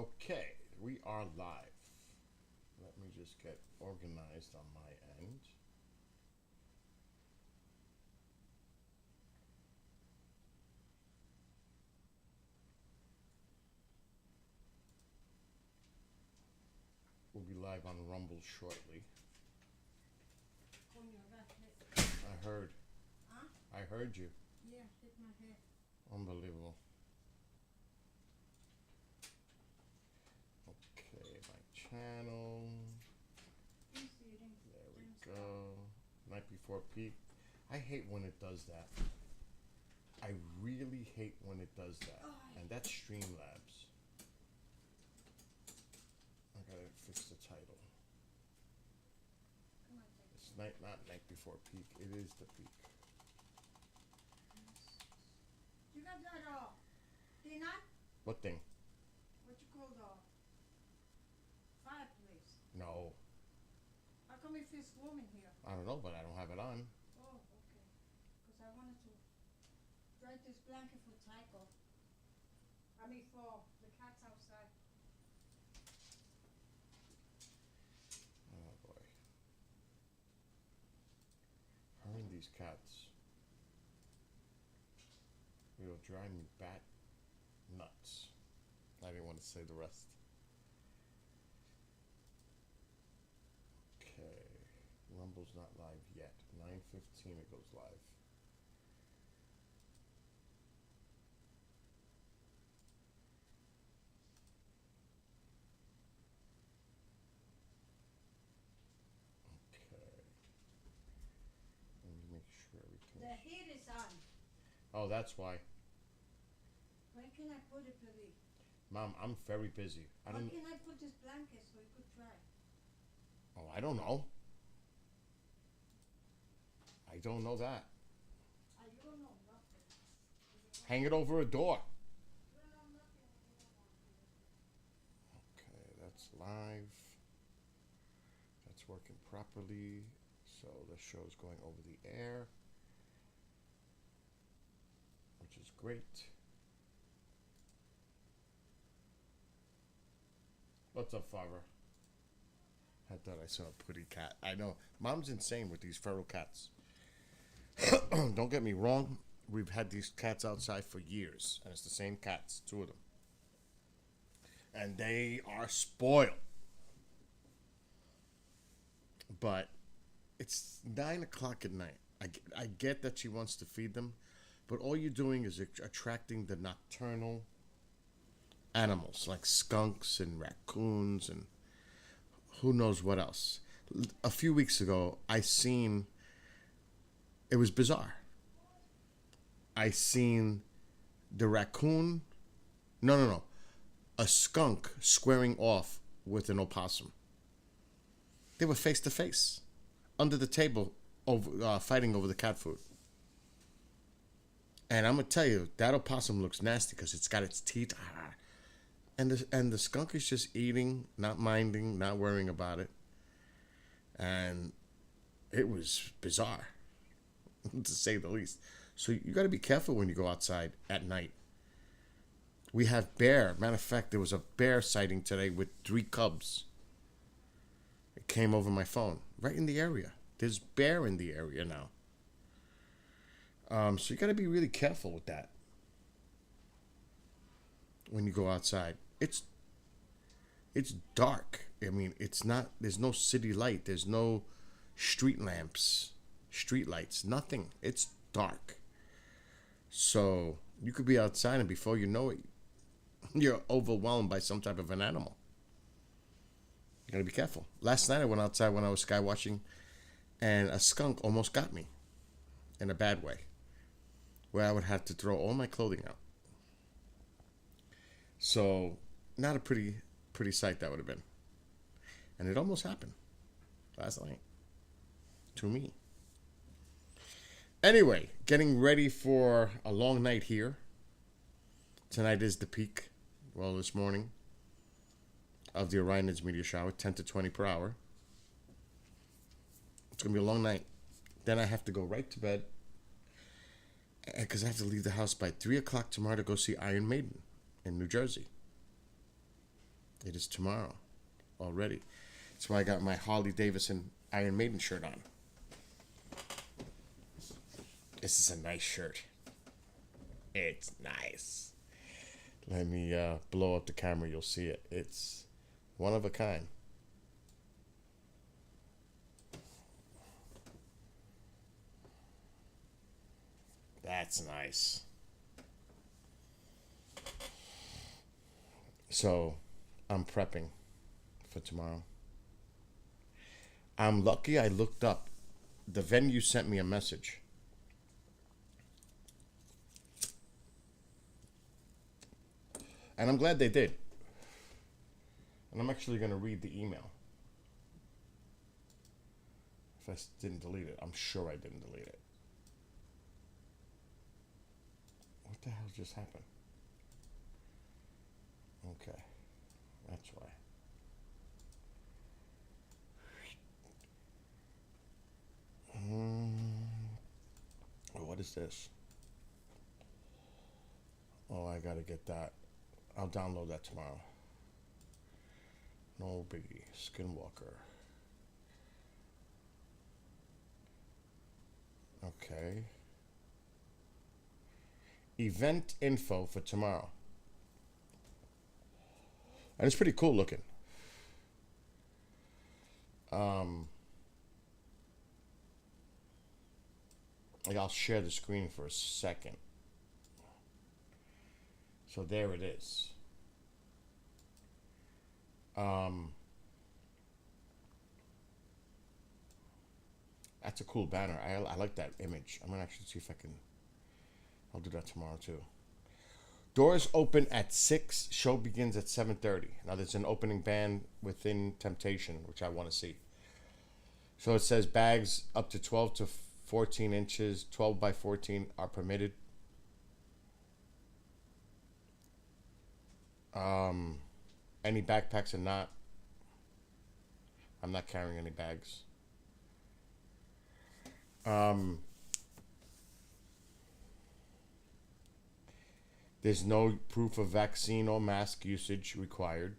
Okay, we are live. Let me just get organized on my end. We'll be live on Rumble shortly. I heard. Huh? I heard you. Yeah, hit my head. Unbelievable. Okay, my channel. There we go. Night before peak. I hate when it does that. I really hate when it does that. And that's Streamlabs. I gotta fix the title. It's not night before peak. It is the peak. You got that dinner? What thing? What you call the fireplace? No, How come it feels warm in here? I don't know, but I don't have it on. Oh, okay. Because I wanted to dry this blanket for Tycho. I mean for the cats outside. Oh boy. Her and these cats. It'll drive me bat nuts. I didn't want to say the rest. Okay. Rumble's not live yet. 9:15 it goes live. Okay. Let me make sure everything. The heat is on. Oh, that's why. When can I put it, Billy? Mom, I'm very busy. When can I put this blanket so it could dry? Oh, I don't know. I don't know that. You don't know nothing. Hang it over a door. You don't know nothing when you don't want to. Okay, that's live. That's working properly. So the show's going over the air, which is great. What's up, Father? I thought I saw a pretty cat. I know. Mom's insane with these feral cats. Don't get me wrong. We've had these cats outside for years, and it's the same cats, two of them. And they are spoiled. But it's 9 o'clock at night. I get that she wants to feed them, but all you're doing is attracting the nocturnal animals like skunks and raccoons and who knows what else. A few weeks ago, it was bizarre. I seen the raccoon, no, a skunk squaring off with an opossum. They were face to face, under the table, fighting over the cat food. And I'm gonna tell you, that opossum looks nasty because it's got its teeth. And the skunk is just eating, not minding, not worrying about it. And it was bizarre, to say the least. So you got to be careful when you go outside at night. We have bear. Matter of fact, there was a bear sighting today with 3 cubs. It came over my phone, right in the area. There's bear in the area now. So you got to be really careful with that when you go outside. It's dark. I mean, it's not. There's no city light. There's no street lamps, street lights. Nothing. It's dark. So you could be outside, and before you know it, you're overwhelmed by some type of an animal. You gotta be careful. Last night I went outside when I was sky watching, and a skunk almost got me, in a bad way, where I would have to throw all my clothing out. So, not a pretty sight that would have been. And it almost happened last night to me. Anyway, getting ready for a long night here. Tonight is the peak, well, this morning, of the Orionids meteor shower, 10 to 20 per hour. It's going to be a long night. Then I have to go right to bed because I have to leave the house by 3 o'clock tomorrow to go see Iron Maiden in New Jersey. It is tomorrow already. That's why I got my Harley Davidson Iron Maiden shirt on. This is a nice shirt. It's nice. Let me blow up the camera. You'll see it. It's one of a kind. That's nice. So, I'm prepping for tomorrow. I'm lucky I looked up. The venue sent me a message. And I'm glad they did. And I'm actually going to read the email. If I didn't delete it. I'm sure I didn't delete it. What the hell just happened? Okay. That's why. What is this? Oh, I gotta get that. I'll download that tomorrow. No biggie. Skinwalker. Okay. Event info for tomorrow. And it's pretty cool looking. Like I'll share the screen for a second. So there it is. That's a cool banner. I like that image. I'm gonna actually see if I can. I'll do that tomorrow too. Doors open at 6. Show begins at 7:30. Now there's an opening band within Temptation, which I want to see. So it says bags up to 12 to 14 inches, 12 by 14 are permitted. Any backpacks are not. I'm not carrying any bags. There's no proof of vaccine or mask usage required.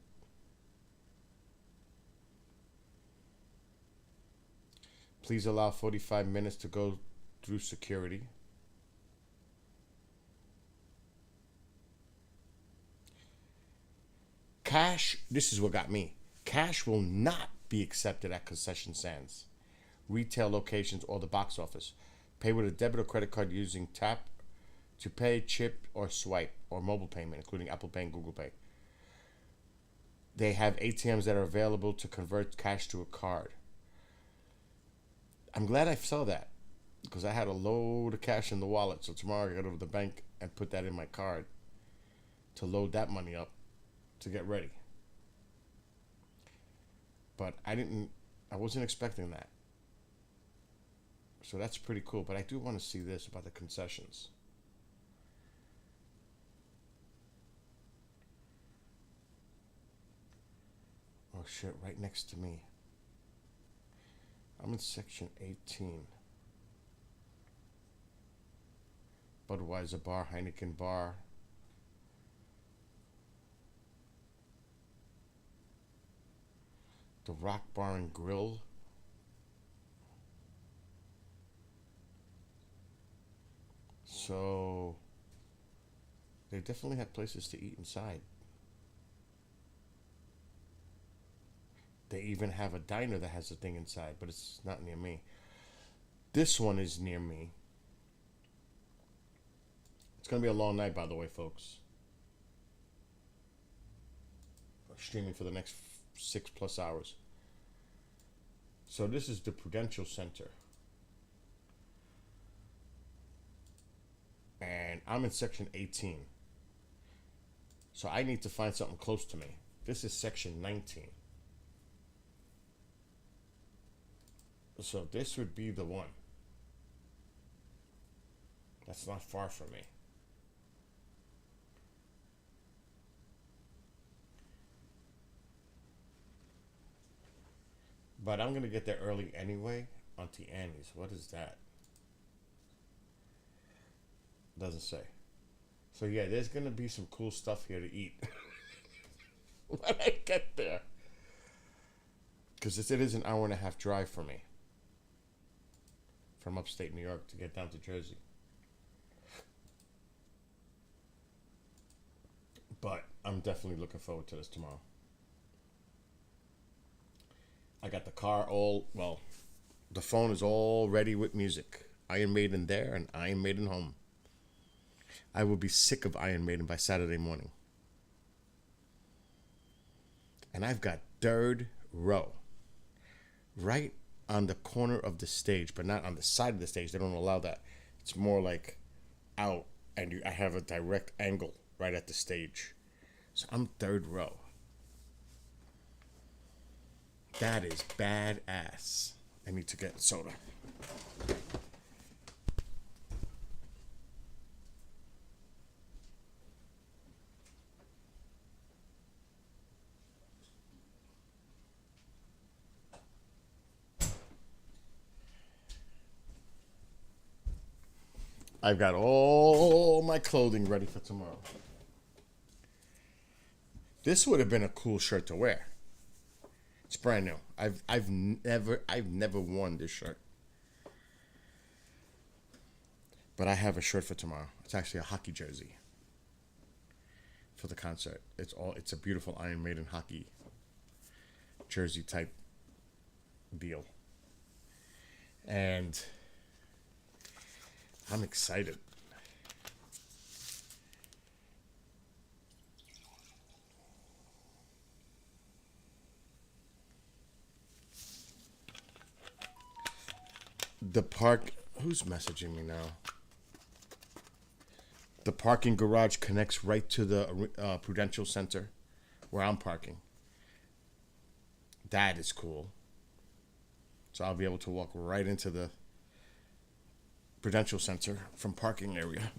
Please allow 45 minutes to go through security. Cash, this is what got me. Cash will not be accepted at concession stands, retail locations, or the box office. Pay with a debit or credit card using tap to pay, chip, or swipe, or mobile payment, including Apple Pay and Google Pay. They have ATMs that are available to convert cash to a card. I'm glad I saw that because I had a load of cash in the wallet. So tomorrow I got to go to the bank and put that in my card to load that money up to get ready. But I wasn't expecting that. So that's pretty cool. But I do want to see this about the concessions. Oh shit, right next to me. I'm in section 18. Budweiser bar, Heineken bar. The Rock Bar and Grill. So they definitely had places to eat inside. They even have a diner that has a thing inside, but it's not near me. This one is near me. It's going to be a long night, by the way, folks. We're streaming for the next 6+ hours. So this is the Prudential Center. And I'm in section 18. So I need to find something close to me. This is section 19. So this would be the one. That's not far from me. But I'm going to get there early anyway. Auntie Annie's. What is that? Doesn't say. So yeah, there's going to be some cool stuff here to eat. when I get there. Because it is an hour and a half drive for me from upstate New York to get down to Jersey. But I'm definitely looking forward to this tomorrow. I got the car the phone is all ready with music. Iron Maiden there and Iron Maiden home. I will be sick of Iron Maiden by Saturday morning. And I've got third row. Right on the corner of the stage, but not on the side of the stage. They don't allow that. It's more like out, and I have a direct angle right at the stage. So I'm third row. That is badass. I need to get soda. I've got all my clothing ready for tomorrow. This would have been a cool shirt to wear. It's brand new. I've never worn this shirt. But I have a shirt for tomorrow. It's actually a hockey jersey for the concert. It's a beautiful Iron Maiden hockey jersey type deal. And I'm excited. Who's messaging me now? The parking garage connects right to the Prudential Center where I'm parking. That is cool. So I'll be able to walk right into the Prudential Center from parking area.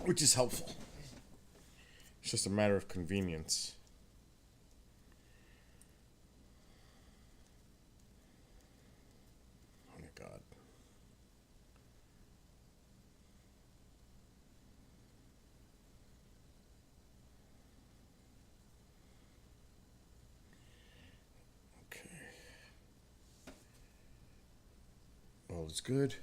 Which is helpful. It's just a matter of convenience. Oh my God. Okay. All is good.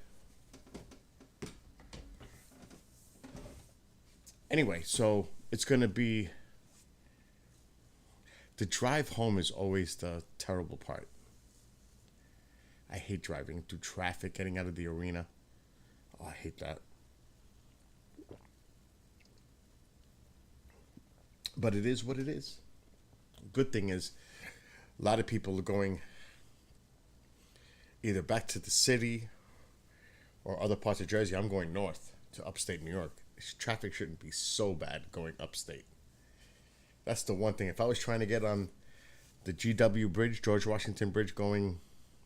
Anyway, so it's going to be... The drive home is always the terrible part. I hate driving through traffic, getting out of the arena. Oh, I hate that. But it is what it is. Good thing is, a lot of people are going either back to the city or other parts of Jersey. I'm going north to upstate New York. Traffic shouldn't be so bad going upstate. That's the one thing. If I was trying to get on the GW Bridge, George Washington Bridge, going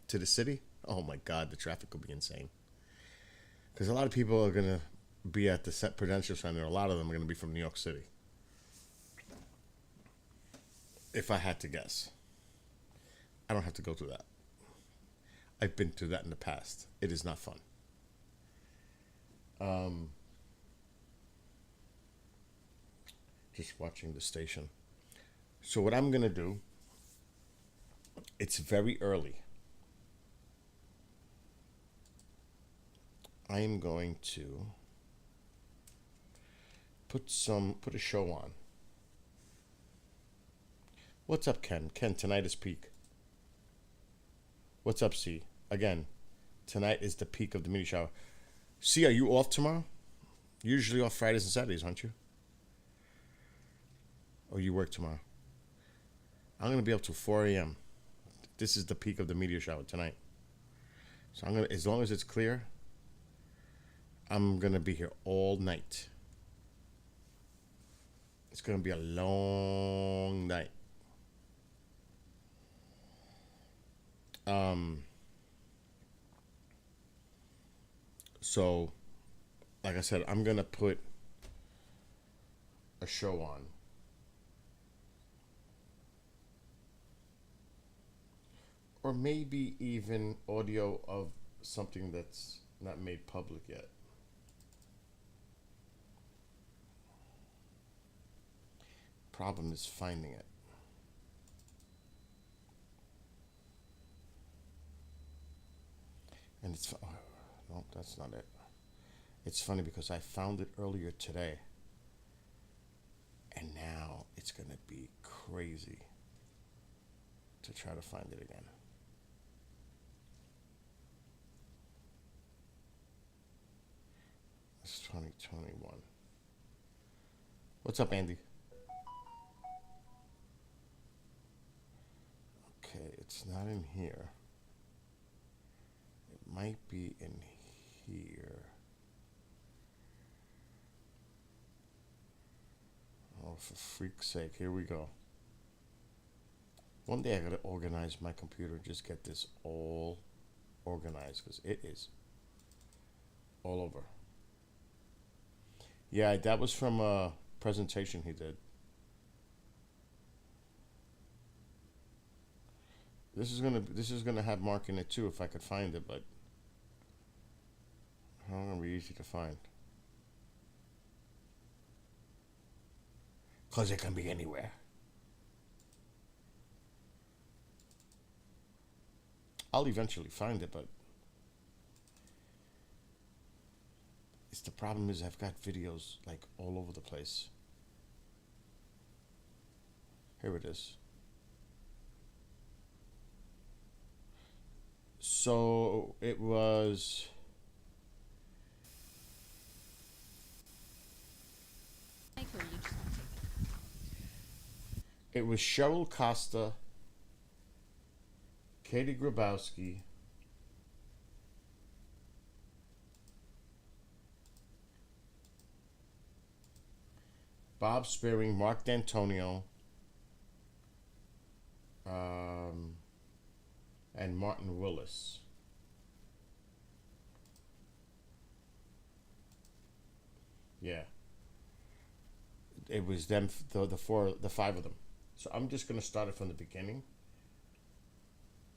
to the city, oh my God, the traffic would be insane. Because a lot of people are going to be at the Prudential Center. A lot of them are going to be from New York City. If I had to guess. I don't have to go through that. I've been through that in the past. It is not fun. Just watching the station. So what I'm going to do, it's very early. I am going to put a show on. What's up, Ken? Ken, tonight is peak. What's up, C? Again, tonight is the peak of the meteor shower. C, are you off tomorrow? You're usually off Fridays and Saturdays, aren't you? Or you work tomorrow? I'm going to be up till 4 a.m. This is the peak of the meteor shower tonight. So I'm going to, as long as it's clear, I'm going to be here all night. It's going to be a long night. So, like I said, I'm going to put a show on. Or maybe even audio of something that's not made public yet. Problem is finding it. And it's no, that's not it. It's funny because I found it earlier today, and now it's gonna be crazy to try to find it again. It's 2021. What's up, Andy? Okay, it's not in here. It might be in here. Oh, for freak's sake, here we go. One day I gotta organize my computer and just get this all organized, because it is all over. Yeah, that was from a presentation he did. This is gonna have Mark in it too if I could find it, but it's not gonna be easy to find. Cause it can be anywhere. I'll eventually find it, but it's the problem is I've got videos like all over the place. Here it is. So it was Cheryl Costa, Katie Grabowski, Bob Spearing, Mark D'Antonio, and Martin Willis. Yeah. It was them, the five of them. So I'm just going to start it from the beginning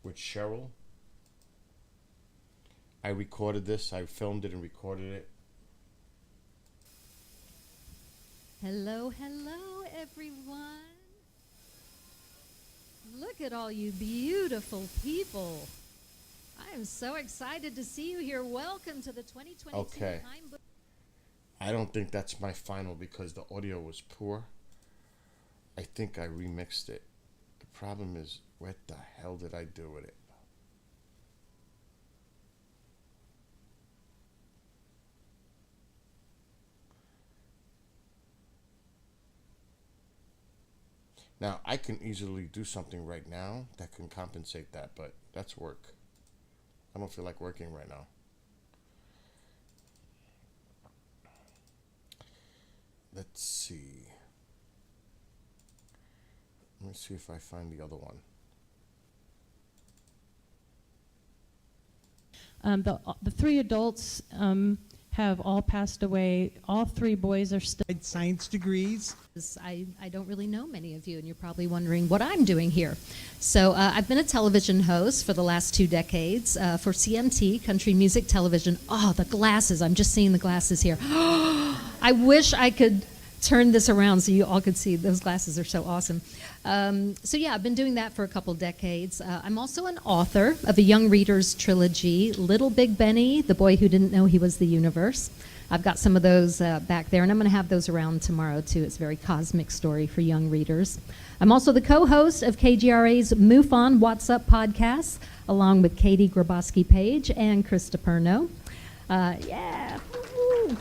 with Cheryl. I recorded this. I filmed it and recorded it. Hello, hello, everyone. Look at all you beautiful people. I am so excited to see you here. Welcome to the 2022 Okay. Time Book. I don't think that's my final because the audio was poor. I think I remixed it. The problem is, what the hell did I do with it? Now, I can easily do something right now that can compensate that, but that's work. I don't feel like working right now. Let's see. Let me see if I find the other one. The three adults have all passed away. All three boys are still. Science degrees. I don't really know many of you, and you're probably wondering what I'm doing here. So I've been a television host for the last 2 decades for CMT, Country Music Television. Oh, the glasses. I'm just seeing the glasses here. I wish I could turn this around so you all could see. Those glasses are so awesome. So yeah, I've been doing that for a couple decades. I'm also an author of a young readers trilogy, Little Big Benny, The Boy Who Didn't Know He Was the Universe. I've got some of those back there, and I'm going to have those around tomorrow, too. It's a very cosmic story for young readers. I'm also the co-host of KGRA's MUFON What's Up podcast, along with Katie Grabowski-Page and Krista Perno. Yeah. Woo-hoo.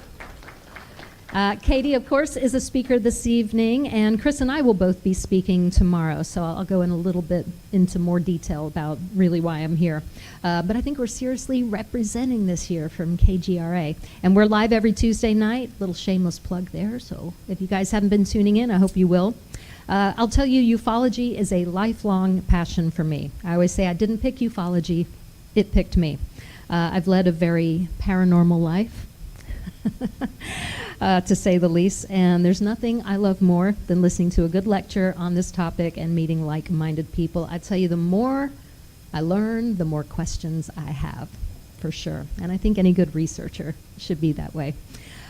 Katie, of course, is a speaker this evening, and Chris and I will both be speaking tomorrow, so I'll go in a little bit into more detail about really why I'm here. But I think we're seriously representing this year from KGRA, and we're live every Tuesday night. Little shameless plug there, so if you guys haven't been tuning in, I hope you will. I'll tell you, ufology is a lifelong passion for me. I always say I didn't pick ufology, it picked me. I've led a very paranormal life. To say the least, and there's nothing I love more than listening to a good lecture on this topic and meeting like-minded people. I tell you, the more I learn, the more questions I have. for sure. And I think any good researcher should be that way.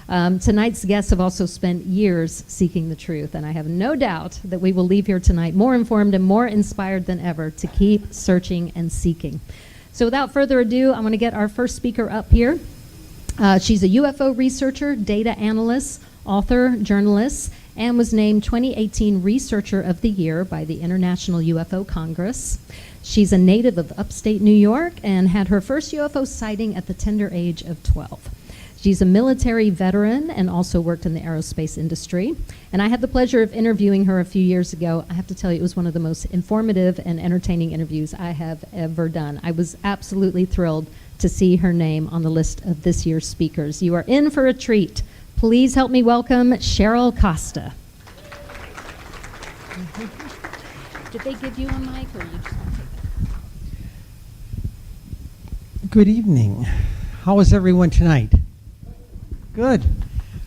Tonight's guests have also spent years seeking the truth, and I have no doubt that we will leave here tonight more informed and more inspired than ever to keep searching and seeking. So without further ado, I'm going to get our first speaker up here. She's a UFO researcher, data analyst, author, journalist, and was named 2018 Researcher of the Year by the International UFO Congress. She's a native of upstate New York and had her first UFO sighting at the tender age of 12. She's a military veteran and also worked in the aerospace industry. And I had the pleasure of interviewing her a few years ago. I have to tell you, it was one of the most informative and entertaining interviews I have ever done. I was absolutely thrilled to see her name on the list of this year's speakers. You are in for a treat. Please help me welcome Cheryl Costa. Did they give you a mic, or you just want to take it? Good evening. How is everyone tonight? Good.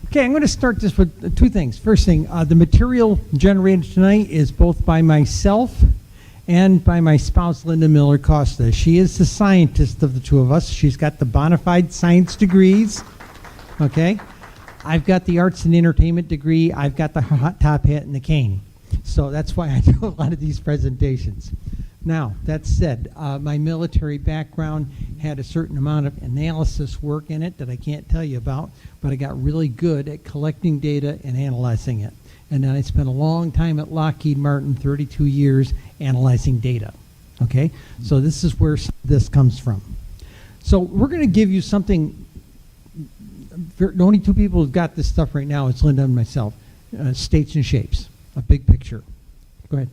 Okay, I'm going to start this with two things. First thing, the material generated tonight is both by myself and by my spouse, Linda Miller Costa. She is the scientist of the two of us. She's got the bona fide science degrees. Okay? I've got the arts and entertainment degree. I've got the hot top hat and the cane. So that's why I do a lot of these presentations. Now, that said, my military background had a certain amount of analysis work in it that I can't tell you about, but I got really good at collecting data and analyzing it. And then I spent a long time at Lockheed Martin, 32 years, analyzing data. Okay? So this is where this comes from. So we're going to give you something. The only two people who've got this stuff right now is Linda and myself. States and shapes, a big picture. Go ahead.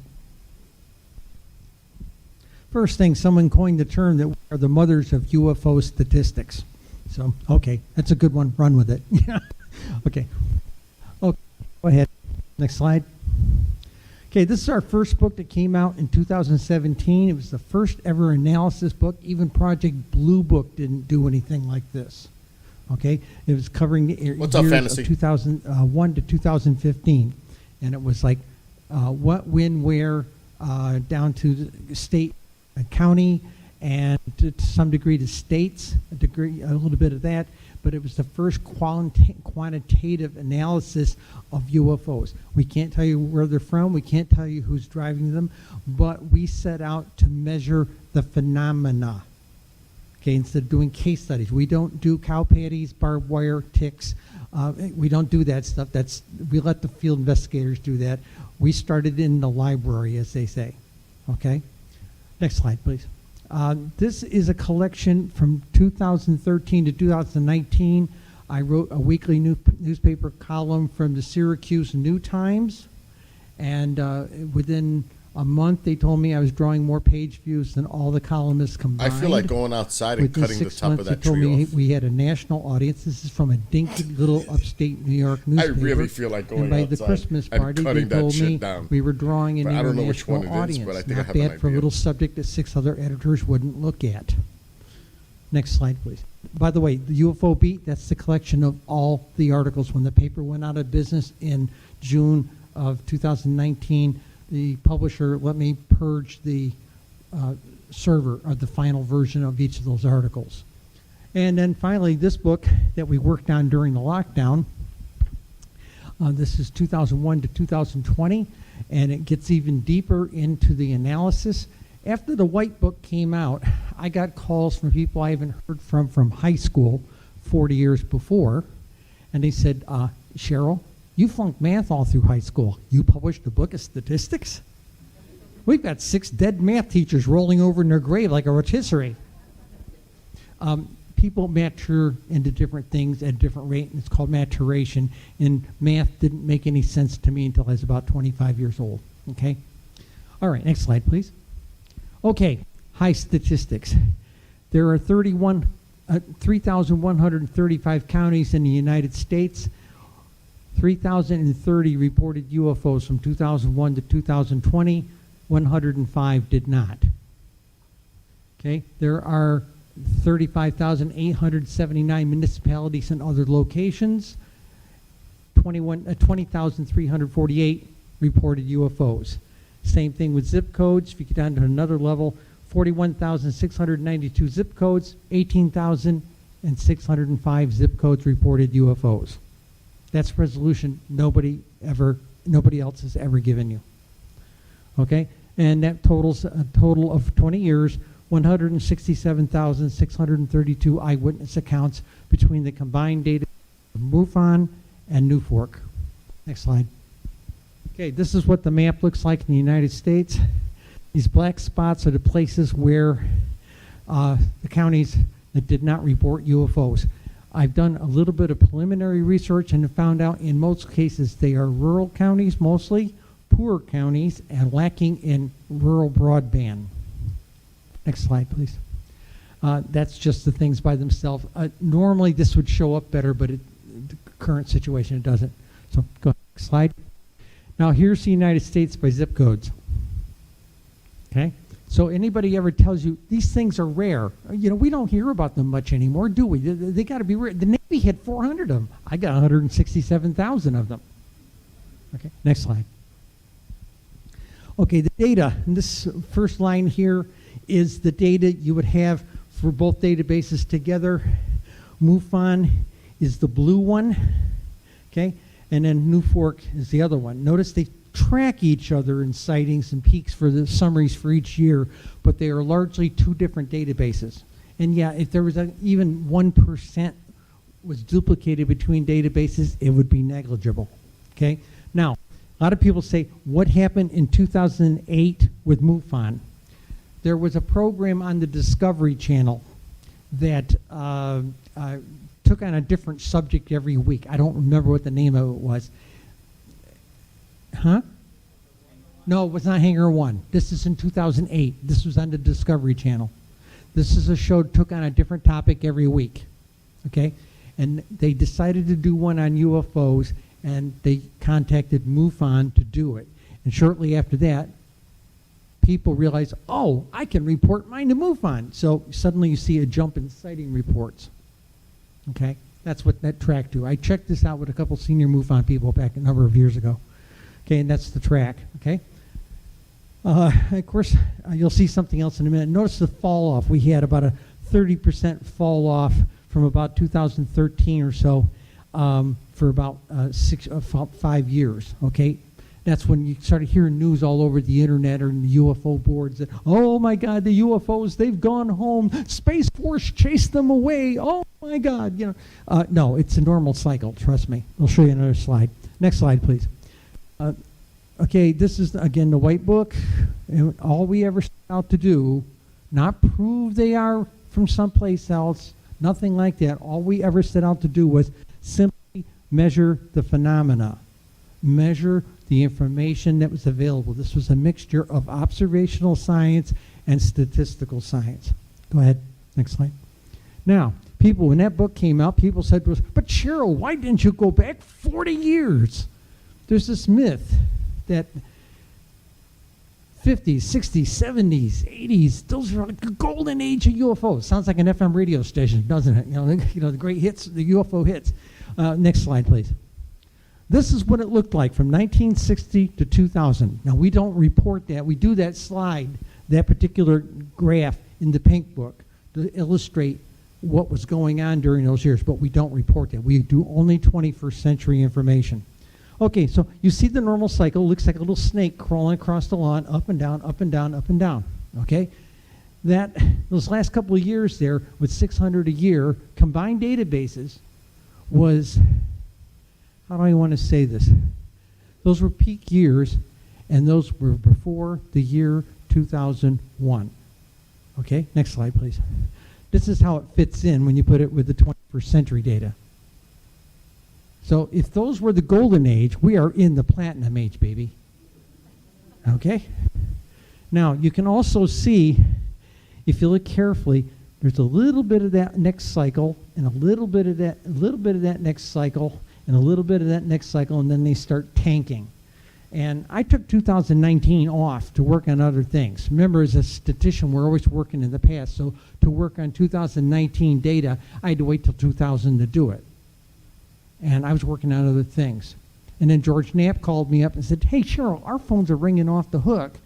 First thing, someone coined the term that we are the mothers of UFO statistics. So, okay, that's a good one. Run with it. Okay. Okay, go ahead. Next slide. Okay, this is our first book that came out in 2017. It was the first ever analysis book. Even Project Blue Book didn't do anything like this. Okay, it was covering the years of 2001 to 2015, and it was like what, when, where, down to the state, county, and to some degree to states, a little bit of that. But it was the first quantitative analysis of UFOs. We can't tell you where they're from. We can't tell you who's driving them, but we set out to measure the phenomena. Okay, instead of doing case studies, we don't do cow patties, barbed wire, ticks. We don't do that stuff. We let the field investigators do that. We started in the library, as they say. Okay, next slide, please. This is a collection from 2013 to 2019. I wrote a weekly newspaper column from the Syracuse New Times, and within a month they told me I was drawing more page views than all the columnists combined. I feel like going outside and Within cutting the 6 top months, of that they told tree me off. we had a national audience. This is from a dinky little upstate New York I newspaper. really feel like going And by outside the Christmas and party, they cutting that told shit me down. we were drawing an But I don't know which one international it is, audience. but I think I Not have an bad for a idea. little subject that 6 other editors wouldn't look at. Next slide, please. By the way, the UFO Beat, that's the collection of all the articles. When the paper went out of business in June of 2019, the publisher let me purge the server of the final version of each of those articles. And then finally, this book that we worked on during the lockdown, this is 2001 to 2020, and it gets even deeper into the analysis. After the White Book came out, I got calls from people I haven't heard from high school 40 years before, and they said, Cheryl, you flunked math all through high school. You published a book of statistics? We've got 6 dead math teachers rolling over in their grave like a rotisserie. People mature into different things at a different rate, and it's called maturation, and math didn't make any sense to me until I was about 25 years old, okay? All right, next slide, please. Okay, high statistics. There are 3,135 counties in the United States. 3,030 reported UFOs from 2001 to 2020. 105 did not. Okay, there are 35,879 municipalities and other locations. 20,348 reported UFOs. Same thing with zip codes. If you get down to another level, 41,692 zip codes, 18,605 zip codes reported UFOs. That's resolution nobody else has ever given you. Okay? And that totals a total of 20 years, 167,632 eyewitness accounts between the combined data of MUFON and NUFORC. Next slide. Okay, this is what the map looks like in the United States. These black spots are the places where the counties that did not report UFOs. I've done a little bit of preliminary research and found out in most cases they are rural counties mostly, poor counties, and lacking in rural broadband. Next slide, please. That's just the things by themselves. Normally this would show up better, but the current situation it doesn't. So go ahead, next slide. Now here's the United States by zip codes. Okay? So anybody ever tells you these things are rare, you know, we don't hear about them much anymore, do we? They got to be rare. The Navy had 400 of them. I got 167,000 of them. Okay, next slide. Okay, the data. And this first line here is the data you would have for both databases together. MUFON is the blue one, okay? And then NUFORC is the other one. Notice they track each other in sightings and peaks for the summaries for each year, but they are largely two different databases. And yeah, if there was even 1% was duplicated between databases, it would be negligible, okay? Now, a lot of people say, what happened in 2008 with MUFON? There was a program on the Discovery Channel that took on a different subject every week. I don't remember what the name of it was. Huh? No, it was not Hangar 1. This is in 2008. This was on the Discovery Channel. This is a show that took on a different topic every week. Okay? And they decided to do one on UFOs, and they contacted MUFON to do it. And shortly after that, people realized, oh, I can report mine to MUFON. So suddenly you see a jump in sighting reports. Okay? That's what that track to. I checked this out with a couple senior MUFON people back a number of years ago. Okay, and that's the track, okay? Of course, you'll see something else in a minute. Notice the fall off. We had about a 30% fall off from about 2013 or so for about 5 years, okay? That's when you started hearing news all over the internet or in the UFO boards that, oh my God, the UFOs, they've gone home. Space Force chased them away. Oh my God, you know. No, it's a normal cycle, trust me. I'll show you another slide. Next slide, please. Okay, this is, again, the white book. And all we ever set out to do, not prove they are from someplace else, nothing like that. All we ever set out to do was simply measure the phenomena, measure the information that was available. This was a mixture of observational science and statistical science. Go ahead, next slide. Now, people, when that book came out, people said to us, but Cheryl, why didn't you go back 40 years? There's this myth that 50s, 60s, 70s, 80s, those are like the golden age of UFOs. Sounds like an FM radio station, doesn't it? You know, the great hits, the UFO hits. Next slide, please. This is what it looked like from 1960 to 2000. Now, we don't report that. We do that slide, that particular graph in the pink book to illustrate what was going on during those years, but we don't report that. We do only 21st century information. Okay, so you see the normal cycle. It looks like a little snake crawling across the lawn, up and down, up and down, up and down. Okay? Those last couple of years there, with 600 a year, combined databases was, how do I want to say this? Those were peak years, and those were before the year 2001. Okay, next slide, please. This is how it fits in when you put it with the 21st century data. So if those were the golden age, we are in the platinum age, baby. Okay? Now, you can also see, if you look carefully, there's a little bit of that next cycle, and a little bit of that next cycle, and a little bit of that next cycle, and then they start tanking. And I took 2019 off to work on other things. Remember, as a statistician, we're always working in the past, so to work on 2019 data, I had to wait till 2000 to do it. And I was working on other things. And then George Knapp called me up and said, hey, Cheryl, our phones are ringing off the hook.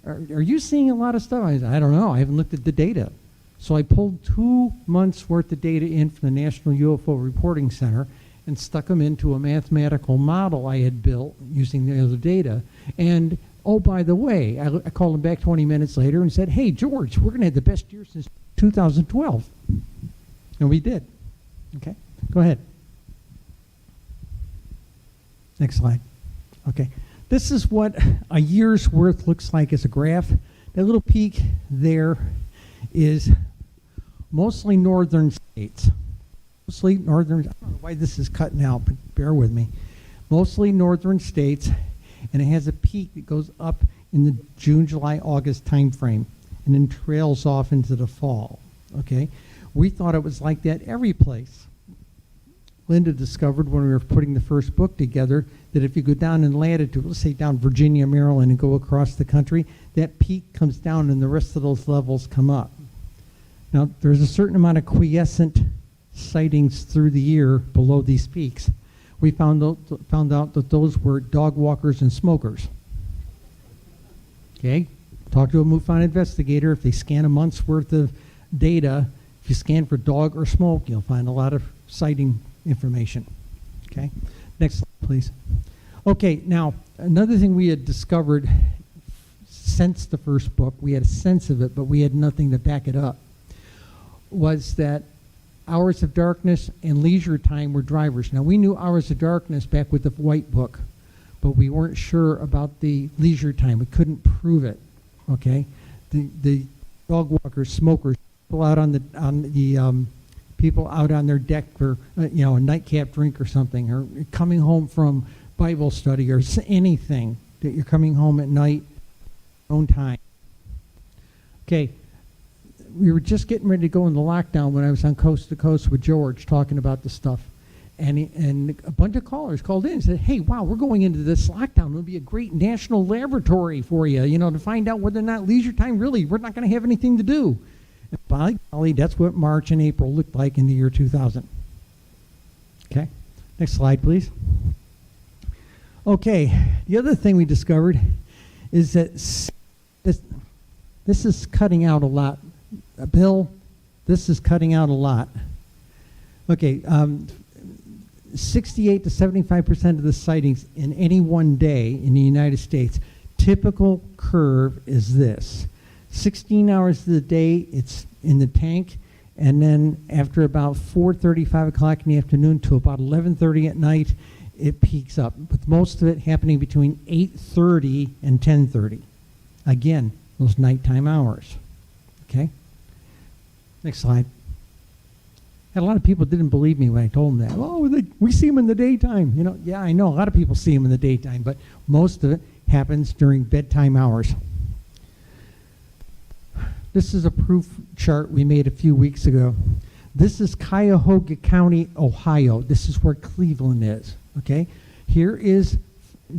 are you seeing a lot of stuff? I said, I don't know. I haven't looked at the data. So I pulled 2 months worth of data in from the National UFO Reporting Center and stuck them into a mathematical model I had built using the other data. And, oh, by the way, I called him back 20 minutes later and said, hey, George, we're going to have the best year since 2012. And we did. Okay, go ahead. Next slide. Okay, this is what a year's worth looks like as a graph. That little peak there is mostly northern states. Mostly northern, I don't know why this is cutting out, but bear with me. Mostly northern states, and it has a peak that goes up in the June, July, August time frame, and then trails off into the fall, okay? We thought it was like that every place. Linda discovered when we were putting the first book together that if you go down in latitude, let's say down Virginia, Maryland, and go across the country, that peak comes down and the rest of those levels come up. Now, there's a certain amount of quiescent sightings through the year below these peaks. We found out that those were dog walkers and smokers. Okay? Talk to a MUFON investigator. If they scan a month's worth of data, if you scan for dog or smoke, you'll find a lot of sighting information. Okay? Next slide, please. Okay, now, another thing we had discovered since the first book, we had a sense of it, but we had nothing to back it up, was that hours of darkness and leisure time were drivers. Now, we knew hours of darkness back with the white book, but we weren't sure about the leisure time. We couldn't prove it, okay? The dog walkers, smokers, people out on the people out on their deck for a nightcap drink or something, or coming home from Bible study or anything, that you're coming home at night, own time. Okay. We were just getting ready to go into lockdown when I was on Coast to Coast with George talking about the stuff. And a bunch of callers called in and said, hey, wow, we're going into this lockdown. It'll be a great national laboratory for you, to find out whether or not leisure time, really, we're not going to have anything to do. And by golly, that's what March and April looked like in the year 2000. Okay, next slide, please. Okay, the other thing we discovered is that this is cutting out a lot. Bill, this is cutting out a lot. Okay, 68 to 75% of the sightings in any one day in the United States, typical curve is this. 16 hours of the day, it's in the tank, and then after about 4:30, 5 o'clock in the afternoon to about 11:30 at night, it peaks up, with most of it happening between 8:30 and 10:30. Again, those nighttime hours, okay? Next slide. Had a lot of people didn't believe me when I told them that. Oh, we see them in the daytime. Yeah, I know a lot of people see them in the daytime, but most of it happens during bedtime hours. This is a proof chart we made a few weeks ago. This is Cuyahoga County, Ohio. This is where Cleveland is, okay? Here is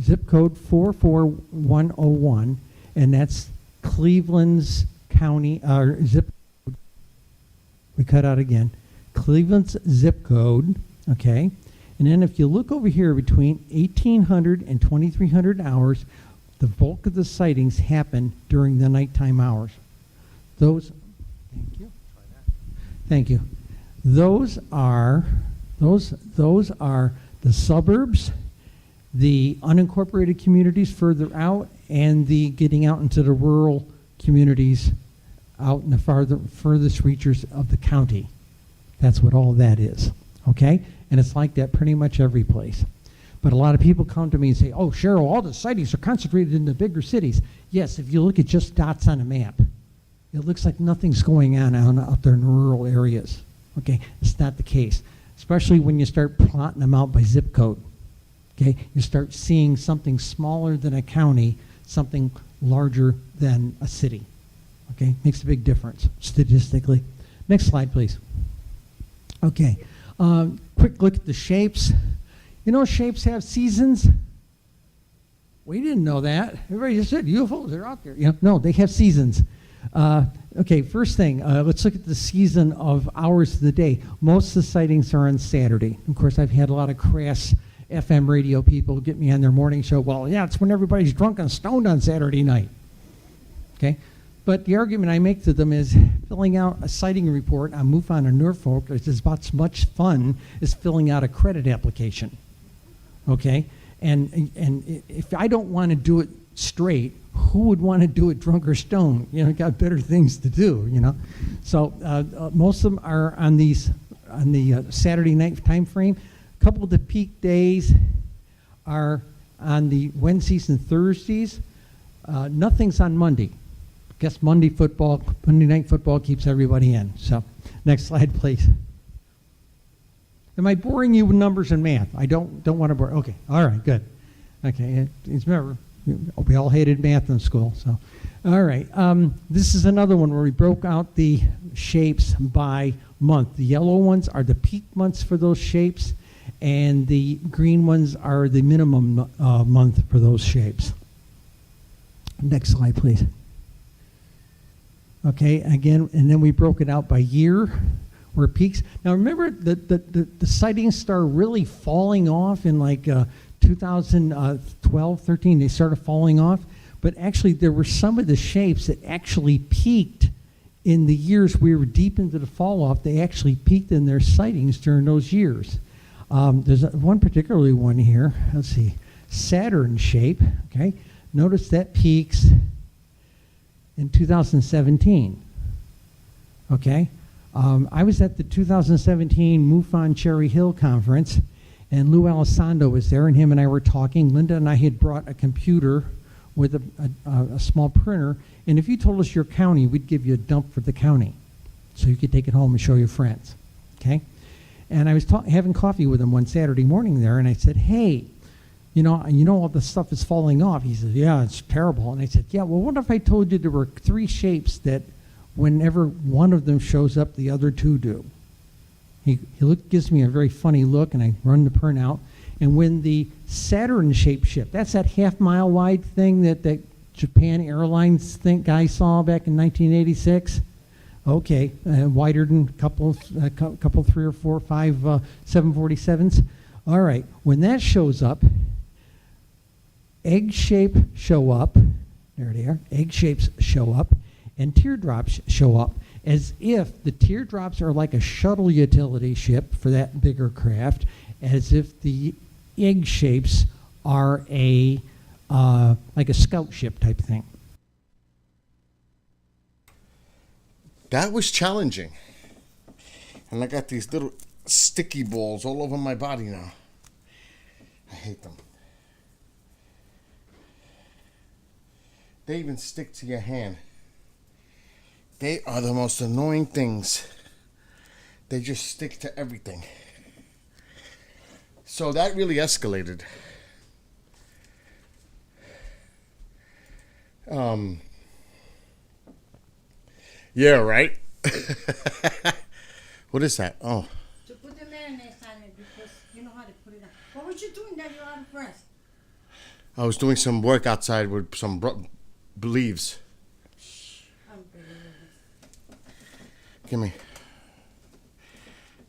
zip code 44101, and that's Cleveland's county, zip code. We cut out again. Cleveland's zip code, okay? And then if you look over here between 1800 and 2300 hours, the bulk of the sightings happen during the nighttime hours. Those, thank you. Those are the suburbs, the unincorporated communities further out, and the getting out into the rural communities out in the furthest reaches of the county. That's what all that is, okay? And it's like that pretty much every place. But a lot of people come to me and say, oh, Cheryl, all the sightings are concentrated in the bigger cities. Yes, if you look at just dots on a map, it looks like nothing's going on out there in the rural areas, okay? It's not the case, especially when you start plotting them out by zip code, okay? You start seeing something smaller than a county, something larger than a city, okay? Makes a big difference statistically. Next slide, please. Okay, quick look at the shapes. You know shapes have seasons? We didn't know that. Everybody just said UFOs are out there. No, they have seasons. Okay, first thing, let's look at the season of hours of the day. Most of the sightings are on Saturday. Of course, I've had a lot of crass FM radio people get me on their morning show. Well, yeah, it's when everybody's drunk and stoned on Saturday night. Okay? But the argument I make to them is filling out a sighting report on MUFON or Norfolk is about as much fun as filling out a credit application. Okay? And if I don't want to do it straight, who would want to do it drunk or stoned? You know, got better things to do, you know? So most of them are on the Saturday night time frame. A couple of the peak days are on the Wednesdays and Thursdays. Nothing's on Monday. Guess Monday night football keeps everybody in. So, next slide, please. Am I boring you with numbers and math? I don't want to bore. Okay, all right, good. Okay, remember, we all hated math in school. So, all right. This is another one where we broke out the shapes by month. The yellow ones are the peak months for those shapes, and the green ones are the minimum month for those shapes. Next slide, please. Okay, again, and then we broke it out by year, where peaks. Now remember, the sightings started really falling off in like 2012, 13. They started falling off, but actually there were some of the shapes that actually peaked in the years we were deep into the fall off. They actually peaked in their sightings during those years. There's one particularly one here. Let's see, Saturn shape. Okay, notice that peaks in 2017. Okay, I was at the 2017 MUFON Cherry Hill conference, and Lou Alessandro was there, and him and I were talking. Linda and I had brought a computer with a small printer, and if you told us your county, we'd give you a dump for the county, so you could take it home and show your friends. Okay, and I was having coffee with him one Saturday morning there, and I said, hey, you know all the stuff is falling off. He said, yeah, it's terrible. And I said, yeah, well, what if I told you there were 3 shapes that whenever one of them shows up, the other 2 do? He gives me a very funny look, and I run the printout. And when the Saturn shaped ship, that's that half-mile wide thing that Japan Airlines guy saw back in 1986. Okay, wider than a couple 3 or 4 or 5 747s. All right, when that shows up, egg shape show up. There they are. Egg shapes show up, and teardrops show up, as if the teardrops are like a shuttle utility ship for that bigger craft, as if the egg shapes are like a scout ship type thing. That was challenging. And I got these little sticky balls all over my body now. I hate them. They even stick to your hand. They are the most annoying things. They just stick to everything. So that really escalated. Yeah, right? What is that? Oh. To put the mayonnaise on it because you know how to put it on. What was you doing that you're out of breath? I was doing some work outside with some leaves. Unbelievable.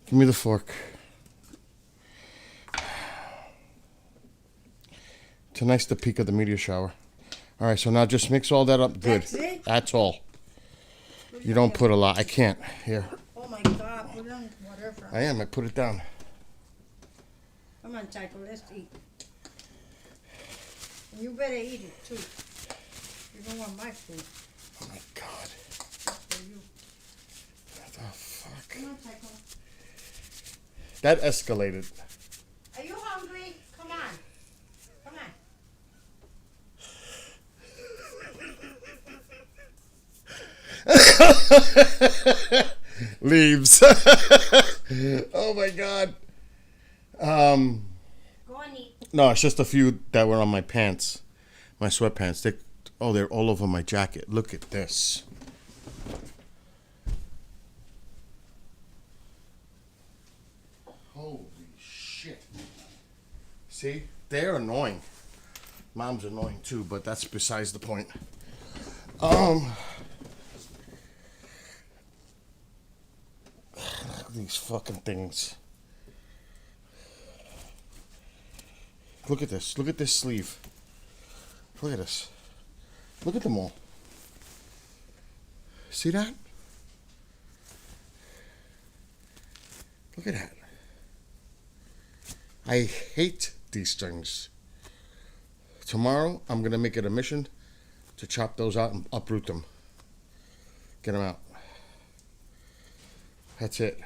Give me the fork. Tonight's the peak of the meteor shower. All right, so now just mix all that up. Good. That's it? That's all. You don't put a lot. I can't. Here. Oh my God, put it on whatever. I am. I put it down. Come on, Tycho, let's eat. And you better eat it too. You don't want my food. Oh my God. That's for you. What the fuck? Come on, Tycho. That escalated. Are you hungry? Come on. Come on. Leaves. Oh my God. Go and eat. No, it's just a few that were on my pants, my sweatpants. They're all over my jacket. Look at this. Holy shit. See? They're annoying. Mom's annoying too, but that's besides the point. Look at these fucking things. Look at this. Look at this sleeve. Look at this. Look at them all. See that? Look at that. I hate these strings. Tomorrow, I'm going to make it a mission to chop those out and uproot them. Get them out. That's it.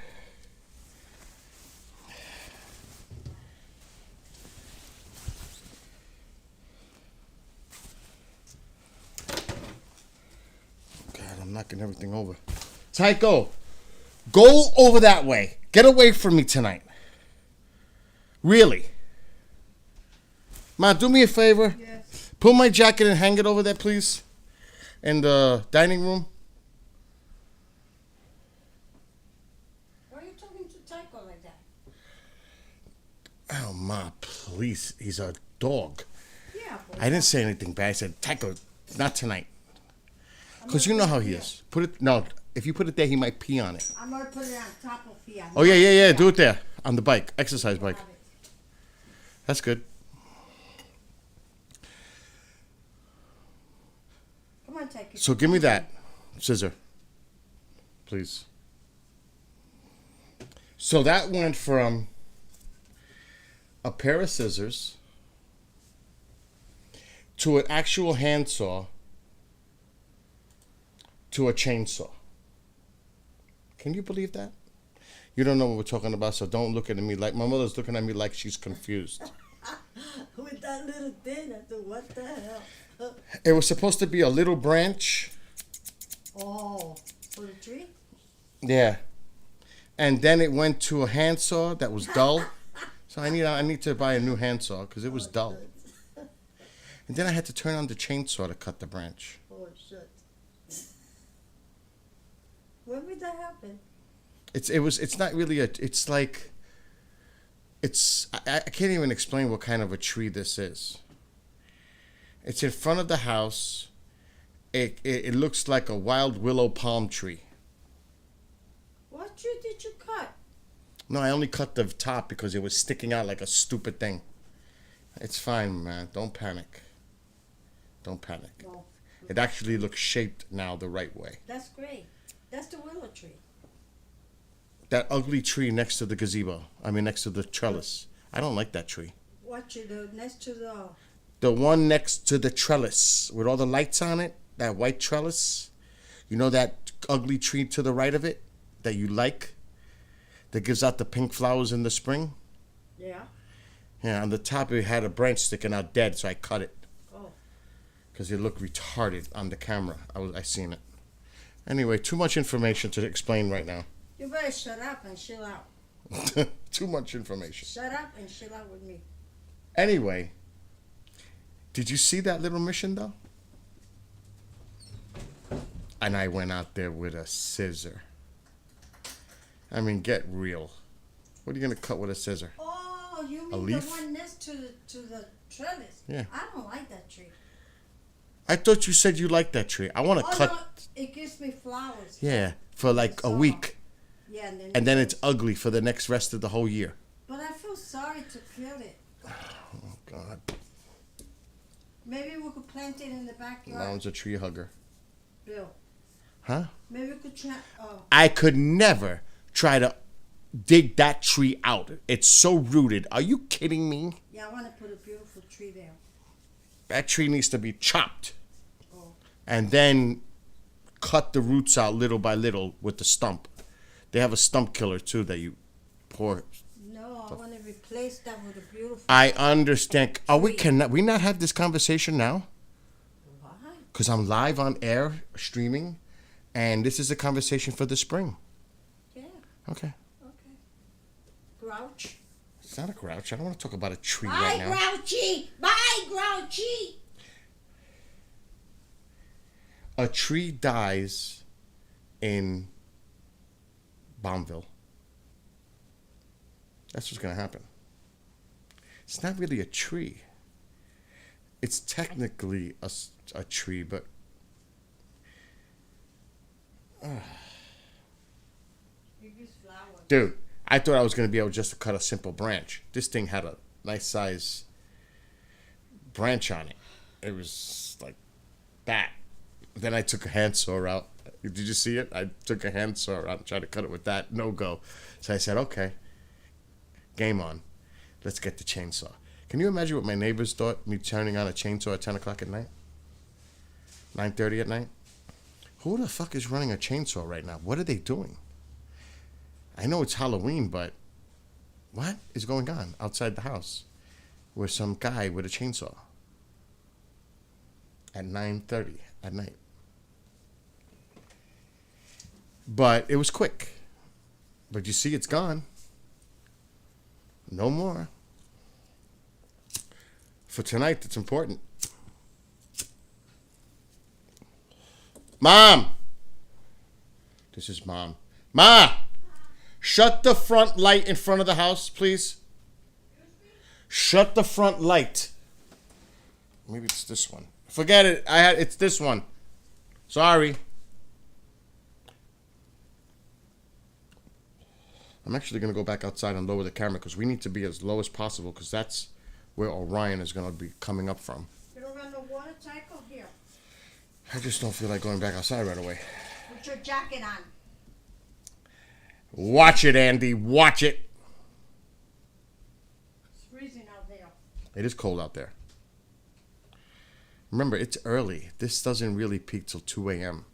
God, I'm knocking everything over. Tycho, go over that way. Get away from me tonight. Really. Ma, do me a favor. Yes. Put my jacket and hang it over there, please. In the dining room. Why are you talking to Tycho like that? Oh, Ma, please. He's a dog. Yeah, but I didn't say anything bad. I said, Tycho, not tonight. Because you know how he is. Put it, no, if you put it there, he might pee on it. I'm gonna put it on top of here. Oh, yeah. Do it there. On the bike. Exercise bike. Have it. That's good. Come on, Tycho. So give me that scissor, please. So that went from a pair of scissors to an actual handsaw to a chainsaw. Can you believe that? You don't know what we're talking about, so don't look at me like my mother's looking at me like she's confused. With that little thing, I thought, what the hell? It was supposed to be a little branch. Oh, for the tree? Yeah. And then it went to a handsaw that was dull. So I need to buy a new handsaw because it was dull. And then I had to turn on the chainsaw to cut the branch. Oh, shit. When did that happen? It's not really it's like I can't even explain what kind of a tree this is. It's in front of the house. It looks like a wild willow palm tree. What tree did you cut? No, I only cut the top because it was sticking out like a stupid thing. It's fine, man. Don't panic. Don't panic. No. It actually looks shaped now the right way. That's great. That's the willow tree. That ugly tree next to the gazebo. I mean, next to the trellis. I don't like that tree. What tree? The next to the... The one next to the trellis with all the lights on it, that white trellis. You know that ugly tree to the right of it that you like? That gives out the pink flowers in the spring? Yeah. Yeah, on the top it had a branch sticking out dead, so I cut it. Oh. Because it looked retarded on the camera. I seen it. Anyway, too much information to explain right now. You better shut up and chill out. Too much information. Shut up and chill out with me. Anyway, did you see that little mission though? And I went out there with a scissor. I mean, get real. What are you gonna cut with a scissor? Oh, you A mean leaf? the one next to the trellis? Yeah. I don't like that tree. I thought you said you liked that tree. I want to Oh, cut. no, it gives me flowers. Yeah, for like a week, Yeah, and then it's ugly for the next rest of the whole year. But I feel sorry to kill it. Oh God. Maybe we could plant it in the backyard. Mom's a tree hugger. Bill. Huh? Maybe we could try. Oh, I could never try to dig that tree out. It's so rooted. Are you kidding me? yeah, I want to put a beautiful tree there. That tree needs to be chopped. Oh. And then cut the roots out little by little with the stump. They have a stump killer too that you pour. No, I want to replace that with a beautiful. I understand. Can we not have this conversation now? Why? Because I'm live on air streaming, and this is a conversation for the spring. Yeah. Okay. Okay. Grouch. It's not a grouch. I don't want to talk about a tree Bye, right now. Grouchy. Bye, Grouchy. A tree dies in Bombville. That's what's going to happen. It's not really a tree. It's technically a tree, but... It gives flowers. Dude, I thought I was going to be able just to cut a simple branch. This thing had a nice size branch on it. It was like that. Then I took a handsaw out. Did you see it? I took a handsaw out and tried to cut it with that. No go. So I said, okay, game on. Let's get the chainsaw. Can you imagine what my neighbors thought, me turning on a chainsaw at 10 o'clock at night? 9:30 at night? Who the fuck is running a chainsaw right now? What are they doing? I know it's Halloween, but what is going on outside the house with some guy with a chainsaw at 9:30 at night? But it was quick. But you see, it's gone. No more. For tonight, it's important. Mom! This is Mom. Ma! Shut the front light in front of the house, please. Shut the front light. Maybe it's this one. Forget it. It's this one. Sorry. I'm actually going to go back outside and lower the camera because we need to be as low as possible because that's where Orion is going to be coming up from. You don't run no water cycle here. I just don't feel like going back outside right away. Put your jacket on. Watch it, Andy. Watch it. It's freezing out there. It is cold out there. Remember, it's early. This doesn't really peak till 2 a.m.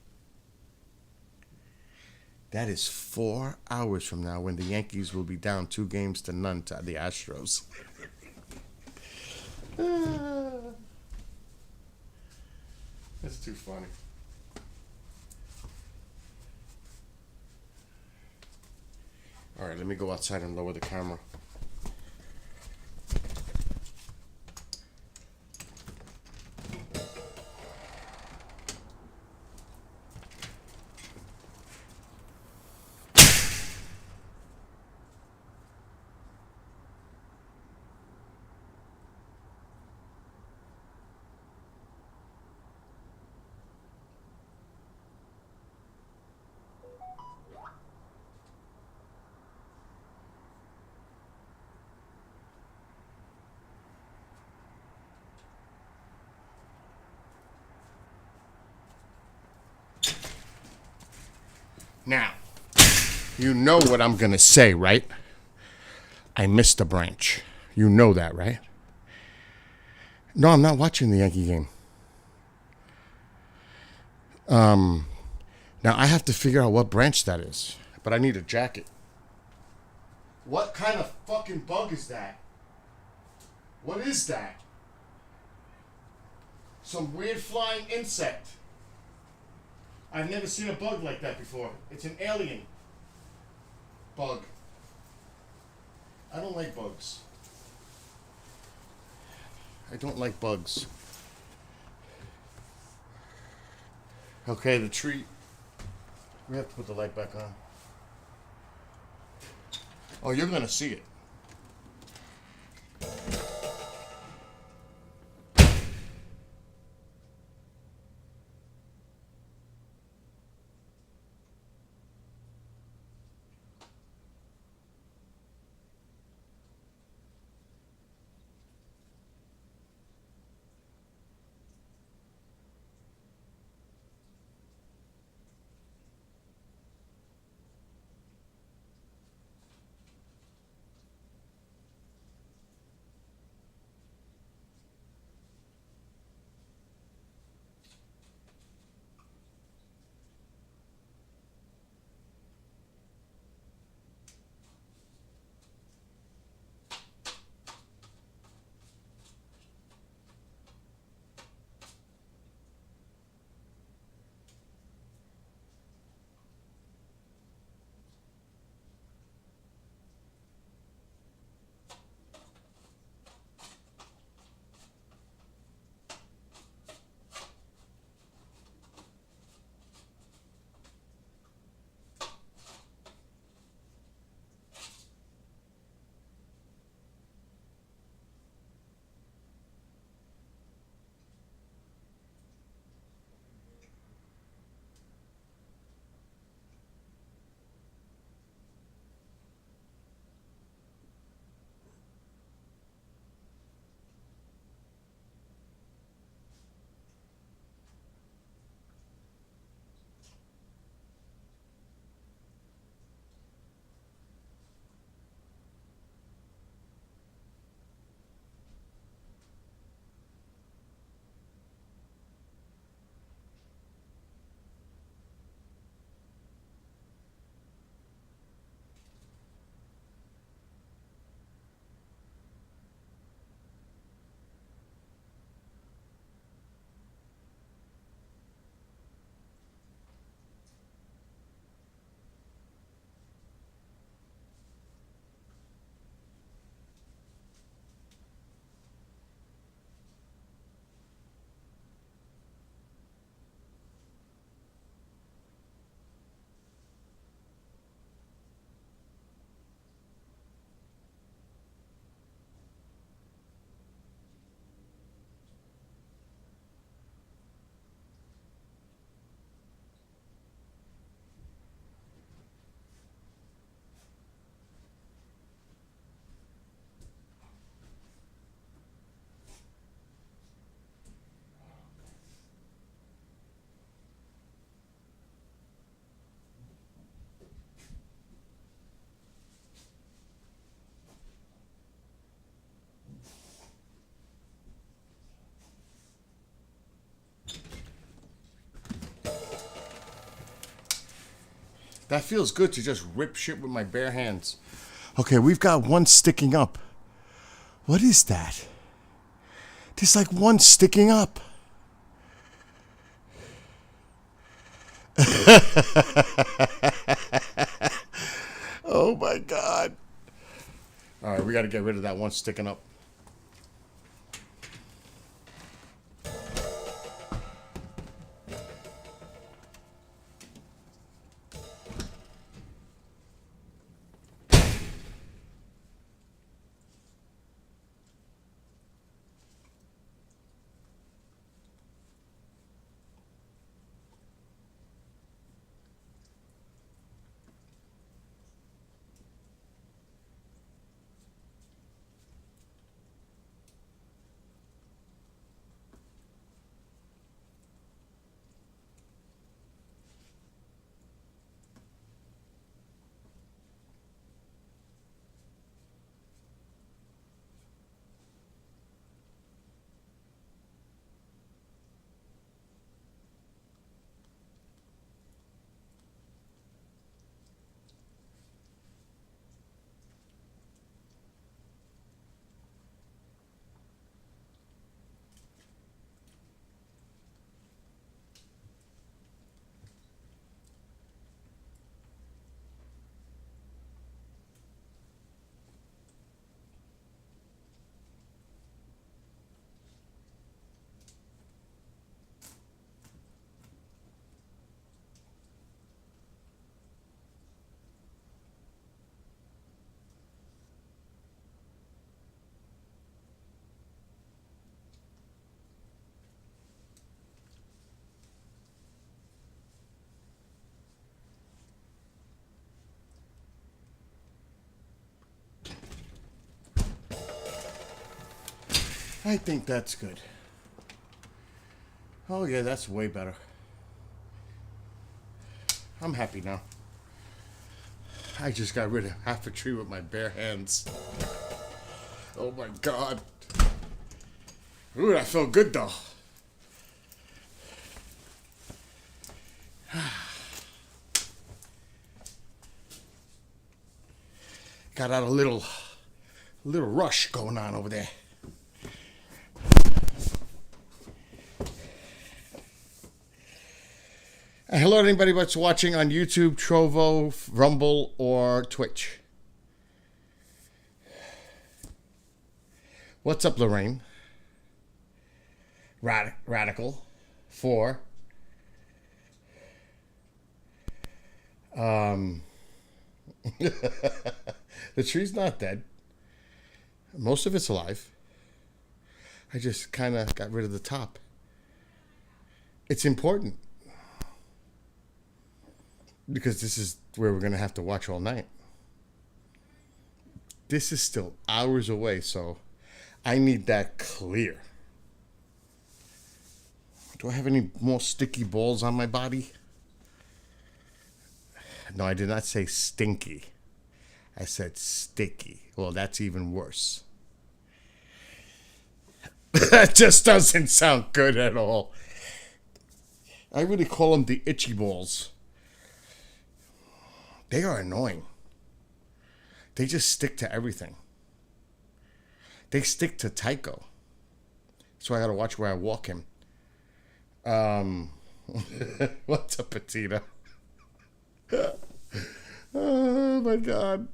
That is 4 hours from now when the Yankees will be down 2-0 to the Astros. That's too funny. All right, let me go outside and lower the camera. Now, you know what I'm going to say, right? I missed a branch. You know that, right? No, I'm not watching the Yankee game. Now, I have to figure out what branch that is. But I need a jacket. What kind of fucking bug is that? What is that? Some weird flying insect. I've never seen a bug like that before. It's an alien bug. I don't like bugs. I don't like bugs. Okay, the tree. We have to put the light back on. Oh, you're gonna see it. That feels good to just rip shit with my bare hands. Okay, we've got one sticking up. What is that? There's like one sticking up. Oh my God. All right, we got to get rid of that one sticking up. I think that's good. Oh yeah, that's way better. I'm happy now. I just got rid of half a tree with my bare hands. Oh my God. Ooh, that felt good though. Got out a little rush going on over there. Hello to anybody that's watching on YouTube, Trovo, Rumble, or Twitch. What's up, Lorraine? Radical. 4. The tree's not dead. Most of it's alive. I just kind of got rid of the top. It's important. Because this is where we're going to have to watch all night. This is still hours away, so I need that clear. Do I have any more sticky balls on my body? No, I did not say stinky. I said sticky. Well, that's even worse. That just doesn't sound good at all. I really call them the itchy balls. They are annoying. They just stick to everything. They stick to Tycho. So I gotta watch where I walk him. What's up, Petita? Oh my God.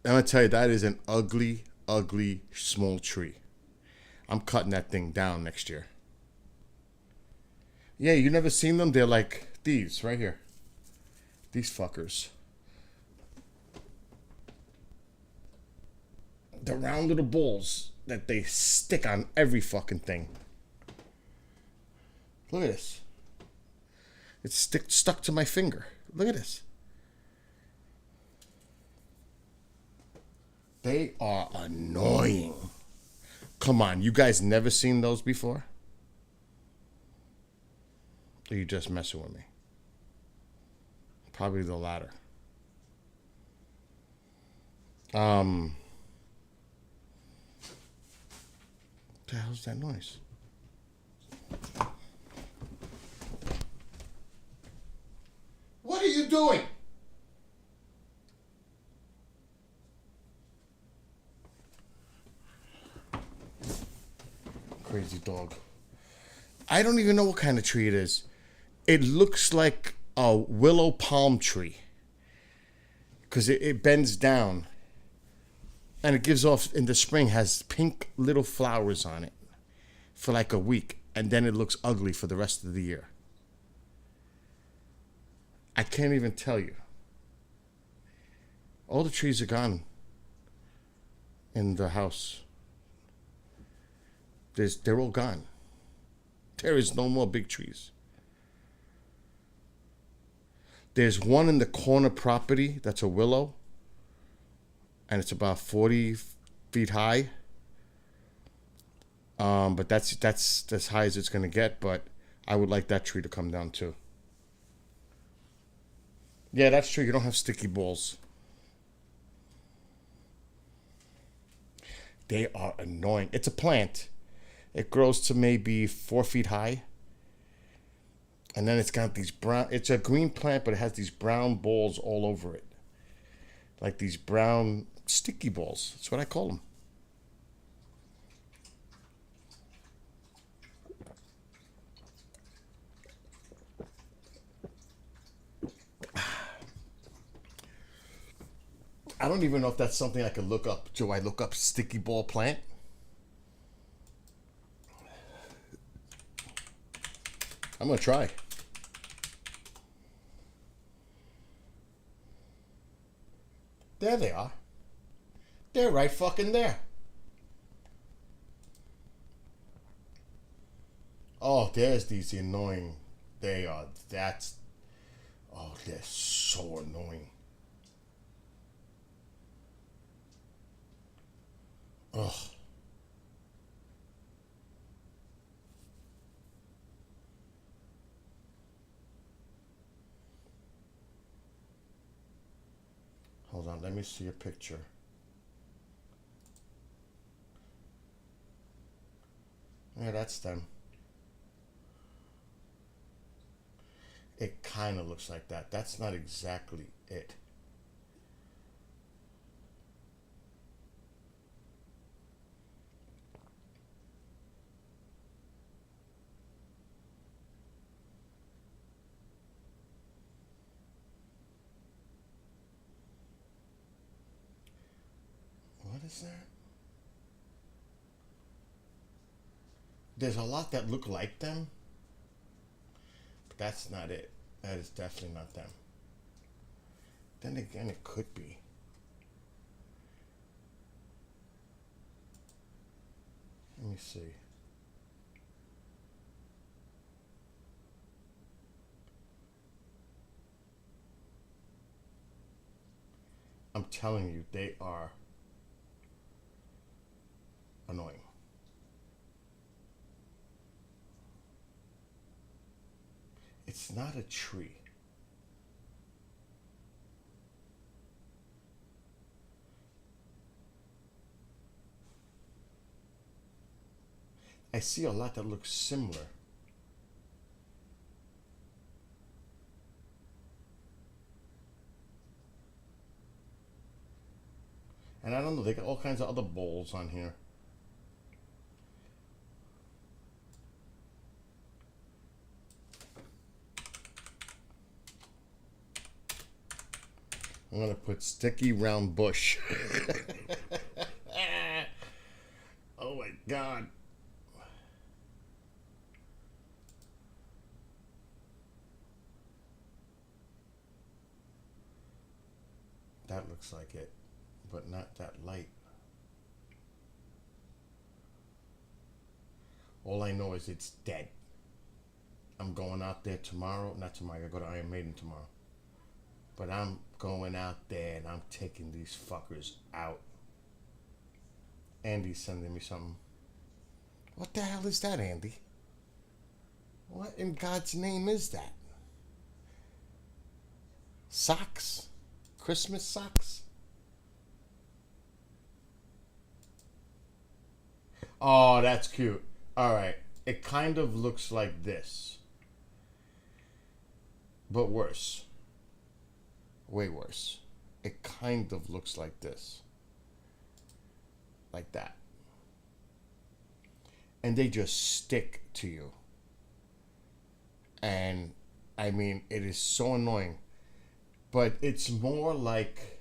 I'm gonna tell you, that is an ugly, ugly small tree. I'm cutting that thing down next year. Yeah, you never seen them? They're like these right here. These fuckers. The round little balls that they stick on every fucking thing. Look at this. It's stuck to my finger. Look at this. They are annoying. Come on, you guys never seen those before? Or you just messing with me? Probably the latter. What the hell's that noise? What are you doing? Crazy dog. I don't even know what kind of tree it is. It looks like a willow palm tree. Because it bends down. And it gives off, in the spring, has pink little flowers on it for like a week. And then it looks ugly for the rest of the year. I can't even tell you. All the trees are gone in the house. They're all gone. There is no more big trees. There's one in the corner property that's a willow. And it's about 40 feet high. But that's as high as it's going to get. But I would like that tree to come down too. Yeah, that's true. You don't have sticky balls. They are annoying. It's a plant. It grows to maybe 4 feet high. And then it's got these brown... It's a green plant, but it has these brown balls all over it. Like these brown sticky balls. That's what I call them. I don't even know if that's something I could look up. Do I look up sticky ball plant? I'm going to try. There they are. They're right fucking there. Oh, there's these annoying. They are. That's. Oh, they're so annoying. Ugh. Hold on, let me see a picture. Yeah, that's them. It kind of looks like that. That's not exactly it. What is that? There's a lot that look like them, but that's not it. That is definitely not them. Then again, it could be. Let me see. I'm telling you, they are annoying. It's not a tree. I see a lot that looks similar. And I don't know, they got all kinds of other bowls on here. I'm gonna put sticky round bush. Oh my God. That looks like it, but not that light. All I know is it's dead. I'm going out there tomorrow. Not tomorrow, I gotta go to Iron Maiden tomorrow. But I'm going out there and I'm taking these fuckers out. Andy's sending me something. What the hell is that, Andy? What in God's name is that? Socks? Christmas socks? Oh, that's cute. Alright. It kind of looks like this. But worse. way worse. It kind of looks like this. Like that. And they just stick to you. And I mean, it is so annoying. But it's more like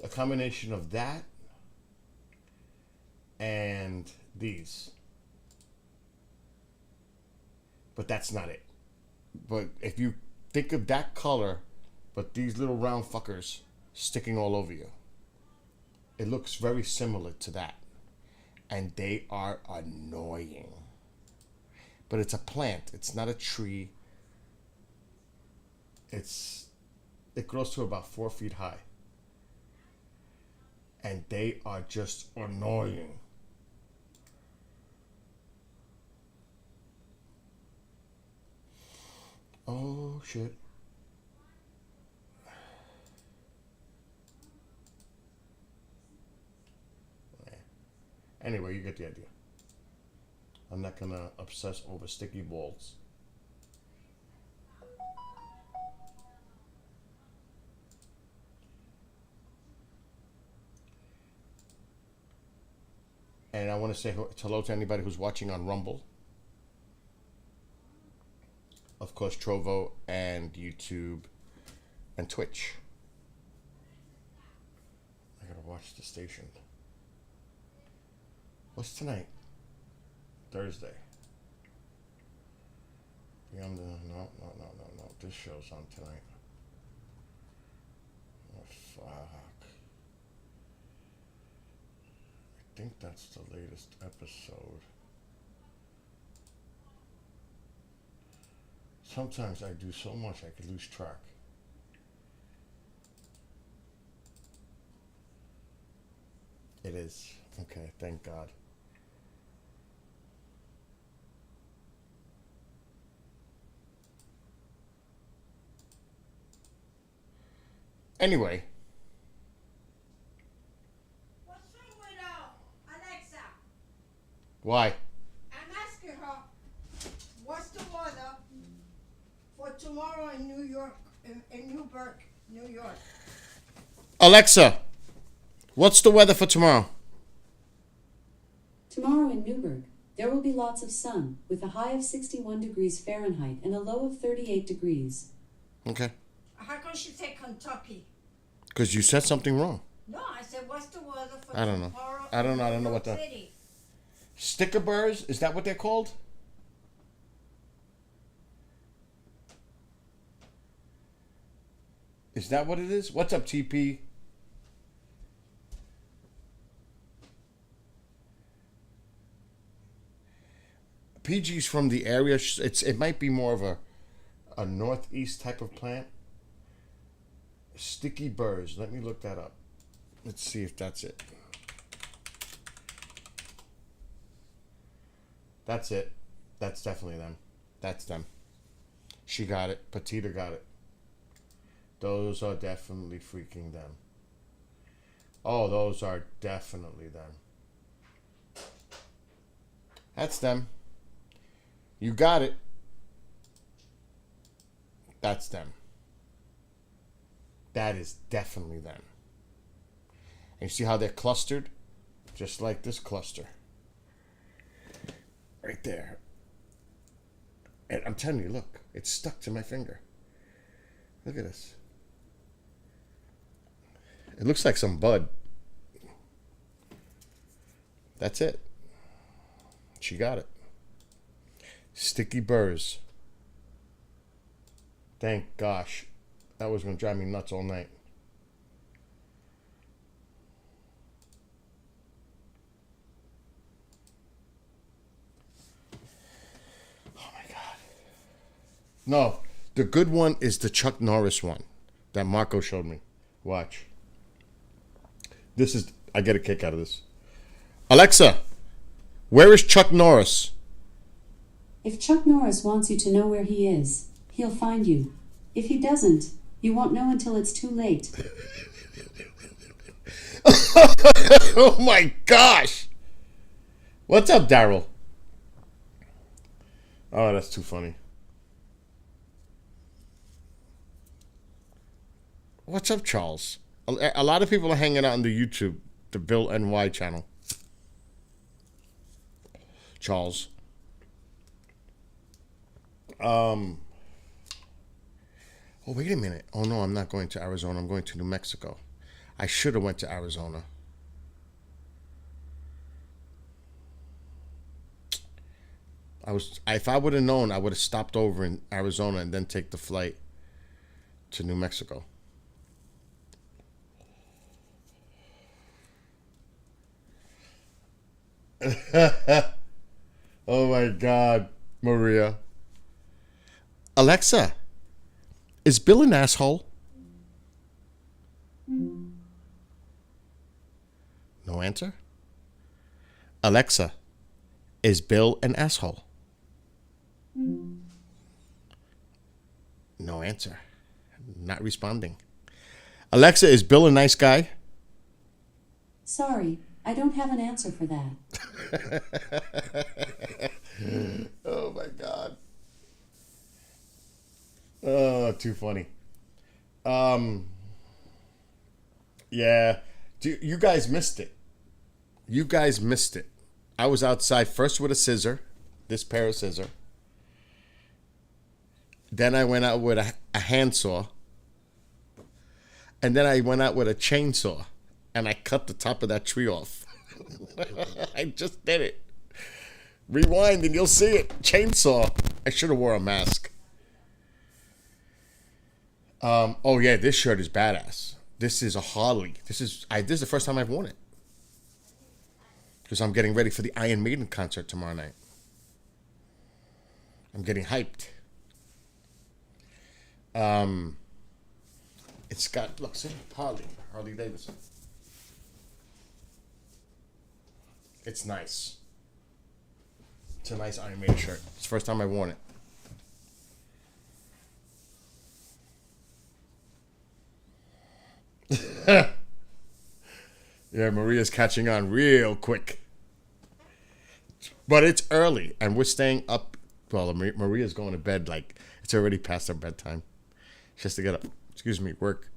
a combination of that and these. But that's not it. But if you think of that color, but these little round fuckers sticking all over you, it looks very similar to that. And they are annoying. But it's a plant. It's not a tree. It grows to about 4 feet high. And they are just annoying. Oh, shit. Anyway, you get the idea. I'm not gonna obsess over sticky balls. And I want to say hello to anybody who's watching on Rumble. Of course, Trovo and YouTube and Twitch. I gotta watch the station. What's tonight? Thursday. No. This show's on tonight. Oh, fuck. I think that's the latest episode. Sometimes I do so much I could lose track. It is. Okay, thank God. Anyway. What's wrong with Alexa? Why? I'm asking her, what's the weather for tomorrow in New York, in Newburgh, New York? Alexa, what's the weather for tomorrow? Tomorrow in Newburgh, there will be lots of sun, with a high of 61 degrees Fahrenheit and a low of 38 degrees. Okay. How come she said Kentucky? Because you said something wrong. No, I said, what's the weather for I don't know. tomorrow I don't in know. I don't know New what York the... City? Sticker burrs? Is that what they're called? Is that what it is? What's up, TP? PG's from the area. It might be more of a northeast type of plant. Sticky burrs. Let me look that up. Let's see if that's it. That's it. That's definitely them. That's them. She got it. Petita got it. Those are definitely freaking them. Oh, those are definitely them. That's them. You got it. That's them. That is definitely them. And you see how they're clustered? Just like this cluster. Right there. And I'm telling you, look. It's stuck to my finger. Look at this. It looks like some bud. That's it. She got it. Sticky burrs. Thank gosh. That was going to drive me nuts all night. Oh my God. No, the good one is the Chuck Norris one that Marco showed me. Watch. This is, I get a kick out of this. Alexa, where is Chuck Norris? If Chuck Norris wants you to know where he is, he'll find you. If he doesn't, you won't know until it's too late. Oh my gosh. What's up, Daryl? Oh, that's too funny. What's up, Charles? A lot of people are hanging out on the YouTube, the Bill NY channel. Charles. Oh, wait a minute. Oh, no, I'm not going to Arizona. I'm going to New Mexico. I should have went to Arizona. If I would have known, I would have stopped over in Arizona and then take the flight to New Mexico. Oh my God, Maria. Alexa, is Bill an asshole? No answer? Alexa, is Bill an asshole? No answer. Not responding. Alexa, is Bill a nice guy? Sorry, I don't have an answer for that. Oh my God. Oh, too funny. Yeah. You guys missed it. You guys missed it. I was outside first with a scissor, this pair of scissors. Then I went out with a handsaw. And then I went out with a chainsaw. And I cut the top of that tree off. I just did it. Rewind and you'll see it. Chainsaw. I should have wore a mask. Oh yeah, this shirt is badass. This is a Harley. This is the first time I've worn it. Because I'm getting ready for the Iron Maiden concert tomorrow night. I'm getting hyped. It's got, look, see, Harley Davidson. It's nice. It's a nice Iron Maiden shirt. It's the first time I've worn it. Yeah, Maria's catching on real quick. But it's early, and we're staying up. Well, Maria's going to bed like it's already past her bedtime. She has to get up, work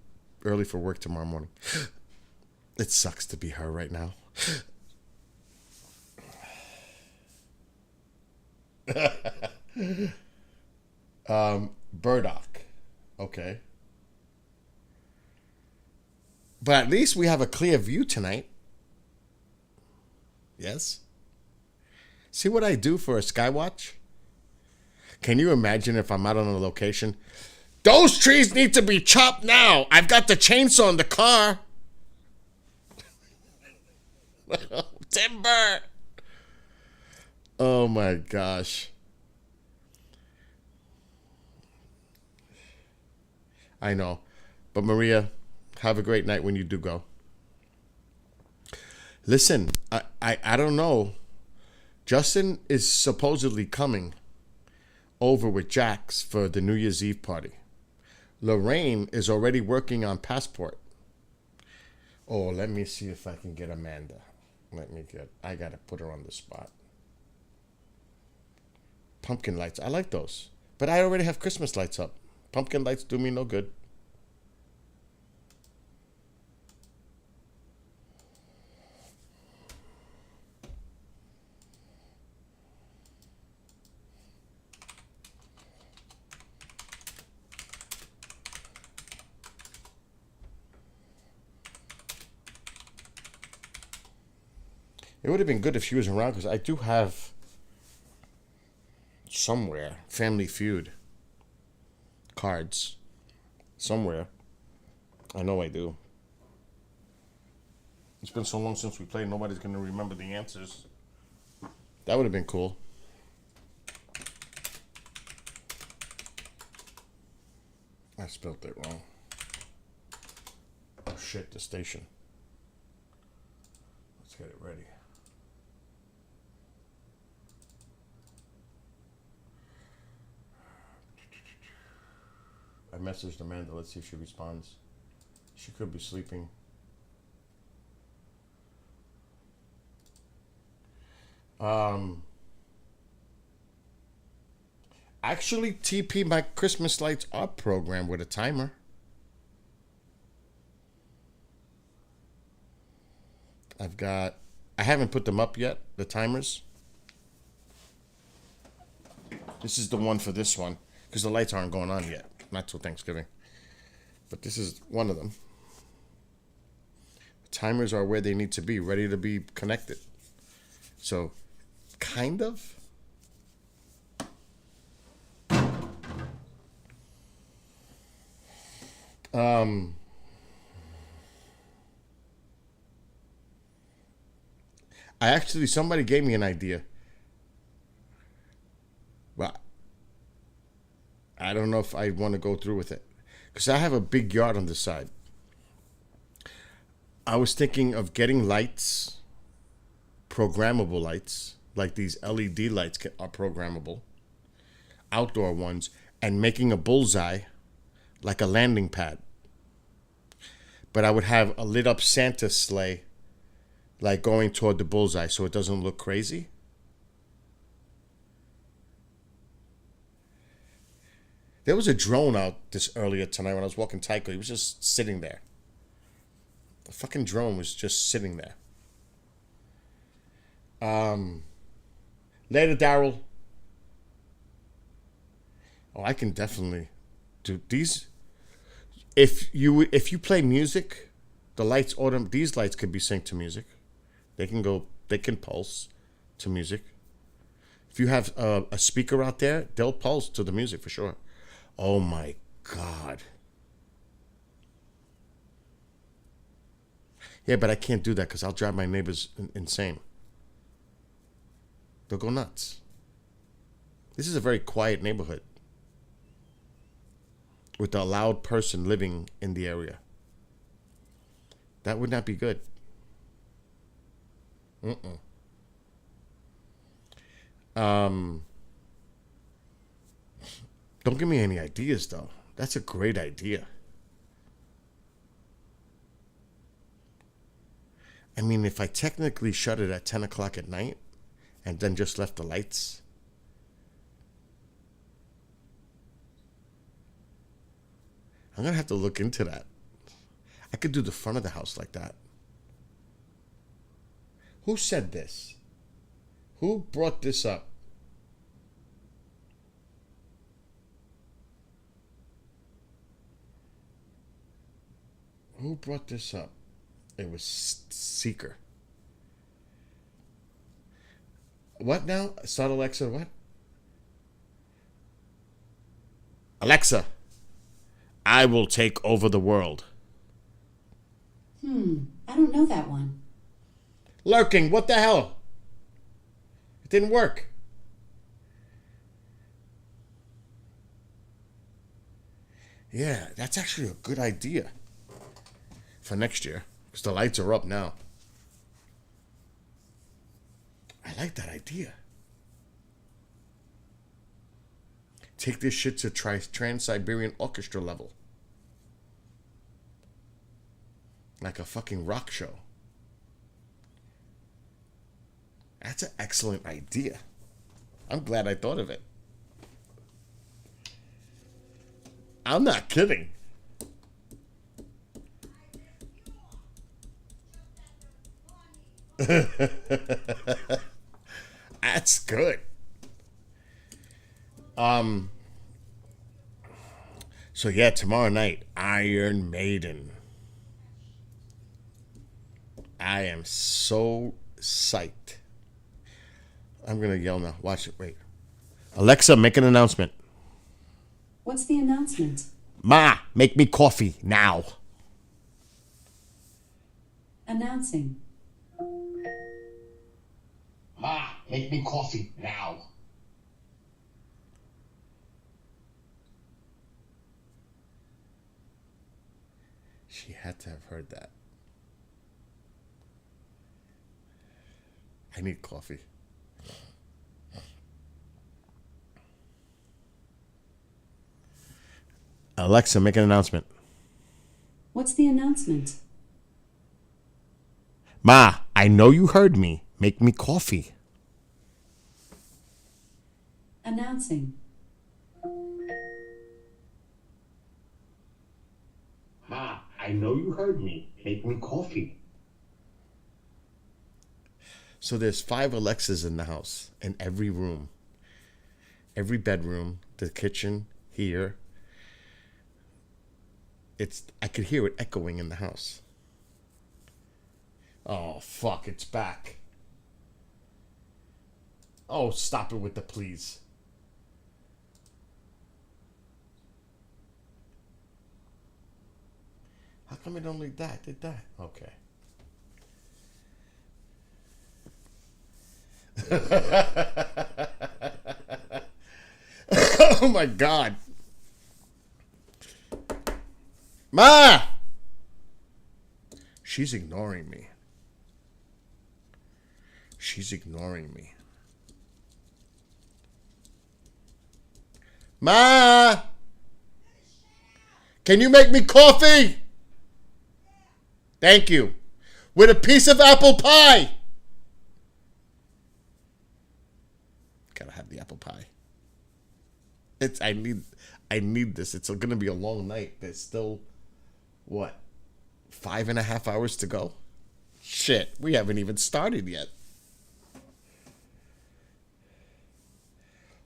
early for work tomorrow morning. It sucks to be her right now. Burdock. Okay. But at least we have a clear view tonight. Yes? See what I do for a skywatch? Can you imagine if I'm out on a location? Those trees need to be chopped now. I've got the chainsaw in the car. Timber. Oh my gosh. I know. But Maria, have a great night when you do go. Listen, I don't know. Justin is supposedly coming over with Jax for the New Year's Eve party. Lorraine is already working on passport. Oh, let me see if I can get Amanda. I gotta put her on the spot. Pumpkin lights, I like those. But I already have Christmas lights up. Pumpkin lights do me no good. It would have been good if she was around because I do have somewhere Family Feud cards. Somewhere. I know I do. It's been so long since we played, nobody's going to remember the answers. That would have been cool. I spelled it wrong. Oh shit, the station. Let's get it ready. I messaged Amanda. Let's see if she responds. She could be sleeping. Actually, TP, my Christmas lights are programmed with a timer. I haven't put them up yet, the timers. This is the one for this one, because the lights aren't going on yet. Not till Thanksgiving. But this is one of them. The timers are where they need to be, ready to be connected. So, kind of. Somebody gave me an idea. But I don't know if I want to go through with it. Because I have a big yard on this side. I was thinking of getting lights, programmable lights, like these LED lights are programmable, outdoor ones, and making a bullseye like a landing pad. But I would have a lit up Santa sleigh like going toward the bullseye so it doesn't look crazy. There was a drone out this earlier tonight when I was walking Tycho. He was just sitting there. The fucking drone was just sitting there. Later, Daryl. Oh, I can definitely do these. If you play music, the lights these lights could be synced to music. They can pulse to music. If you have a speaker out there, they'll pulse to the music for sure. Oh my God. Yeah, but I can't do that because I'll drive my neighbors insane. They'll go nuts. This is a very quiet neighborhood with a loud person living in the area. That would not be good. Don't give me any ideas, though. That's a great idea. I mean, if I technically shut it at 10 o'clock at night and then just left the lights, I'm going to have to look into that. I could do the front of the house like that. Who said this? Who brought this up? Who brought this up? It was Seeker. What now? Start Alexa, what? Alexa, I will take over the world. I don't know that one. Lurking, what the hell? It didn't work. Yeah, that's actually a good idea for next year, because the lights are up now. I like that idea. Take this shit to Trans-Siberian Orchestra level. Like a fucking rock show. That's an excellent idea. I'm glad I thought of it. I'm not kidding. That's good. So yeah, tomorrow night, Iron Maiden. I am so psyched. I'm gonna yell now. Watch it. Wait. Alexa, make an announcement. What's the announcement? Ma, make me coffee now. Announcing. Ma, make me coffee now. She had to have heard that. I need coffee. Alexa, make an announcement. What's the announcement? Ma, I know you heard me. Make me coffee. Announcing. Ma, I know you heard me. Make me coffee. So there's 5 Alexas in the house, in every room. Every bedroom, the kitchen, here. I could hear it echoing in the house. Oh, fuck, it's back. Oh, stop it with the please. How come it only did that? Okay. Oh my God. Ma! She's ignoring me. She's ignoring me. Ma! Can you make me coffee? Thank you. With a piece of apple pie. Gotta have the apple pie. I need this. It's gonna be a long night. There's still, what, 5.5 hours to go? Shit, we haven't even started yet.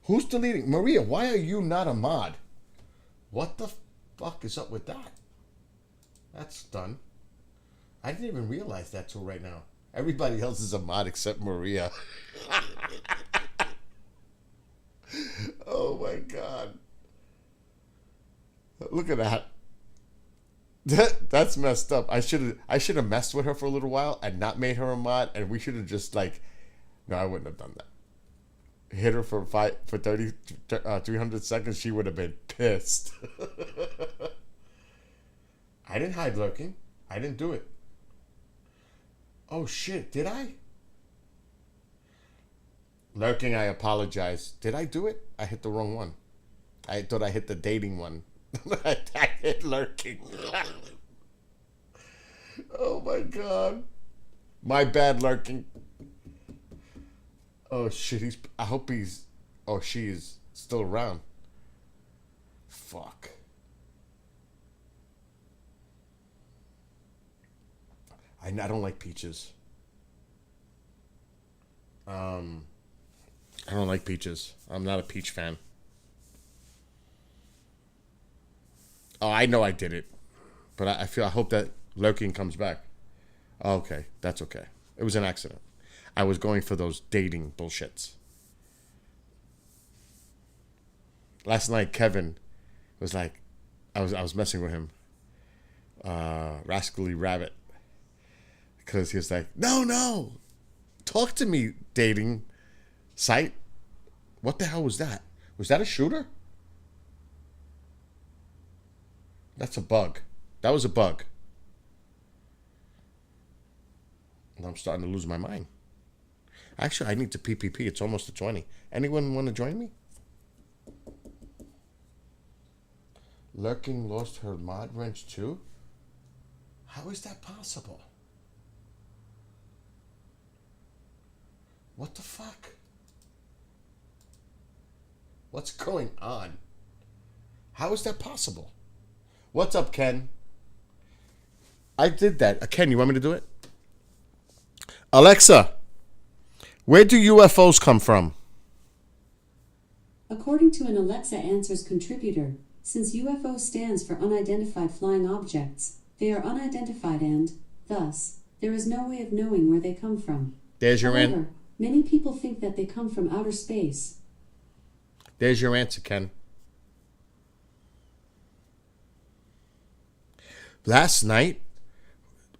Who's deleting? Maria, why are you not a mod? What the fuck is up with that? That's done. I didn't even realize that till right now. Everybody else is a mod except Maria. Oh my God. Look at that. That's messed up. I should have messed with her for a little while and not made her a mod, and we should have just no, I wouldn't have done that. Hit her for 300 seconds, she would have been pissed. I didn't hide lurking. I didn't do it. Oh shit, did I? Lurking, I apologize. Did I do it? I hit the wrong one. I thought I hit the dating one. I hit lurking. Oh my God. My bad, lurking. Oh shit, I hope she is still around. Fuck. I don't like peaches. I don't like peaches. I'm not a peach fan. Oh, I know I did it. But I hope that lurking comes back. Oh, okay, that's okay. It was an accident. I was going for those dating bullshits. Last night, Kevin was like, I was messing with him, rascally rabbit, because he was like, no, talk to me, dating site. What the hell was that? Was that a shooter? That's a bug. That was a bug. And I'm starting to lose my mind. Actually, I need to PPP. It's almost to 20. Anyone want to join me? Lurking lost her mod wrench too? How is that possible? What the fuck? What's going on? How is that possible? What's up, Ken? I did that. Ken, you want me to do it? Alexa, where do UFOs come from? According to an Alexa Answers contributor, since UFO stands for unidentified flying objects, they are unidentified and, thus, there is no way of knowing where they come from. There's your answer. However, many people think that they come from outer space. There's your answer, Ken. Last night,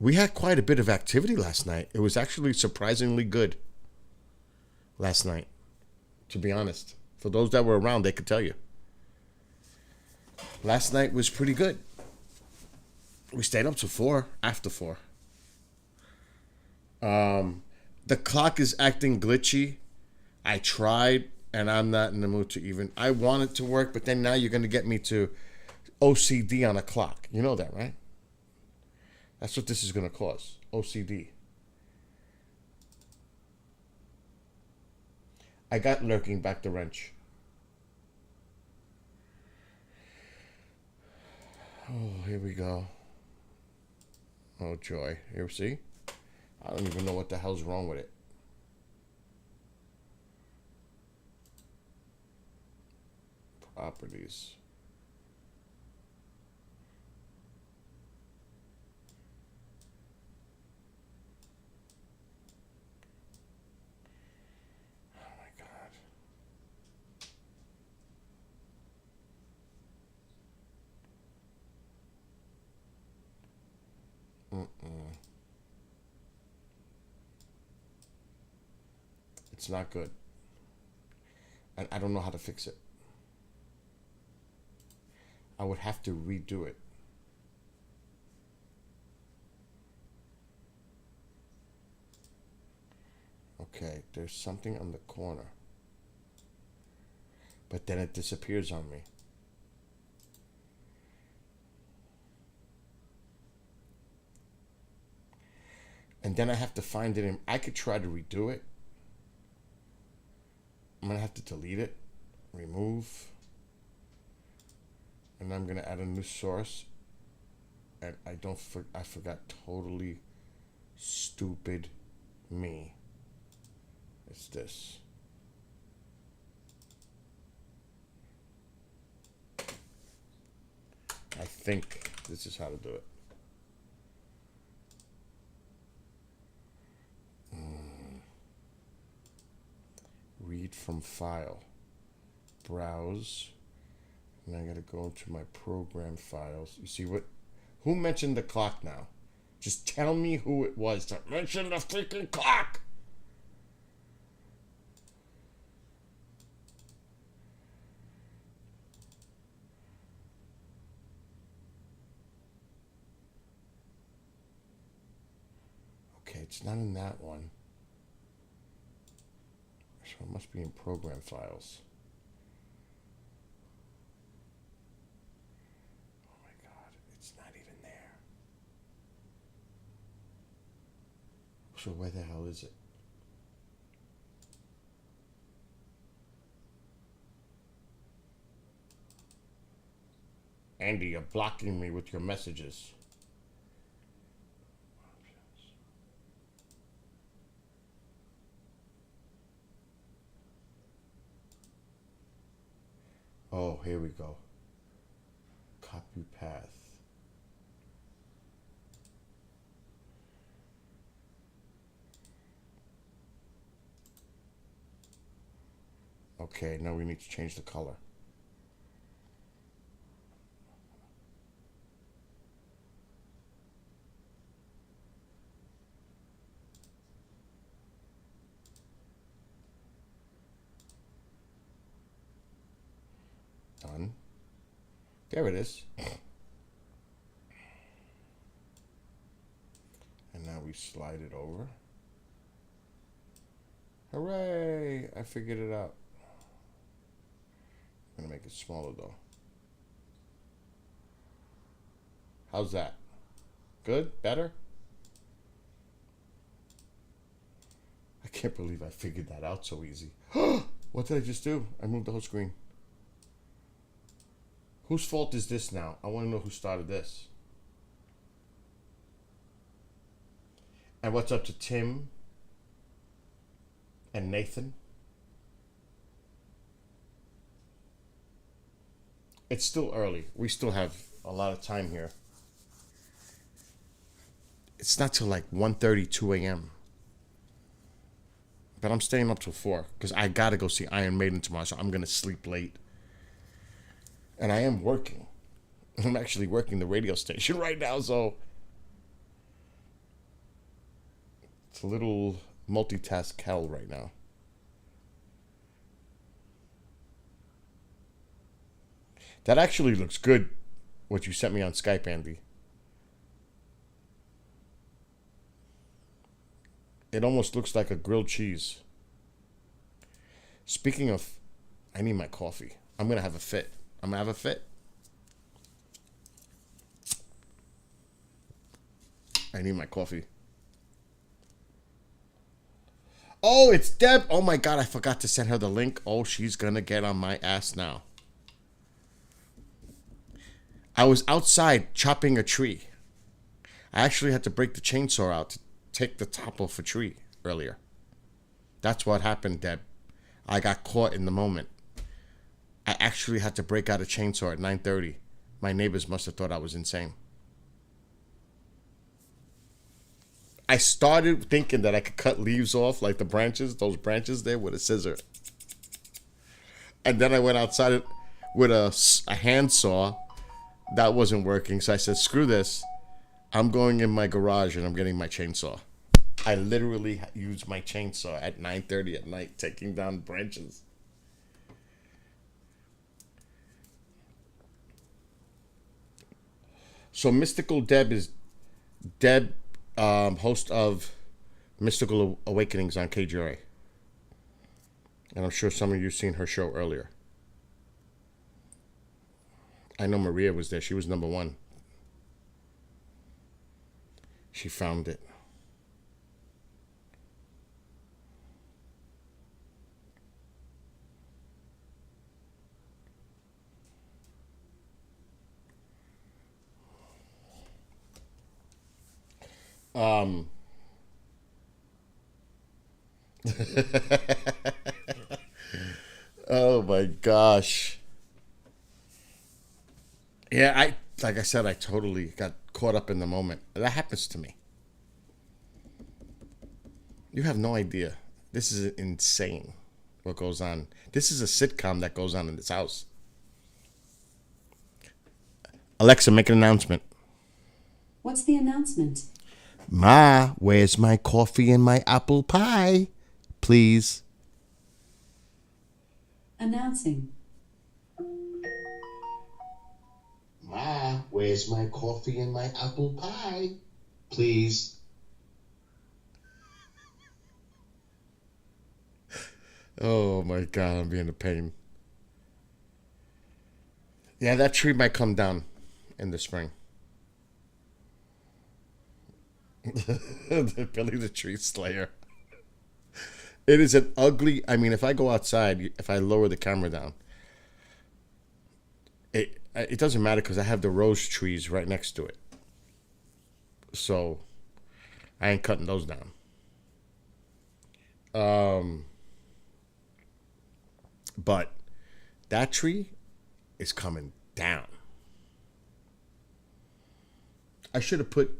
we had quite a bit of activity last night. It was actually surprisingly good last night, to be honest. For those that were around, they could tell you. Last night was pretty good. We stayed up to 4, after 4. The clock is acting glitchy. I tried, and I'm not in the mood to even... I want it to work, but then now you're going to get me to OCD on a clock. You know that, right? That's what this is going to cause. OCD. I got lurking back the wrench. Oh, here we go. Oh, joy. Here, see? I don't even know what the hell's wrong with it. properties. Oh my God. It's not good. And I don't know how to fix it. I would have to redo it. Okay, there's something on the corner. But then it disappears on me. And then I have to find it in. I could try to redo it. I'm gonna have to delete it, remove, and I'm gonna add a new source. And I forgot totally stupid me. It's this. I think this is how to do it. Read from file, browse, and I gotta go into my program files. You see who mentioned the clock now? Just tell me who it was that mentioned the freaking clock. Okay, it's not in that one. So it must be in program files. Oh my God, it's not even there. So where the hell is it? Andy, you're blocking me with your messages. Oh, here we go. Copy path. Okay, now we need to change the color. Done. There it is. And now we slide it over. Hooray! I figured it out. I'm gonna make it smaller though. How's that? Good? Better? I can't believe I figured that out so easy. What did I just do? I moved the whole screen. Whose fault is this now? I want to know who started this. And what's up to Tim and Nathan? It's still early. We still have a lot of time here. It's not till like 1:30, 2 a.m. But I'm staying up till 4 because I got to go see Iron Maiden tomorrow, so I'm going to sleep late. And I am working. I'm actually working the radio station right now, so it's a little multitask hell right now. That actually looks good, what you sent me on Skype, Andy. It almost looks like a grilled cheese. Speaking of, I need my coffee. I'm going to have a fit. I'm going to have a fit. I need my coffee. Oh, it's Deb. Oh my God, I forgot to send her the link. Oh, she's going to get on my ass now. I was outside chopping a tree. I actually had to break the chainsaw out to take the top off a tree earlier. That's what happened, Deb. I got caught in the moment. I actually had to break out a chainsaw at 9:30. My neighbors must have thought I was insane. I started thinking that I could cut leaves off, like the branches, those branches there, with a scissor. And then I went outside with a handsaw. That wasn't working, so I said, screw this. I'm going in my garage and I'm getting my chainsaw. I literally used my chainsaw at 9:30 at night, taking down branches. So Mystical Deb is host of Mystical Awakenings on KGRA. And I'm sure some of you seen her show earlier. I know Maria was there. She was number one. She found it. Oh my gosh. Yeah, like I said, I totally got caught up in the moment. That happens to me. You have no idea. This is insane what goes on. This is a sitcom that goes on in this house. Alexa, make an announcement. What's the announcement? Ma, where's my coffee and my apple pie? Please. Announcing. Ma, where's my coffee and my apple pie? Please. Oh my God, I'm being a pain. Yeah, that tree might come down in the spring. Billy the Tree Slayer. It is an ugly. I mean, if I go outside, if I lower the camera down, it doesn't matter because I have the rose trees right next to it. So I ain't cutting those down. But that tree is coming down. I should have put.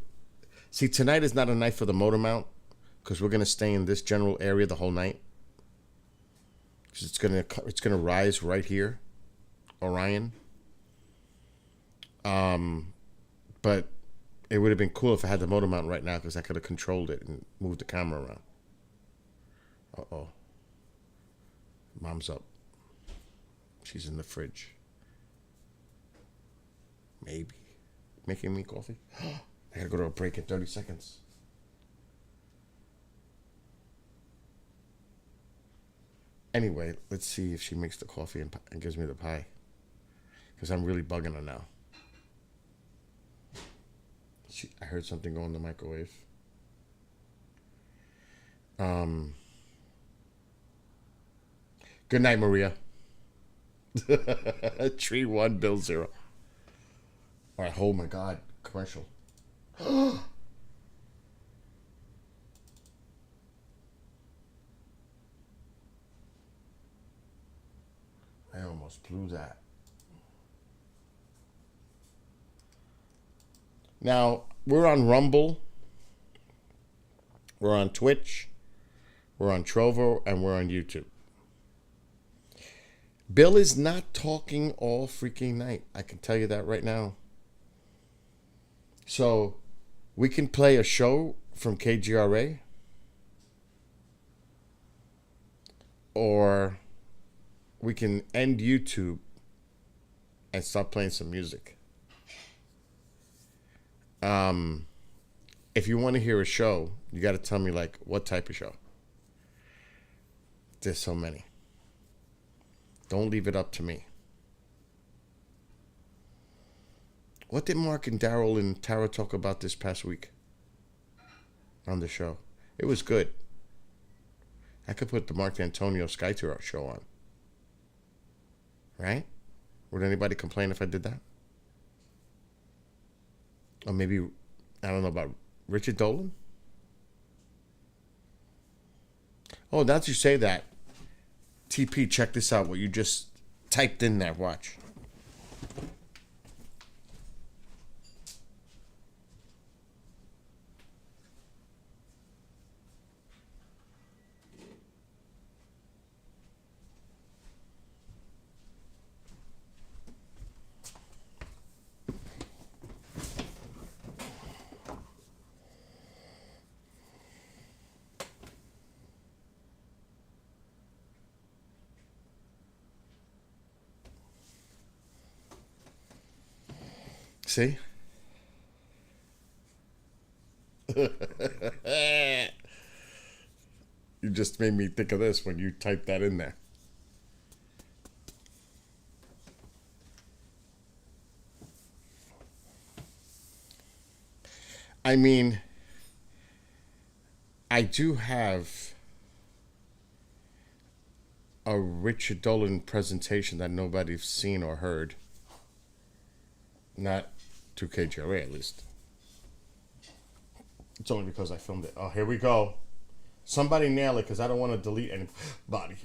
See, tonight is not a night for the motor mount because we're gonna stay in this general area the whole night. It's gonna rise right here, Orion. But it would have been cool if I had the motor mount right now because I could have controlled it and moved the camera around. Uh-oh. Mom's up. She's in the fridge. Maybe. Making me coffee? I gotta go to a break in 30 seconds. Anyway, let's see if she makes the coffee and gives me the pie. Because I'm really bugging her now. I heard something go in the microwave. Good night, Maria. Tree 1, bill 0. All right, oh my God, commercial. I almost blew that. Now, we're on Rumble, we're on Twitch, we're on Trovo, and we're on YouTube. Bill is not talking all freaking night. I can tell you that right now. So, we can play a show from KGRA, or we can end YouTube and start playing some music. If you want to hear a show, you got to tell me, like, what type of show. There's so many. Don't leave it up to me. What did Mark and Daryl and Tara talk about this past week on the show? It was good. I could put the Mark D'Antonio Sky Tour show on. Right? Would anybody complain if I did that? Or maybe, I don't know, about Richard Dolan? Oh, now that you say that, TP, check this out, what you just typed in there. Watch. See? You just made me think of this when you typed that in there. I mean, I do have a Richard Dolan presentation that nobody's seen or heard. Not 2KGRA, at least. It's only because I filmed it. Oh, here we go. Somebody nail it, because I don't want to delete anybody.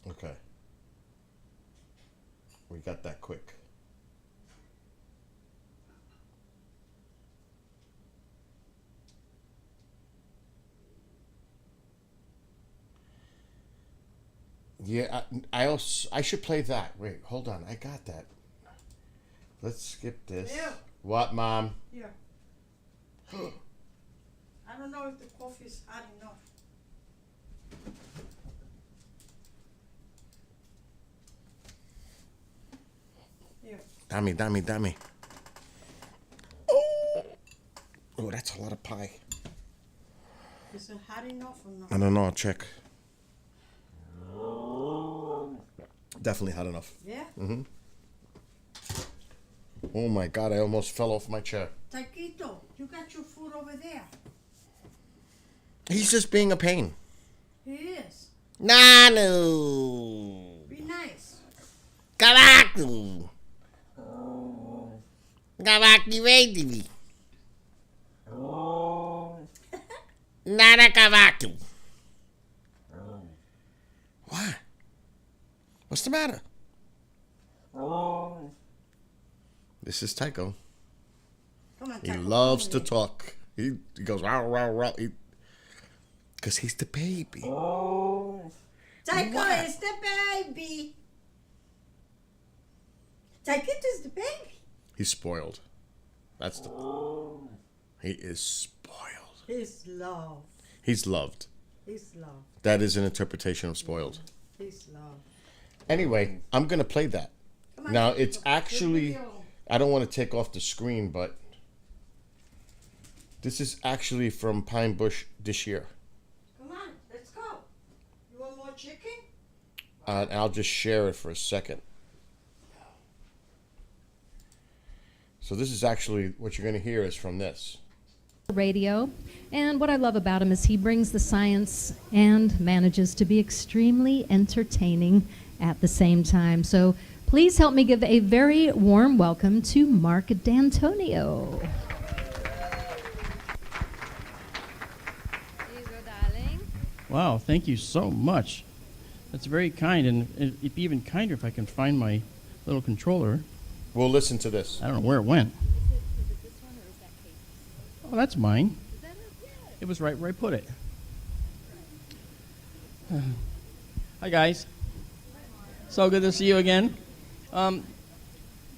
Okay. We got that quick. Yeah, I should play that. Wait, hold on. I got that. Let's skip this. Yeah. What, Mom? Yeah. I don't know if the coffee's hot enough. Yeah. Dammy. Oh, that's a lot of pie. Is it hot enough or not? I don't know. I'll check. Definitely hot enough. Yeah? Mm-hmm. Oh my God, I almost fell off my chair. Taquito, you got your food over there. He's just being a pain. He is. Nanu. Be nice. Cavaco. Cavaco, baby. Nada cavaco. What? What's the matter? This is Tycho. Come on, He Taco, loves come to here. talk. He goes, row, row, row. Because he's the baby. Taiko What? is the baby. Taquito is the baby. He's spoiled. That's the... He is spoiled. He's loved. He's loved. He's loved. That is an interpretation of spoiled. He's loved. Anyway, I'm going to play that. Come on, Now, Taquito. it's actually... Good video. I don't want to take off the screen, but... This is actually from Pine Bush this year. Come on, let's go. You want more chicken? I'll just share it for a second. So this is actually... What you're going to hear is from this. Radio. And what I love about him is he brings the science and manages to be extremely entertaining at the same time. So please help me give a very warm welcome to Mark D'Antonio. Wow, thank you so much. That's very kind, and it'd be even kinder if I can find my little controller. We'll listen to this. I don't know where it went. Oh, that's mine. It was right where I put it. Hi, guys. So good to see you again.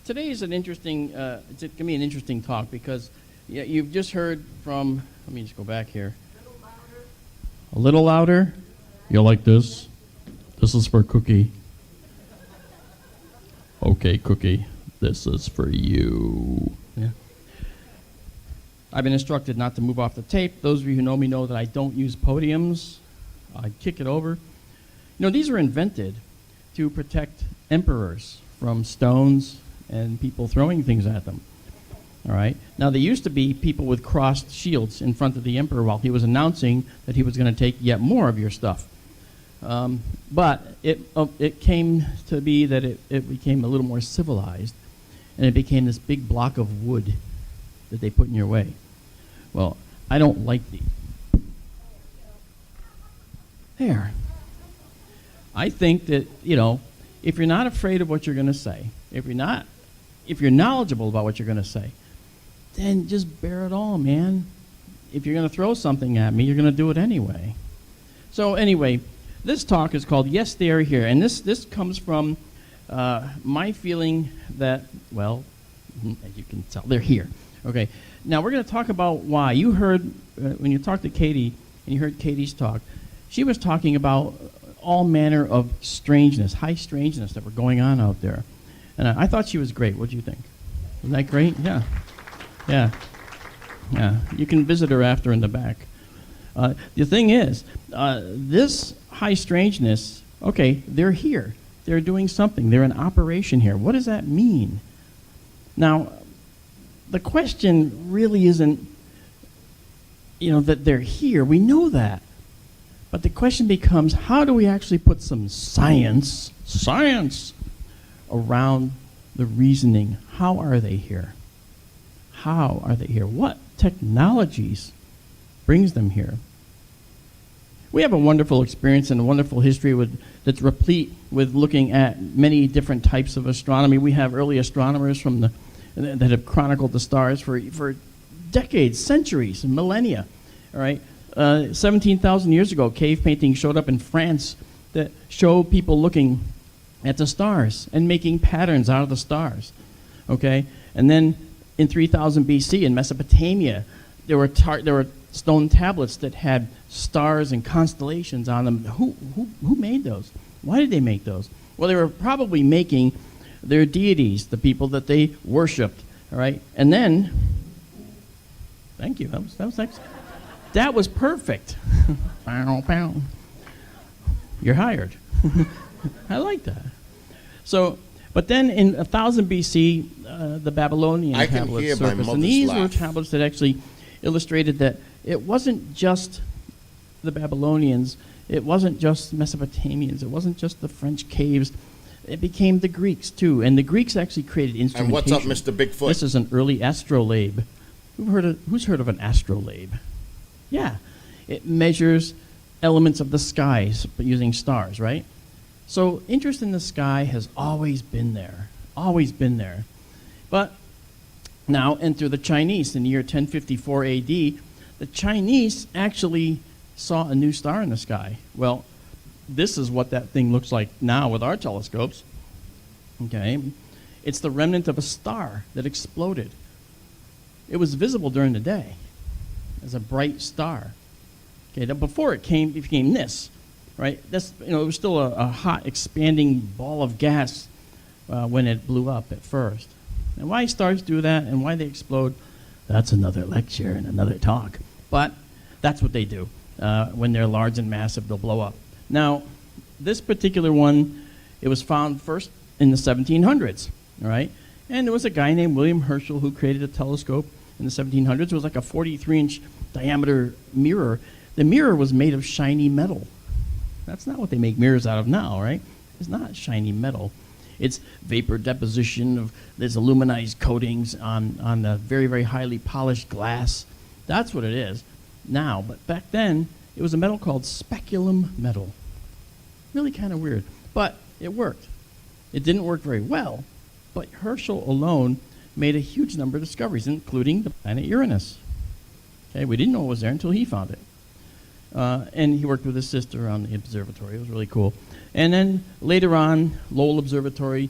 Today is an interesting, it's going to be an interesting talk because you've just heard from, let me just go back here. A little louder? You like this? This is for Cookie. Okay, Cookie, this is for you. Yeah. I've been instructed not to move off the tape. Those of you who know me know that I don't use podiums. I kick it over. You know, these were invented to protect emperors from stones and people throwing things at them. All right. Now, there used to be people with crossed shields in front of the emperor while he was announcing that he was going to take yet more of your stuff. But it came to be that it became a little more civilized, and it became this big block of wood that they put in your way. Well, I don't like these. There. I think that, if you're not afraid of what you're going to say, if you're knowledgeable about what you're going to say, then just bear it all, man. If you're going to throw something at me, you're going to do it anyway. So anyway, this talk is called Yes, They Are Here. And this comes from my feeling that, well, as you can tell, they're here. Okay. Now we're going to talk about why. You heard, when you talked to Katie, and you heard Katie's talk, she was talking about all manner of strangeness, high strangeness that were going on out there. And I thought she was great. What do you think? Wasn't that great? Yeah. Yeah. Yeah. You can visit her after in the back. The thing is, this high strangeness, okay, they're here. They're doing something. They're in operation here. What does that mean? Now, the question really isn't, that they're here. We know that. But the question becomes, how do we actually put some science around the reasoning? How are they here? How are they here? What technologies brings them here? We have a wonderful experience and a wonderful history that's replete with looking at many different types of astronomy. We have early astronomers that have chronicled the stars for decades, centuries, millennia. All right, 17,000 years ago, cave paintings showed up in France that show people looking at the stars and making patterns out of the stars. Okay, and then in 3000 BC in Mesopotamia, there were stone tablets that had stars and constellations on them. Who made those? Why did they make those? Well, they were probably making their deities, the people that they worshipped. All right, and then, thank you. That was perfect. You're hired. I like that. So, but then in 1000 BC, the Babylonian tablets surfaced, and these were tablets that actually illustrated that it wasn't just the Babylonians, it wasn't just Mesopotamians, it wasn't just the French caves. It became the Greeks too, and the Greeks actually created instrumentation. And what's up, Mr. Bigfoot? This is an early astrolabe. Who's heard of an astrolabe? Yeah, it measures elements of the skies using stars, right? So interest in the sky has always been there, But now enter the Chinese. In the year 1054 AD, the Chinese actually saw a new star in the sky. Well, this is what that thing looks like now with our telescopes. Okay, it's the remnant of a star that exploded. It was visible during the day as a bright star. Okay, now before it became this, right? That's, it was still a hot, expanding ball of gas when it blew up at first. And why stars do that and why they explode, that's another lecture and another talk. But that's what they do. When they're large and massive, they'll blow up. Now, this particular one, it was found first in the 1700s, all right? And there was a guy named William Herschel who created a telescope in the 1700s. It was like a 43-inch diameter mirror. The mirror was made of shiny metal. That's not what they make mirrors out of now, right? It's not shiny metal. It's vapor deposition of these aluminized coatings on the very, very highly polished glass. That's what it is now. But back then, it was a metal called speculum metal. Really kind of weird. But it worked. It didn't work very well, but Herschel alone made a huge number of discoveries, including the planet Uranus. Okay, we didn't know it was there until he found it. And he worked with his sister on the observatory. It was really cool. And then later on, Lowell Observatory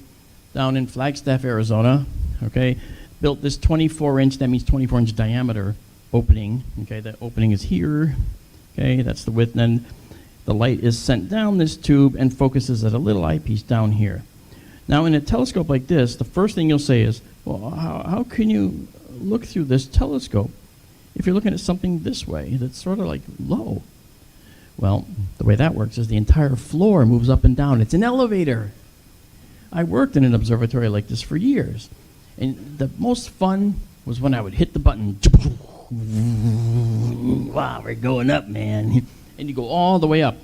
down in Flagstaff, Arizona, okay, built this 24-inch, that means 24-inch diameter opening. Okay, that opening is here. Okay, that's the width. And then the light is sent down this tube and focuses at a little eyepiece down here. Now, in a telescope like this, the first thing you'll say is, well, how can you look through this telescope if you're looking at something this way that's sort of like low? Well, the way that works is the entire floor moves up and down. It's an elevator. I worked in an observatory like this for years. And the most fun was when I would hit the button. Wow, we're going up, man. And you go all the way up.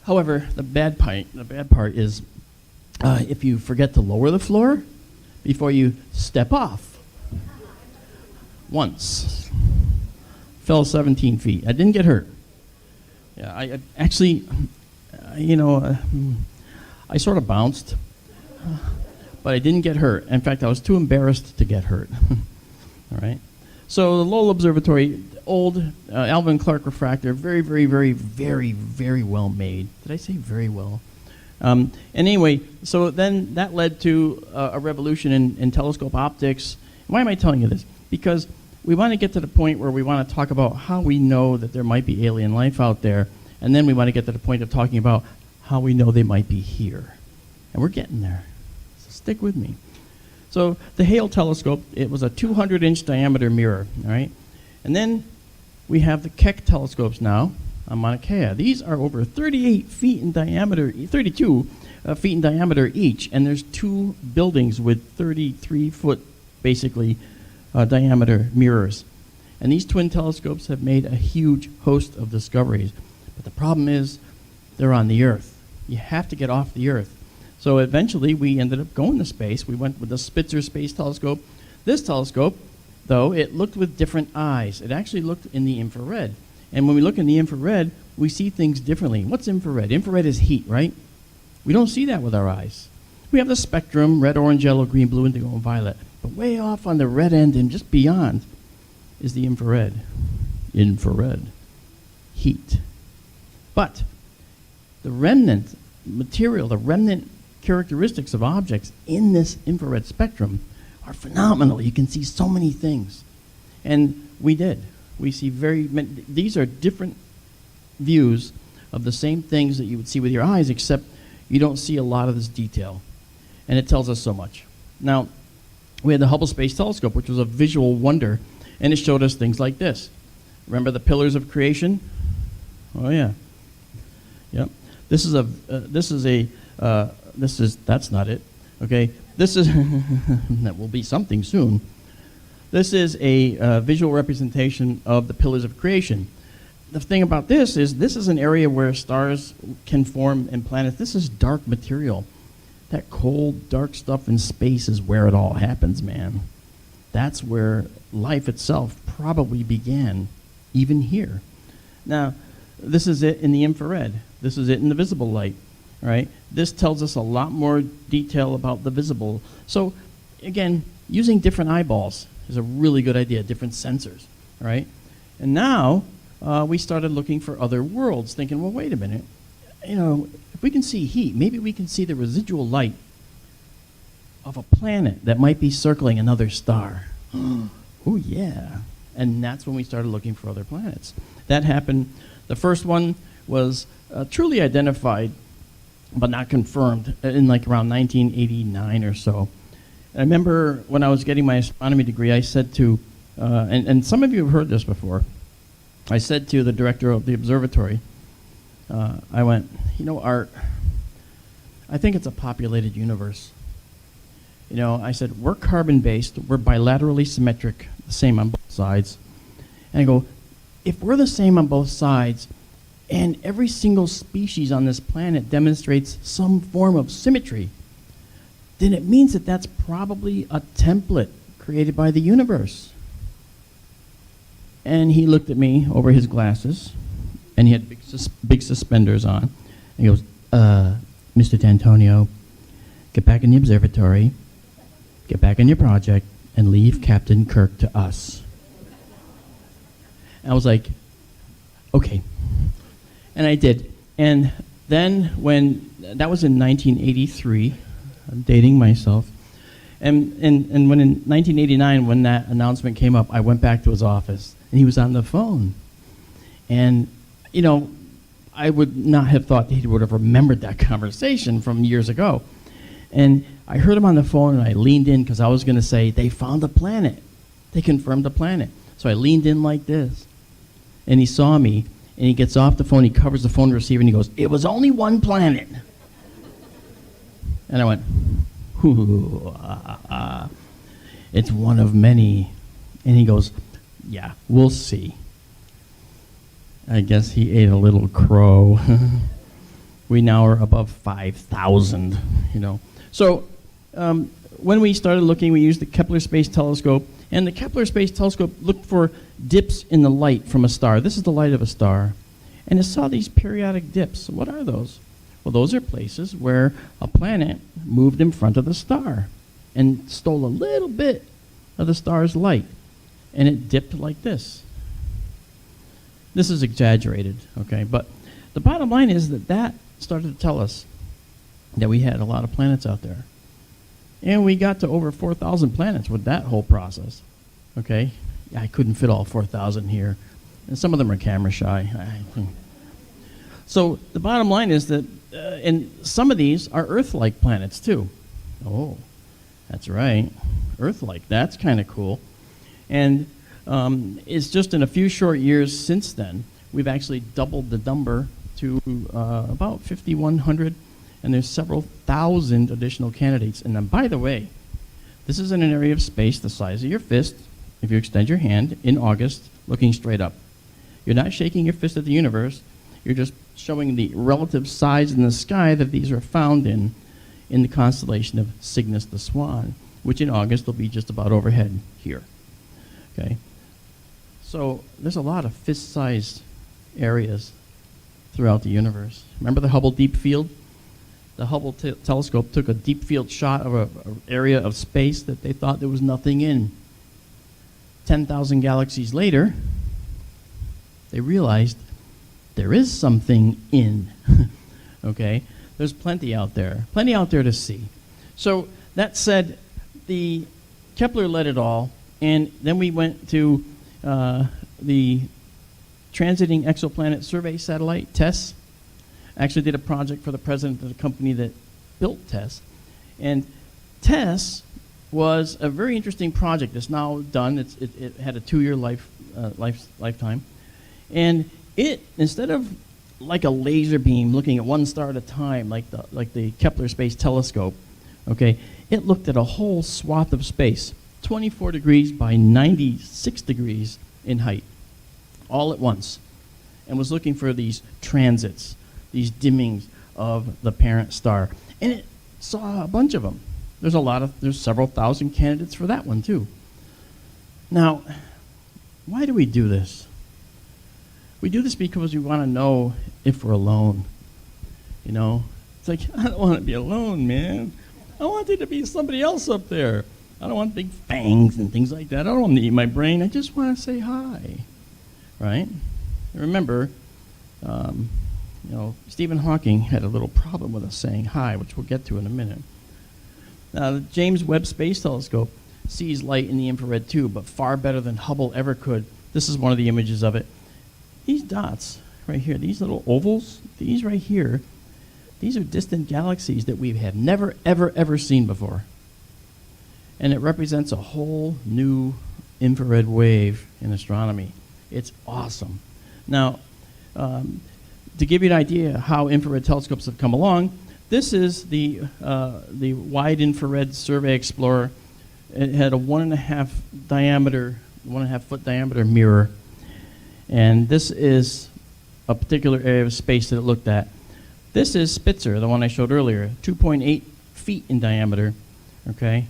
However, the bad part is if you forget to lower the floor before you step off once, fell 17 feet. I didn't get hurt. Yeah, I actually, I sort of bounced, but I didn't get hurt. In fact, I was too embarrassed to get hurt. All right. So the Lowell Observatory, old Alvin Clark refractor, very, very, very, very, very well made. Did I say very well? And anyway, so then that led to a revolution in telescope optics. Why am I telling you this? Because we want to get to the point where we want to talk about how we know that there might be alien life out there, and then we want to get to the point of talking about how we know they might be here. And we're getting there. So stick with me. So the Hale telescope, it was a 200-inch diameter mirror, all right? And then we have the Keck telescopes now on Mauna Kea. These are over 38 feet in diameter, 32 feet in diameter each, and there's 2 buildings with 33-foot, basically, diameter mirrors. And these twin telescopes have made a huge host of discoveries. But the problem is they're on the Earth. You have to get off the Earth. So eventually we ended up going to space. We went with the Spitzer Space Telescope. This telescope, though, it looked with different eyes. It actually looked in the infrared. And when we look in the infrared, we see things differently. What's infrared? Infrared is heat, right? We don't see that with our eyes. We have the spectrum, red, orange, yellow, green, blue, indigo, and violet. But way off on the red end and just beyond is the infrared. Infrared. Heat. But the remnant material, the remnant characteristics of objects in this infrared spectrum are phenomenal. You can see so many things. And we did. We see these are different views of the same things that you would see with your eyes, except you don't see a lot of this detail. And it tells us so much. Now, we had the Hubble Space Telescope, which was a visual wonder, and it showed us things like this. Remember the pillars of creation? Oh, yeah. Yep. That's not it. Okay. This is, that will be something soon. This is a visual representation of the pillars of creation. The thing about this is an area where stars can form and planets. This is dark material. That cold, dark stuff in space is where it all happens, man. That's where life itself probably began, even here. Now, this is it in the infrared. This is it in the visible light, right? This tells us a lot more detail about the visible. So, again, using different eyeballs is a really good idea, different sensors, right? And now we started looking for other worlds, thinking, well, wait a minute. You know, if we can see heat, maybe we can see the residual light of a planet that might be circling another star. Oh, yeah. And that's when we started looking for other planets. That happened. The first one was truly identified, but not confirmed, in like around 1989 or so. I remember when I was getting my astronomy degree, I said to, and some of you have heard this before, I said to the director of the observatory, I went, you know, Art, I think it's a populated universe. You know, I said, we're carbon-based, we're bilaterally symmetric, the same on both sides. And I go, if we're the same on both sides, and every single species on this planet demonstrates some form of symmetry, then it means that that's probably a template created by the universe. And he looked at me over his glasses, and he had big suspenders on. And he goes, Mr. D'Antonio, get back in the observatory, get back in your project, and leave Captain Kirk to us. And I was like, okay. And I did. And then when, that was in 1983, I'm dating myself. And when in 1989, when that announcement came up, I went back to his office, and he was on the phone. And, you know, I would not have thought that he would have remembered that conversation from years ago. And I heard him on the phone, and I leaned in because I was going to say, they found a planet. They confirmed a planet. So I leaned in like this. And he saw me, and he gets off the phone, he covers the phone receiver, and he goes, it was only one planet. And I went, it's one of many. And he goes, yeah, we'll see. I guess he ate a little crow. We now are above 5,000, you know. So when we started looking, we used the Kepler Space Telescope, and the Kepler Space Telescope looked for dips in the light from a star. This is the light of a star. And it saw these periodic dips. What are those? Well, those are places where a planet moved in front of the star and stole a little bit of the star's light, and it dipped like this. This is exaggerated, okay? But the bottom line is that started to tell us that we had a lot of planets out there. And we got to over 4,000 planets with that whole process, okay? I couldn't fit all 4,000 here. And some of them are camera shy. So the bottom line is that, and some of these are Earth-like planets too. Oh, that's right, Earth-like, that's kind of cool. And it's just in a few short years since then, we've actually doubled the number to about 5,100, and there's several thousand additional candidates. And then, by the way, this is in an area of space the size of your fist, if you extend your hand in August, looking straight up. You're not shaking your fist at the universe, you're just showing the relative size in the sky that these are found in the constellation of Cygnus the Swan, which in August will be just about overhead here. Okay, so there's a lot of fist-sized areas throughout the universe. Remember the Hubble Deep Field? The Hubble telescope took a deep field shot of an area of space that they thought there was nothing in. 10,000 galaxies later, they realized there is something in. Okay, there's plenty out there to see. So that said, the Kepler led it all, and then we went to the Transiting Exoplanet Survey Satellite, TESS. Actually did a project for the president of the company that built TESS. And TESS was a very interesting project. It's now done. It had a 2-year lifetime. And it, instead of like a laser beam looking at one star at a time, like the Kepler Space Telescope, okay, it looked at a whole swath of space, 24 degrees by 96 degrees in height, all at once, and was looking for these transits, these dimmings of the parent star. And it saw a bunch of them. There's several thousand candidates for that one too. Now, why do we do this? We do this because we want to know if we're alone. You know, it's like, I don't want to be alone, man. I want there to be somebody else up there. I don't want big fangs and things like that. I don't want to eat my brain. I just want to say hi, right? Remember, Stephen Hawking had a little problem with us saying hi, which we'll get to in a minute. Now, the James Webb Space Telescope sees light in the infrared too, but far better than Hubble ever could. This is one of the images of it. These dots right here, these little ovals, these right here, these are distant galaxies that we have never, ever, ever seen before. And it represents a whole new infrared wave in astronomy. It's awesome. Now, to give you an idea how infrared telescopes have come along, this is the Wide Infrared Survey Explorer. It had a 1.5 foot diameter mirror. And this is a particular area of space that it looked at. This is Spitzer, the one I showed earlier, 2.8 feet in diameter, okay?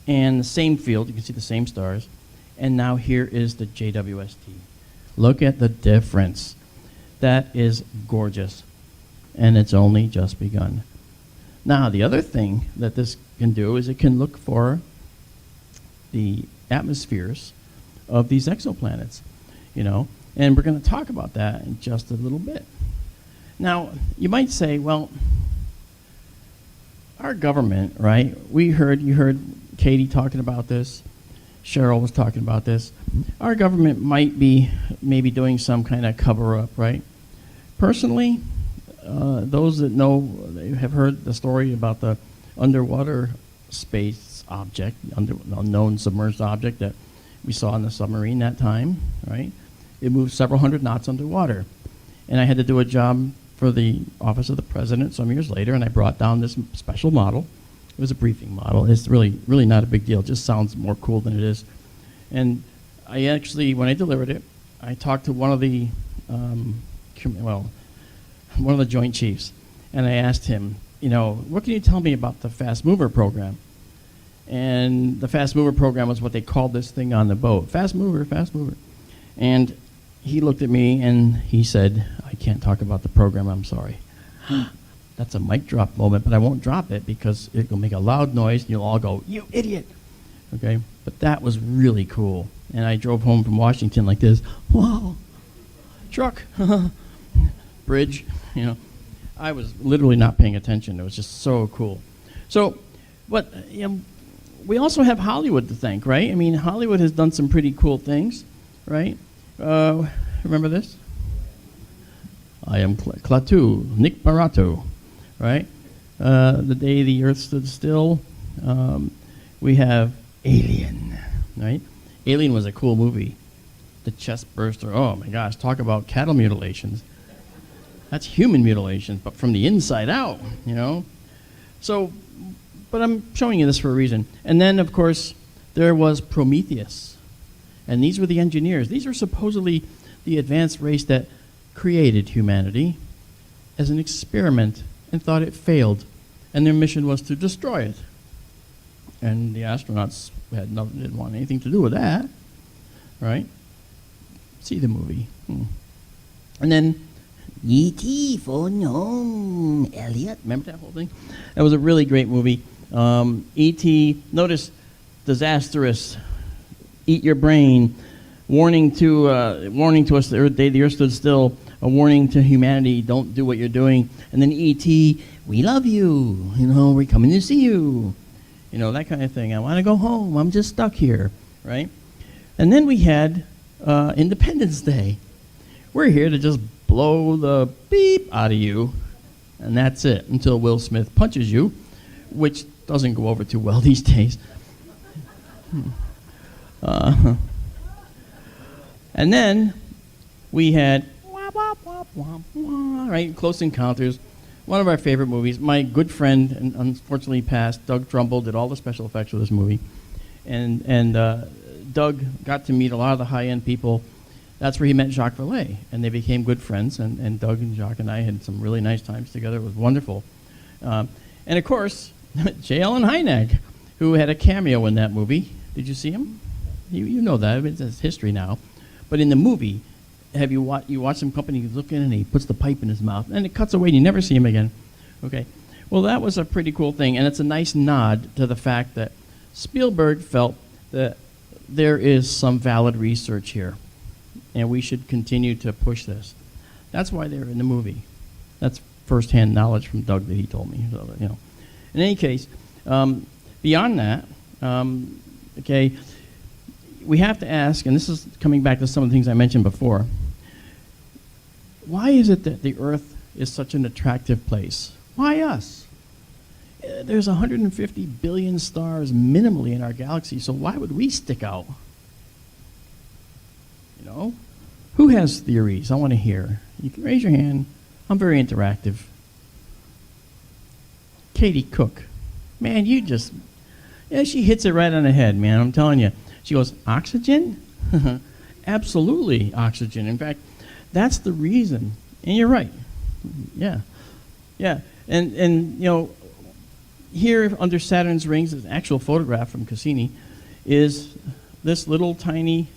And the same field, you can see the same stars. And now here is the JWST. Look at the difference. That is gorgeous. And it's only just begun. Now, the other thing that this can do is it can look for the atmospheres of these exoplanets, you know, and we're going to talk about that in just a little bit. Now, you might say, well, our government, right? You heard Katie talking about this. Cheryl was talking about this. Our government might be maybe doing some kind of cover-up, right? Personally, those that know, have heard the story about the underwater space object, unknown submerged object that we saw in the submarine that time, right? It moved several hundred knots underwater. And I had to do a job for the Office of the President some years later, and I brought down this special model. It was a briefing model. It's really, really not a big deal. It just sounds more cool than it is. And I actually, when I delivered it, I talked to one of the Joint Chiefs, and I asked him, you know, what can you tell me about the Fast Mover program? And the fast mover program was what they called this thing on the boat. Fast mover, fast mover. And he looked at me and he said, I can't talk about the program, I'm sorry. That's a mic drop moment, but I won't drop it because it will make a loud noise and you'll all go, you idiot. Okay, but that was really cool. And I drove home from Washington like this, whoa, truck, bridge, you know. I was literally not paying attention. It was just so cool. So, but you know, we also have Hollywood to thank, right? I mean, Hollywood has done some pretty cool things, right? Remember this? I am Klaatu, Nick Barato, right? The Day the Earth Stood Still. We have Alien, right? Alien was a cool movie. The chest burster, oh my gosh, talk about cattle mutilations. That's human mutilations, but from the inside out, you know? So, but I'm showing you this for a reason. And then, of course, there was Prometheus. And these were the engineers. These are supposedly the advanced race that created humanity as an experiment and thought it failed. And their mission was to destroy it. And the astronauts didn't want anything to do with that, right? See the movie. And then E.T. for no Elliot. Remember that whole thing? That was a really great movie. E.T. Notice disastrous. Eat your brain. Warning to us. The day the Earth stood still. A warning to humanity. Don't do what you're doing. And then E.T. We love you. You know, we're coming to see you. You know, that kind of thing. I want to go home. I'm just stuck here, right? And then we had Independence Day. We're here to just blow the beep out of you, and that's it, until Will Smith punches you, which doesn't go over too well these days. And then we had, right, Close Encounters, one of our favorite movies. My good friend, and unfortunately passed, Doug Trumbull, did all the special effects for this movie. And Doug got to meet a lot of the high-end people. That's where he met Jacques Vallée, and they became good friends, and Doug and Jacques and I had some really nice times together. It was wonderful. And of course, J. Allen Hynek, who had a cameo in that movie. Did you see him? You know that. It's history now. But in the movie, have you watch some company looking and he puts the pipe in his mouth and it cuts away and you never see him again. Okay. Well, that was a pretty cool thing, and it's a nice nod to the fact that Spielberg felt that there is some valid research here, and we should continue to push this. That's why they're in the movie. That's firsthand knowledge from Doug that he told me. So, you know. In any case, beyond that, okay, we have to ask, and this is coming back to some of the things I mentioned before, why is it that the Earth is such an attractive place? Why us? There's 150 billion stars minimally in our galaxy, so why would we stick out? You know? Who has theories? I want to hear. You can raise your hand. I'm very interactive. Katie Cook. Man, you just... Yeah, she hits it right on the head, man. I'm telling you. She goes, oxygen? Absolutely oxygen. In fact, that's the reason. And you're right. Yeah. Yeah. And you know, here under Saturn's rings, an actual photograph from Cassini, is this little tiny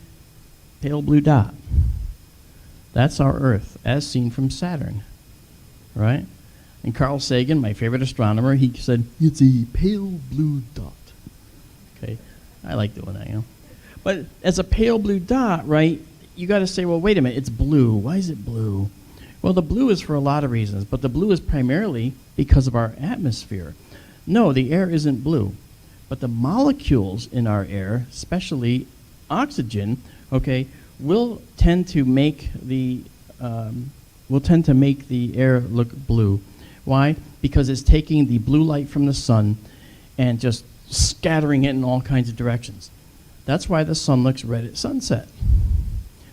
pale blue dot. That's our Earth, as seen from Saturn. Right? And Carl Sagan, my favorite astronomer, he said, it's a pale blue dot. Okay? I like doing that, you know. But as a pale blue dot, right, you got to say, well, wait a minute, it's blue. Why is it blue? Well, the blue is for a lot of reasons, but the blue is primarily because of our atmosphere. No, the air isn't blue, but the molecules in our air, especially oxygen, okay, will tend to make the air look blue. Why? Because it's taking the blue light from the sun and just scattering it in all kinds of directions. That's why the sun looks red at sunset.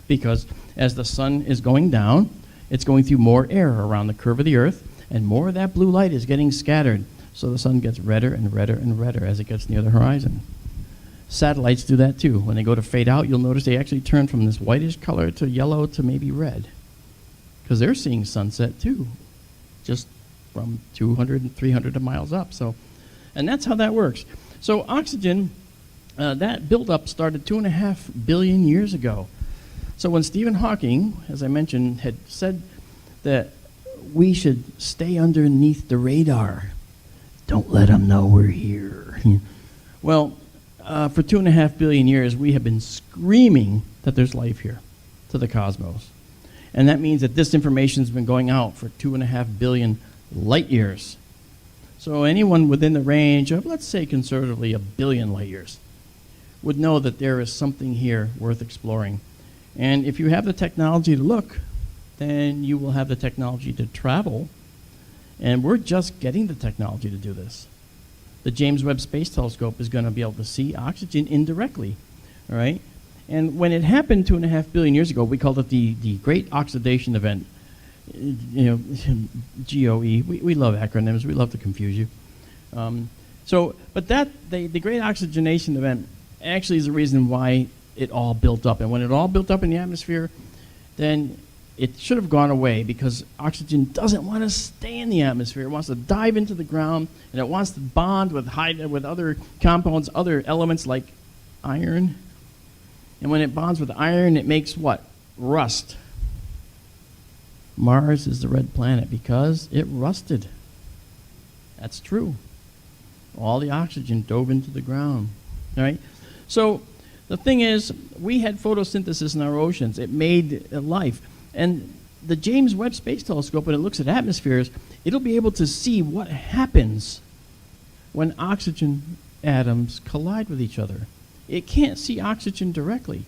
Because as the sun is going down, it's going through more air around the curve of the Earth, and more of that blue light is getting scattered. So the sun gets redder and redder and redder as it gets near the horizon. Satellites do that too. When they go to fade out, you'll notice they actually turn from this whitish color to yellow to maybe red. Because they're seeing sunset too, just from 200 and 300 miles up. So, and that's how that works. So oxygen, that buildup started 2.5 billion years ago. So when Stephen Hawking, as I mentioned, had said that we should stay underneath the radar, don't let them know we're here. Well, for 2.5 billion years, we have been screaming that there's life here to the cosmos. And that means that this information has been going out for 2.5 billion light years. So anyone within the range of, let's say conservatively, 1 billion light years would know that there is something here worth exploring. And if you have the technology to look, then you will have the technology to travel. And we're just getting the technology to do this. The James Webb Space Telescope is going to be able to see oxygen indirectly, all right? And when it happened 2.5 billion years ago, we called it the Great Oxidation Event. GOE. We love acronyms. We love to confuse you. But the Great Oxygenation Event actually is the reason why it all built up. And when it all built up in the atmosphere, then it should have gone away because oxygen doesn't want to stay in the atmosphere. It wants to dive into the ground, and it wants to bond with other compounds, other elements like iron. And when it bonds with iron, it makes what? Rust. Mars is the red planet because it rusted. That's true. All the oxygen dove into the ground. All right? So the thing is, we had photosynthesis in our oceans. It made life. And the James Webb Space Telescope, when it looks at atmospheres, it'll be able to see what happens when oxygen atoms collide with each other. It can't see oxygen directly,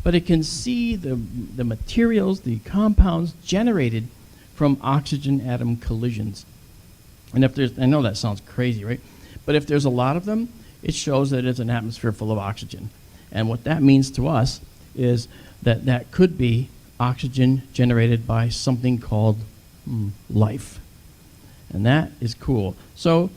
but it can see the materials, the compounds generated from oxygen atom collisions. And if there's, I know that sounds crazy, right? But if there's a lot of them, it shows that it's an atmosphere full of oxygen. And what that means to us is that that could be oxygen generated by something called life. And that is cool. So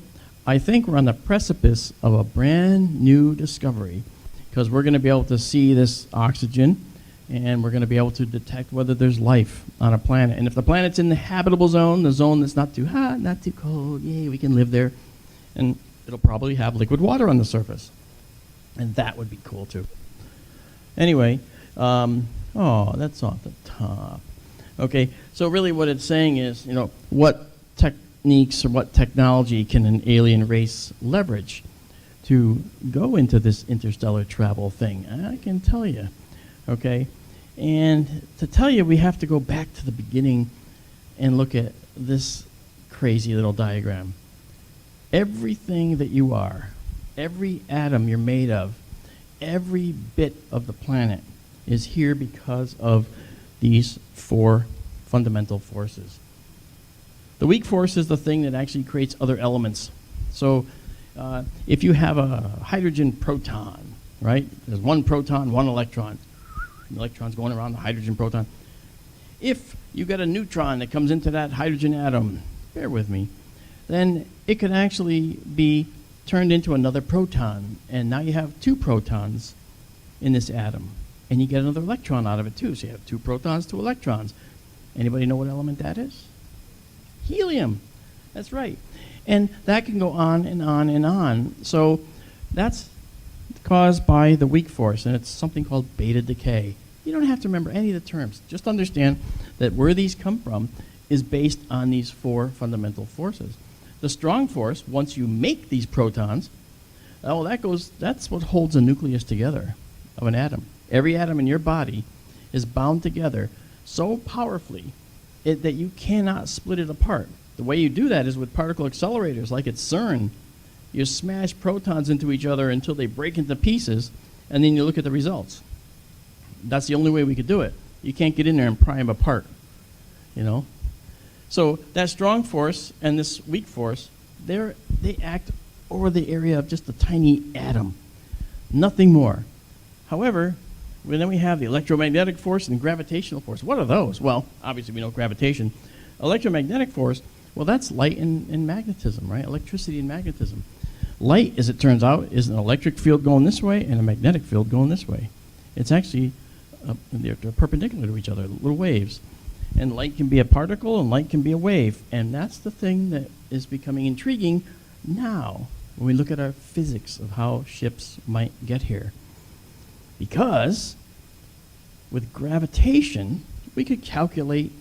I think we're on the precipice of a brand new discovery because we're going to be able to see this oxygen and we're going to be able to detect whether there's life on a planet. And if the planet's in the habitable zone, the zone that's not too hot, not too cold, yay, we can live there. And it'll probably have liquid water on the surface. And that would be cool too. Anyway, oh, that's off the top. Okay, so really what it's saying is, what techniques or what technology can an alien race leverage to go into this interstellar travel thing? I can tell you, okay? And to tell you, we have to go back to the beginning and look at this crazy little diagram. Everything that you are, every atom you're made of, every bit of the planet is here because of these 4 fundamental forces. The weak force is the thing that actually creates other elements. So if you have a hydrogen proton, right? There's 1 proton, 1 electron. The electron's going around the hydrogen proton. If you get a neutron that comes into that hydrogen atom, bear with me, then it could actually be turned into another proton. And now you have 2 protons in this atom. And you get another electron out of it too. So you have 2 protons, 2 electrons. Anybody know what element that is? Helium. That's right. And that can go on and on and on. So that's caused by the weak force, and it's something called beta decay. You don't have to remember any of the terms. Just understand that where these come from is based on these 4 fundamental forces. The strong force, once you make these protons, that's what holds the nucleus together of an atom. Every atom in your body is bound together so powerfully that you cannot split it apart. The way you do that is with particle accelerators, like at CERN. You smash protons into each other until they break into pieces, and then you look at the results. That's the only way we could do it. You can't get in there and pry them apart, So that strong force and this weak force, they act over the area of just a tiny atom, nothing more. However, then we have the electromagnetic force and gravitational force. What are those? Well, obviously we know gravitation. Electromagnetic force, well, that's light and magnetism, right? Electricity and magnetism. Light, as it turns out, is an electric field going this way and a magnetic field going this way. It's actually, they're perpendicular to each other, little waves. And light can be a particle and light can be a wave. And that's the thing that is becoming intriguing now, when we look at our physics of how ships might get here. Because with gravitation, we could calculate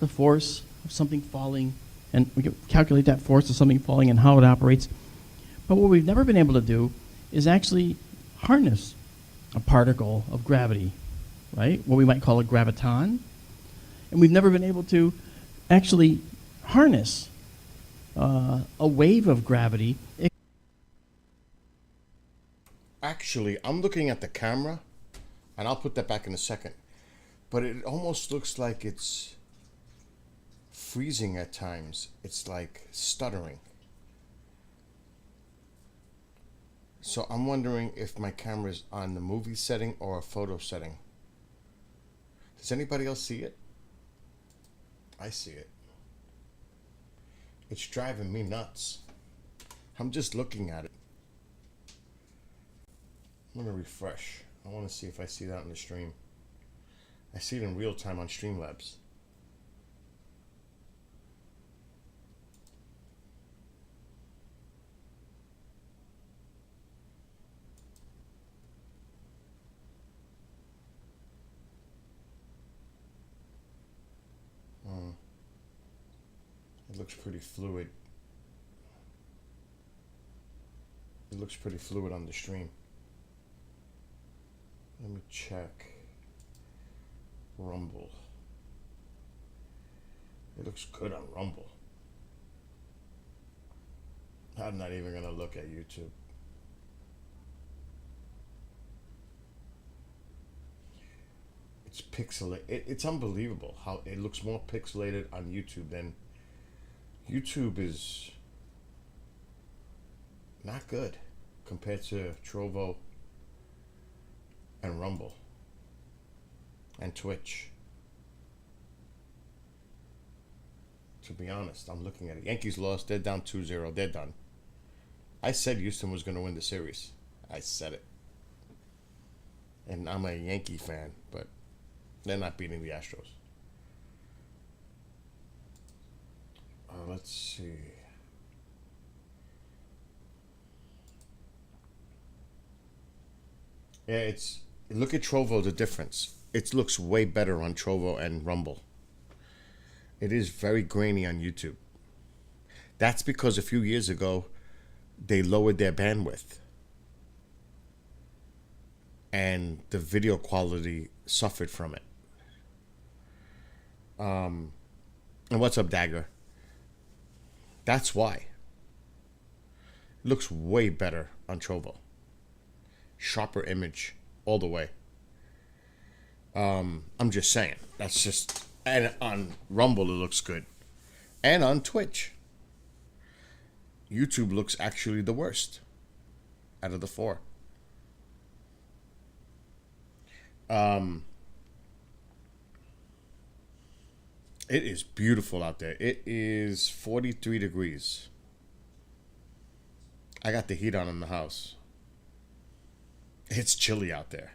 the force of something falling, and we could calculate that force of something falling and how it operates. But what we've never been able to do is actually harness a particle of gravity, right? What we might call a graviton. And we've never been able to actually harness a wave of gravity. Actually, I'm looking at the camera, and I'll put that back in a second. But it almost looks like it's freezing at times. It's like stuttering. So I'm wondering if my camera's on the movie setting or a photo setting. Does anybody else see it? I see it. It's driving me nuts. I'm just looking at it. I'm gonna refresh. I want to see if I see that in the stream. I see it in real time on Streamlabs. It looks pretty fluid. It looks pretty fluid on the stream. Let me check. Rumble. It looks good on Rumble. I'm not even gonna look at YouTube. It's pixelated. It's unbelievable how it looks more pixelated on YouTube than YouTube is not good compared to Trovo and Rumble and Twitch. To be honest, I'm looking at it. Yankees lost. They're down 2-0. They're done. I said Houston was going to win the series. I said it. And I'm a Yankee fan, but they're not beating the Astros. Let's see. Yeah, look at Trovo, the difference. It looks way better on Trovo and Rumble. It is very grainy on YouTube. That's because a few years ago, they lowered their bandwidth. And the video quality suffered from it. And what's up, Dagger? That's why. It looks way better on Trovo. Sharper image all the way. I'm just saying. That's just... And on Rumble it looks good. And on Twitch. YouTube looks actually the worst out of the four. It is beautiful out there. It is 43 degrees. I got the heat on in the house. It's chilly out there.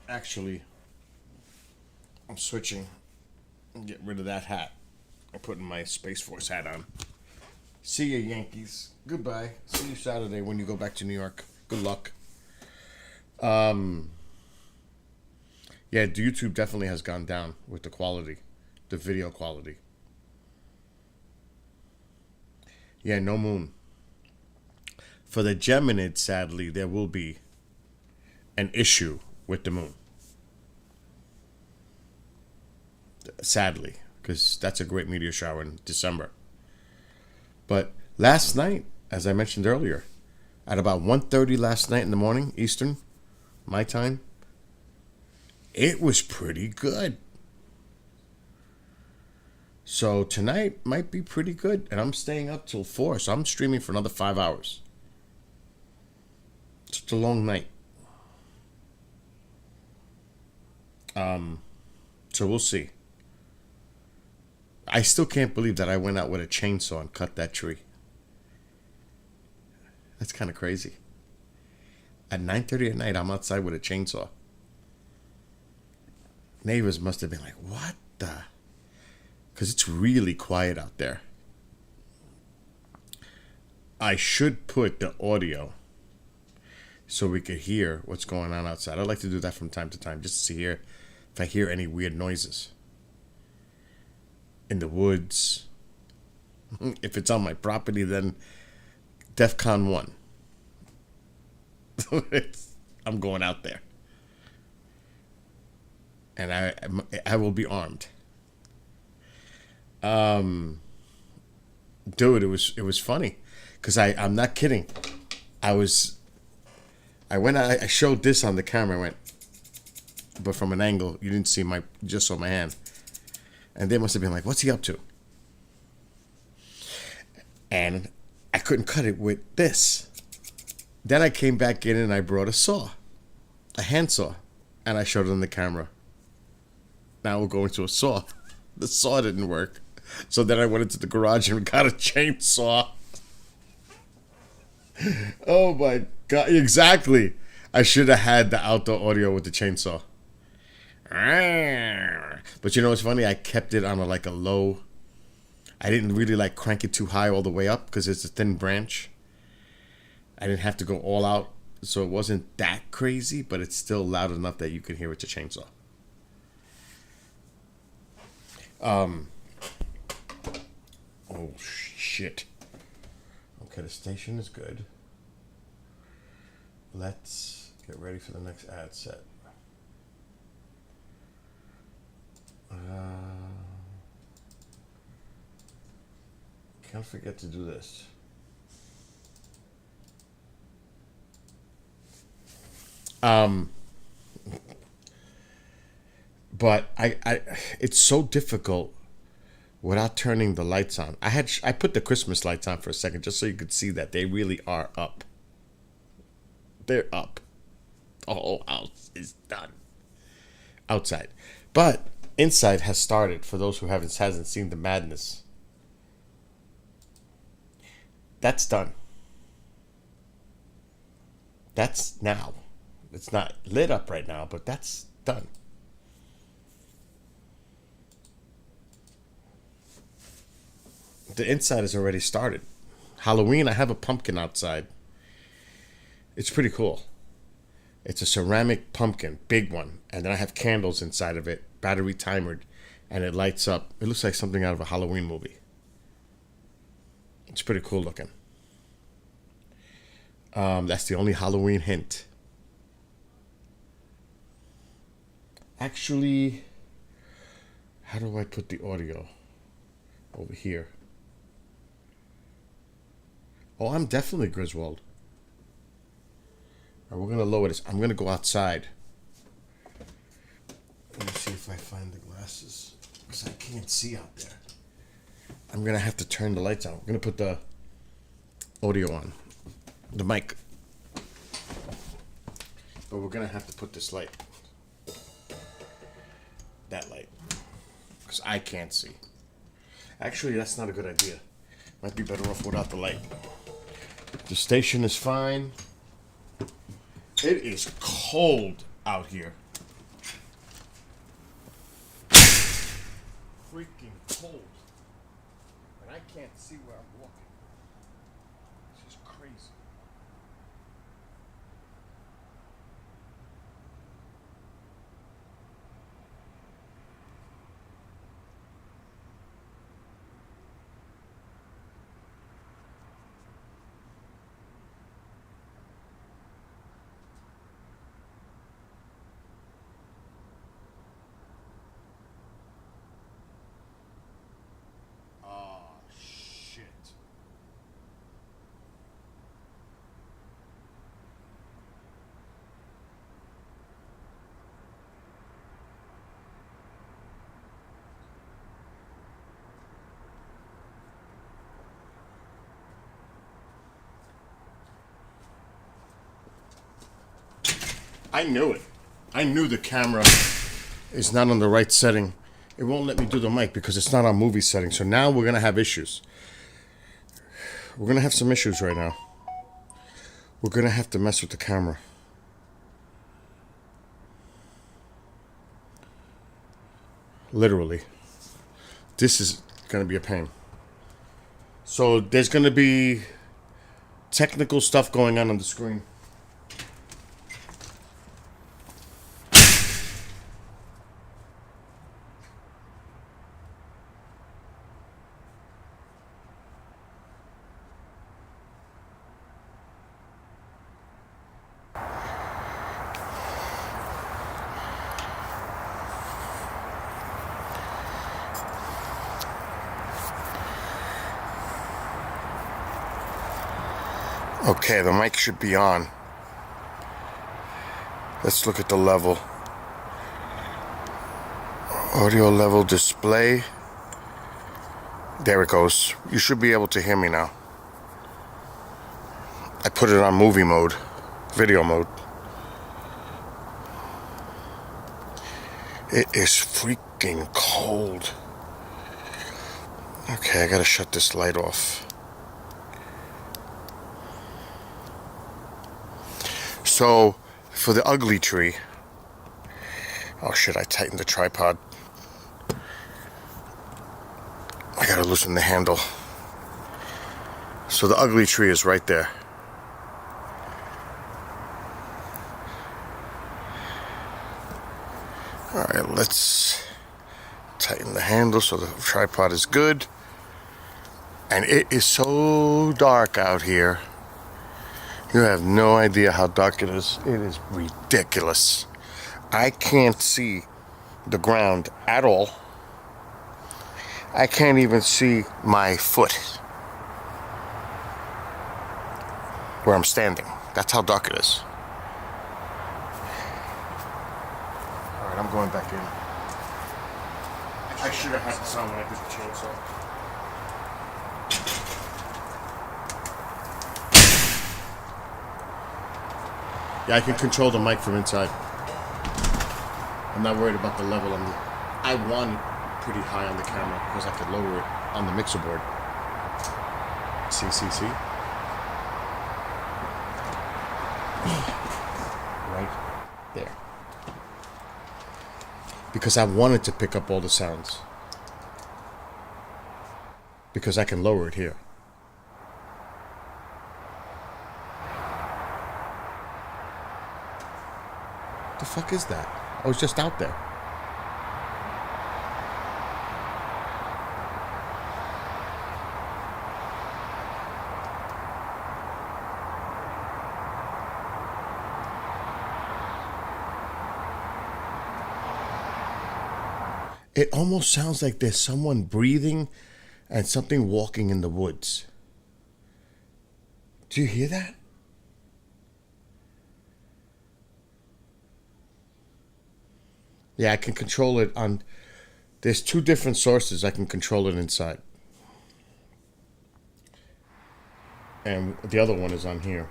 Actually, I'm switching and get rid of that hat. I'm putting my Space Force hat on. See you, Yankees. Goodbye. See you Saturday when you go back to New York. Good luck. Yeah, YouTube definitely has gone down with the quality, the video quality. Yeah, no moon. For the Geminids, sadly, there will be an issue with the moon. Sadly, because that's a great meteor shower in December. But last night, as I mentioned earlier, at about 1:30 last night in the morning, Eastern, my time, it was pretty good. So tonight might be pretty good. And I'm staying up till 4, so I'm streaming for another 5 hours. It's a long night. So we'll see. I still can't believe that I went out with a chainsaw and cut that tree. That's kind of crazy. At 9:30 at night, I'm outside with a chainsaw. Neighbors must have been like, what the? Because it's really quiet out there. I should put the audio so we could hear what's going on outside. I'd like to do that from time to time, just to see here if I hear any weird noises in the woods. If it's on my property, then DEFCON 1. I'm going out there, and I will be armed. Dude, it was funny, because I'm not kidding. I showed this on the camera. I went, but from an angle you didn't see just saw my hand, and they must have been like, "What's he up to?" And I couldn't cut it with this. Then I came back in and I brought a hand saw, and I showed it on the camera. Now we're going to a saw. The saw didn't work. So then I went into the garage and got a chainsaw. Oh my God, exactly. I should have had the outdoor audio with the chainsaw. But you know what's funny? I kept it on a low. I didn't really crank it too high all the way up because it's a thin branch. I didn't have to go all out, so it wasn't that crazy, but it's still loud enough that you can hear it's a chainsaw. Oh shit. Okay, the station is good. Let's get ready for the next ad set. Can't forget to do this. But I it's so difficult without turning the lights on. I put the Christmas lights on for a second just so you could see that they really are up. They're up. The whole house is done. Outside. But inside has started, for those who hasn't seen the madness. That's done. That's now. It's not lit up right now, but that's done. The inside has already started. Halloween, I have a pumpkin outside. It's pretty cool. It's a ceramic pumpkin, big one. And then I have candles inside of it, battery timered, and it lights up. It looks like something out of a Halloween movie. It's pretty cool looking. That's the only Halloween hint. Actually, how do I put the audio over here? Oh, I'm definitely Griswold. All right, we're going to lower this. I'm going to go outside. Let me see if I find the glasses, because I can't see out there. I'm going to have to turn the lights on. We're going to put the audio on. The mic. But we're going to have to put this light. That light. Because I can't see. Actually, that's not a good idea. Might be better off without the light. The station is fine. It is cold out here. Freaking cold. And I can't see where I'm walking. This is crazy. I knew it. I knew the camera is not on the right setting. It won't let me do the mic because it's not on movie setting. So now we're going to have issues. We're going to have some issues right now. We're going to have to mess with the camera. Literally. This is going to be a pain. So there's going to be technical stuff going on the screen. Okay, the mic should be on. Let's look at the level. Audio level display. There it goes. You should be able to hear me now. I put it on movie mode, video mode. It is freaking cold. Okay, I gotta shut this light off. So, for the ugly tree, oh shit, I tightened the tripod. I gotta loosen the handle. So the ugly tree is right there. Alright, let's tighten the handle so the tripod is good. And it is so dark out here. You have no idea how dark it is. It is ridiculous. I can't see the ground at all. I can't even see my foot where I'm standing. That's how dark it is. Alright, I'm going back in. I should have had the sound when I did the chainsaw. Yeah, I can control the mic from inside. I'm not worried about the level. I want it pretty high on the camera because I could lower it on the mixer board. See. Right there. Because I wanted to pick up all the sounds. Because I can lower it here. The fuck is that? I was just out there. It almost sounds like there's someone breathing and something walking in the woods. Do you hear that? Yeah, I can control it on... There's two different sources I can control it inside. And the other one is on here.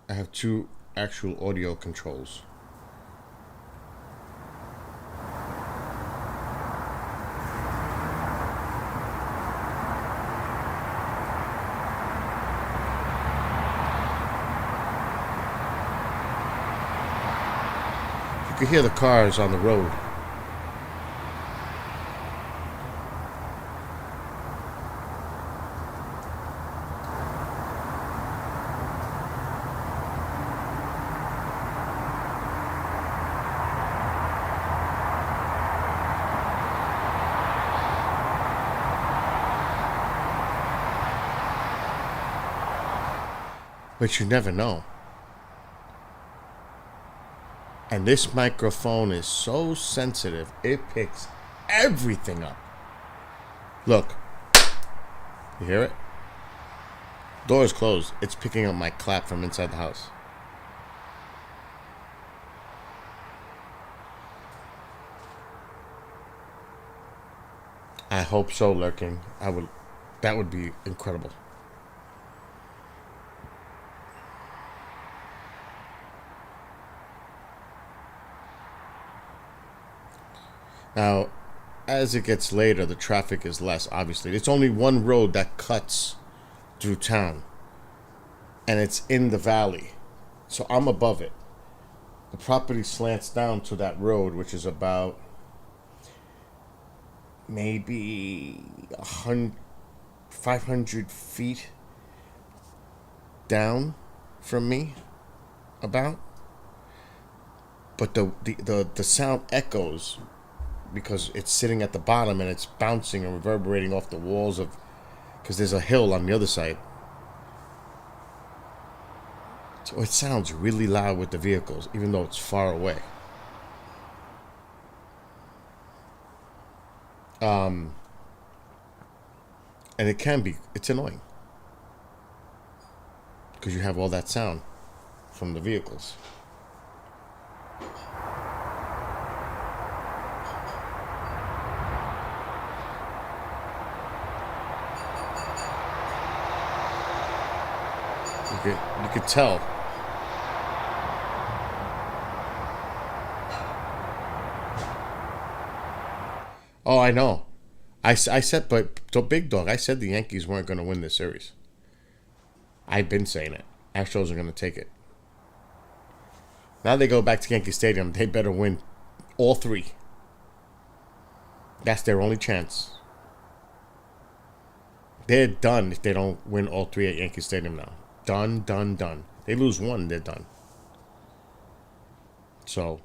I have two actual audio controls. You can hear the cars on the road. But you never know. And this microphone is so sensitive, it picks everything up. Look. You hear it? Door is closed. It's picking up my clap from inside the house. I hope so, Lurking. That would be incredible. Now, as it gets later, the traffic is less, obviously. It's only one road that cuts through town. And it's in the valley. So I'm above it. The property slants down to that road, which is about maybe 500 feet down from me, about. But the sound echoes because it's sitting at the bottom and it's bouncing and reverberating off the walls of, because there's a hill on the other side. So it sounds really loud with the vehicles, even though it's far away. And it's annoying. Because you have all that sound from the vehicles. You could tell. Oh, I know. I said, but so Big Dog, I said the Yankees weren't going to win this series. I've been saying it. Astros are going to take it. Now they go back to Yankee Stadium. They better win all three. That's their only chance. They're done if they don't win all three at Yankee Stadium now. Done. They lose one, they're done. So,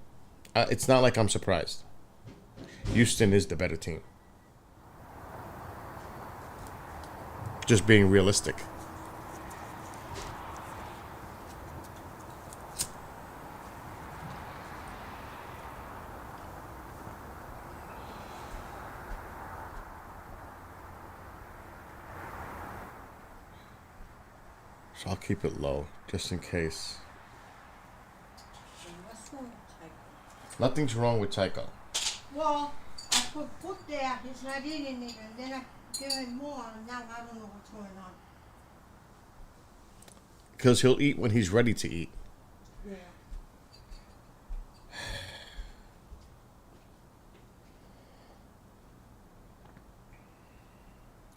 it's not like I'm surprised. Houston is the better team. Just being realistic. So I'll keep it low, just in case. What's wrong with Tycho? Nothing's wrong with Tycho. Well, I put food there, he's not eating it, and then I give him more, and now I don't know what's going on. Because he'll eat when he's ready to eat. Yeah.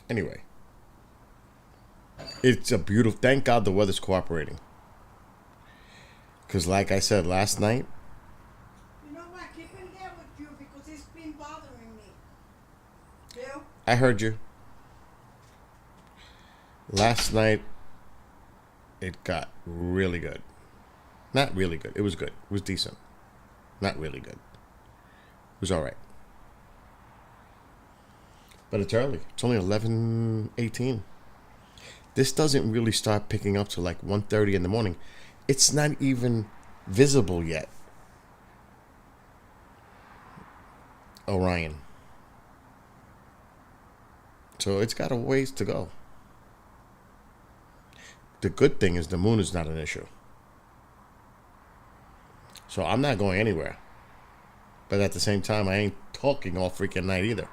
Anyway. It's a beautiful... Thank God the weather's cooperating. Because like I said last night... You know what, keep him there with you because it's been bothering me. Bill? I heard you. Last night, it got really good. Not really good. It was good. It was decent. Not really good. It was all right. But it's early. It's only 11:18. This doesn't really start picking up till like 1:30 in the morning. It's not even visible yet. Orion. So it's got a ways to go. The good thing is the moon is not an issue. So I'm not going anywhere. But at the same time, I ain't talking all freaking night either.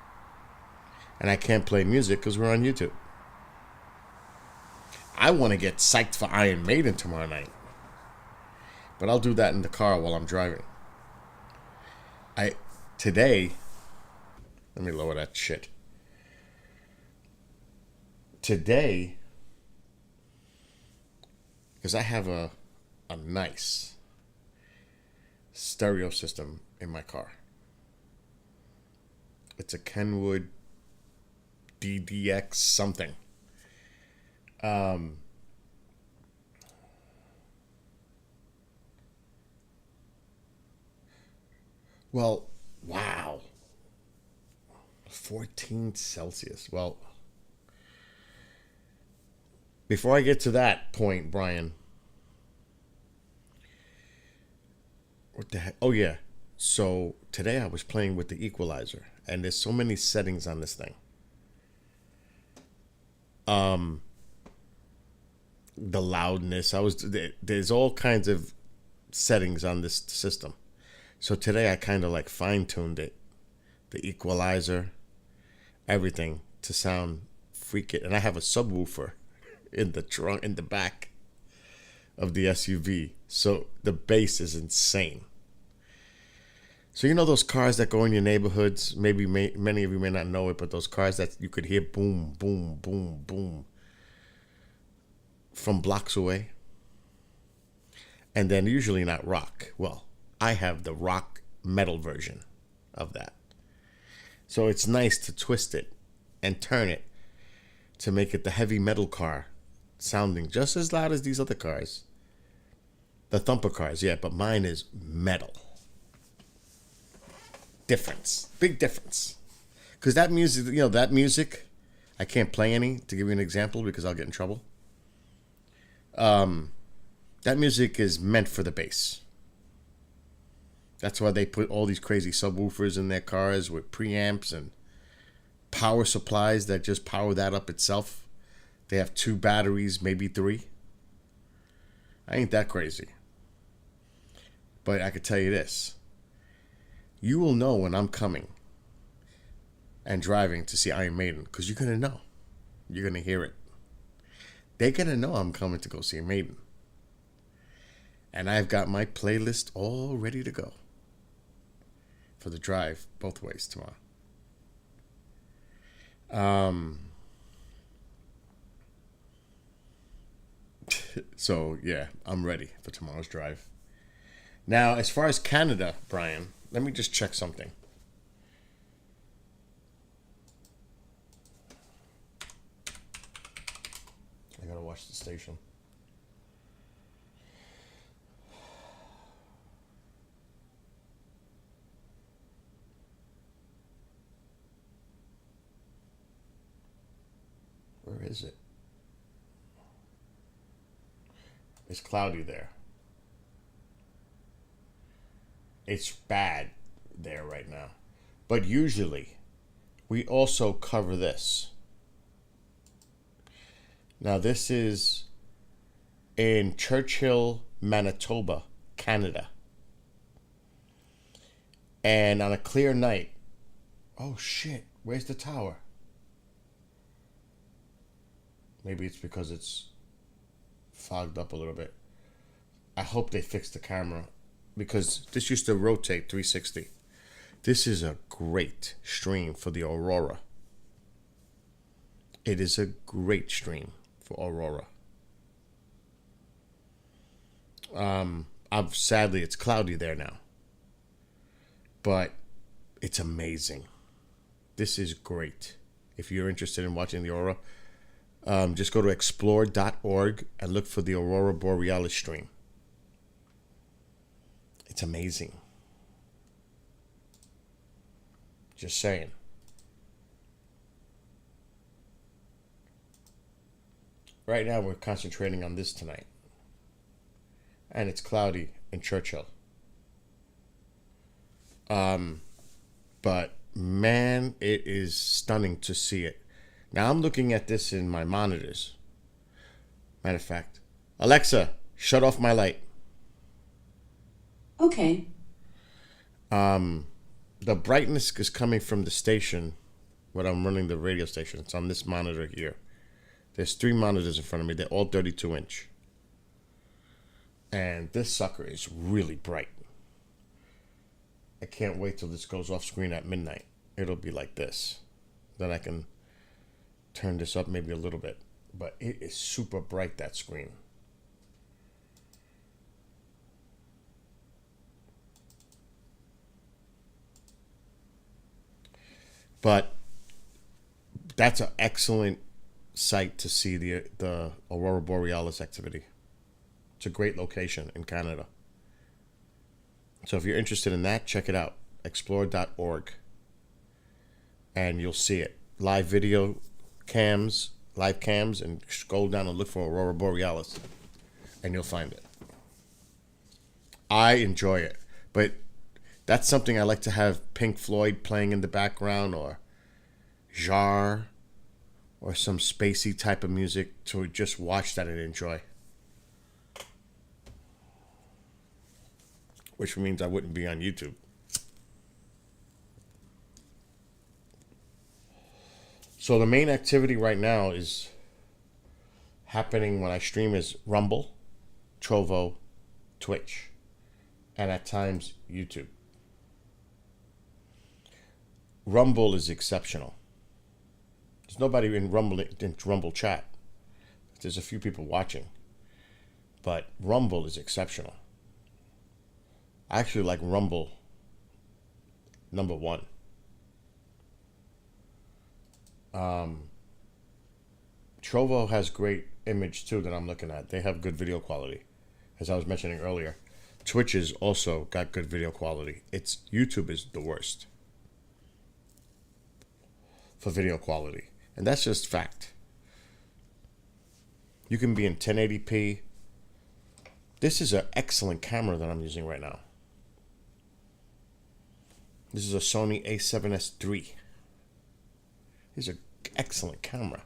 And I can't play music because we're on YouTube. I want to get psyched for Iron Maiden tomorrow night. But I'll do that in the car while I'm driving. Today, let me lower that shit. Today, because I have a nice stereo system in my car. It's a Kenwood DDX something. Well, wow. 14 Celsius. Well, before I get to that point, Brian. What the heck? Oh, yeah. So today I was playing with the equalizer, and there's so many settings on this thing. The loudness. There's all kinds of settings on this system. So today I kind of like fine-tuned it. The equalizer, everything to sound freaking. And I have a subwoofer in the trunk, in the back of the SUV. So the bass is insane. So you know those cars that go in your neighborhoods? Maybe many of you may not know it, but those cars that you could hear boom, boom, boom, boom from blocks away. And then usually not rock. Well, I have the rock metal version of that. So it's nice to twist it and turn it to make it the heavy metal car sounding just as loud as these other cars. The thumper cars, yeah, but mine is metal. Difference. Big difference. Because that music, that music, I can't play any to give you an example because I'll get in trouble. That music is meant for the bass. That's why they put all these crazy subwoofers in their cars with preamps and power supplies that just power that up itself. They have 2 batteries, maybe 3. I ain't that crazy. But I could tell you this. You will know when I'm coming and driving to see Iron Maiden because you're going to know. You're going to hear it. They're going to know I'm coming to go see Maiden. And I've got my playlist all ready to go for the drive both ways tomorrow. So, yeah, I'm ready for tomorrow's drive. Now, as far as Canada, Brian, let me just check something. I gotta watch the station. Where is it? It's cloudy there. It's bad there right now. But usually, we also cover this. Now, this is in Churchill, Manitoba, Canada. And on a clear night, oh shit, where's the tower? Maybe it's because it's fogged up a little bit. I hope they fix the camera because this used to rotate 360. This is a great stream for the aurora. It is a great stream for aurora. Sadly, it's cloudy there now. But it's amazing. This is great. If you're interested in watching the aurora, just go to explore.org and look for the Aurora Borealis stream. It's amazing. Just saying. Right now we're concentrating on this tonight. And it's cloudy in Churchill. But man, it is stunning to see it. Now I'm looking at this in my monitors. Matter of fact, Alexa, shut off my light. Okay. The brightness is coming from the station when I'm running the radio station. It's on this monitor here. There's 3 monitors in front of me. They're all 32-inch. And this sucker is really bright. I can't wait till this goes off screen at midnight. It'll be like this. Then I can turn this up maybe a little bit. But it is super bright, that screen. But that's an excellent site to see the Aurora Borealis activity. It's a great location in Canada. So if you're interested in that, check it out. Explore.org. And you'll see it. Live video cams, live cams, and scroll down and look for Aurora Borealis. And you'll find it. I enjoy it. But that's something I like to have Pink Floyd playing in the background, or Jar, or some spacey type of music to just watch that and enjoy. Which means I wouldn't be on YouTube. So the main activity right now is happening when I stream is Rumble, Trovo, Twitch, and at times YouTube. Rumble is exceptional. There's nobody in Rumble chat. There's a few people watching. But Rumble is exceptional. I actually like Rumble #1. Trovo has great image too that I'm looking at. They have good video quality, as I was mentioning earlier. Twitch is also got good video quality. It's YouTube is the worst for video quality, and that's just fact. You can be in 1080p. This is an excellent camera that I'm using right now. This is a Sony a7S III. This is an excellent camera.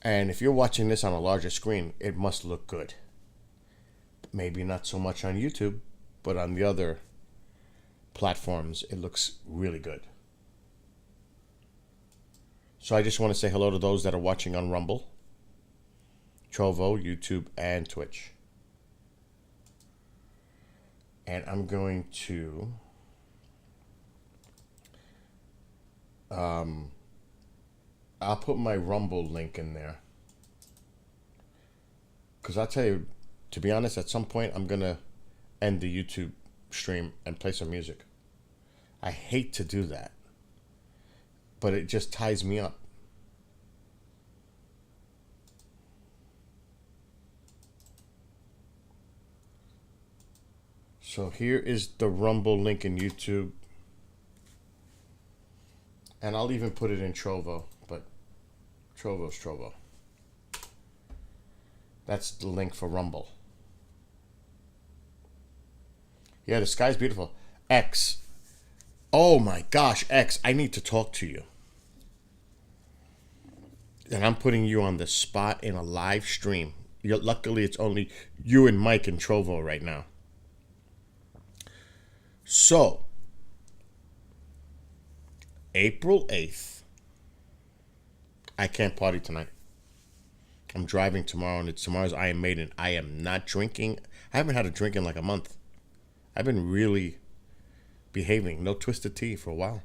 And if you're watching this on a larger screen, it must look good. Maybe not so much on YouTube, but on the other platforms, it looks really good. So I just want to say hello to those that are watching on Rumble, Trovo, YouTube, and Twitch. And I'm going to I'll put my Rumble link in there. Because I'll tell you, to be honest, at some point I'm going to end the YouTube stream and play some music. I hate to do that, but it just ties me up. So here is the Rumble link in YouTube. And I'll even put it in Trovo, but Trovo's Trovo. That's the link for Rumble. Yeah, the sky's beautiful. X. Oh my gosh, X, I need to talk to you. And I'm putting you on the spot in a live stream. Luckily, it's only you and Mike and Trovo right now. So, April 8th, I can't party tonight. I'm driving tomorrow, and tomorrow's Iron Maiden. I am not drinking. I haven't had a drink in like a month. I've been really behaving. No twisted tea for a while.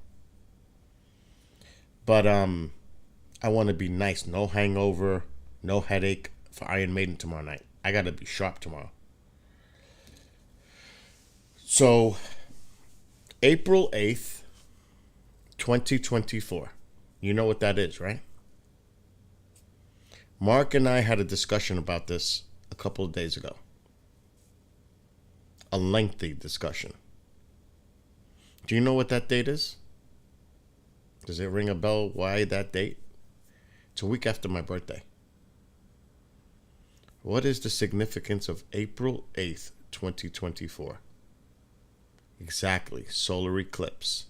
But I want to be nice. No hangover, no headache for Iron Maiden tomorrow night. I got to be sharp tomorrow. So, April 8th, 2024. You know what that is, right? Mark and I had a discussion about this a couple of days ago. A lengthy discussion. Do you know what that date is? Does it ring a bell? Why that date? It's a week after my birthday. What is the significance of April 8th, 2024? Exactly, solar eclipse.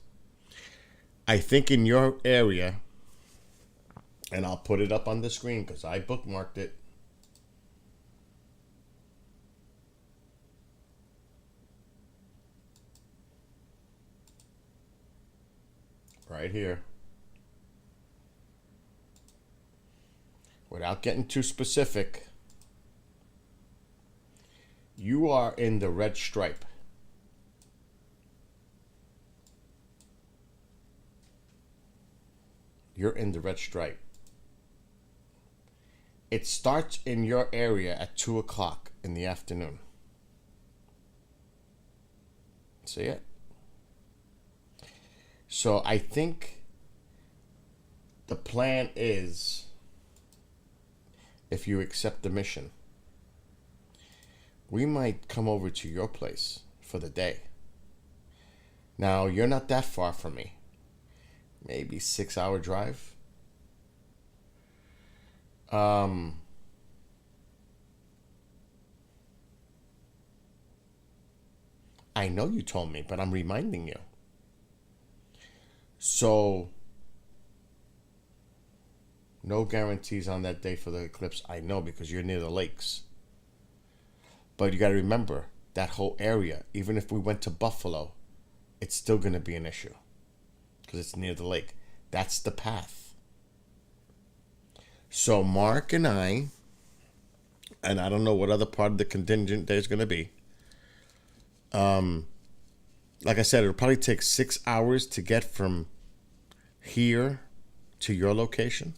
I think in your area, and I'll put it up on the screen because I bookmarked it. Right here. Without getting too specific, you are in the red stripe. You're in the red stripe. It starts in your area at 2 o'clock in the afternoon. See it? So I think the plan is, if you accept the mission, we might come over to your place for the day. Now, you're not that far from me. Maybe 6-hour drive. I know you told me, but I'm reminding you. So, no guarantees on that day for the eclipse. I know because you're near the lakes. But you got to remember, that whole area, even if we went to Buffalo, it's still going to be an issue because it's near the lake. That's the path. So Mark and I don't know what other part of the contingent there's going to be. Like I said, it'll probably take 6 hours to get from here to your location,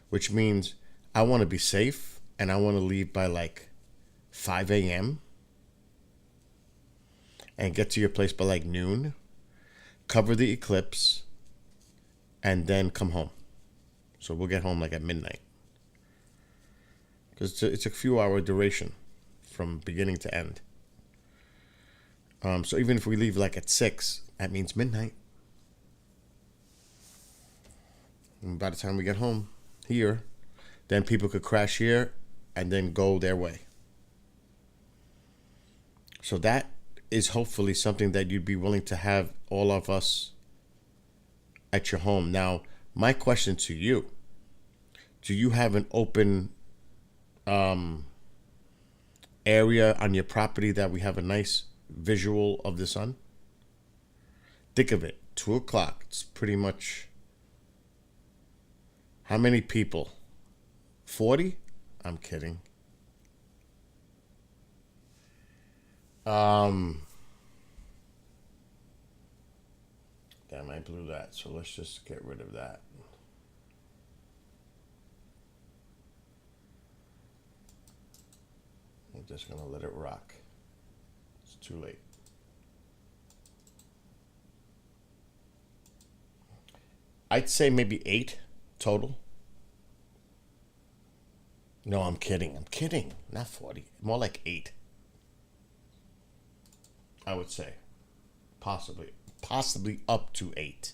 which means I want to be safe and I want to leave by like 5 a.m. and get to your place by like noon, cover the eclipse, and then come home. So we'll get home like at midnight. Because it's a few hour duration from beginning to end. So even if we leave like at 6, that means midnight. And by the time we get home here, then people could crash here and then go their way. So that is hopefully something that you'd be willing to have all of us at your home. Now, my question to you, do you have an open area on your property that we have a nice visual of the sun? Think of it, 2 o'clock, it's pretty much, how many people? 40? I'm kidding. Damn, I blew that, so let's just get rid of that. I'm just gonna let it rock. It's too late. I'd say maybe 8 total. No, I'm kidding. I'm kidding. Not 40. More like 8. I would say. Possibly up to 8.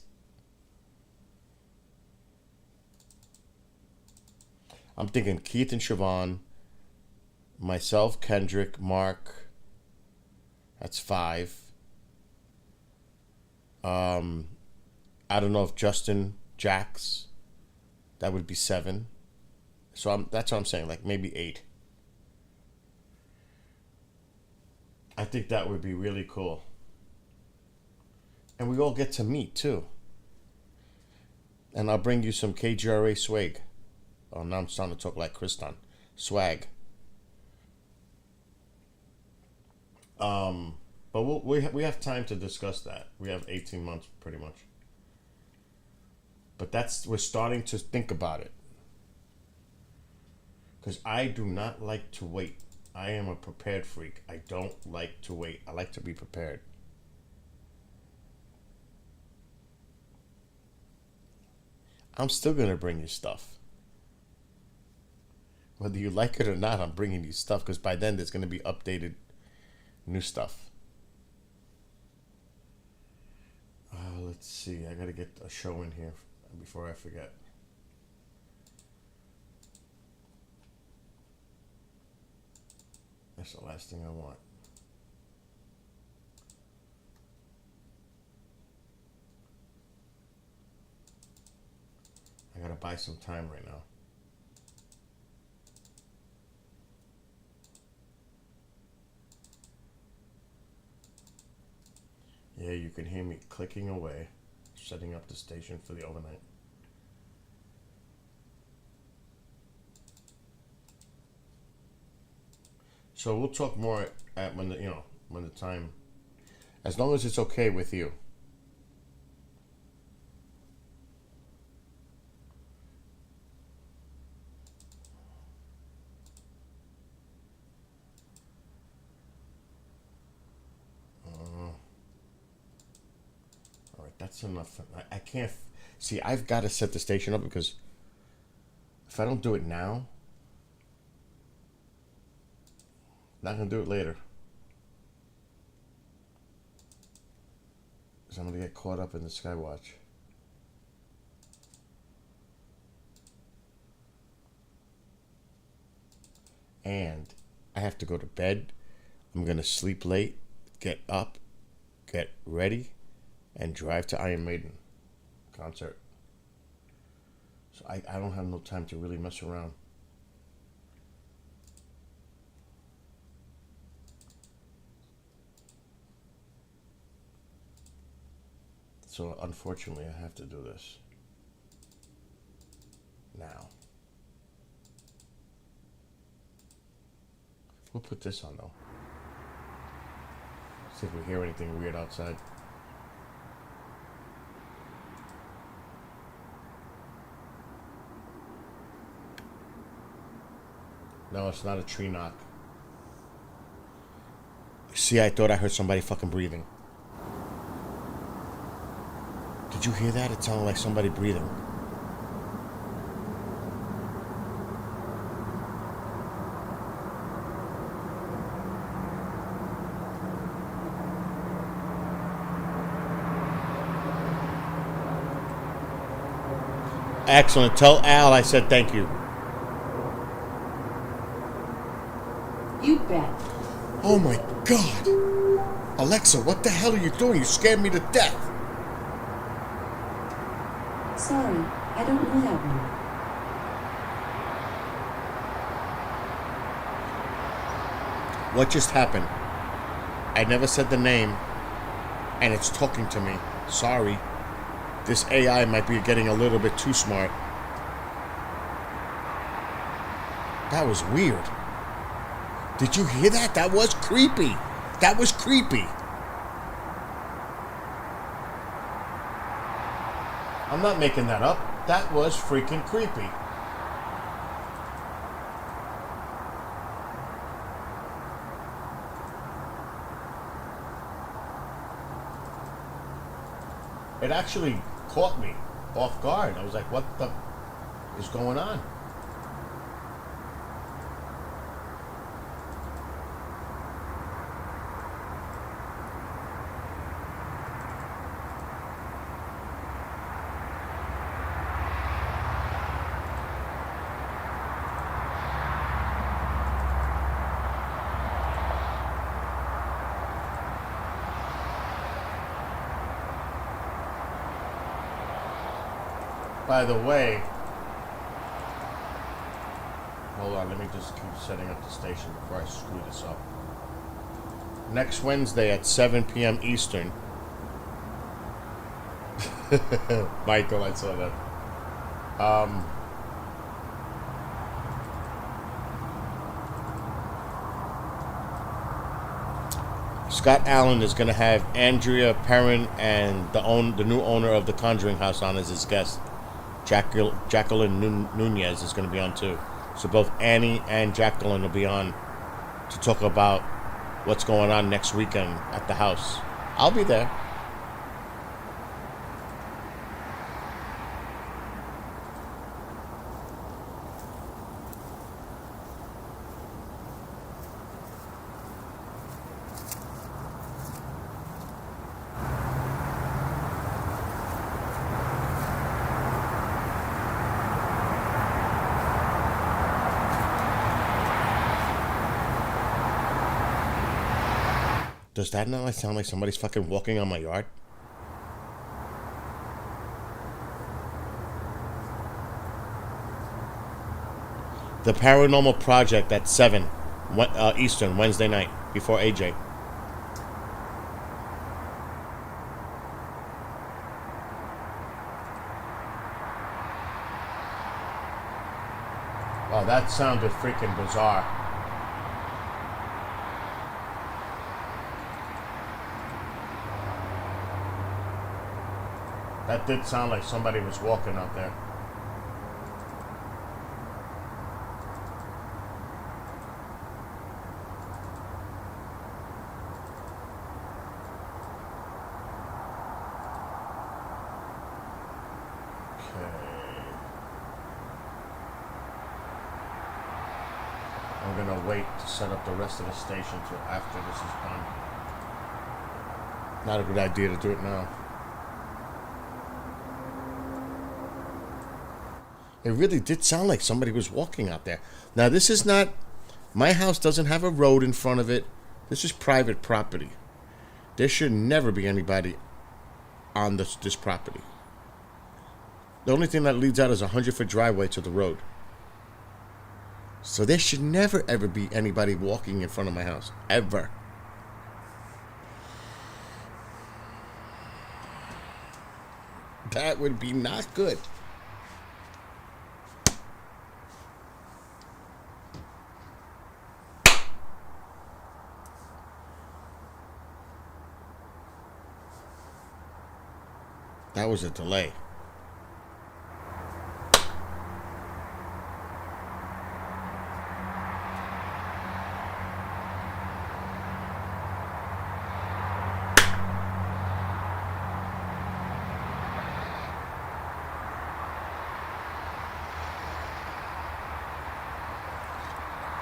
I'm thinking Keith and Siobhan, myself, Kendrick, Mark. That's 5. I don't know if Justin, Jax, that would be 7. So that's what I'm saying, like maybe 8. I think that would be really cool. And we all get to meet too. And I'll bring you some KGRA swag. Oh, now I'm starting to talk like Kristan. Swag. But we have time to discuss that. We have 18 months pretty much. But we're starting to think about it. Because I do not like to wait. I am a prepared freak. I don't like to wait. I like to be prepared. I'm still going to bring you stuff. Whether you like it or not, I'm bringing you stuff. Because by then, there's going to be updated new stuff. Let's see. I got to get a show in here before I forget. That's the last thing I want. I gotta buy some time right now. Yeah, you can hear me clicking away, setting up the station for the overnight. So we'll talk more at when the time, as long as it's okay with you. All right, that's enough. I can't see. I've got to set the station up because if I don't do it now. Not gonna do it later. Because I'm gonna get caught up in the Skywatch. And I have to go to bed. I'm gonna sleep late, get up, get ready, and drive to Iron Maiden concert. So I don't have no time to really mess around. So unfortunately, I have to do this now. We'll put this on though. See if we hear anything weird outside. No, it's not a tree knock. See, I thought I heard somebody fucking breathing. Did you hear that? It sounded like somebody breathing. Excellent. Tell Al I said thank you. You bet. Oh my God. Alexa, what the hell are you doing? You scared me to death. Sorry, I don't know that one. What just happened? I never said the name, and it's talking to me. Sorry. This AI might be getting a little bit too smart. That was weird. Did you hear that? That was creepy. That was creepy. I'm not making that up. That was freaking creepy. It actually caught me off guard. I was like, what the is going on? By the way, hold on, let me just keep setting up the station before I screw this up. Next Wednesday at 7 p.m. Eastern. Michael, I saw that. Scott Allen is going to have Andrea Perrin and the new owner of the Conjuring House on as his guest. Jacqueline Nunez is going to be on too. So both Annie and Jacqueline will be on to talk about what's going on next weekend at the house. I'll be there. Does that not sound like somebody's fucking walking on my yard? The Paranormal Project at 7 Eastern, Wednesday night, before AJ. Wow, that sounded freaking bizarre. That did sound like somebody was walking out there. Okay. I'm gonna wait to set up the rest of the station till after this is done. Not a good idea to do it now. It really did sound like somebody was walking out there. Now, this is not... My house doesn't have a road in front of it. This is private property. There should never be anybody on this property. The only thing that leads out is a 100-foot driveway to the road. So there should never, ever be anybody walking in front of my house. Ever. That would be not good. That was a delay.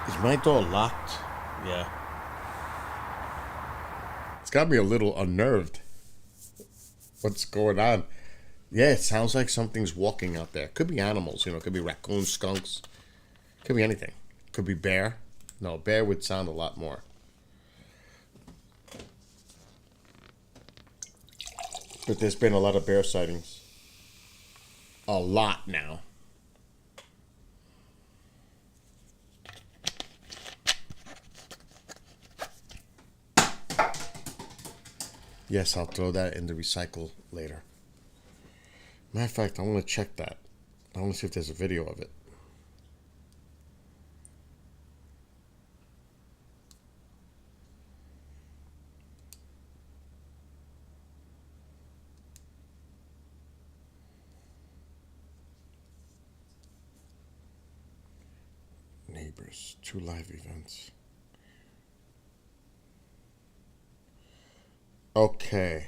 Is my door locked? Yeah. It's got me a little unnerved. What's going on? Yeah, it sounds like something's walking out there. Could be animals, you know, could be raccoons, skunks. Could be anything. Could be bear. No, bear would sound a lot more. But there's been a lot of bear sightings. A lot now. Yes, I'll throw that in the recycle later. Matter of fact, I want to check that. I want to see if there's a video of it. Neighbors, 2 live events. Okay.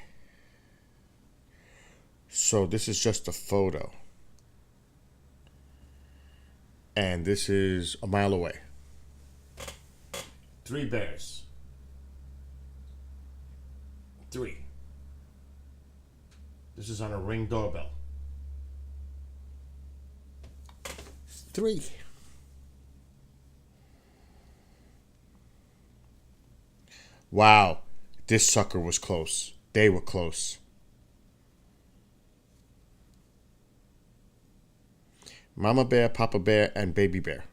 So this is just a photo. And this is a mile away. 3 bears. 3. This is on a Ring doorbell. 3. Wow. This sucker was close. They were close. Mama bear, Papa bear, and baby bear.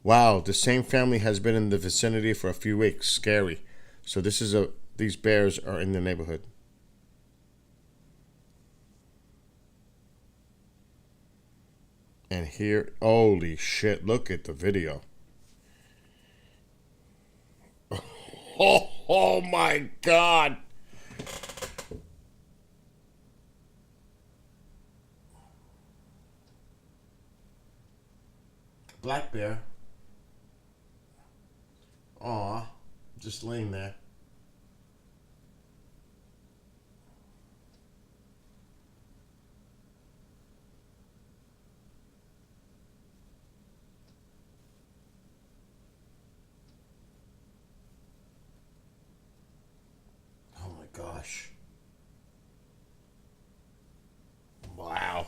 Wow, the same family has been in the vicinity for a few weeks. Scary. So these bears are in the neighborhood. And here, holy shit, look at the video. Oh my God. Black bear. Aw, just laying there. Oh my gosh. Wow.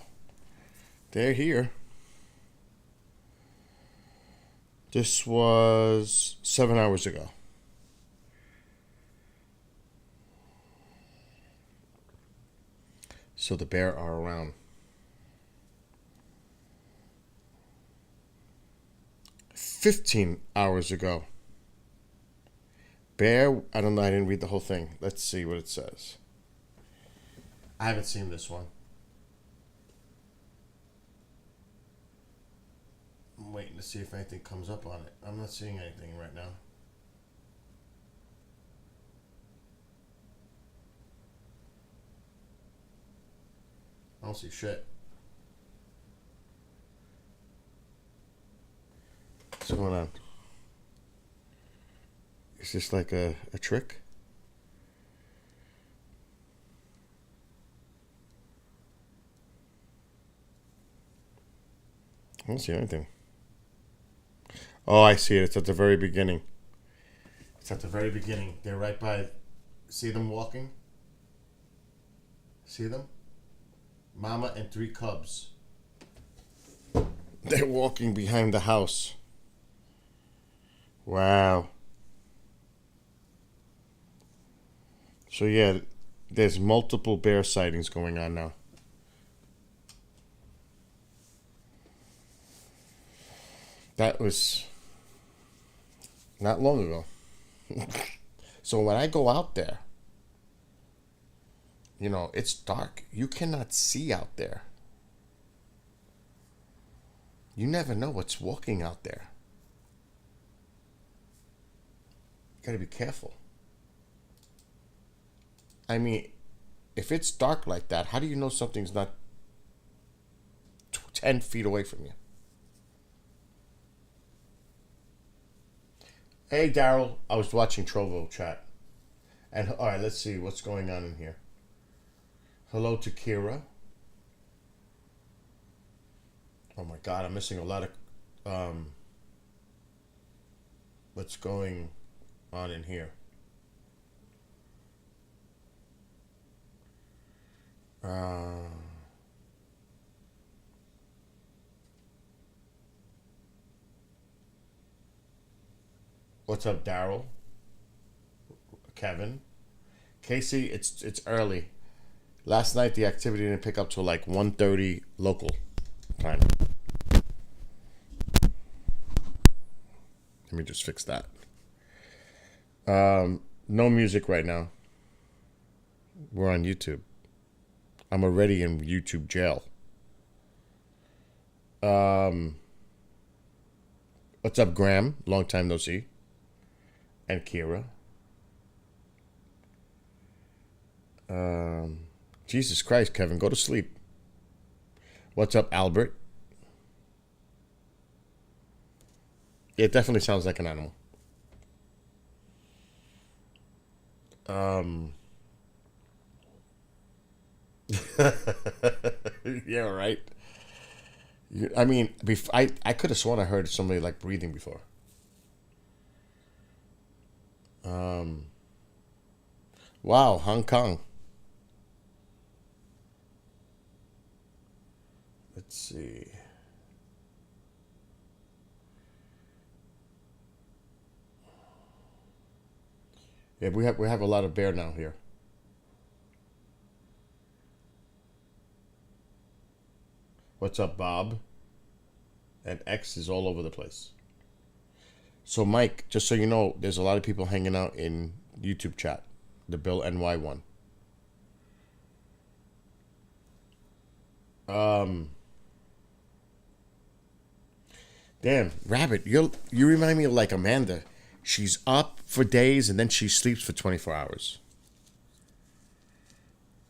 They're here. This was 7 hours ago. So the bear are around. 15 hours ago. Bear, I don't know, I didn't read the whole thing. Let's see what it says. I haven't seen this one. I'm waiting to see if anything comes up on it. I'm not seeing anything right now. I don't see shit. What's going on? Is this like a trick? I don't see anything. Oh, I see it. It's at the very beginning. It's at the very beginning. They're right by. See them walking? See them? Mama and 3 cubs. They're walking behind the house. Wow. So yeah, there's multiple bear sightings going on now. That was not long ago. So when I go out there, you know, it's dark. You cannot see out there. You never know what's walking out there. You gotta be careful. I mean, if it's dark like that, how do you know something's not 10 feet away from you? Hey, Daryl. I was watching Trovo chat. And, all right, let's see what's going on in here. Hello to Kira. Oh my God, I'm missing a lot of what's going on in here. What's up, Daryl? Kevin? Casey, it's early. Last night the activity didn't pick up till like 1:30 local time. Let me just fix that. No music right now. We're on YouTube. I'm already in YouTube jail. What's up, Graham? Long time no see. And Kira. Jesus Christ, Kevin, go to sleep. What's up, Albert? It definitely sounds like an animal. Yeah, right. I mean, I could have sworn I heard somebody like breathing before. Wow, Hong Kong. Let's see. Yeah, we have a lot of bear now here. What's up, Bob? And X is all over the place. So, Mike, just so you know, there's a lot of people hanging out in YouTube chat. The Bill NY one. Damn, Rabbit, you remind me of like Amanda. She's up for days and then she sleeps for 24 hours.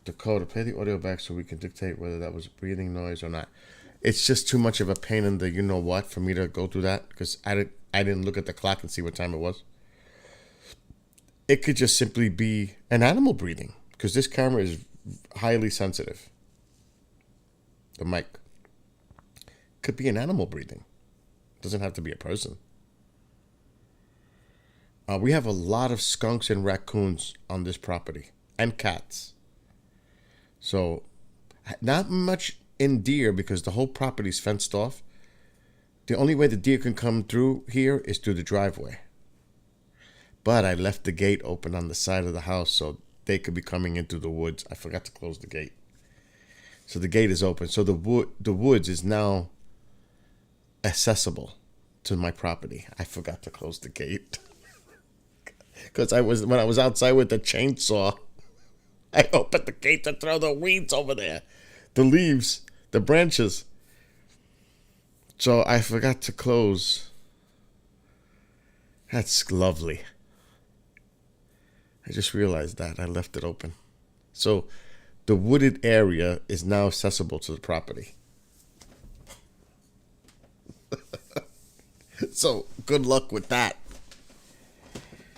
Dakota, play the audio back so we can dictate whether that was breathing noise or not. It's just too much of a pain in the you know what for me to go through that because I didn't look at the clock and see what time it was. It could just simply be an animal breathing because this camera is highly sensitive. The mic could be an animal breathing. Doesn't have to be a person. We have a lot of skunks and raccoons on this property and cats. So not much in deer because the whole property is fenced off. The only way the deer can come through here is through the driveway. But I left the gate open on the side of the house so they could be coming into the woods. I forgot to close the gate. So the gate is open. So the woods is now accessible to my property. I forgot to close the gate. Because when I was outside with the chainsaw, I opened the gate to throw the weeds over there. The leaves, the branches. So I forgot to close. That's lovely. I just realized that. I left it open. So the wooded area is now accessible to the property. So good luck with that.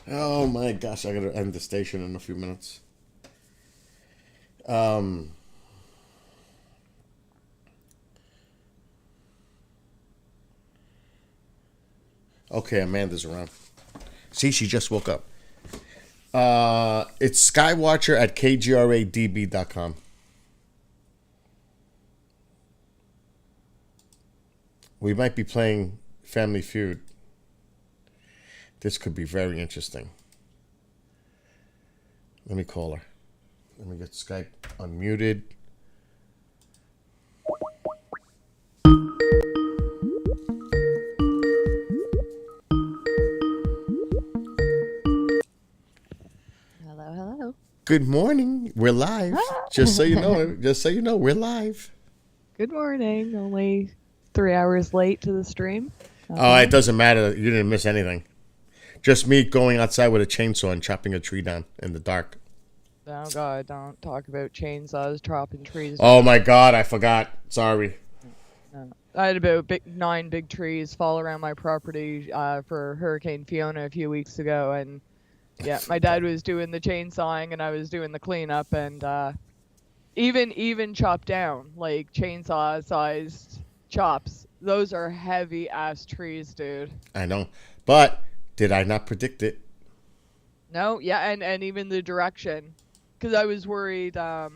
Oh my gosh, I gotta end the station in a few minutes. Okay, Amanda's around. See, she just woke up. It's Skywatcher at kgradb.com. We might be playing Family Feud. This could be very interesting. Let me call her. Let me get Skype unmuted. Hello. Good morning. We're live. Just so you know, we're live. Good morning. Only 3 hours late to the stream. Oh, it doesn't matter. You didn't miss anything. Just me going outside with a chainsaw and chopping a tree down in the dark. Oh God, don't talk about chainsaws chopping trees. Oh my God, I forgot. Sorry. I had about 9 big trees fall around my property for Hurricane Fiona a few weeks ago, and yeah, my dad was doing the chainsawing and I was doing the cleanup, and even chopped down like chainsaw sized chops. Those are heavy ass trees, dude. I know. But did I not predict it? No, yeah, and even the direction, because I was worried. I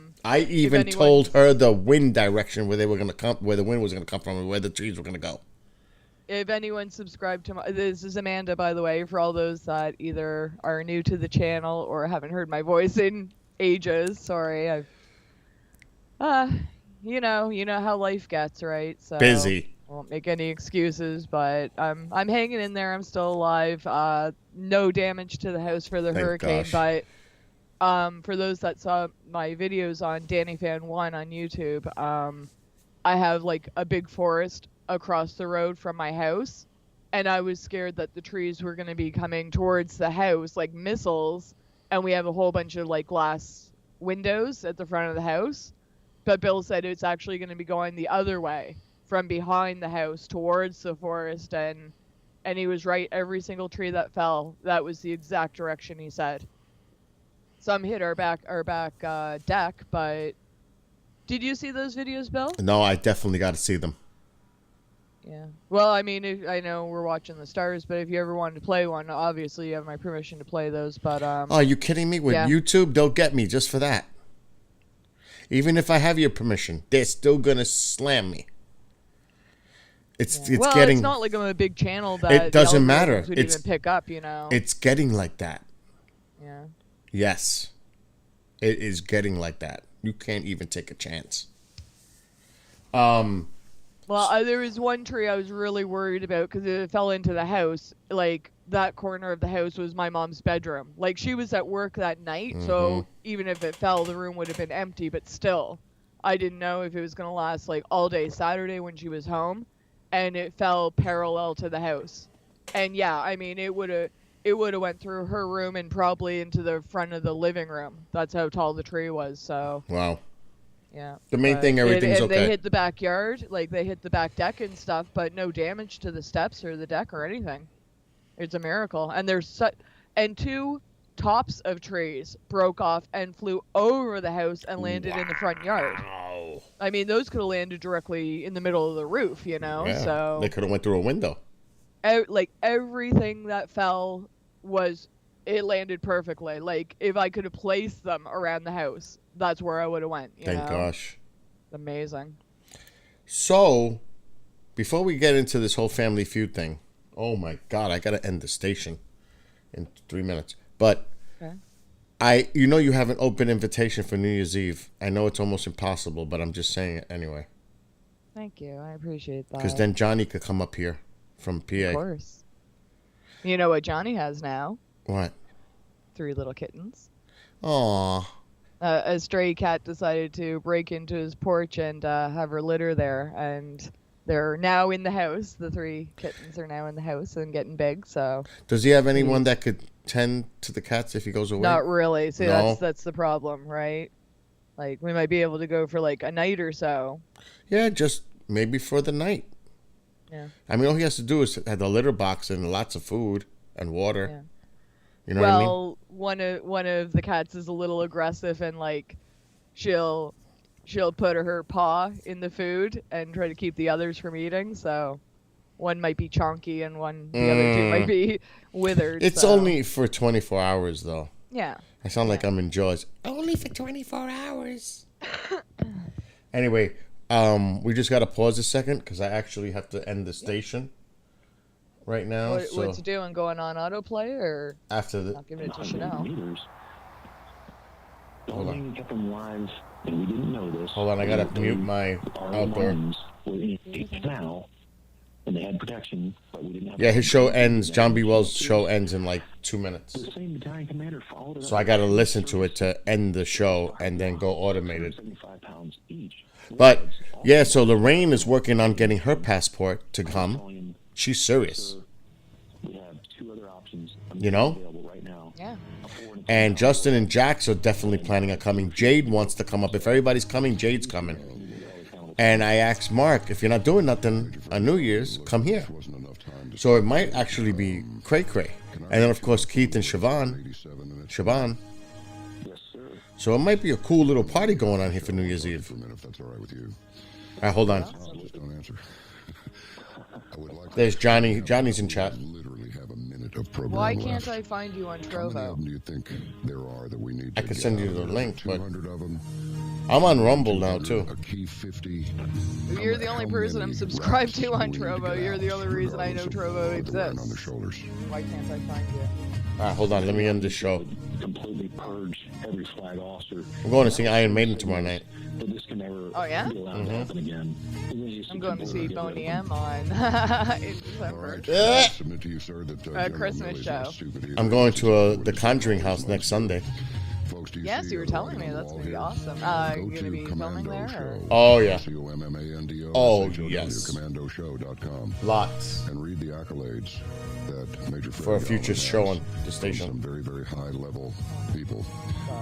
even told her the wind direction where they were gonna come, where the wind was gonna come from, and where the trees were gonna go. If anyone subscribed to my, this is Amanda, by the way, for all those that either are new to the channel or haven't heard my voice in ages. Sorry, I've, you know how life gets, right? So Busy. I won't make any excuses, but I'm hanging in there. I'm still alive. No damage to the house for the Thank hurricane, gosh. but for those that saw my videos on DannyFan1 on YouTube, I have like a big forest across the road from my house, and I was scared that the trees were going to be coming towards the house like missiles, and we have a whole bunch of like glass windows at the front of the house, but Bill said it's actually going to be going the other way from behind the house towards the forest, and he was right. Every single tree that fell, that was the exact direction he said. Some hit our back deck, but did you see those videos, Bill? No, I definitely got to see them. Yeah. Well, I mean, I know we're watching the stars, but if you ever wanted to play one, obviously you have my permission to play those. But Oh, are you kidding me? With yeah. YouTube, they'll get me just for that. Even if I have your permission, they're still gonna slam me. It's well, getting. it's not like I'm a big channel that It doesn't the matter. algorithms would It's even pick up, you know. It's getting like that. Yeah. Yes, it is getting like that. You can't even take a chance. Well, there was one tree I was really worried about because it fell into the house. Like, that corner of the house was my mom's bedroom. Like, she was at work that night, so even if it fell, the room would have been empty. But still, I didn't know if it was going to last, like, all day Saturday when she was home. And it fell parallel to the house. And, yeah, I mean, it would have went through her room and probably into the front of the living room. That's how tall the tree was, so... Wow. Yeah. The main thing, everything's and okay. They hit the backyard, like they hit the back deck and stuff, but no damage to the steps or the deck or anything. It's a miracle. And and two tops of trees broke off and flew over the house and landed in the front yard. I mean, those could have landed directly in the middle of the roof, you know. Yeah, So they could have went through a window. like everything that fell it landed perfectly. Like if I could have placed them around the house, that's where I would have went. Thank gosh. Amazing. So, before we get into this whole Family Feud thing, oh my God, I gotta end the station in 3 minutes. But Okay. you have an open invitation for New Year's Eve. I know it's almost impossible, but I'm just saying it anyway. Thank you. I appreciate that. Because then Johnny could come up here from PA. Of course. You know what Johnny has now? What? 3 little kittens. Aw. A stray cat decided to break into his porch and have her litter there, and they're now in the house. The 3 kittens are now in the house and getting big. So Does he have anyone that could tend to the cats if he goes away? not really. See, No. that's the problem, right? Like we might be able to go for like a night or so. Yeah, just maybe for the night. Yeah. I mean, all he has to do is have the litter box and lots of food and water. Yeah. You know what I mean? Well, one of the cats is a little aggressive and like she'll put her paw in the food and try to keep the others from eating. So one might be chonky and the other 2 might be withered. It's so. only for 24 hours, though. Yeah. I sound like I'm in Jaws. Only for 24 hours. Anyway, we just got to pause a second because I actually have to end the station right now. What's it doing? Going on autoplay or After the... not giving it to Chanel? Hold on. Kept them live, and we didn't know this. Hold on, I got to mute my outdoor. Were in a canal, and they had protection, but we didn't have. Yeah, his show ends. John B. Wells' show ends in like 2 minutes. The same battalion commander followed it So up. I got to listen to it to end the show and then go automated. 75 pounds each. But yeah, so Lorraine is working on getting her passport to come. She's serious, We have 2 other options. you know? Available right now. Yeah. And Justin and Jax are definitely planning on coming. Jade wants to come up. If everybody's coming, Jade's coming. And I asked Mark, if you're not doing nothing on New Year's, come here. So it might actually be Cray Cray. And then, of course, Keith and Siobhan. Yes, sir. So it might be a cool little party going on here for New Year's Eve. All right, hold on. Just don't answer. I would like There's Johnny. Johnny's in chat. literally have a minute of program Why left. can't I find you on How many of Trovo? them do you think there are that we need I to could get send you out the of there? link, but 200 of them. I'm on Rumble now 200, too. A key 50. You're the only person I'm subscribed to on Trovo. You're the only reason I know Trovo On their exists. shoulders. Why can't I find you? All right, hold on. Let me end this show. Completely purge every flag officer. I'm going to see Iron Maiden tomorrow night. But this can never Oh, yeah? be allowed to happen again. I'm going to see Boney M on in All December. right. I submit to you, sir, that General Christmas Milley's not show. stupid either. I'm going to Just the Conjuring house next Sunday. Folks, do you Yes, see you were the telling writing me. on the That's wall going to be here? awesome. Go You going to be filming Commando there? Show. Or? Oh, yeah. COMMANDO. Oh, SHOW, yes. CommandoShow.com. Lots. And read the accolades that Major For a Fred future Allen show has on the from station. Some very, very high-level people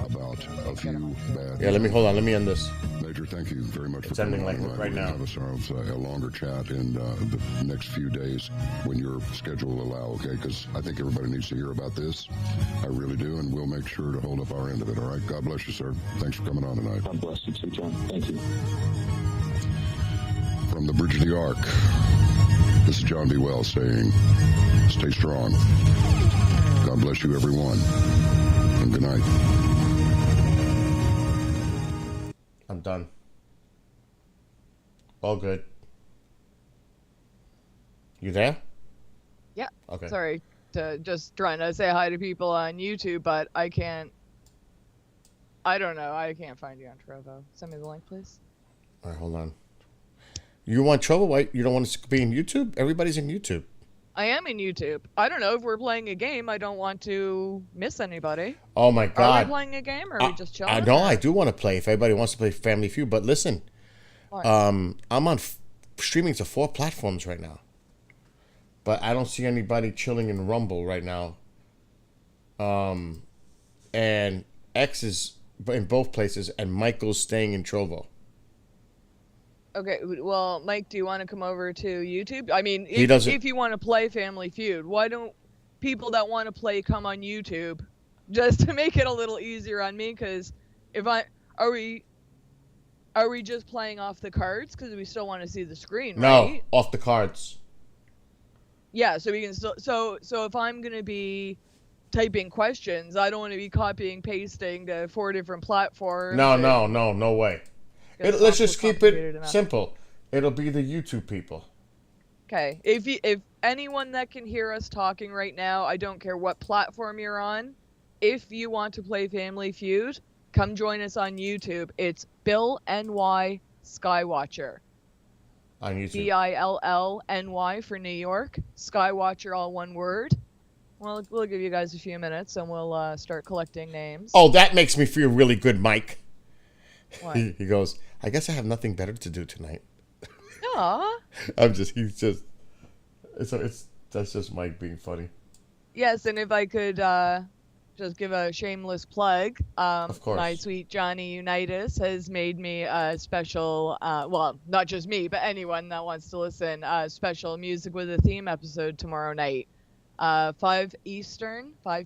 about a few bad. Yeah, let me hold on. Let me end this. Major, thank you very much It's for coming ending like on tonight. right We'll now. have ourselves a longer chat in the next few days when your schedule will allow, okay? Because I think everybody needs to hear about this. I really do, and we'll make sure to hold up our end of it, all right? God bless you, sir. Thanks for coming on tonight. God bless you too, John. Thank you. From the Bridge of the Ark, this is John B. Wells saying, stay strong. God bless you, everyone, and good night. I'm done. All good. You there? Yeah. Okay. Sorry just trying to say hi to people on YouTube, but I can't. I don't know. I can't find you on Trovo. Send me the link, please. All right, hold on. You want trouble? Why you don't want to be in YouTube? Everybody's in YouTube. I am in YouTube. I don't know if we're playing a game. I don't want to miss anybody. Oh my Are God! we playing a game or are we just chilling? I know I do want to play. If everybody wants to play Family Feud, but listen, What? I'm on streaming to 4 platforms right now, but I don't see anybody chilling in Rumble right now. And X is in both places, and Michael's staying in Trovo. Okay, well, Mike, do you want to come over to YouTube? I mean, He doesn't- if you want to play Family Feud, why don't people that want to play come on YouTube? Just to make it a little easier on me, because are we just playing off the cards? Because we still want to see the screen, No, right? off the cards. Yeah, so we can still. So if I'm gonna be typing questions, I don't want to be copying pasting to 4 different platforms. No way. It's Let's awful just keep complicated it enough. simple. It'll be the YouTube people. Okay, if anyone that can hear us talking right now, I don't care what platform you're on, if you want to play Family Feud, come join us on YouTube. It's Bill NY Skywatcher. On YouTube. BILLNY for New York. Skywatcher, all one word. Well, we'll give you guys a few minutes and we'll start collecting names. Oh, that makes me feel really good, Mike. What? He goes, I guess I have nothing better to do tonight. Aw. That's just Mike being funny. Yes, and if I could just give a shameless plug, Of course. my sweet Johnny Unitas has made me a special, well, not just me, but anyone that wants to listen, special Music with a Theme episode tomorrow night. 5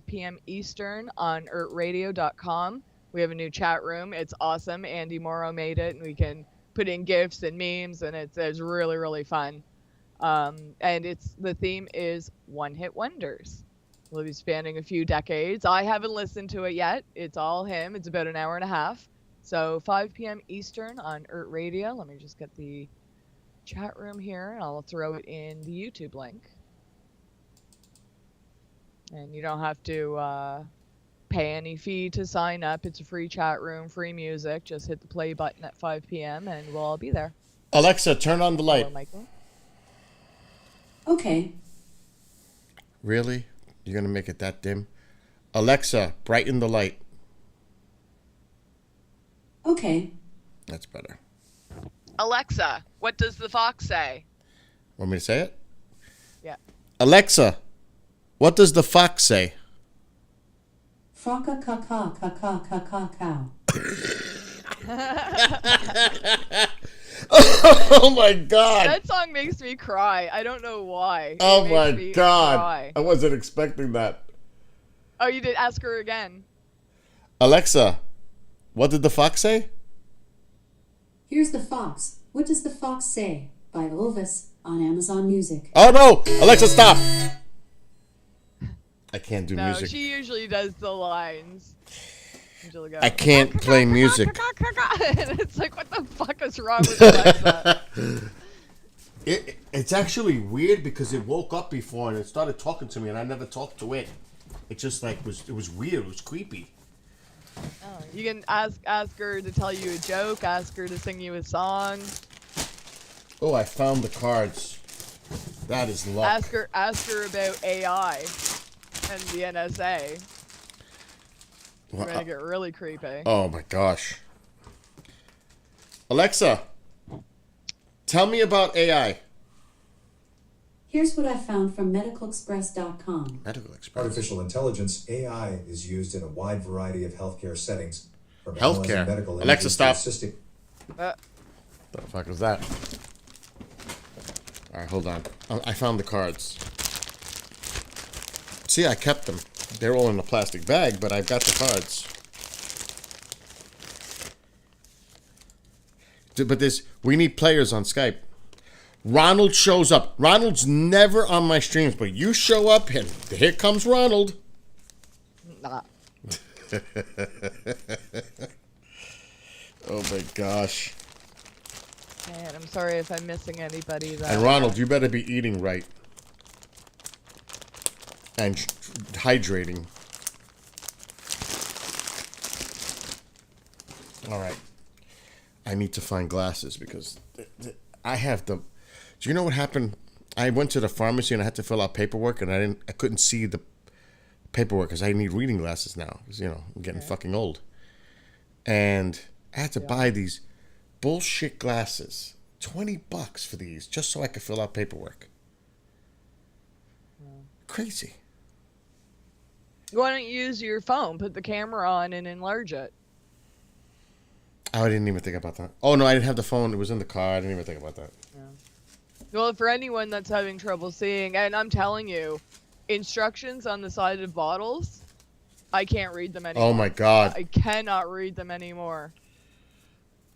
p.m. Eastern on EarthRadio.com. We have a new chat room. It's awesome. Andy Morrow made it, and we can put in GIFs and memes, and it's really, really fun. And the theme is one-hit wonders. We'll be spanning a few decades. I haven't listened to it yet. It's all him. It's about an hour and a half. So 5 p.m. Eastern on Earth Radio. Let me just get the chat room here, and I'll throw it in the YouTube link. And you don't have to pay any fee to sign up. It's a free chat room, free music. Just hit the play button at 5 p.m. and we'll all be there. Alexa, turn on the light. Hello, Michael. Okay. Really? You're going to make it that dim? Alexa, brighten the light. Okay. That's better. Alexa, what does the fox say? Want me to say it? Yeah. Alexa, what does the fox say? Frocka ka ka ka ka ka ka cow. Oh my God. That song makes me cry. I don't know why. Oh It my makes me God. cry. I wasn't expecting that. Oh, you did ask her again. Alexa, what did the fox say? Here's the fox. What Does the Fox Say? By Elvis on Amazon Music. Oh no! Alexa, stop! I can't do No, music. she usually does the lines. She'll go, I can't play music. and it's like, what the fuck is wrong with Alexa? It's actually weird because it woke up before and it started talking to me and I never talked to it. It just like it was weird. It was creepy. Oh, you can ask her to tell you a joke, ask her to sing you a song. Oh, I found the cards. That is luck. Ask her about AI and the NSA. We're gonna get really creepy. Oh my gosh. Alexa, tell me about AI. Here's what I found from medicalexpress.com. Medical Express. Artificial intelligence, AI, is used in a wide variety of healthcare settings. From Healthcare. analyzing medical Alexa, images to stop. assisting- What the fuck was that? Alright, hold on. I found the cards. See, I kept them. They're all in a plastic bag, but I've got the cards. But we need players on Skype. Ronald shows up. Ronald's never on my streams, but you show up and here comes Ronald. Nah. Oh my gosh. Man, I'm sorry if I'm missing anybody. And Ronald, you better be eating right. And hydrating. All right. I need to find glasses because I have the... Do you know what happened? I went to the pharmacy and I had to fill out paperwork and I couldn't see the paperwork because I need reading glasses now. 'Cause, you know, I'm getting fucking old. And I had to buy these bullshit glasses. $20 for these just so I could fill out paperwork. Crazy. Why don't you use your phone, put the camera on, and enlarge it? Oh, I didn't even think about that. Oh, no, I didn't have the phone. It was in the car. I didn't even think about that. Well, for anyone that's having trouble seeing, and I'm telling you, instructions on the side of bottles, I can't read them anymore. Oh, my God. I cannot read them anymore.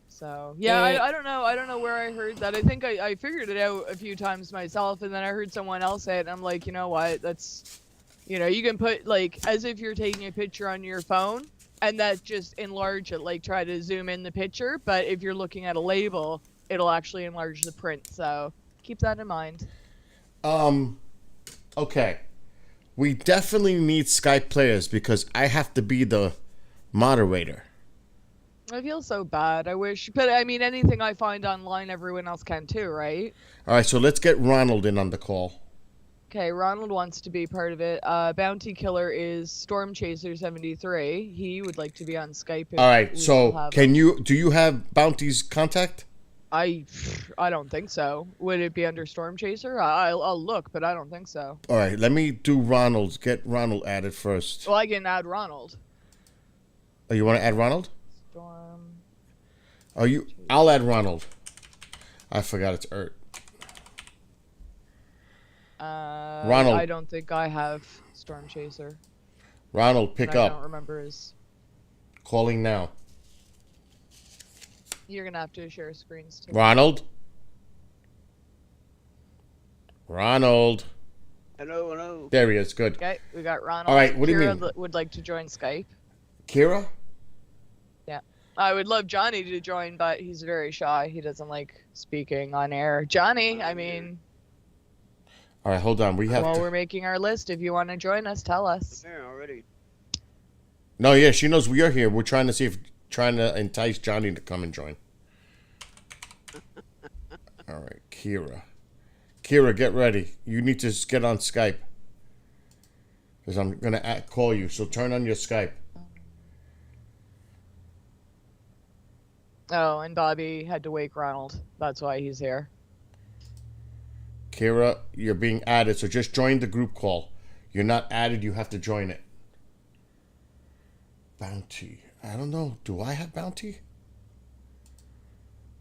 So, yeah, I don't know. I don't know where I heard that. I think I figured it out a few times myself, and then I heard someone else say it, and I'm like, you know what? That's, you know, you can put, like, as if you're taking a picture on your phone, and that just enlarge it, like, try to zoom in the picture, but if you're looking at a label, it'll actually enlarge the print, so keep that in mind. Okay. We definitely need Skype players because I have to be the moderator. I feel so bad. I wish, but I mean, anything I find online, everyone else can too, right? All right, so let's get Ronald in on the call. Okay, Ronald wants to be part of it. Bounty Killer is Storm Chaser 73. He would like to be on Skype. All right, so do you have Bounty's contact? I don't think so. Would it be under Storm Chaser? I'll look, but I don't think so. All right, let me do Ronald's. Get Ronald added first. Well, I can add Ronald. Oh, you want to add Ronald? Storm. Oh, I'll add Ronald. I forgot it's Ert. Ronald. I don't think I have Storm Chaser. Ronald, pick up. I don't remember his. Calling now. You're gonna have to share screens too. Ronald. Ronald. Hello, hello. There he is. Good. Okay, we got Ronald. All right, what do you Kira mean? Would like to join Skype. Kira? Yeah. I would love Johnny to join, but he's very shy. He doesn't like speaking on air. Johnny, I mean... All right, hold on. We have While we're making our list, if you want to join us, tell us. Yeah, already. No, yeah, she knows we are here. We're trying to entice Johnny to come and join. All right, Kira. Kira, get ready. You need to get on Skype. Because I'm going to call you. So turn on your Skype. Oh, and Bobby had to wake Ronald. That's why he's here. Kira, you're being added. So just join the group call. You're not added. You have to join it. Bounty. I don't know. Do I have Bounty?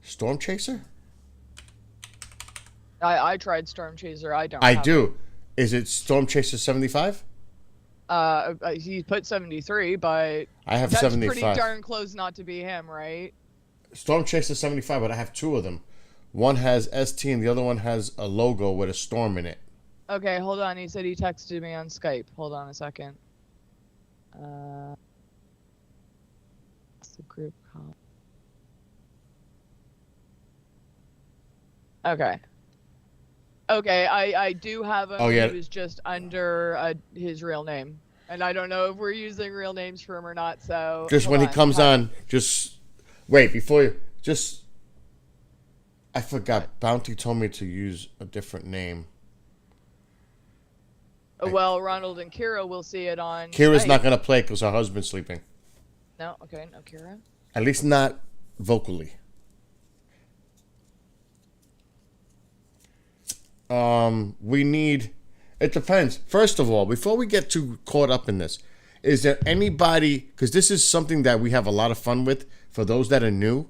Storm Chaser? I tried Storm Chaser. I don't. I have do. Is it Storm Chaser 75? He put 73, but I have that's 75. pretty darn close not to be him, right? Storm Chaser 75, but I have two of them. One has ST and the other one has a logo with a storm in it. Okay, hold on. He said he texted me on Skype. Hold on a second. What's the group called? Okay. Okay, I do have him. Oh, yeah. He was just under his real name. And I don't know if we're using real names for him or not, so... Just when he comes on, just... Wait, before you... Just... I forgot. Bounty told me to use a different name. Well, Ronald and Kira will see it on... Kira's Skype. not going to play because her husband's sleeping. No? Okay, no Kira. At least not vocally. We need... It depends. First of all, before we get too caught up in this, is there anybody... Because this is something that we have a lot of fun with. For those that are new,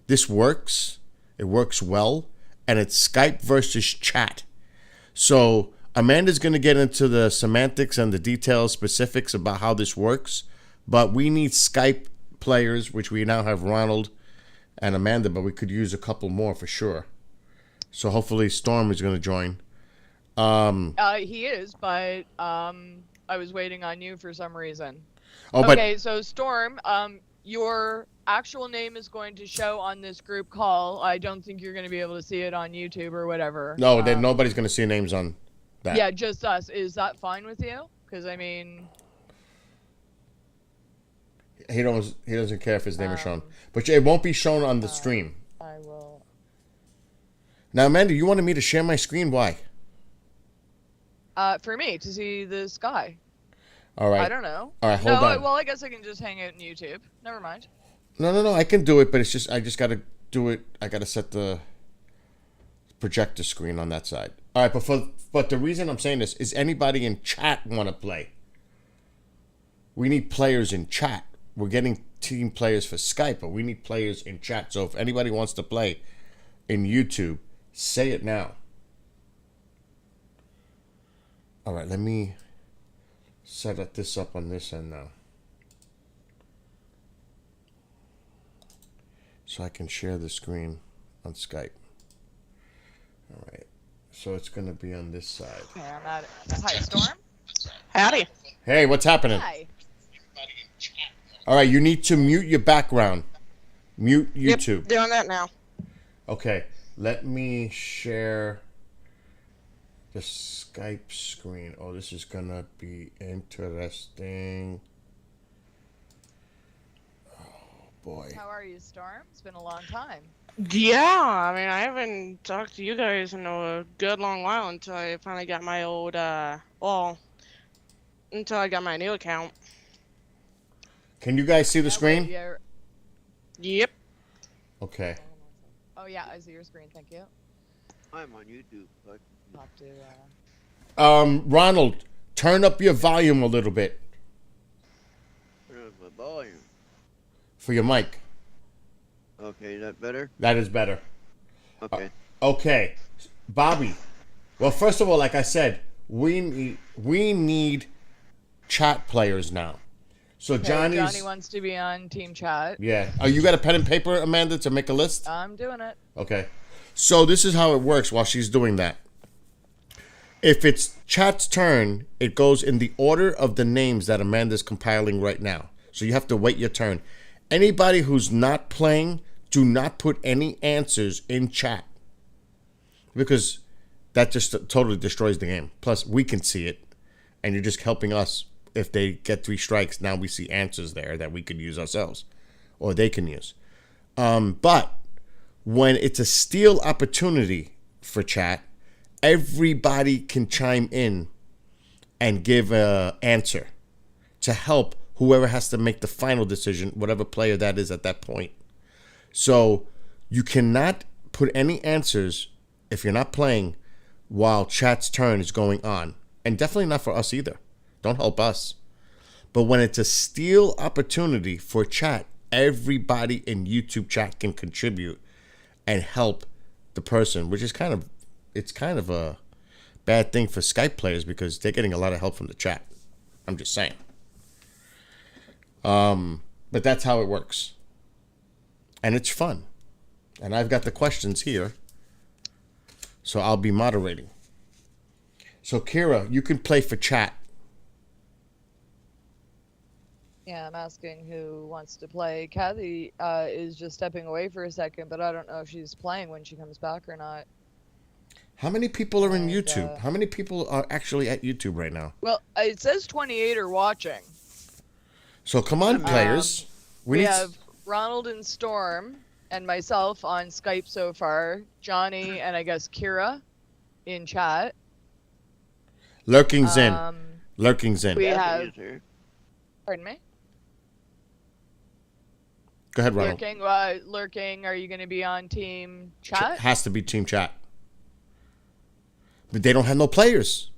this works. It works well. And it's Skype versus chat. So Amanda's going to get into the semantics and the details, specifics about how this works. But we need Skype players, which we now have Ronald and Amanda, but we could use a couple more for sure. So hopefully Storm is going to join. He is, but I was waiting on you for some reason. Oh, okay, so Storm, your actual name is going to show on this group call. I don't think you're going to be able to see it on YouTube or whatever. No, nobody's going to see names on that. Yeah, just us. Is that fine with you? Because, I mean... He doesn't care if his name is shown. But it won't be shown on the stream. I will... Now, Amanda, you wanted me to share my screen? Why? For me, to see the sky. All right. I don't know. All right, hold on. Well, I guess I can just hang out in YouTube. Never mind. No. I can do it, but I just got to do it. I got to set the projector screen on that side. All right, but the reason I'm saying this is anybody in chat want to play. We need players in chat. We're getting team players for Skype, but we need players in chat. So if anybody wants to play in YouTube, say it now. All right, let me set this up on this end now. So I can share the screen on Skype. All right. So it's going to be on this side. Okay, I'm at it. Hi, Storm. Howdy. Hey, what's happening? Hi. All right, you need to mute your background. Mute YouTube. Yep, doing that now. Okay, let me share the Skype screen. Oh, this is going to be interesting. Oh, boy. How are you, Storm? It's been a long time. Yeah, I mean, I haven't talked to you guys in a good long while until I finally got my old, until I got my new account. Can you guys see the screen? Yep. Okay. Oh, yeah, I see your screen. Thank you. I'm on YouTube. Ronald, turn up your volume a little bit. Turn up my volume. For your mic. Okay, is that better? That is better. Okay. Okay. Bobby. Well, first of all, like I said, we need chat players now. So Okay, Johnny wants to be on team chat. Yeah. Oh, you got a pen and paper, Amanda, to make a list? I'm doing it. Okay. So this is how it works while she's doing that. If it's chat's turn, it goes in the order of the names that Amanda's compiling right now. So you have to wait your turn. Anybody who's not playing, do not put any answers in chat. Because that just totally destroys the game. Plus, we can see it. And you're just helping us. If they get 3 strikes, now we see answers there that we could use ourselves. Or they can use. But when it's a steal opportunity for chat, everybody can chime in and give an answer to help whoever has to make the final decision, whatever player that is at that point. So you cannot put any answers if you're not playing while chat's turn is going on. And definitely not for us either. Don't help us. But when it's a steal opportunity for chat, everybody in YouTube chat can contribute and help the person, which is kind of a bad thing for Skype players because they're getting a lot of help from the chat. I'm just saying. But that's how it works. And it's fun. And I've got the questions here So I'll be moderating. So Kira, you can play for chat. Yeah, I'm asking who wants to play. Kathy is just stepping away for a second, but I don't know if she's playing when she comes back or not. How many people are in YouTube? How many people are actually at YouTube right now? Well, it says 28 are watching. So come on, players. We have Ronald and Storm and myself on Skype so far. Johnny and I guess Kira in chat. Lurking's in. Lurking's in. We have. Pardon me? Go ahead, Ronald. Lurking, are you going to be on team chat? Has to be team chat. But they don't have no players.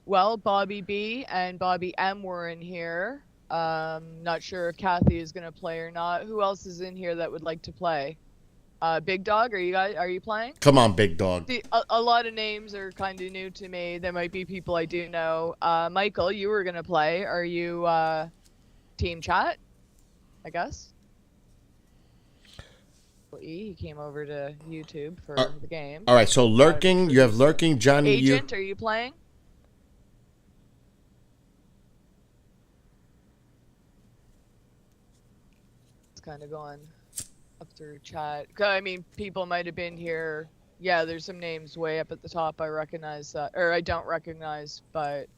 Well, Bobby B and Bobby M were in here. Not sure if Kathy is going to play or not. Who else is in here that would like to play? Big Dog, are you playing? Come on, Big Dog. See, a lot of names are kind of new to me. There might be people I do know. Michael, you were going to play. Are you team chat? I guess. He came over to YouTube for the game. All right, so Lurking, you have Lurking, Johnny. Agent, are you playing? It's kind of going up through chat. I mean, people might have been here. Yeah, there's some names way up at the top I recognize, or I don't recognize, but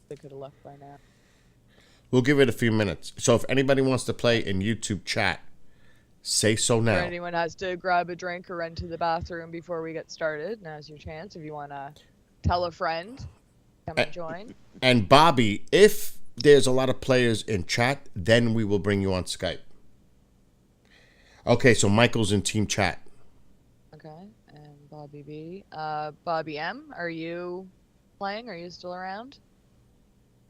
they could have left by now. We'll give it a few minutes. So if anybody wants to play in YouTube chat, say so now. Or anyone has to grab a drink or run to the bathroom before we get started, now's your chance. If you want to tell a friend, come and join. And Bobby, if there's a lot of players in chat, then we will bring you on Skype. Okay, so Michael's in team chat. Okay, and Bobby B. Bobby M, are you playing? Are you still around?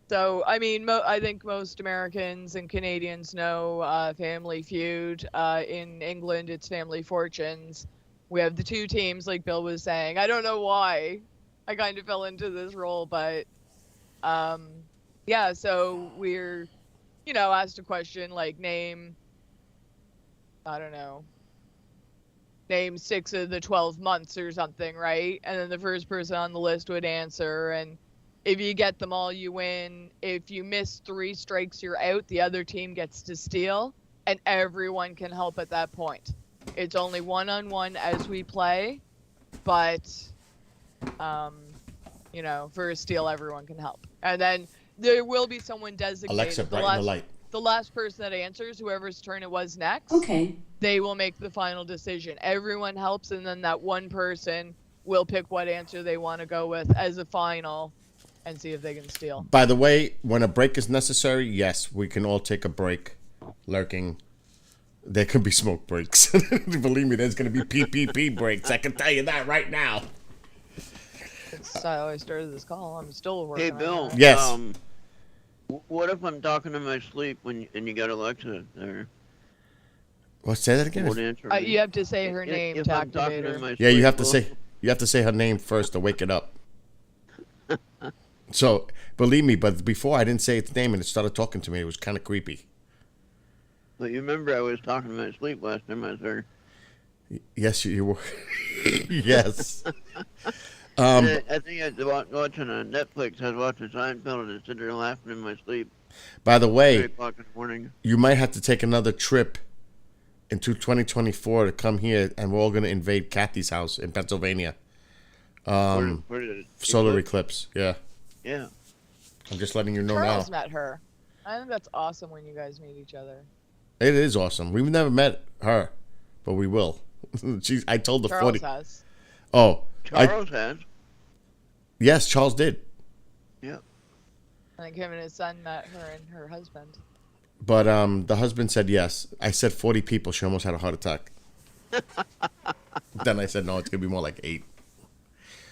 So, I mean, I think most Americans and Canadians know Family Feud. In England, it's Family Fortunes. We have the two teams, like Bill was saying. I don't know why I kind of fell into this role, but yeah, so we're, asked a question like name 6 of the 12 months or something, right? And then the first person on the list would answer, and if you get them all, you win. If you miss 3 strikes, you're out. The other team gets to steal, and everyone can help at that point. It's only one-on-one as we play, but, for a steal, everyone can help. And then there will be someone designated. Alexa, brighten the light. The last person that answers, whoever's turn it was next, they will make the final decision. Everyone helps, and then that one person will pick what answer they want to go with as a final. And see if they can steal. By the way, when a break is necessary, yes, we can all take a break. Lurking. There can be smoke breaks. Believe me, there's going to be PPP breaks. I can tell you that right now. Since I always started this call, I'm still working. Hey, Bill. Yes. What if I'm talking in my sleep and you got Alexa there? What? Say that again. You have to say her name to activate her. Yeah, you have to say her name first to wake it up. So, believe me, but before I didn't say its name and it started talking to me. It was kind of creepy. But you remember I was talking in my sleep last time I was there. Yes, you were. Yes. I think I was watching on Netflix. I was watching Seinfeld and I was sitting there laughing in my sleep. By the way, 3 o'clock in the morning. You might have to take another trip into 2024 to come here, and we're all going to invade Kathy's house in Pennsylvania. Solar eclipse, yeah. Yeah. I'm just letting you know Charles now. met her. I think that's awesome when you guys meet each other. It is awesome. We've never met her, but we will. I told the Charles has. Oh. Charles has. Yes, Charles did. Yeah. I think him and his son met her and her husband. But the husband said yes. I said 40 people. She almost had a heart attack. Then I said, no, it's going to be more like 8.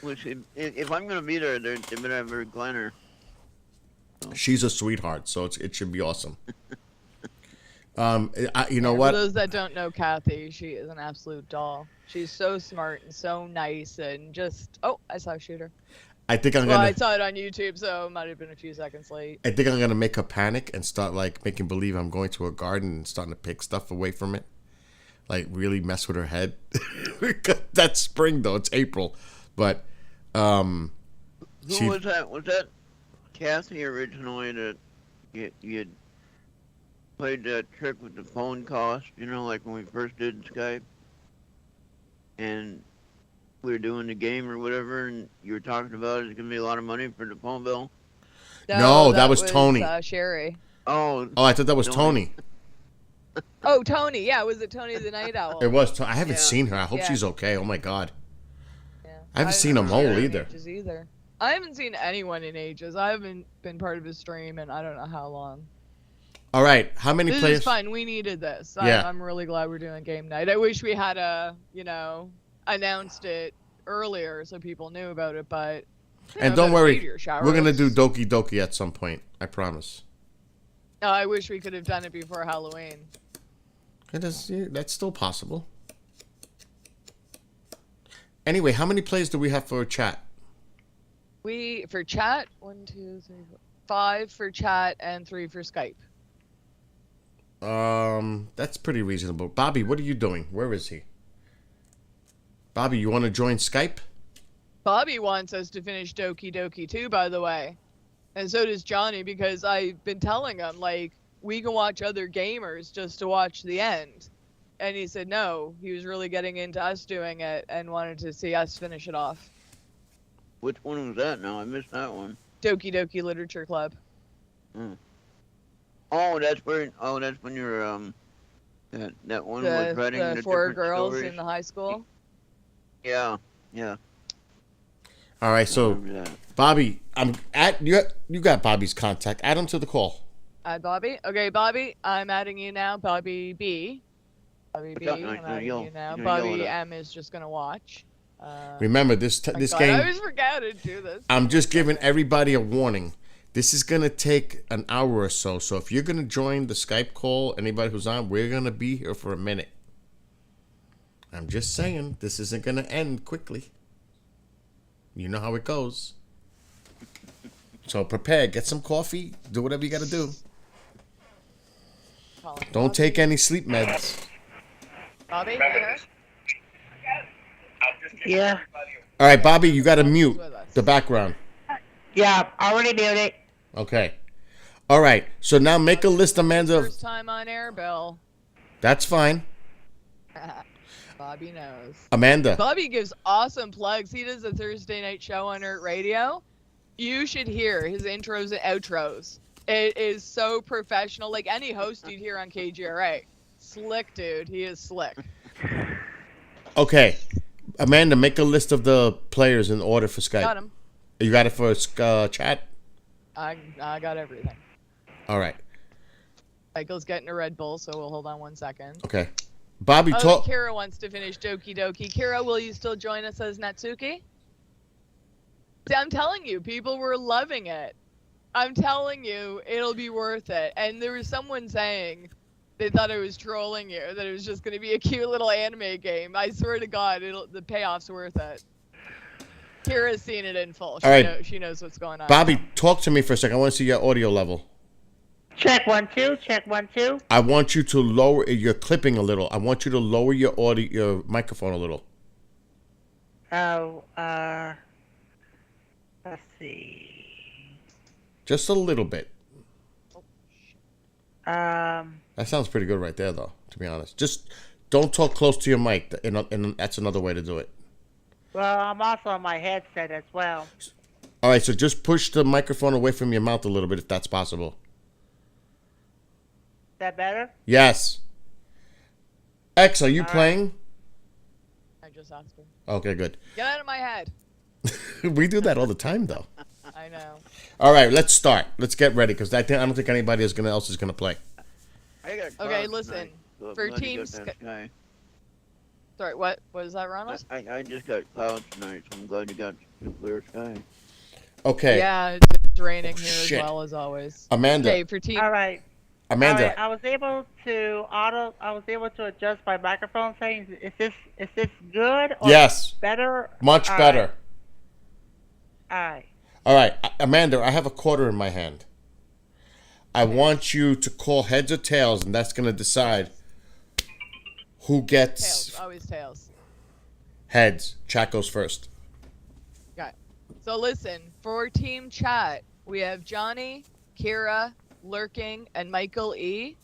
Which, if I'm going to meet her, they better have her Glenner. She's a sweetheart, so it should be awesome. You know what? For those that don't know Kathy, she is an absolute doll. She's so smart and so nice and just... Oh, I saw a shooter. I think I'm Well, gonna. I saw it on YouTube, so it might have been a few seconds late. I think I'm gonna make her panic and start like making believe I'm going to a garden and starting to pick stuff away from it, like really mess with her head. That's spring though; it's April, but Who was that? Was that Kathy originally that you had played that trick with the phone cost? You know, like when we first did Skype, and we were doing the game or whatever, and you were talking about it's gonna be a lot of money for the phone bill. No, that was Tony. Sherry. Oh, I thought that was Tony. Oh, Tony. Yeah, was it Tony the Night Owl? It was. I haven't seen her. I hope she's okay. Oh my god. I haven't seen a mole either. I haven't seen anyone in ages. I haven't been part of his stream in I don't know how long. All right, how many This players? is fun. We needed this. Yeah. I'm really glad we're doing game night. I wish we had announced it earlier so people knew about it, but And don't worry, meteor shower we're gonna is- do Doki Doki at some point. I promise. No, I wish we could have done it before Halloween. That's still possible. Anyway, how many players do we have for chat? For chat, 1, 2, 3, 4, 5 for chat and 3 for Skype. That's pretty reasonable. Bobby, what are you doing? Where is he? Bobby, you want to join Skype? Bobby wants us to finish Doki Doki too, by the way. And so does Johnny, because I've been telling him, like, we can watch other gamers just to watch the end. And he said no. He was really getting into us doing it and wanted to see us finish it off. Which one was that now? I missed that one. Doki Doki Literature Club. Oh, that's when you're that one was writing the the 4 different girls stories. in the high school. Yeah. All right, so Bobby, I'm at you. You got Bobby's contact. Add him to the call. Add Bobby. Okay, Bobby, I'm adding you now. Bobby B. Bobby B. I'm adding you now. Bobby M is just gonna watch. Remember this God, game. I always forget to do this. I'm just giving everybody a warning. This is gonna take an hour or so. So if you're gonna join the Skype call, anybody who's on, we're gonna be here for a minute. I'm just saying, this isn't gonna end quickly. You know how it goes. So prepare, get some coffee, do whatever you gotta do. Don't take any sleep meds. Bobby, Yeah. All right, Bobby, you gotta mute the background. Yeah, already muted. Okay. All right. So now make a list, Amanda. First time on air, Bill. That's fine. Bobby knows. Amanda. Bobby gives awesome plugs. He does a Thursday night show on Earth Radio. You should hear his intros and outros. It is so professional, like any host you'd hear on KGRA. Slick, dude. He is slick. Okay. Amanda, make a list of the players in order for Skype. Got him. You got it for chat? I got everything. All right. Michael's getting a Red Bull, so we'll hold on 1 second. Okay. Bobby, talk. Kira wants to finish Doki Doki. Kira, will you still join us as Natsuki? See, I'm telling you, people were loving it. I'm telling you, it'll be worth it. And there was someone saying they thought I was trolling you, that it was just going to be a cute little anime game. I swear to God, the payoff's worth it. Kira's seen it in full. She knows what's going on. Bobby, talk to me for a second. I want to see your audio level. Check 1 2. Check 1 2. I want you to lower. You're clipping a little. I want you to lower your audio, your microphone a little. Oh, let's see. Just a little bit. That sounds pretty good right there, though. To be honest, just don't talk close to your mic. And that's another way to do it. Well, I'm also on my headset as well. All right, so just push the microphone away from your mouth a little bit, if that's possible. Is that better? Yes. X, are you playing? I just asked her. Okay, good. Get out of my head. We do that all the time, though. I know. All right, let's start. Let's get ready, because I don't think anybody else is gonna play. Okay, listen. For teams. Sorry, what is that, Ronald? I just got clouds tonight, so I'm glad you got clear sky. Okay. Yeah, it's raining here shit. as well as always. Amanda. Okay, for team. All right. Amanda. All right, I was able to adjust my microphone settings. Is this good? Or Yes. Better. Much All better. Aye. All right, Amanda, I have a quarter in my hand. I want you to call heads or tails, and that's going to decide who gets Tails, always tails. heads. Chat goes first. Okay. So listen, for team chat, we have Johnny, Kira, Lurking, and Michael E.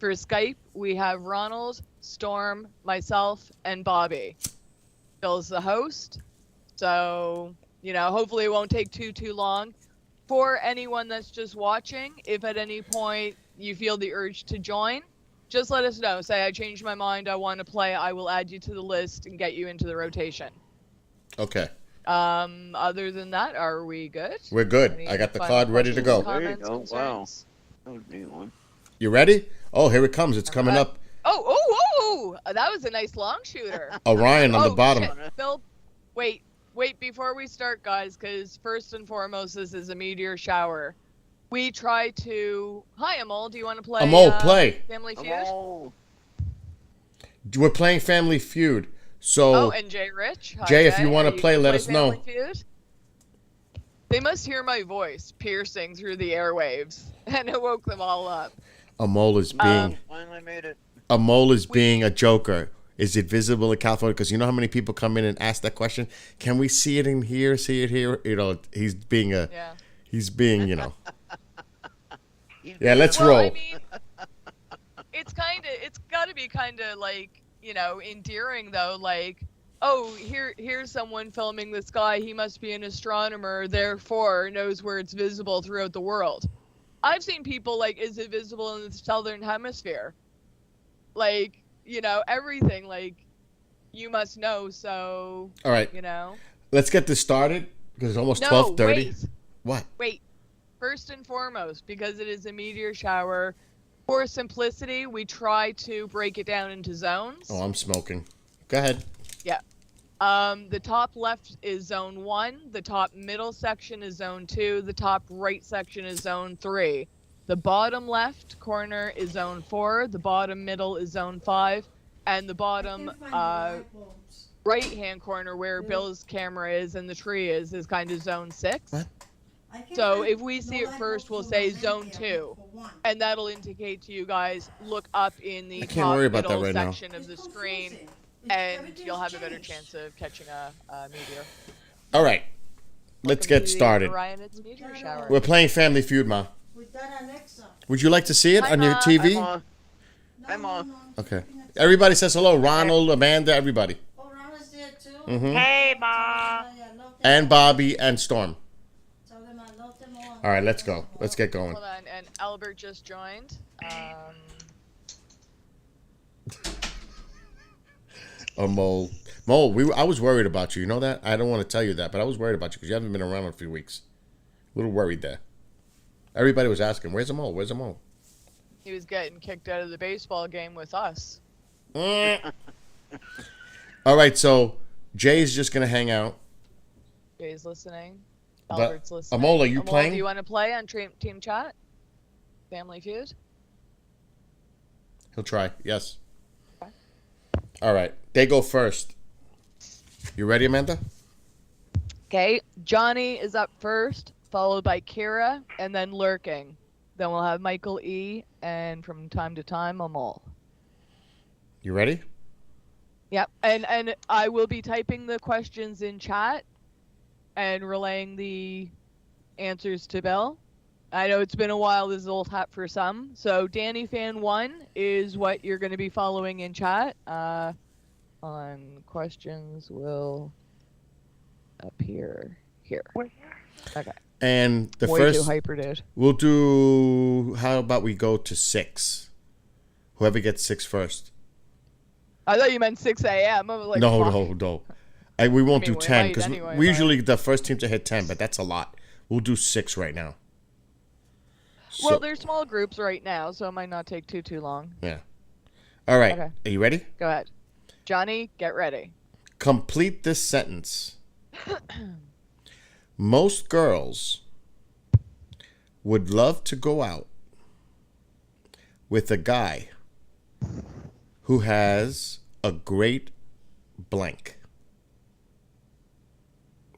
For Skype, we have Ronald, Storm, myself, and Bobby. Bill's the host, so, hopefully it won't take too long. For anyone that's just watching, if at any point you feel the urge to join, just let us know. Say, I changed my mind, I want to play, I will add you to the list and get you into the rotation. Okay. Other than that, are we good? We're good. Any I got the final card ready to go. questions, There you comments, go. Wow. concerns? That was a neat one. You ready? Oh, here it comes. It's coming up. Oh, that was a nice long shooter. Orion on the bottom. Shit. Bill, wait, before we start, guys, because first and foremost, this is a meteor shower. We try to... Hi, Amol, do you want to play play. Family Feud? Amol. We're playing Family Feud. So, and Jay Rich. Hi, Jay, if you want Are to play, let us know. Family Feud? They must hear my voice piercing through the airwaves, and it woke them all up. Amol is being... Finally made it. Amol is being a joker. Is it visible in California? Because you know how many people come in and ask that question? Can we see it in here? See it here? He's being a... Yeah. He's being, Yeah, let's roll. I mean, it's got to be kind of like, endearing though. Like, oh, here's someone filming the sky. He must be an astronomer, therefore knows where it's visible throughout the world. I've seen people like, is it visible in the southern hemisphere? Like, everything. Like, you must know. So. All right. Let's get this started because it's almost 12:30. Wait. What? Wait. First and foremost, because it is a meteor shower, for simplicity, we try to break it down into zones. Oh, I'm smoking. Go ahead. Yeah. The top left is zone 1, the top middle section is zone 2, the top right section is zone 3. The bottom left corner is zone 4, the bottom middle is zone 5, and the bottom right-hand corner where Bill's camera is and the tree is kind of zone 6. What? So if we see it first, we'll say zone 2, and that'll indicate to you guys, look up in the top middle section of the screen, and you'll have a better chance of catching a meteor. All right. Let's get started. Orionids meteor shower. We're playing Family Feud, Ma. Would you like to see it on your TV? I'm on. Okay. Everybody says hello. Ronald, Amanda, everybody. Ronald's there too. Mm-hmm. Hey, Ma. And Bobby and Storm. All right, let's go. Let's get going. Hold on, and Albert just joined. Mole, I was worried about you. You know that? I don't want to tell you that, but I was worried about you because you haven't been around in a few weeks. A little worried there. Everybody was asking, "Where's the mole? Where's the mole?" He was getting kicked out of the baseball game with us. All right, so Jay's just gonna hang out. Jay's listening. Albert's listening. Amol, are you playing? Do you want to play on Team Chat? Family Feud? He'll try. Yes. Okay. All right. They go first. You ready, Amanda? Okay. Johnny is up first, followed by Kira, and then Lurking. Then we'll have Michael E, and from time to time, Amol. You ready? Yep. And I will be typing the questions in chat and relaying the answers to Bill. I know it's been a while. This is old hat for some. So Danny Fan 1 is what you're going to be following in chat. On questions will appear here. Okay. And the Way first too hyper, dude. We'll do. How about we go to 6? Whoever gets 6 first. I thought you meant 6 a.m. I was like, No. We won't do 10 because anyway, we usually the first team to hit 10, but that's a lot. We'll do 6 right now. Well, they're small groups right now, so it might not take too long. Yeah. All right. Okay. Are you ready? Go ahead. Johnny, get ready. Complete this sentence. Most girls would love to go out with a guy who has a great blank.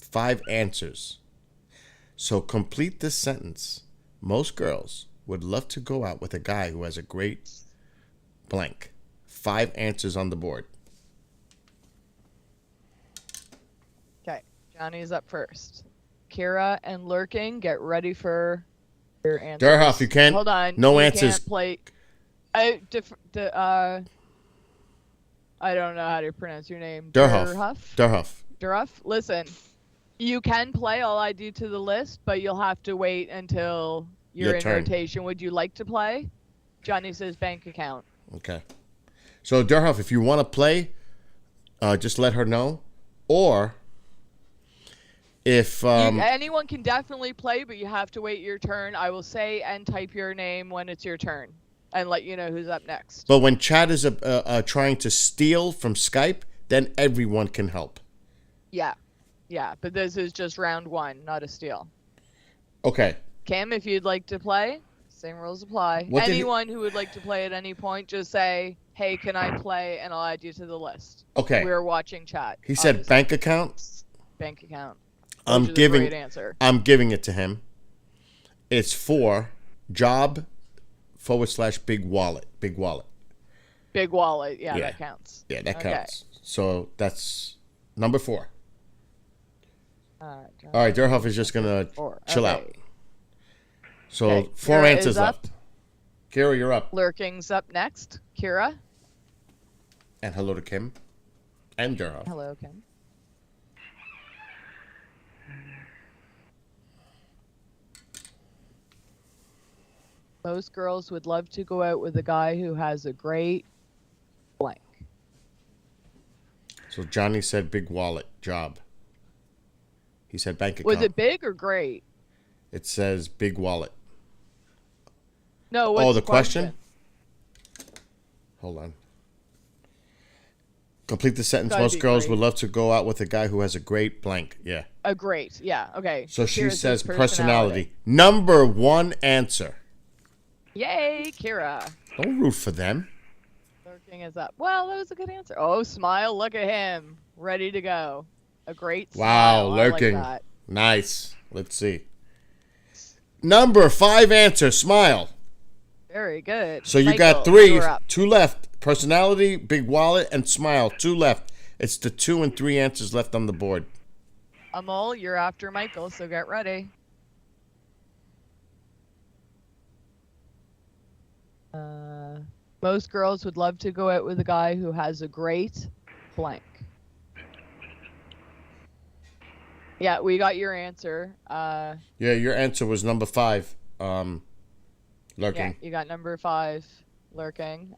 5 answers. So complete this sentence. Most girls would love to go out with a guy who has a great blank. 5 answers on the board. Okay, Johnny's up first. Kira and Lurking, get ready for your answers. Durhoff, you can't. Hold on. No you answers. Can't play. I don't know how to pronounce your name. Durhoff. Listen, you can play All ID to the List, but you'll have to wait until you're in rotation. Would you like to play? Johnny says bank account. Okay. So, Durhoff, if you want to play, just let her know. Or, if... anyone can definitely play, but you have to wait your turn. I will say and type your name when it's your turn and let you know who's up next. But when chat is trying to steal from Skype, then everyone can help. Yeah. Yeah, but this is just round 1, not a steal. Okay. Cam, if you'd like to play, same rules apply. Anyone who would like to play at any point, just say, hey, can I play? And I'll add you to the list. Okay. We're watching chat. He said bank account? Bank account. I'm giving it to him. It's for job / big wallet. Big wallet. Big wallet. Yeah, that counts. Yeah, that counts. So that's number 4. All right, Durhoff is just going to chill out. So 4 Kira answers left. Kira, you're up. Lurking's up next. Kira. And hello to Kim. And Durhoff. Hello, Kim. Most girls would love to go out with a guy who has a great blank. So Johnny said big wallet, job. He said bank account. Was it big or great? It says big wallet. No, what's the question? Hold on. Complete the sentence. Most girls would love to go out with a guy who has a great blank. Yeah. A great, yeah, okay. So she says personality. Number 1 answer. Yay, Kira. Don't root for them. Lurking is up. Well, that was a good answer. Oh, smile. Look at him. Ready to go. A great smile. Wow, Lurking. I like that. Nice. Let's see. Number 5 answer. Smile. Very good. So you got 3. 2 left. Personality, big wallet, and smile. 2 left. It's the 2 and 3 answers left on the board. Amol, you're after Michael, so get ready. Most girls would love to go out with a guy who has a great blank. Yeah, we got your answer. Yeah, your answer was number 5. Lurking. Yeah, you got number 5, Lurking.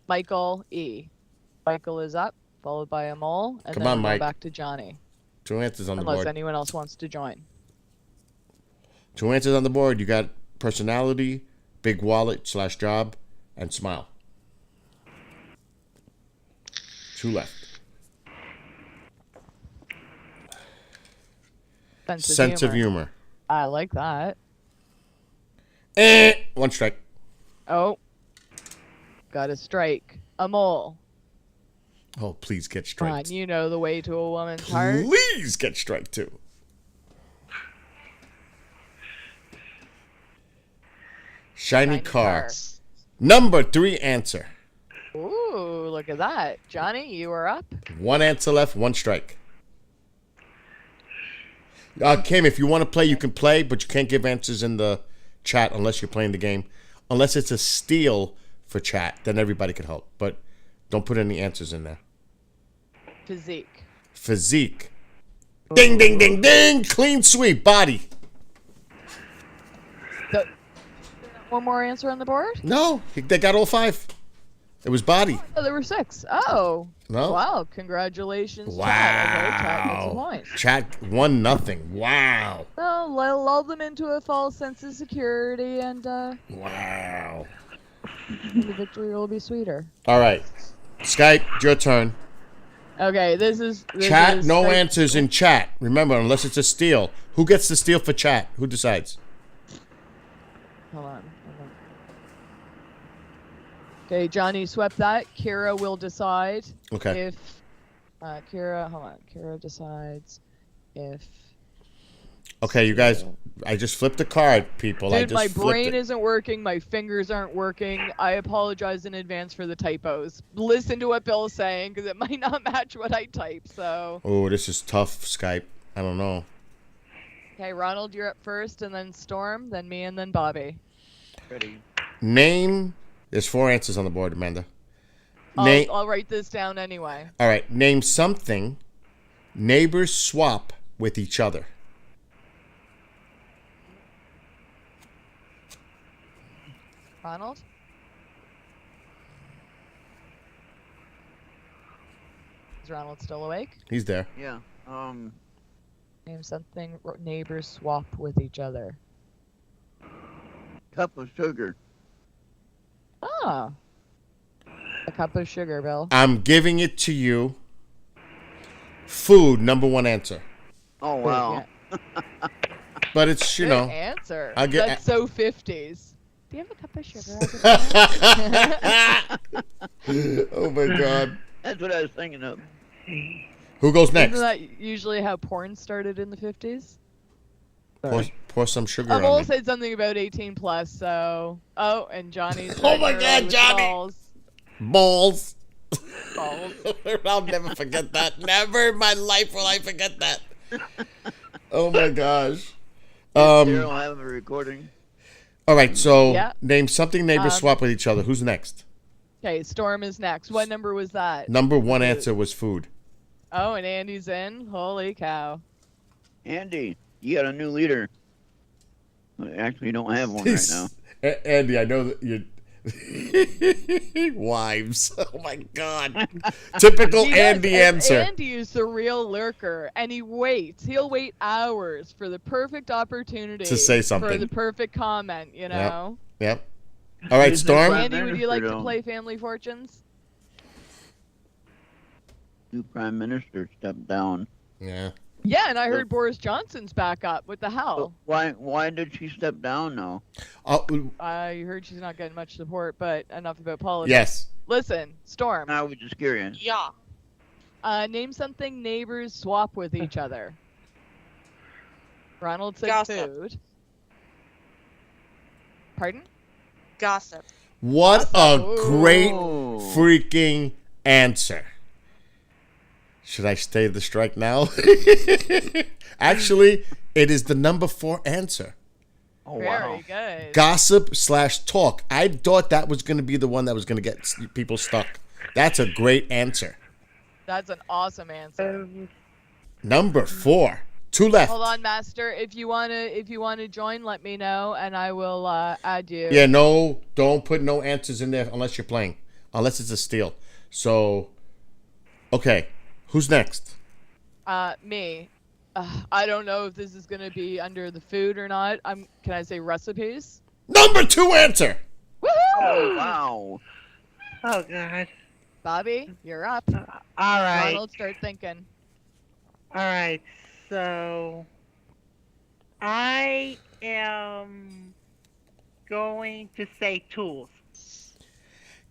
Michael E. Michael is up, followed by Amol, and Come then on, we'll go Mike. back to Johnny. 2 answers on the board. Unless anyone else wants to join. 2 answers on the board. You got personality, big wallet / job, and smile. 2 left. Sense of humor. I like that. 1 strike. Oh. Got a strike. Amol. Oh, please get Come striked. on, you know the way to a woman's heart. Please get strike 2. Shiny car. Number 3 answer. Ooh, look at that. Johnny, you are up. 1 answer left, 1 strike. Kim, if you want to play, you can play, but you can't give answers in the chat unless you're playing the game. Unless it's a steal for chat, then everybody can help. But don't put any answers in there. Physique. Ding, ding, ding, ding. Clean sweep. Body. One more answer on the board? No, they got all 5. It was body. Oh, there were 6. Oh. No. Wow. Congratulations. Wow. Chat. Okay, Chat gets a point. Chat 1-0. Wow. Well, lull them into a false sense of security, and wow. The victory will be sweeter. All right. Skype, your turn. Okay, this is chat, no answers in chat. Remember, unless it's a steal. Who gets the steal for chat? Who decides? Hold on. Okay, Johnny swept that. Kira will decide. Okay. If Kira decides if Okay, you guys, I just flipped a card, people. I Dude, just my flipped brain it. isn't working. My fingers aren't working. I apologize in advance for the typos. Listen to what Bill's saying because it might not match what I type. So. Oh, this is tough, Skype. I don't know. Okay, Ronald, you're up first, and then Storm, then me, and then Bobby. Ready. Name. There's 4 answers on the board, Amanda. I'll write this down anyway. All right. Name something neighbors swap with each other. Ronald? Is Ronald still awake? He's there. Yeah. Name something neighbors swap with each other. Cup of sugar. Ah. A cup of sugar, Bill. I'm giving it to you. Food, number 1 answer. Oh, wow. But it's, you Good know. answer. I get, That's so 50s. Do you have a cup of sugar? Oh, my God. That's what I was thinking of. Who goes next? Isn't that usually how porn started in the 50s? Pour some sugar I've on always me. said something about 18 plus, so. Oh, and Johnny's. Oh my God, Johnny! Balls. Balls. I'll never forget that. Never in my life will I forget that. Oh my gosh. Daryl have a recording. All right, so Yeah. name something neighbors swap with each other. Who's next? Okay, Storm is next. What number was that? Number 1 answer was food. Oh, and Andy's in. Holy cow. Andy, you got a new leader. Actually, you don't have one right now. Andy, I know that you. Wives. Oh my God. Typical Andy answer. Andy is the real lurker, and he waits. He'll wait hours for the perfect opportunity To say something. for the perfect comment. You know. Yep. All right, Storm. Andy, would you like to play Family Fortunes? New prime minister stepped down. Yeah. Yeah, and I heard Boris Johnson's back up. What the hell? Why did she step down now? I heard she's not getting much support, but enough about politics. Yes. Listen, Storm. I was just curious. Yeah. Name something neighbors swap with each other. Ronald said Gossip. food. Pardon? Gossip. What a great Oh. freaking answer. Should I stay the strike now? Actually, it is the number 4 answer. Oh, Very good. Gossip/talk. I thought that was going to be the one that was going to get people stuck. That's a great answer. That's an awesome answer. Number 4. 2 left. Hold on, Master. If you wanna join, let me know, and I will add you. Yeah, no, don't put no answers in there unless you're playing. Unless it's a steal. So, okay. Who's next? Me. I don't know if this is gonna be under the food or not. Can I say recipes? Number 2 answer. Woohoo! Oh, wow. Oh, God. Bobby, you're up. All right. Ronald, start thinking. All right. So, I am going to say tools.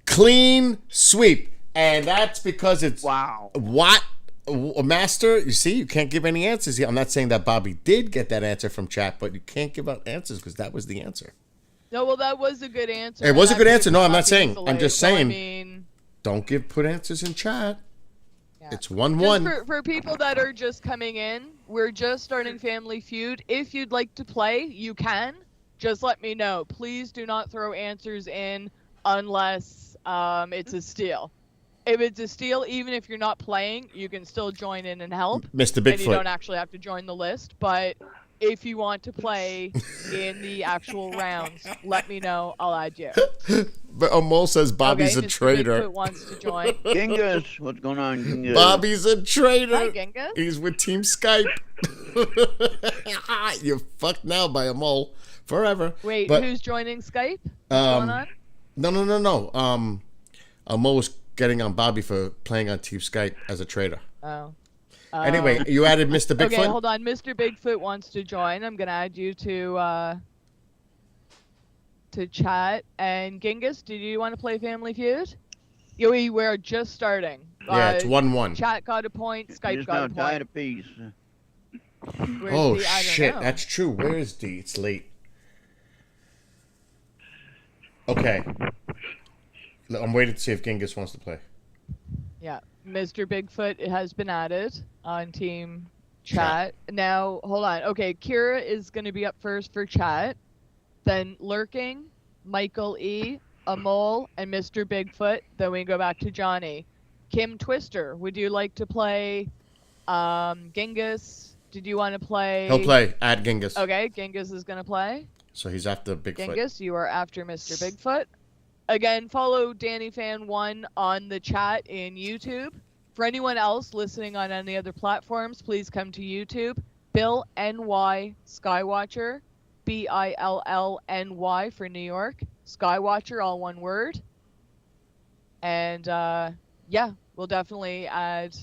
Clean sweep. And that's because it's... Wow. What? Master, you see, you can't give any answers here. I'm not saying that Bobby did get that answer from chat, but you can't give out answers because that was the answer. No, well, that was a good answer. It was a good That's answer. No, I'm not copy saying. the I'm just label. I saying. mean, Don't put answers in chat. Yeah. It's 1-1. just for people that are just coming in, we're just starting Family Feud. If you'd like to play, you can. Just let me know. Please do not throw answers in unless it's a steal. If it's a steal, even if you're not playing, you can still join in and help. Mr. And you Bigfoot. don't actually have to join the list. But if you want to play in the actual rounds, let me know. I'll add you. But Amol says Bobby's Okay, a Mr. traitor. Bigfoot wants to join. Genghis, what's going on, Genghis? Bobby's a traitor. Hi, Genghis. He's with Team Skype. You're fucked now by Amol forever. Wait, But, who's joining Skype? What's going on? No. Amol was getting on Bobby for playing on Team Skype as a traitor. Oh. Anyway, you added Mr. Bigfoot? Okay, hold on. Mr. Bigfoot wants to join. I'm gonna add you to chat. And Genghis, did you want to play Family Feud? We're just starting. Yeah, it's 1-1. Chat got a point. You're Skype just got now a point. tied a piece. Where's Oh D? I don't shit, know. that's true. Where is D? It's late. Okay. I'm waiting to see if Genghis wants to play. Yeah, Mr. Bigfoot has been added on team chat. Now, hold on. Okay, Kira is going to be up first for chat. Then Lurking, Michael E, Amol, and Mr. Bigfoot. Then we go back to Johnny. Kim Twister, would you like to play Genghis? Did you want to play? He'll play. Add Genghis. Okay, Genghis is going to play. So he's after Bigfoot. Genghis, you are after Mr. Bigfoot. Again, follow DannyFan1 on the chat in YouTube. For anyone else listening on any other platforms, please come to YouTube. Bill NY Skywatcher, BILLNY for New York. Skywatcher, all one word. And yeah, we'll definitely add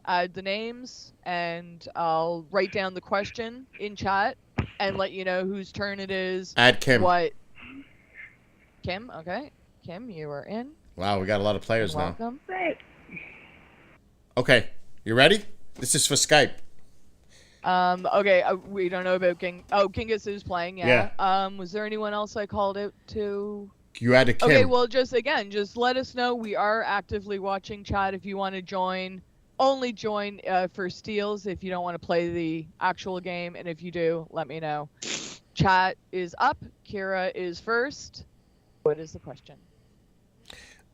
the names, and I'll write down the question in chat and let you know whose turn it is. Add Kim. What? Kim, okay. Kim, you are in. Wow, we got a lot of players now. Welcome. Okay, you ready? This is for Skype. Okay, we don't know about Genghis is playing, yeah. Was there anyone else I called out to? You added Kim. Okay, well, just let us know. We are actively watching chat. If you want to join, only join for steals if you don't want to play the actual game. And if you do, let me know. Chat is up. Kira is first. What is the question?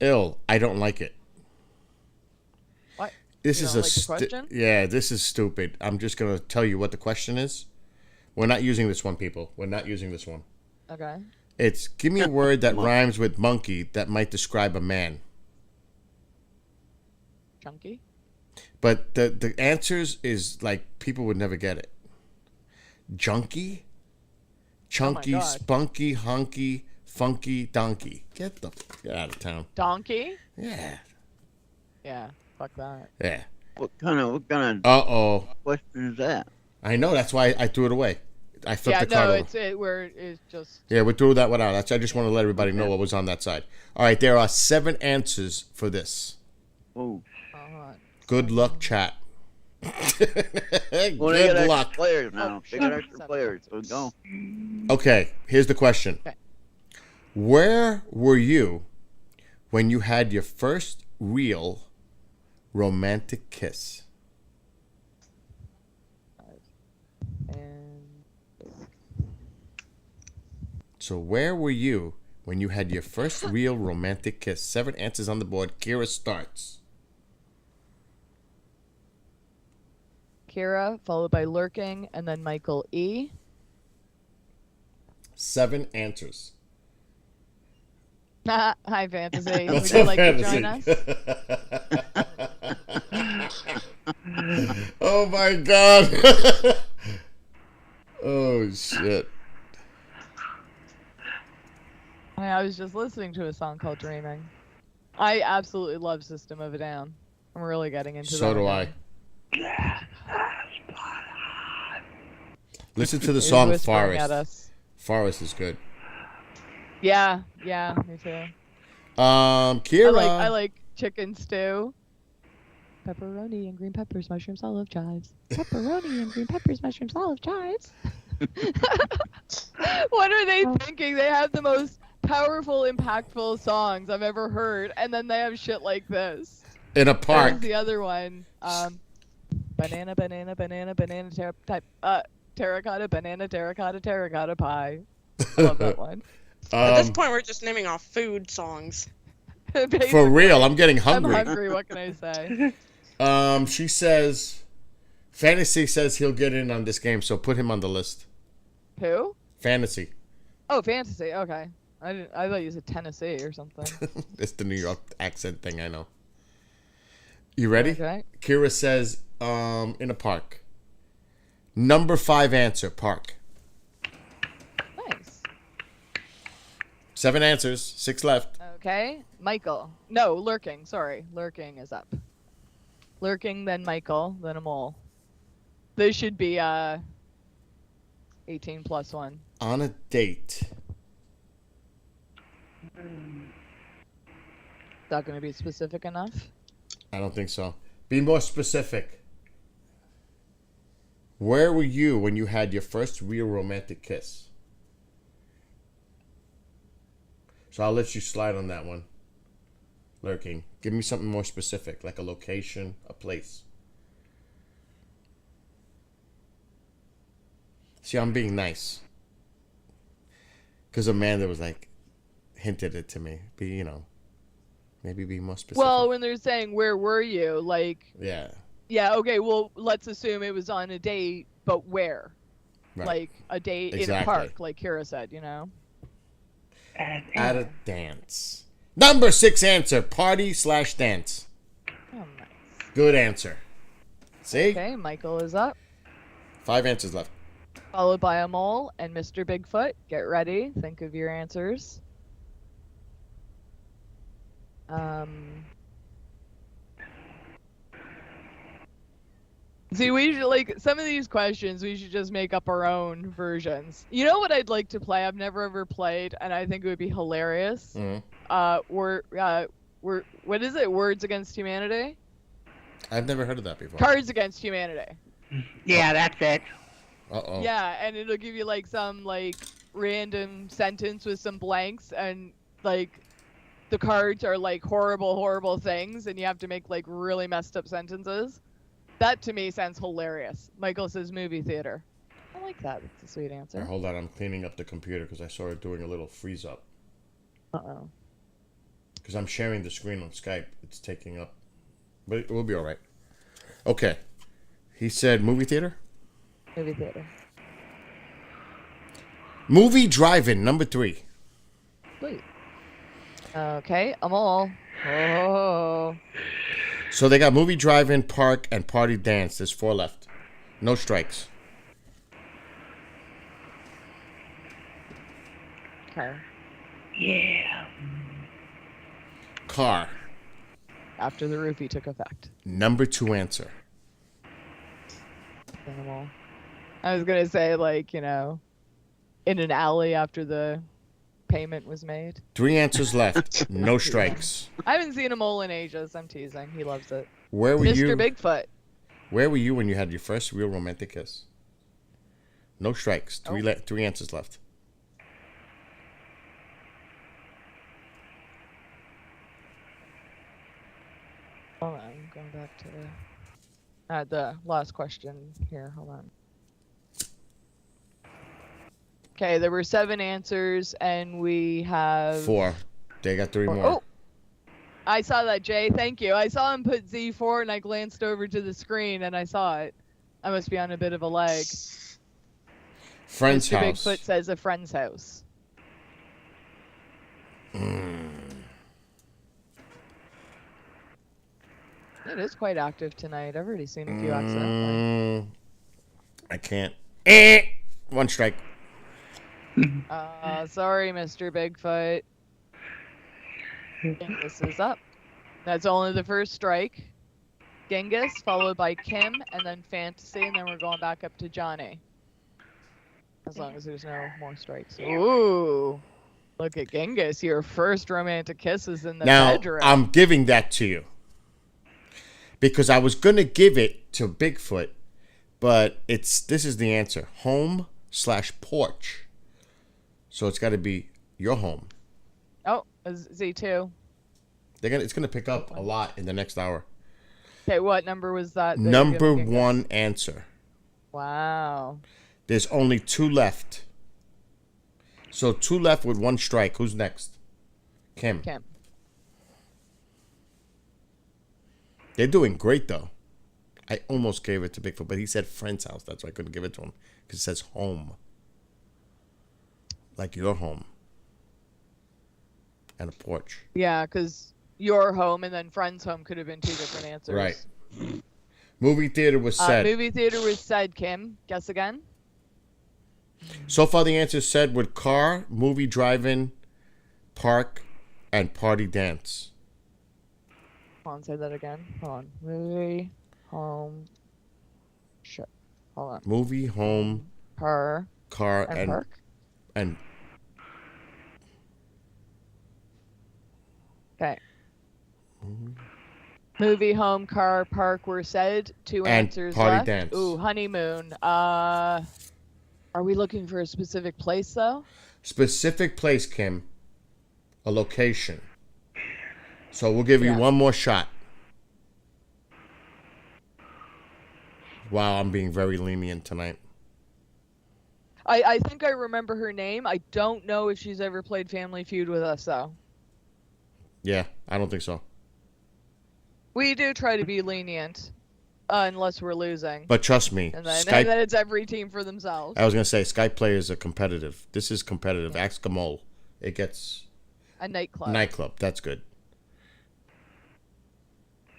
I don't like it. What? This You is don't a like the question? Yeah, this is stupid. I'm just gonna tell you what the question is. We're not using this one, people. We're not using this one. Okay. It's give me a word that rhymes with monkey that might describe a man. Chunky. But the answers is like people would never get it. Junkie, chunky, God. spunky, hunky, funky, donkey. Get out of town. Donkey? Yeah. Yeah. Fuck that. Yeah. What kind of question is that? I know. That's why I threw it away. I flipped Yeah, the card no, over. it's just. Yeah, we threw that one out. I just want to let everybody know what was on that side. All right, there are 7 answers for this. Oh. Good luck, chat. Well, they got Good extra luck. players now. They got extra players, so go. Okay, here's the question. Okay. Where were you when you had your first real romantic kiss? So where were you when you had your first real romantic kiss? 7 answers on the board. Kira starts. Kira, followed by Lurking, and then Michael E. 7 answers. Hi, Fantasy. Would What's you up, like Fantasy? to join us? Oh my god. Oh shit. I was just listening to a song called Dreaming. I absolutely love System of a Down. I'm really getting into that. So do again. I. Listen to the He's song whispering at Forest. us. Forest is good. Yeah, me too. Kira. I like chicken stew. Pepperoni and green peppers, mushrooms, olive chives. Pepperoni and green peppers, mushrooms, olive chives. What are they thinking? They have the most powerful, impactful songs I've ever heard, and then they have shit like this. In a park. There's the other one. Banana, banana, banana, banana, terracotta, banana, terracotta pie. I love that one. At this point, we're just naming off food songs. For real, I'm getting hungry. I'm hungry, what can I say? She says, Fantasy says he'll get in on this game, so put him on the list. Who? Fantasy. Oh, Fantasy, okay. I thought you said Tennessee or something. It's the New York accent thing, I know. You ready? Okay. Kira says, in a park. Number 5 answer, park. Nice. 7 answers, 6 left. Okay. Michael. No, Lurking. Sorry. Lurking is up. Lurking, then Michael, then a mole. This should be 18 plus 1. On a date. Is that going to be specific enough? I don't think so. Be more specific. Where were you when you had your first real romantic kiss? So I'll let you slide on that one. Lurking. Give me something more specific, like a location, a place. See, I'm being nice. Because Amanda was like, hinted it to me. Maybe be more specific. Well, when they're saying, where were you? Like, yeah. Yeah, okay, well, let's assume it was on a date, but where? Right. Like a date in a Exactly. park, like Kira said, At a dance. Number 6 answer, party/dance. Oh, nice. Good answer. See? Okay, Michael is up. 5 answers left. Followed by a mole and Mr. Bigfoot. Get ready. Think of your answers. See, we should, like, some of these questions, we should just make up our own versions. You know what I'd like to play? I've never ever played, and I think it would be hilarious. What is it? Words Against Humanity? I've never heard of that before. Cards Against Humanity. Yeah, that's it. Uh-oh. Yeah, and it'll give you, like, some, like, random sentence with some blanks, and, like, the cards are, like, horrible, horrible things, and you have to make, like, really messed up sentences. That, to me, sounds hilarious. Michael says movie theater. I like that. That's a sweet answer. Right, hold on, I'm cleaning up the computer because I saw it doing a little freeze up. Uh-oh. Because I'm sharing the screen on Skype. It's taking up. But it will be all right. Okay. He said movie theater? Movie theater. Movie drive-in, number 3. Sweet. Okay, I'm all. Oh. So they got movie drive-in, park, and party dance. There's 4 left. No strikes. Okay. Yeah. Car. After the roofie took effect. Number 2 answer. Animal. I was gonna say, like, in an alley after the payment was made. 3 answers left. No strikes. I haven't seen a mole in ages. I'm teasing. He loves it. Where were Mr. you? Bigfoot. Where were you when you had your first real romantic kiss? No strikes. 3 answers left. Hold on, I'm going back to the last question here. Hold on. Okay, there were 7 answers, and we have 4. They got 3 more. Oh, I saw that, Jay. Thank you. I saw him put Z4, and I glanced over to the screen, and I saw it. I must be on a bit of a lag. Friend's Mr. house. Bigfoot says a friend's house. It is quite active tonight. I've already seen a few accidentally. I can't. 1 strike. Sorry, Mr. Bigfoot. Genghis is up. That's only the first strike. Genghis, followed by Kim, and then Fantasy, and then we're going back up to Johnny. As long as there's no more strikes. Ooh. Look at Genghis. Your first romantic kiss is in the bedroom. Now, I'm giving that to you. Because I was going to give it to Bigfoot, but this is the answer. Home/porch. So it's got to be your home. Oh, Z2. It's going to pick up a lot in the next hour. Okay, what number was that? Number 1 answer. Wow. There's only 2 left. So 2 left with 1 strike. Who's next? Kim. They're doing great, though. I almost gave it to Bigfoot, but he said friend's house. That's why I couldn't give it to him. Because it says home. Like your home. And a porch. Yeah, because your home and then friend's home could have been 2 different answers. Right. Movie theater was said. Movie theater was said, Kim. Guess again. So far, the answer said with car, movie drive-in, park, and party dance. Hold on, say that again. Hold on. Movie, home, shit. Hold on. Movie, home, car, and park. And okay. Movie, home, car, park were said. Two And answers party left. dance. Ooh, honeymoon. Are we looking for a specific place though? Specific place, Kim. A location. So we'll give you Yeah. one more shot. Wow, I'm being very lenient tonight. I think I remember her name. I don't know if she's ever played Family Feud with us though. Yeah, I don't think so. We do try to be lenient, unless we're losing. But trust me, And then, Skype. and then it's every team for themselves. I was gonna say Skype players are competitive. This is competitive. Ask Gamol. It gets A nightclub. nightclub. That's good.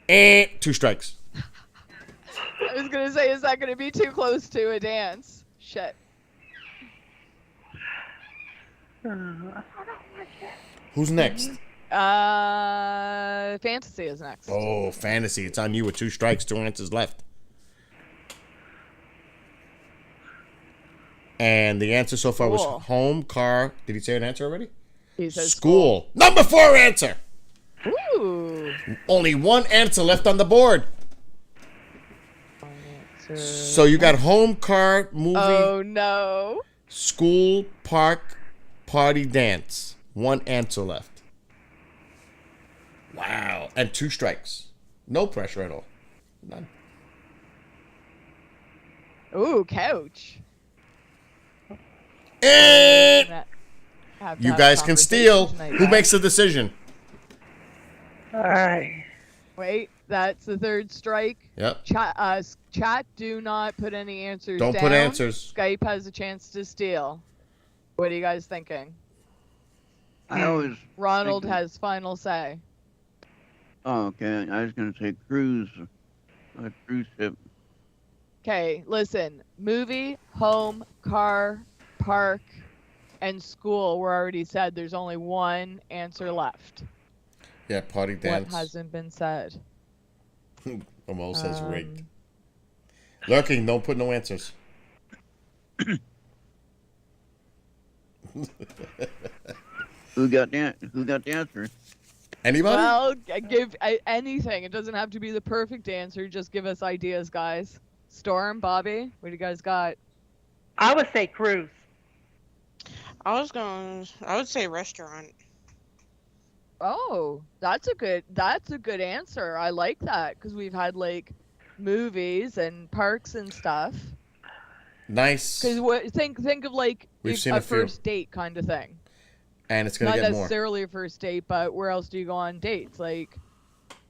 And 2 strikes. I was gonna say, is that gonna be too close to a dance? Shit. Who's next? Fantasy is next. Oh, fantasy. It's on you with 2 strikes, 2 answers left. And the answer so far Cool. was home, car. Did he say an answer already? He says School. Number 4 answer. Ooh. Only 1 answer left on the board. So you got home, car, movie, Oh no. school, park, party, dance. 1 answer left. Wow. And 2 strikes. No pressure at all. None. Ooh, couch. And Have to you have guys can conversation steal. tonight, Who guys. makes the decision? Alright. Wait, that's the 3rd strike. Yep. Chat, do not put any answers Don't down. put answers. Skype has a chance to steal. What are you guys thinking? I always. Ronald thinking- has final say. Oh, okay. I was gonna say cruise. A cruise ship. Okay, listen. Movie, home, car, park, and school were already said. There's only 1 answer left. Yeah, party, dance. What hasn't been said? Almost says rigged. Lurking, don't put no answers. Who got the answer? Anybody? Well, give anything. It doesn't have to be the perfect answer. Just give us ideas, guys. Storm, Bobby, what do you guys got? I would say cruise. I would say restaurant. Oh, that's a good answer. I like that because we've had like movies and parks and stuff. Nice. Because think of like We've seen a a few. first date kind of thing. And it's going Not to get more. necessarily a first date, but where else do you go on dates? Like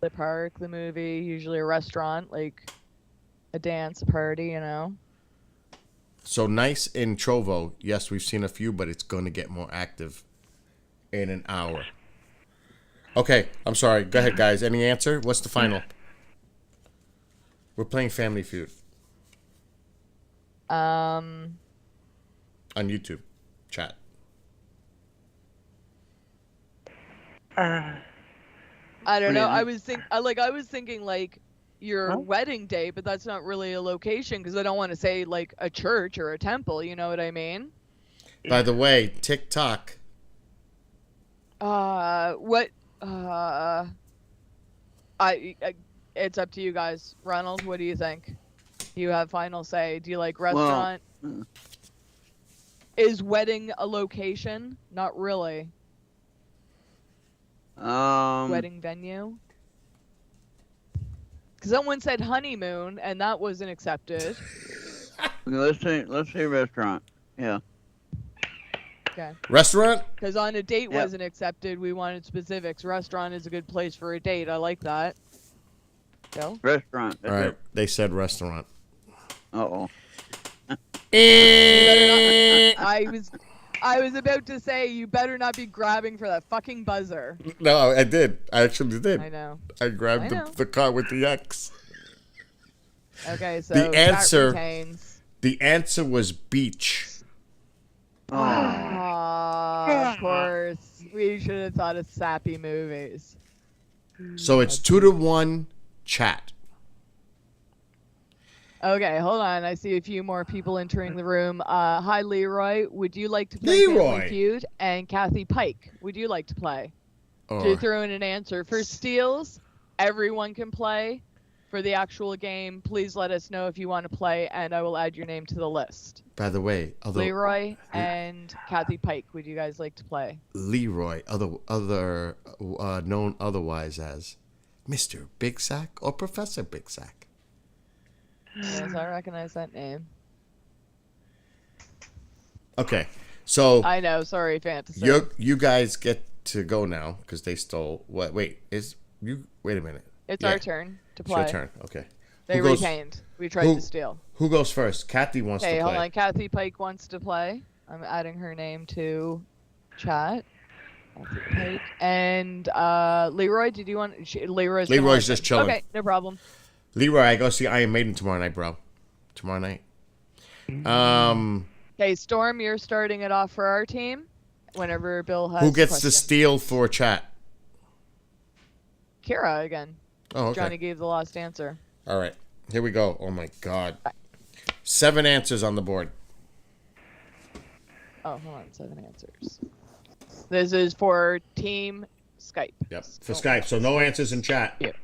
the park, the movie, usually a restaurant, like a dance, a party, you know. So nice in Trovo. Yes, we've seen a few, but it's going to get more active in an hour. Okay, I'm sorry. Go ahead, guys. Any answer? What's the final? We're playing Family Feud on YouTube. Chat. I don't know. I was thinking like your wedding day, but that's not really a location because I don't want to say like a church or a temple. You know what I mean? By the way, TikTok. What? I it's up to you guys. Ronald, what do you think? You have final say. Do you like restaurant? Is wedding a location? Not really. Wedding venue? Because someone said honeymoon, and that wasn't accepted. Let's say restaurant. Yeah. Okay. Restaurant? Because on a date Yep. wasn't accepted, we wanted specifics. Restaurant is a good place for a date. I like that. Go. Restaurant. All right. They said restaurant. Uh-oh. I was about to say you better not be grabbing for that fucking buzzer. No, I did. I actually did. I know. I grabbed I know. the car with the X. Okay, so The chat answer. retains. The answer was beach. Of course. We should have thought of sappy movies. So it's 2-1 chat. Okay, hold on. I see a few more people entering the room. Hi, Leroy. Would you like to play Leroy. Family Feud? And Kathy Pike, would you like to play? Or- To throw in an answer for steals, everyone can play for the actual game. Please let us know if you want to play, and I will add your name to the list. By the way, Leroy and Kathy Pike, would you guys like to play? Leroy, known otherwise as Mr. Big Sack or Professor Big Sack. Yes, I recognize that name. Okay, so I know. Sorry, Fantasy. you guys get to go now because they stole. What? Wait, wait a minute. It's our turn to play. It's your turn. Okay. They retained. We tried to steal. Who goes first? Kathy wants to play. Okay, hold on. Kathy Pike wants to play. I'm adding her name to chat. Kathy Pike. And Leroy, did you want... Leroy's just chilling. Okay, no problem. Leroy, I go see Iron Maiden tomorrow night, bro. Tomorrow night. Okay, Storm, you're starting it off for our team. Whenever Bill has who gets to steal for chat? Kira again. Oh, okay. Johnny gave the last answer. All right. Here we go. Oh, my God. 7 answers on the board. Oh, hold on. 7 answers. This is for Team Skype. Yep, for Skype. So no answers in chat. Yep.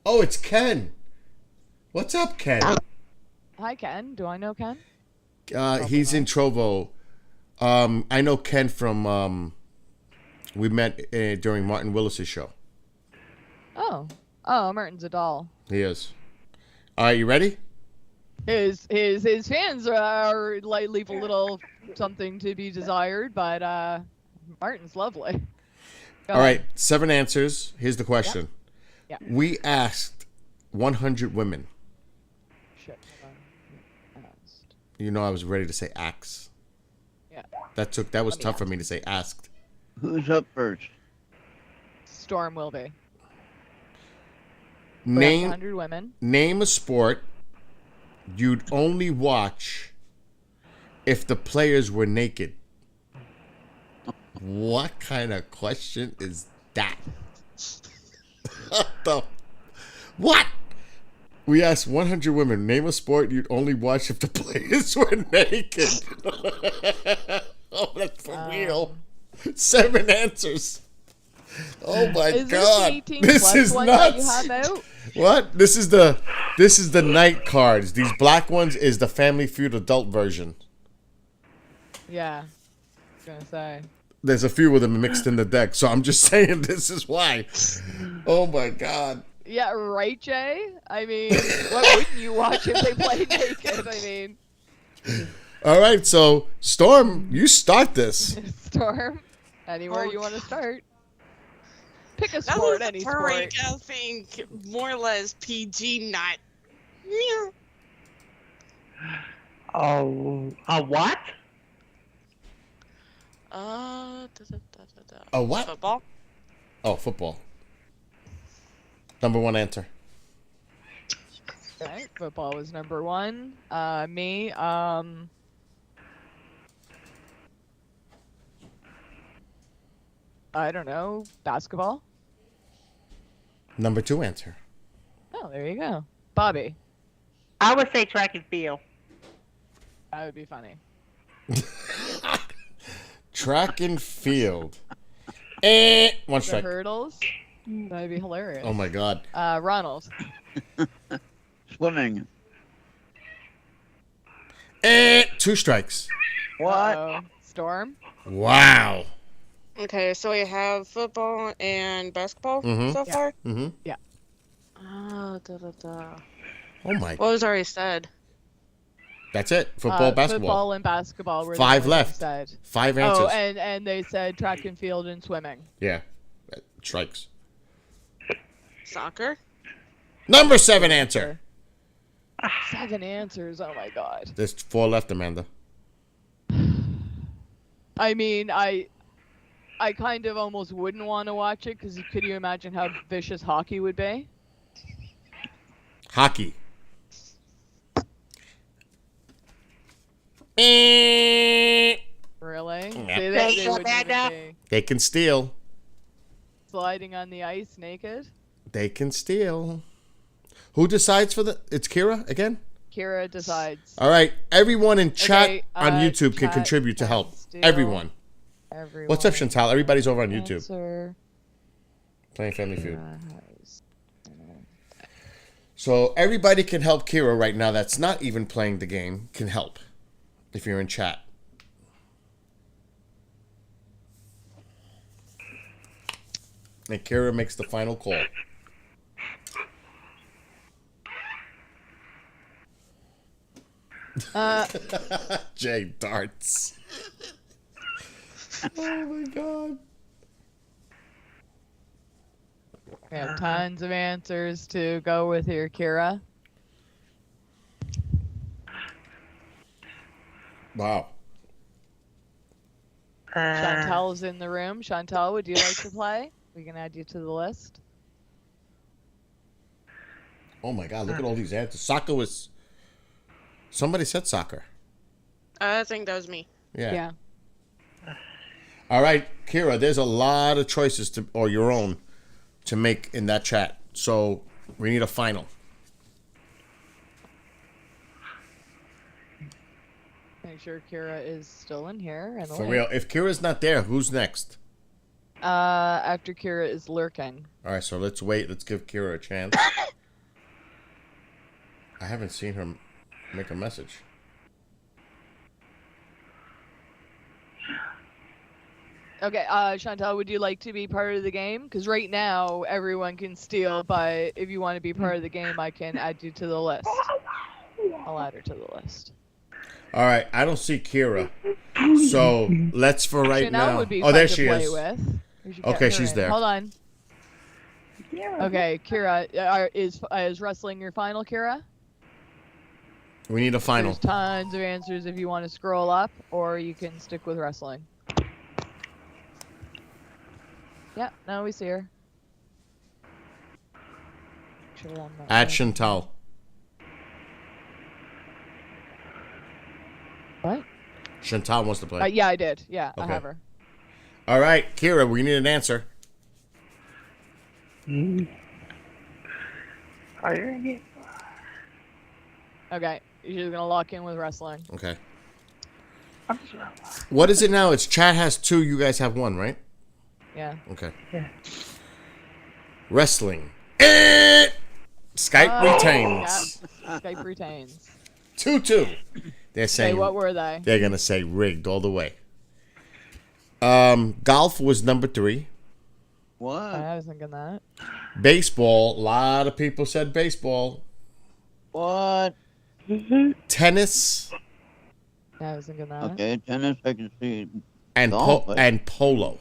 Oh, it's Ken. What's up, Ken? Hi, Ken. Do I know Ken? He's in Trovo. I know Ken from... we met during Martin Willis's show. Oh, Martin's a doll. He is. All right, you ready? His fans are like leave a little something to be desired, but Martin's lovely. All right, 7 answers. Here's the question. Yeah. We asked 100 women. Shit. You know, I was ready to say axe. Yeah. That was tough for me to say asked. Who's up first? Storm will be. Name 100 women. Name a sport you'd only watch if the players were naked. What kind of question is that? What? We asked 100 women, name a sport you'd only watch if the players were naked. Oh, that's for real. 7 answers. Oh my God! This is nuts. What? This is the night cards. These black ones is the Family Feud adult version. Yeah, I was gonna say. There's a few of them mixed in the deck, so I'm just saying this is why. Oh my God. Yeah, right, Jay? I mean, what wouldn't you watch if they played naked? I mean. All right, so Storm, you start this. Storm, anywhere you want to start. Pick a sport, any sport. I think more or less PG, not. Oh, a what? A what? Football. Oh, football. Number 1 answer. Okay, football was number 1. Me, I don't know, basketball. Number 2 answer. Oh, there you go. Bobby. I would say track and field. That would be funny. Track and field. 1 strike. The hurdles. That'd be hilarious. Oh my God. Ronald. Swimming. 2 strikes. What? Storm. Wow. Okay, so we have football and basketball so far? Mm-hmm. Yeah. Oh my. What was already said? That's it. Football, basketball. Football and basketball were 5 the left. said. 5 answers. Oh, and they said track and field and swimming. Yeah. Strikes. Soccer? Number 7 answer. 7 answers. Oh my God. There's 4 left, Amanda. I mean, I kind of almost wouldn't want to watch it because could you imagine how vicious hockey would be? Hockey. Really? Yep. They can steal. Sliding on the ice naked? They can steal. Who decides for the... It's Kira again? Kira decides. All right. Everyone in chat on YouTube can chat contribute to help. steal. Everyone. everyone. What's up, Chantal? Everybody's over on YouTube. Answer. Playing Family Feud. So everybody can help Kira right now that's not even playing the game can help if you're in chat. And Kira makes the final call. Jay darts. Oh my god. We have tons of answers to go with here, Kira. Wow. Chantal's in the room. Chantal, would you like to play? We can add you to the list. Oh my god, look at all these answers. Soccer was... Somebody said soccer. I think that was me. Yeah. All right, Kira, there's a lot of choices to, or your own, to make in that chat. So we need a final. Make sure Kira is still in here. And For real. If Kira's not there, who's next? After Kira is lurking. All right, so let's wait. Let's give Kira a chance. I haven't seen her make a message. Okay, Chantal, would you like to be part of the game? Because right now, everyone can steal, but if you want to be part of the game, I can add you to the list. I'll add her to the list. All right, I don't see Kira. So let's for right Chanel now. would be Oh, fun there to she play is. with. We should get Okay, her she's in. there. Hold on. Okay, Kira, is wrestling your final, Kira? We need a final. There's tons of answers if you want to scroll up, or you can stick with wrestling. Yeah, now we see her. At Chantal. What? Chantal wants to play. Yeah, I did. Yeah, I Okay. have her. All right, Kira, we need an answer. Okay, she's gonna lock in with wrestling. Okay. What is it now? It's chat has 2, you guys have 1, right? Yeah. Okay. Wrestling. Skype retains. Yeah, Skype retains. 2-2. They're saying. What were they? They're gonna say rigged all the way. Golf was number 3. What? I was thinking that. Baseball. A lot of people said baseball. What? Tennis. I was thinking that. Okay, tennis I can see. And Golf, and polo.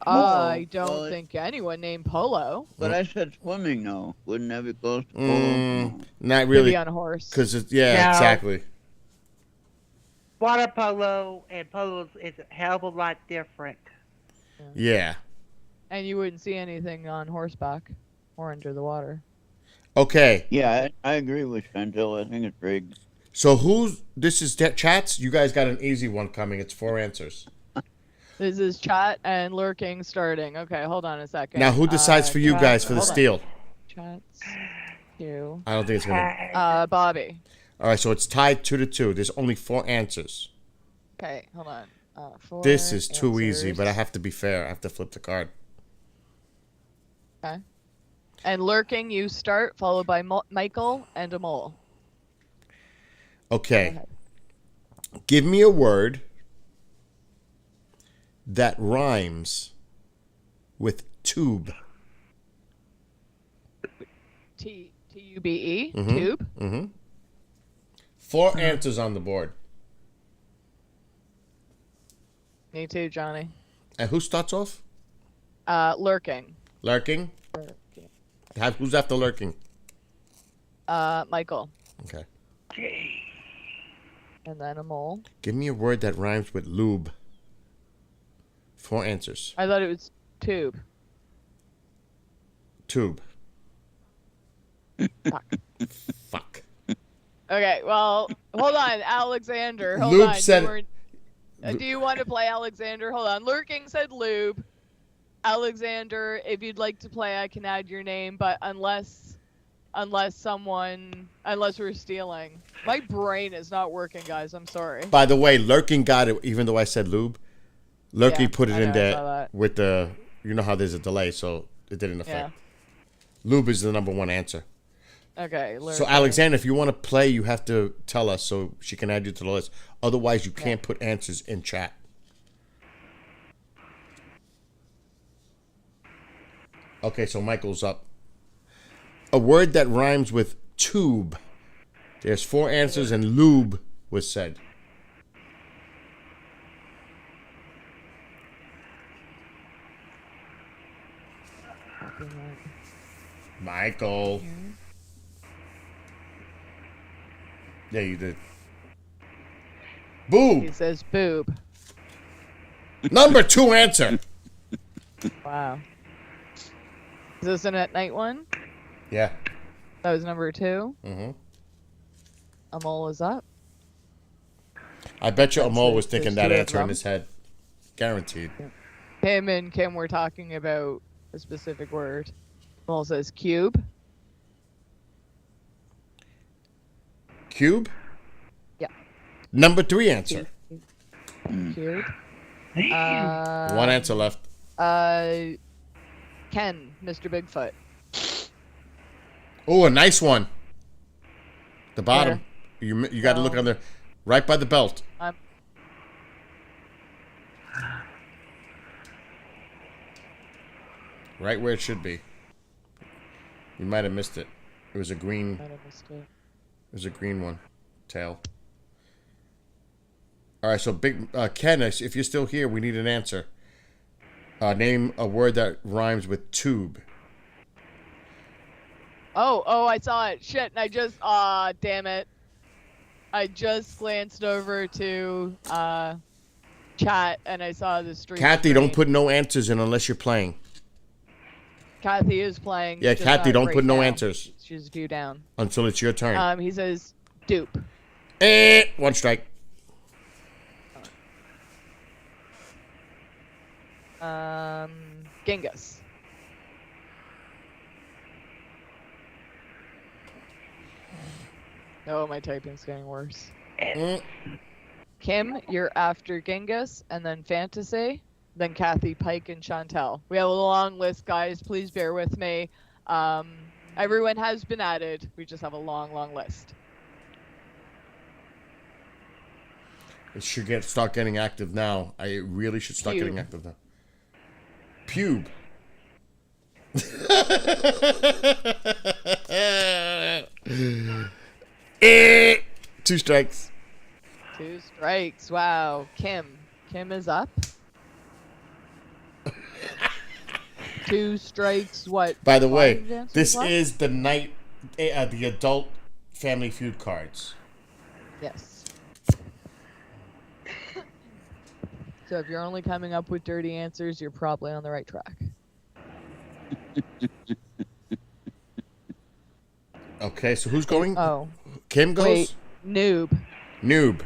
I don't think anyone named Polo. But I said swimming, though. Wouldn't that be close to polo? Not really. Be on a horse. Because No. exactly. Water polo and polo is a hell of a lot different. Yeah. And you wouldn't see anything on horseback or under the water. Okay. Yeah, I agree with Chantal. I think it's rigged. So this is chats? You guys got an easy one coming. It's 4 answers. This is chat and lurking starting. Okay, hold on a second. Now, who decides for you chat- guys for the hold on. steal? Chats. You. I don't think it's gonna. Bobby. All right, so it's tied 2-2. There's only 4 answers. Okay, hold on. 4 This is too easy, answers. but I have to be fair. I have to flip the card. Okay. And lurking, you start, followed by Michael and a mole. Okay. Give me a word that rhymes with tube. T-U-B-E? Mhm. Tube? Mm-hmm. 4 answers on the board. Me too, Johnny. And who starts off? Lurking. Lurking? Who's after lurking? Michael. Okay. And then a mole. Give me a word that rhymes with lube. 4 answers. I thought it was tube. Tube. Fuck. Okay, well, hold on, Alexander. Hold Lube on. said- Do you want to play Alexander? Hold on. Lurking said lube. Alexander, if you'd like to play, I can add your name, but unless unless we're stealing. My brain is not working, guys. I'm sorry. By the way, Lurking got it, even though I said lube. Lurking Yeah, put it I in know, I there saw that. with the, you know how there's a delay, so it didn't affect. Yeah. Lube is the number one answer. Okay. So Lurking. Alexander, if you want to play, you have to tell us so she can add you to the list. Otherwise, you can't put answers in chat. Okay, so Michael's up. A word that rhymes with tube. There's 4 answers, and lube was said. Michael. Yeah, you did. Boob. He says boob. Number 2 answer. Wow. Is this an at night one? Yeah. That was number 2. Mm-hmm. Amol is up. I bet you That's Amol it. was thinking There's that 2 of answer in them. his head. Guaranteed. Him and Kim were talking about a specific word. Amol says cube. Cube? Yeah. Number 3 answer. Cube. 1 answer left. Ken, Mr. Bigfoot. Oh, a nice one. The bottom. You got to look No. on there. Right by the belt. Right where it should be. You might have missed it. It was a green. Might have missed it. It was a green one. Tail. All right, so big Ken, if you're still here, we need an answer. Name a word that rhymes with tube. Oh, I saw it. Shit, and I just, damn it. I just glanced over to, chat, and I saw the stream. Kathy, screen. don't put no answers in unless you're playing. Kathy is playing. Yeah, just Kathy, not don't right put no now. answers. She's a few down. Until it's your turn. He says, dupe. 1 strike. Genghis. Oh, my typing's getting worse. Kim, you're after Genghis, and then Fantasy, then Kathy, Pike, and Chantel. We have a long list, guys. Please bear with me. Everyone has been added. We just have a long, long list. It should start getting active now. I really should start getting active now. Pube. 2 strikes. 2 strikes. Wow. Kim is up. 2 strikes. What? By the way, 5 answers this left? is the the adult Family Feud cards. Yes. So if you're only coming up with dirty answers, you're probably on the right track. Okay, so who's going? Oh. Kim goes? Wait, noob.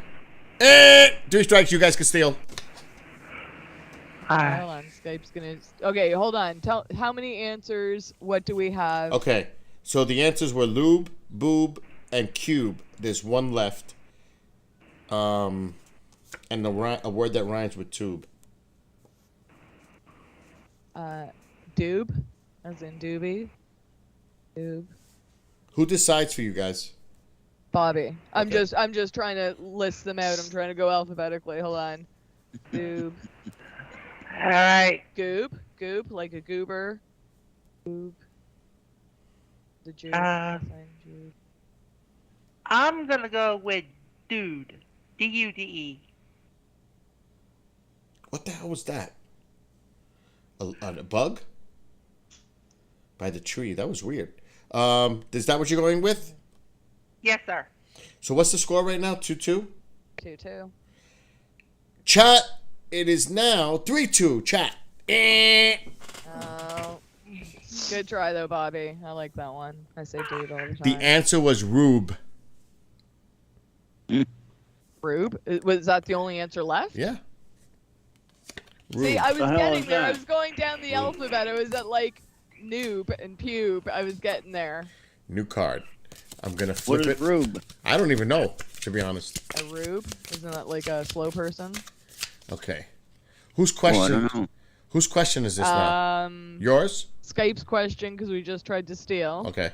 3 strikes, you guys can steal. Hold on, Skype's gonna... Okay, hold on. Tell how many answers, what do we have? Okay, so the answers were lube, boob, and cube. There's 1 left. And a word that rhymes with tube. Doob, as in doobie. Doob. Who decides for you guys? Bobby. I'm just trying to list them out. I'm trying to go alphabetically. Hold on. Doob. All right. Goob, like a goober. Goob. The Jew. I'm gonna go with dude. D-U-D-E. What the hell was that? A bug? By the tree. That was weird. Is that what you're going with? Yes, sir. So what's the score right now? 2-2? 2-2. Chat, it is now 3-2. Chat. Oh, good try though, Bobby. I like that one. I say dude all the time. The answer was rube. Rube? Was that the only answer left? Yeah. See, I was The hell getting is there. I that? was going down the alphabet. I was at like noob and pube. I was getting there. New card. I'm gonna What flip is it. Rube? I don't even know, to be honest. A rube? Isn't that like a slow person? Okay. Whose Oh, I question? don't know. Whose question is this now? Yours? Skype's question, because we just tried to steal. Okay.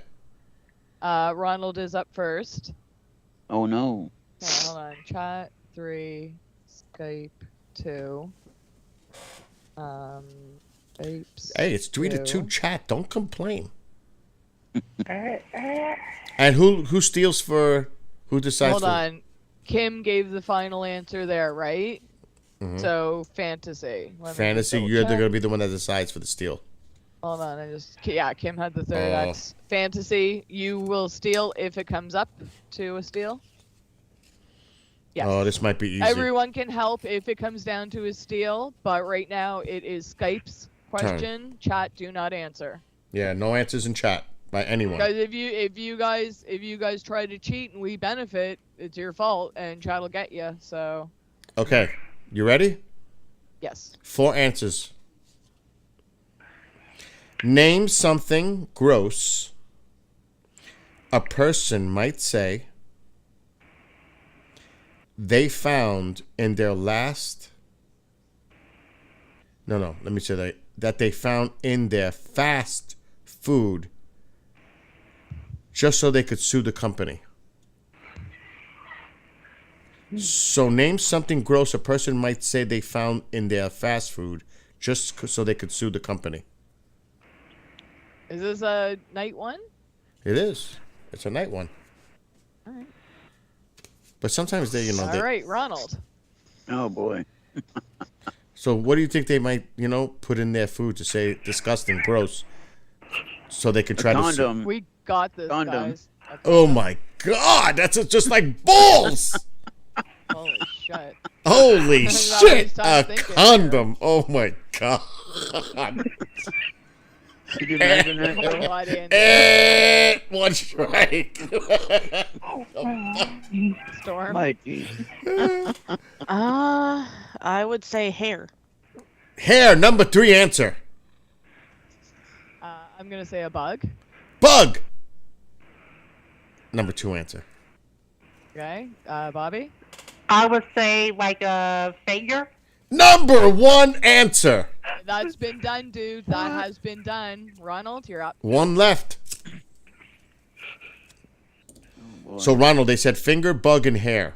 Ronald is up first. Oh no. Okay, hold on. Chat 3, Skype 2. Skype. Hey, it's 3-2 2. chat. Don't complain. And who steals for? Who decides? Hold for, on. Kim gave the final answer there, right? Mhm. So fantasy. Let me Fantasy. double You're check. gonna be the one that decides for the steal. Hold on, Kim had the third Oh. X. Fantasy, you will steal if it comes up to a steal. Yes. Oh, this might be easy. Everyone can help if it comes down to a steal, but right now it is Skype's question. Chat, do not answer. Yeah, no answers in chat by anyone. Guys, if you guys try to cheat and we benefit, it's your fault, and chat will get you. So. Okay, you ready? Yes. 4 answers. Name something gross a person might say they found in their last. No, let me say that they found in their fast food just so they could sue the company. So name something gross a person might say they found in their fast food just so they could sue the company. Is this a night one? It is. It's a night one. All right. But sometimes they, All right, Ronald. Oh boy. So what do you think they might, put in their food to say disgusting, gross, so they could try to sue? Condom. We got this, Condom. guys. Okay. Oh my God, that's just like balls. Holy shit. Holy That shit, was tough a thinking condom. Oh my God. Could you imagine that? there. though? What in One strike. Storm? Mikey. I would say hair. Hair, number 3 answer. I'm gonna say a bug. Bug. Number 2 answer. Okay. Bobby? I would say like a finger. Number 1 answer. That's been done, dude. That has been done. Ronald, you're up. 1 left. So Ronald, they said finger, bug, and hair.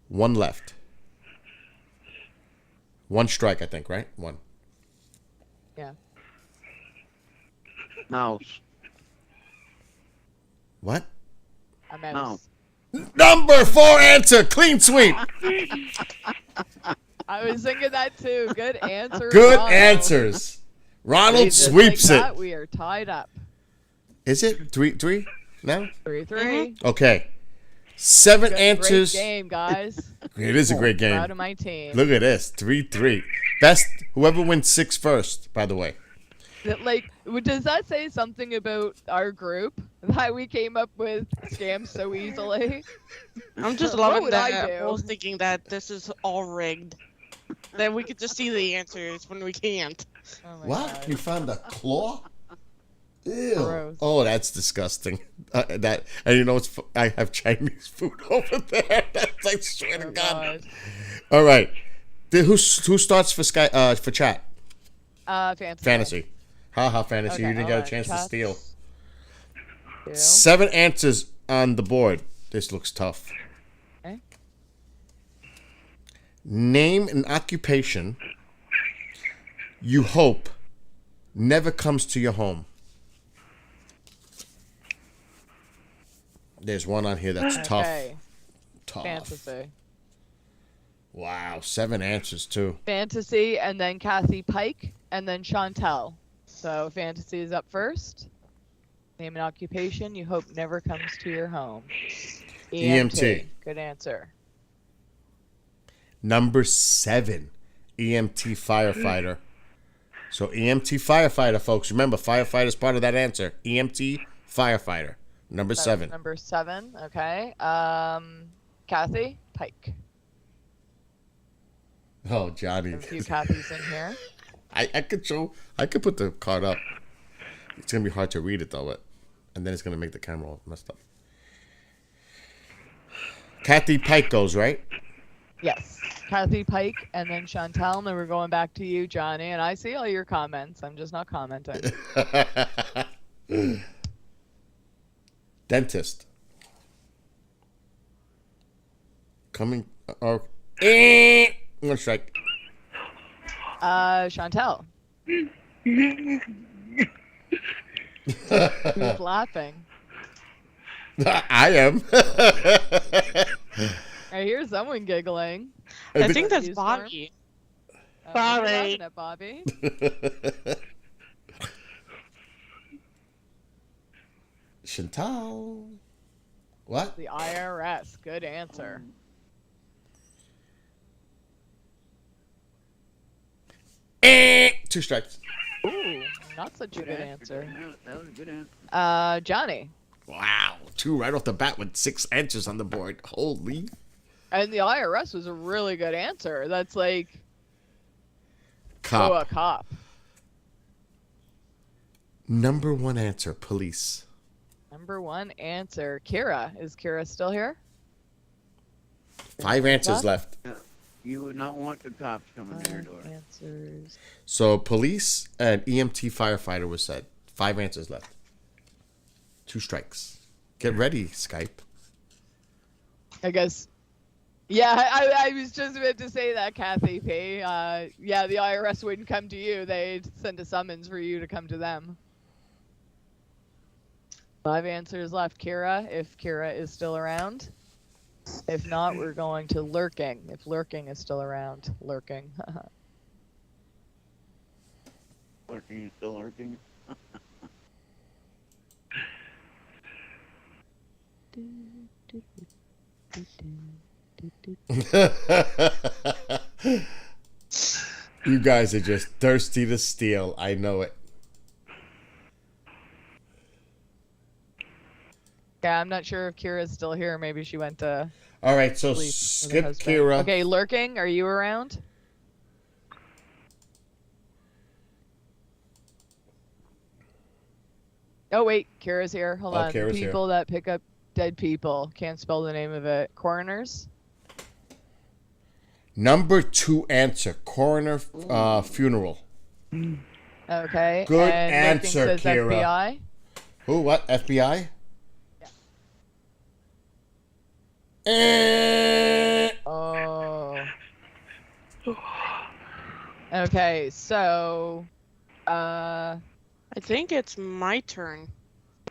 1 left. 1 strike, I think, right? 1. Yeah. Mouse. What? A mouse. Number 4 answer. Clean sweep. I was thinking that too. Good answer. Good Ronald. answers. Ronald Just sweeps like it. that, we are tied up. Is it 3 now? 3-3. Okay. 7 Good, answers. Great game, guys. It is a great game. Proud of my team. Look at this. 3-3. Best whoever wins 6 first, by the way. Does that say something about our group that we came up with scams so easily? I'm just What loving would I that. do? I was thinking that this is all rigged. That we could just see the answers when we can't. Oh my What? God. You found a claw? Ew. Gross. Oh, that's disgusting. And you know what's? I have Chinese food over there. That's like swear to Oh, God. God. All right. Who starts for for chat? Fantasy. Fantasy. Haha, fantasy. Okay, You didn't hold get a on. chance to Chats. steal. 2. 7 answers on the board. This looks tough. Okay. Name an occupation you hope never comes to your home. There's one on here that's tough. Okay. Tough. Fantasy. Wow, 7 answers too. Fantasy, and then Kathy Pike, and then Chantel. So fantasy is up first. Name an occupation you hope never comes to your home. EMT. Good answer. Number 7, EMT firefighter. So EMT firefighter, folks. Remember, firefighter is part of that answer. EMT firefighter. Number That was 7. Number 7. Okay. Kathy Pike. Oh, Johnny. A few Kathys in here. I could put the card up. It's gonna be hard to read it though, but and then it's gonna make the camera all messed up. Kathy Pike goes, right? Yes. Kathy Pike and then Chantel, and then we're going back to you, Johnny. And I see all your comments. I'm just not commenting. Dentist. Coming. One strike. Chantel. Who's laughing? I am. I hear someone giggling. I think that's Bobby. Bobby. Bobby. Chantal. What? The IRS. Good answer. Two strikes. Ooh, not such a good answer. That was a good answer. Johnny. Wow. Two right off the bat with 6 answers on the board. Holy. And the IRS was a really good answer. That's like... Cop. Oh, a cop. Number 1 answer, police. Number 1 answer. Kira. Is Kira still here? 5 answers left. You would not want the cops coming to your door. Answers. So police and EMT firefighter was said. 5 answers left. 2 strikes. Get ready, Skype. I guess. Yeah, I was just about to say that, Kathy P. Yeah, the IRS wouldn't come to you. They'd send a summons for you to come to them. 5 answers left, Kira, if Kira is still around. If not, we're going to lurking. If lurking is still around. Lurking. Lurking is still lurking. You guys are just thirsty to steal. I know it. Yeah, I'm not sure if Kira's still here. Maybe she went to All right, so sleep with her skip husband. Kira. Okay, lurking, are you around? Oh wait, Kira's here. Hold on. Kira's here. People that pick up dead people. Can't spell the name of it. Coroners? Number 2 answer, coroner funeral. Okay. Good and answer, lurking says Kira. FBI? Who? What? FBI? Oh. Okay, so I think it's my turn.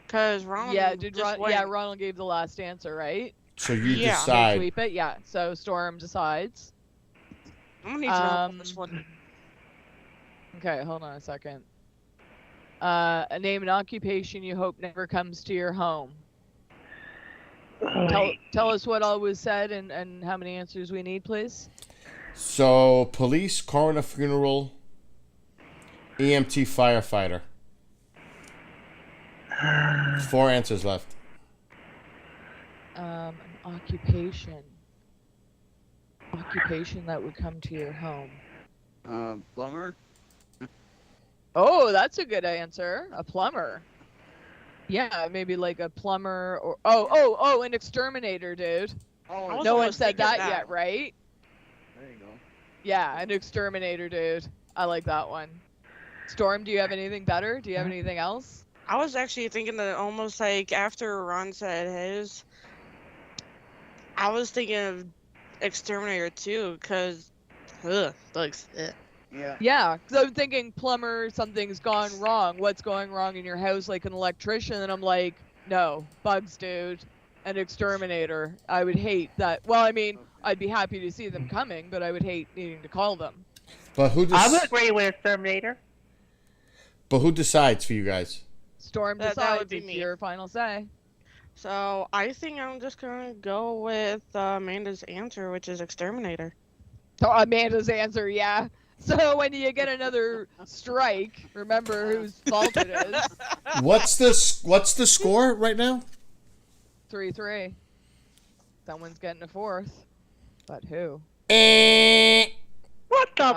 Cause Ronald Ronald gave the last answer, right? So you Yeah. decide. Sweep it, yeah. So Storm decides. I'm gonna need to know this one. Okay, hold on a second. Name an occupation you hope never comes to your home. Tell us what all was said and how many answers we need, please. So police, coroner funeral, EMT firefighter. 4 answers left. An occupation. Occupation that would come to your home. Plumber? Oh, that's a good answer. A plumber. Yeah, maybe like a plumber or an exterminator, dude. Oh, no one said that yet, right? There you go. Yeah, an exterminator, dude. I like that one. Storm, do you have anything better? Do you have anything else? I was actually thinking that almost like after Ron said his, I was thinking of Exterminator too, because, Yeah. Yeah, because I'm thinking plumber, something's gone wrong. What's going wrong in your house, like an electrician? And I'm like, no, bugs, dude. An exterminator. I would hate that. Well, I mean, I'd be happy to see them coming, but I would hate needing to call them. But who I would agree with Exterminator. But who decides for you guys? Storm That decides. would be It's me. your final say. So I think I'm just gonna go with Amanda's answer, which is Exterminator. So Amanda's answer, yeah. So when you get another strike, remember whose fault it is. What's the score right now? 3-3. Someone's getting a 4th. But who? What the?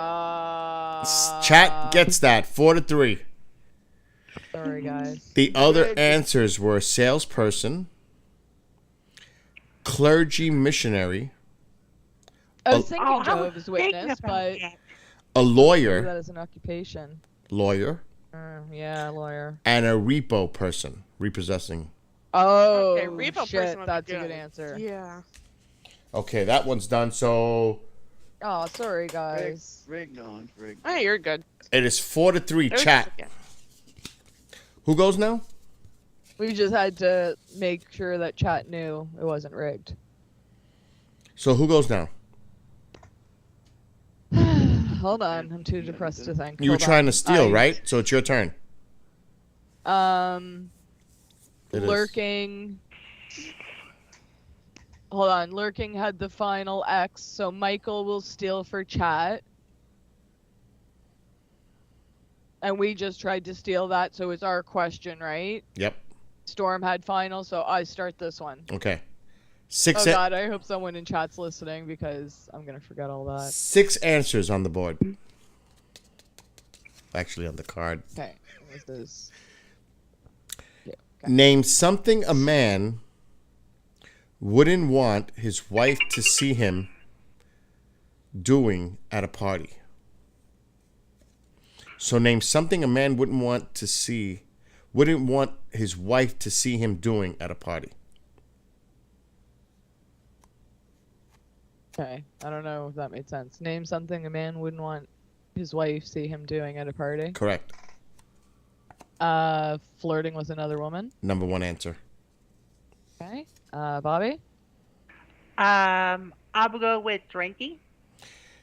Chat gets that 4-3. So Sorry, guys. The other answers were salesperson, clergy missionary, I was thinking Jehovah's thinking Witness, about but that. a do lawyer, that as an occupation. lawyer, Yeah, lawyer. and a repo person, repossessing. Oh, Okay, repo person shit, would be that's a good. good answer. Yeah. Okay, that one's done. So Oh, sorry, guys. Rigged on, rigged. Hey, you're good. it is 4-3. There's- Chat. yeah. Who goes now? We just had to make sure that chat knew it wasn't rigged. So who goes now? Hold on, I'm too depressed to think. You were Hold trying on. to steal, right? So it's your turn. It is. Lurking. Hold on, Lurking had the final X, so Michael will steal for chat. And we just tried to steal that, so it's our question, right? Yep. Storm had final, so I start this one. Okay. Oh god, I hope someone in chat's listening because I'm gonna forget all that. 6 answers on the board. Actually, on the card. Okay, what was this? Yeah, Name something a man wouldn't want his wife to see him doing at a party. So name something a man wouldn't want his wife to see him doing at a party. Okay, I don't know if that made sense. Name something a man wouldn't want his wife see him doing at a party. Correct. Flirting with another woman. Number 1 answer. Okay. Bobby. I'll go with drinking.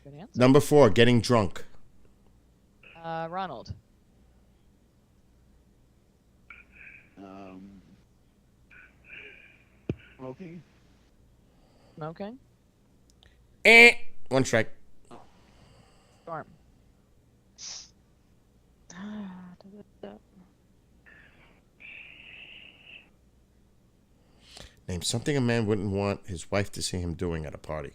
Good answer. Number 4, getting drunk. Ronald. Smoking. Smoking. 1 strike. Storm. Name something a man wouldn't want his wife to see him doing at a party.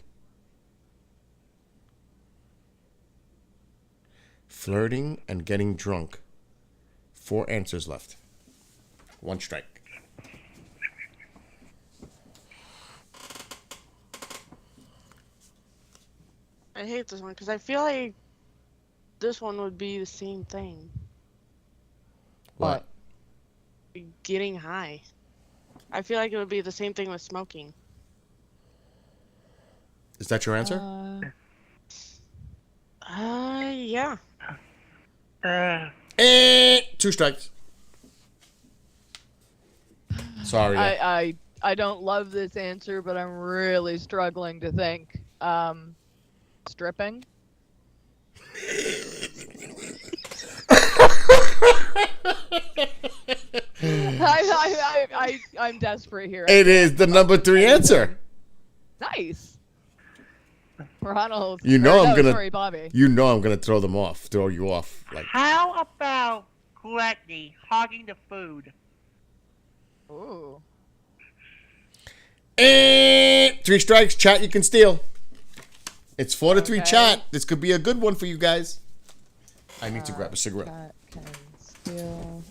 Flirting and getting drunk. 4 answers left. 1 strike. I hate this one because I feel like this one would be the same thing. What? Getting high. I feel like it would be the same thing with smoking. Is that your answer? Yeah. 2 strikes. Sorry. I don't love this answer, but I'm really struggling to think. Stripping. I'm desperate here. It is the number 3 answer. Nice. Ronald. You know or I'm no, gonna. Sorry, Bobby. You know I'm gonna throw you off. Like How about gluttony, hogging the food? Ooh. 3 strikes. Chat, you can steal. It's 4-3. Okay. Chat. This could be a good one for you guys. I need to grab a cigarette. Chat can steal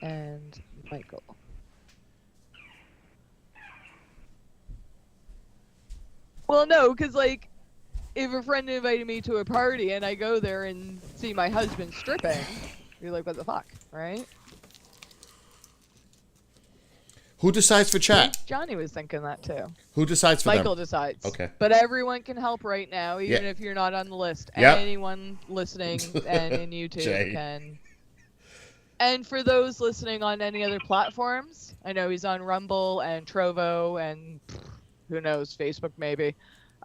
and Michael. Well, no, because, like, if a friend invited me to a party and I go there and see my husband stripping, you're like, what the fuck, right? Who decides for chat? Johnny was thinking that, too. Who decides for Michael them? decides. Okay. But everyone can help right now, even Yeah. if you're not on the list. Yep. Anyone listening and in YouTube Jay. can. And for those listening on any other platforms, I know he's on Rumble and Trovo and who knows, Facebook maybe.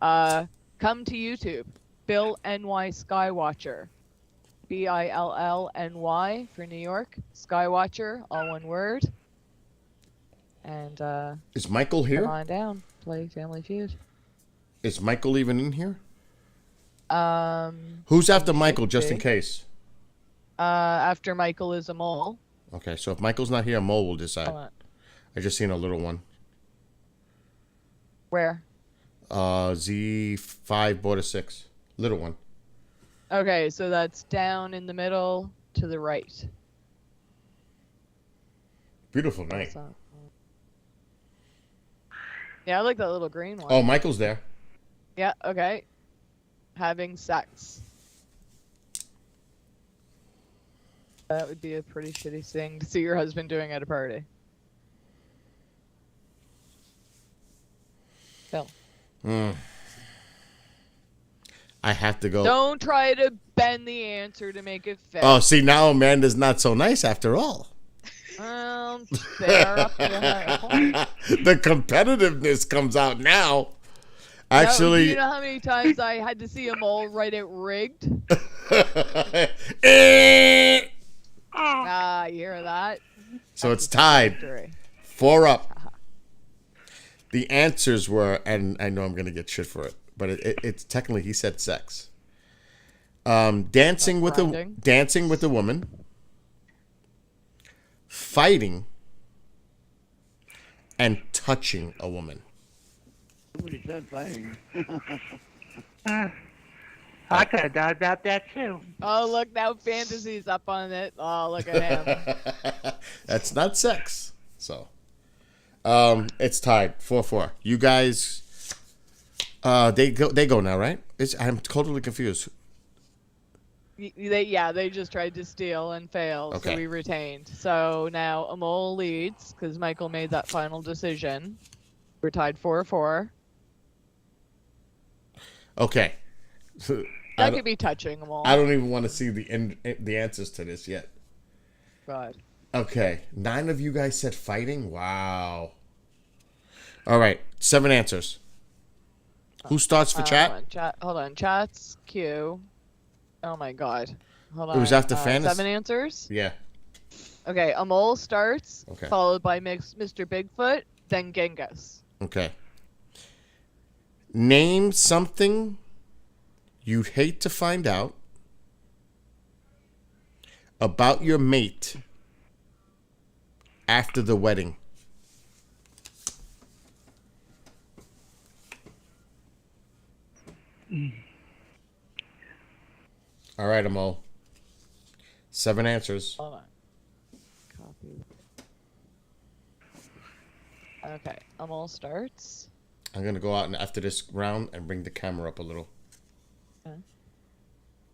Come to YouTube. Bill NY Skywatcher. BILLNY for New York. Skywatcher, all one word. And Is Michael here? come on down. Play Family Feud. Is Michael even in here? Um, Who's after Michael, just in case? After Michael is a mole. Okay, so if Michael's not here, Mo will decide. Hold on. I just seen a little one. Where? Z5 border 6. Little one. Okay, so that's down in the middle to the right. Beautiful night. Yeah, I like that little green one. Oh, Michael's there. Yeah, okay. Having sex. That would be a pretty shitty thing to see your husband doing at a party. Phil. I have to go. Don't try to bend the answer to make it fit. Oh, see, now Amanda's not so nice after all. Fair up to the point. The competitiveness comes out now. Actually, do you know how many times I had to see a mole write it rigged? You hear that? So it's tied. 4 up. The answers were, and I know I'm going to get shit for it, but it's technically he said sex. Dancing with a woman, fighting, and touching a woman. Somebody said fighting. I could have thought about that too. Oh, look, now Fantasy's up on it. Oh, look at him. That's not sex. So, it's tied 4-4. You guys, they go now, right? I'm totally confused. They just tried to steal and failed, Okay. so we retained. So now Amol leads because Michael made that final decision. We're tied 4-4. Okay. That could be touching Amol. I don't even want to see the answers to this yet. God. Okay. 9 of you guys said fighting? Wow. All right. 7 answers. Who starts for chat? Hold on. Chat's Q. Oh my God. Hold on. It was after fantasy. 7 answers? Yeah. Okay. Amol starts, Okay. followed by Mr. Bigfoot, then Genghis. Okay. Name something you'd hate to find out about your mate after the wedding. All right, Amol. 7 answers. Hold on. Copy. Okay. Amol starts. I'm going to go out and after this round and bring the camera up a little. Okay.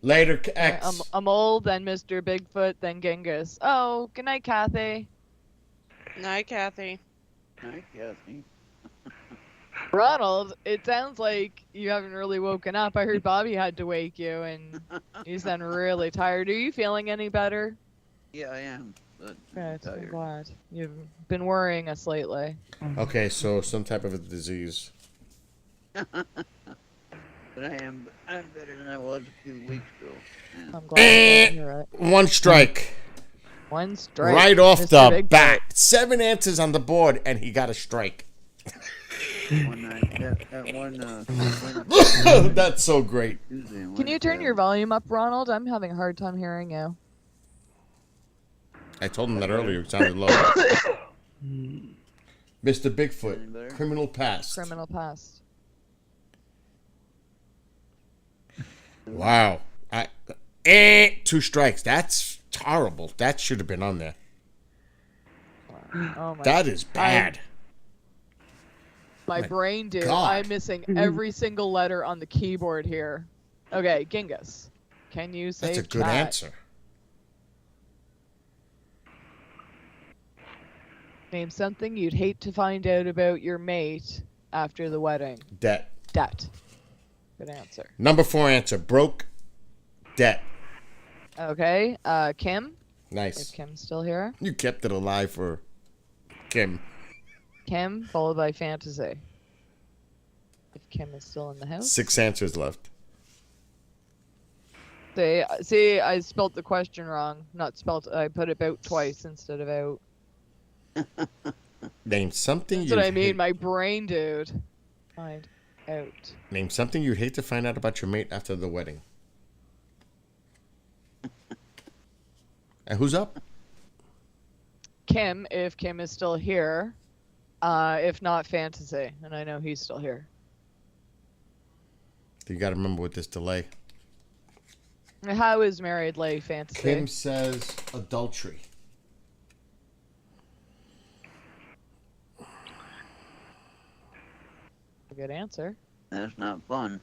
Later, X. Amol, then Mr. Bigfoot, then Genghis. Oh, good night, Kathy. Night, Kathy. Night, Kathy. Ronald, it sounds like you haven't really woken up. I heard Bobby had to wake you, and you sound really tired. Are you feeling any better? Yeah, I am. But Good, I'm glad. You've been worrying us lately. Okay, so some type of a disease. But I'm better than I was a few weeks ago. Yeah. I'm glad to hear it. 1 strike. 1 strike. Right off Mr. the Bigfoot. bat. 7 answers on the board, and he got a strike. That's so great. Can you turn your volume up, Ronald? I'm having a hard time hearing you. I told him that earlier. It sounded low. Mr. Bigfoot, criminal past. Criminal past. Wow. 2 strikes. That's horrible. That should have been on there. Oh my That is bad. My brain, dude. God. I'm missing every single letter on the keyboard here. Okay, Genghis. Can you say That's a good chat? answer. Name something you'd hate to find out about your mate after the wedding. Debt. Debt. Good answer. Number 4 answer. Broke. Debt. Okay, Kim. Nice. If Kim's still here. You kept it alive for Kim. Kim, followed by Fantasy. If Kim is still in the house. 6 answers left. See, I spelt the question wrong. Not spelt. I put it out twice instead of out. Name something That's you what I mean. My brain, dude. Find out. Name something you'd hate to find out about your mate after the wedding. And who's up? Kim, if Kim is still here. If not, Fantasy. And I know he's still here. You got to remember with this delay. How is married life fantasy? Kim says adultery. Good answer. That's not fun.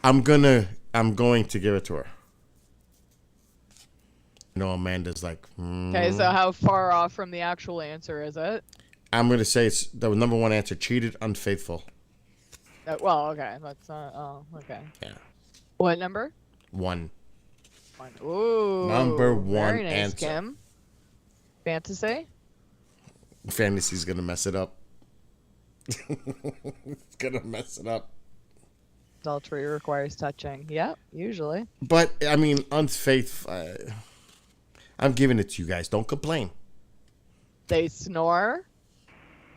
I'm going to give it to her. No, Amanda's like. Okay, so how far off from the actual answer is it? I'm going to say it's the number one answer: cheated, unfaithful. Well, okay, that's not. Oh, okay. Yeah. What number? 1. Ooh. Number 1 very nice, answer. Kim. Fantasy. Fantasy's gonna mess it up. It's gonna mess it up. Adultery requires touching. Yep, usually. But I mean, unfaithful. I'm giving it to you guys. Don't complain. They snore.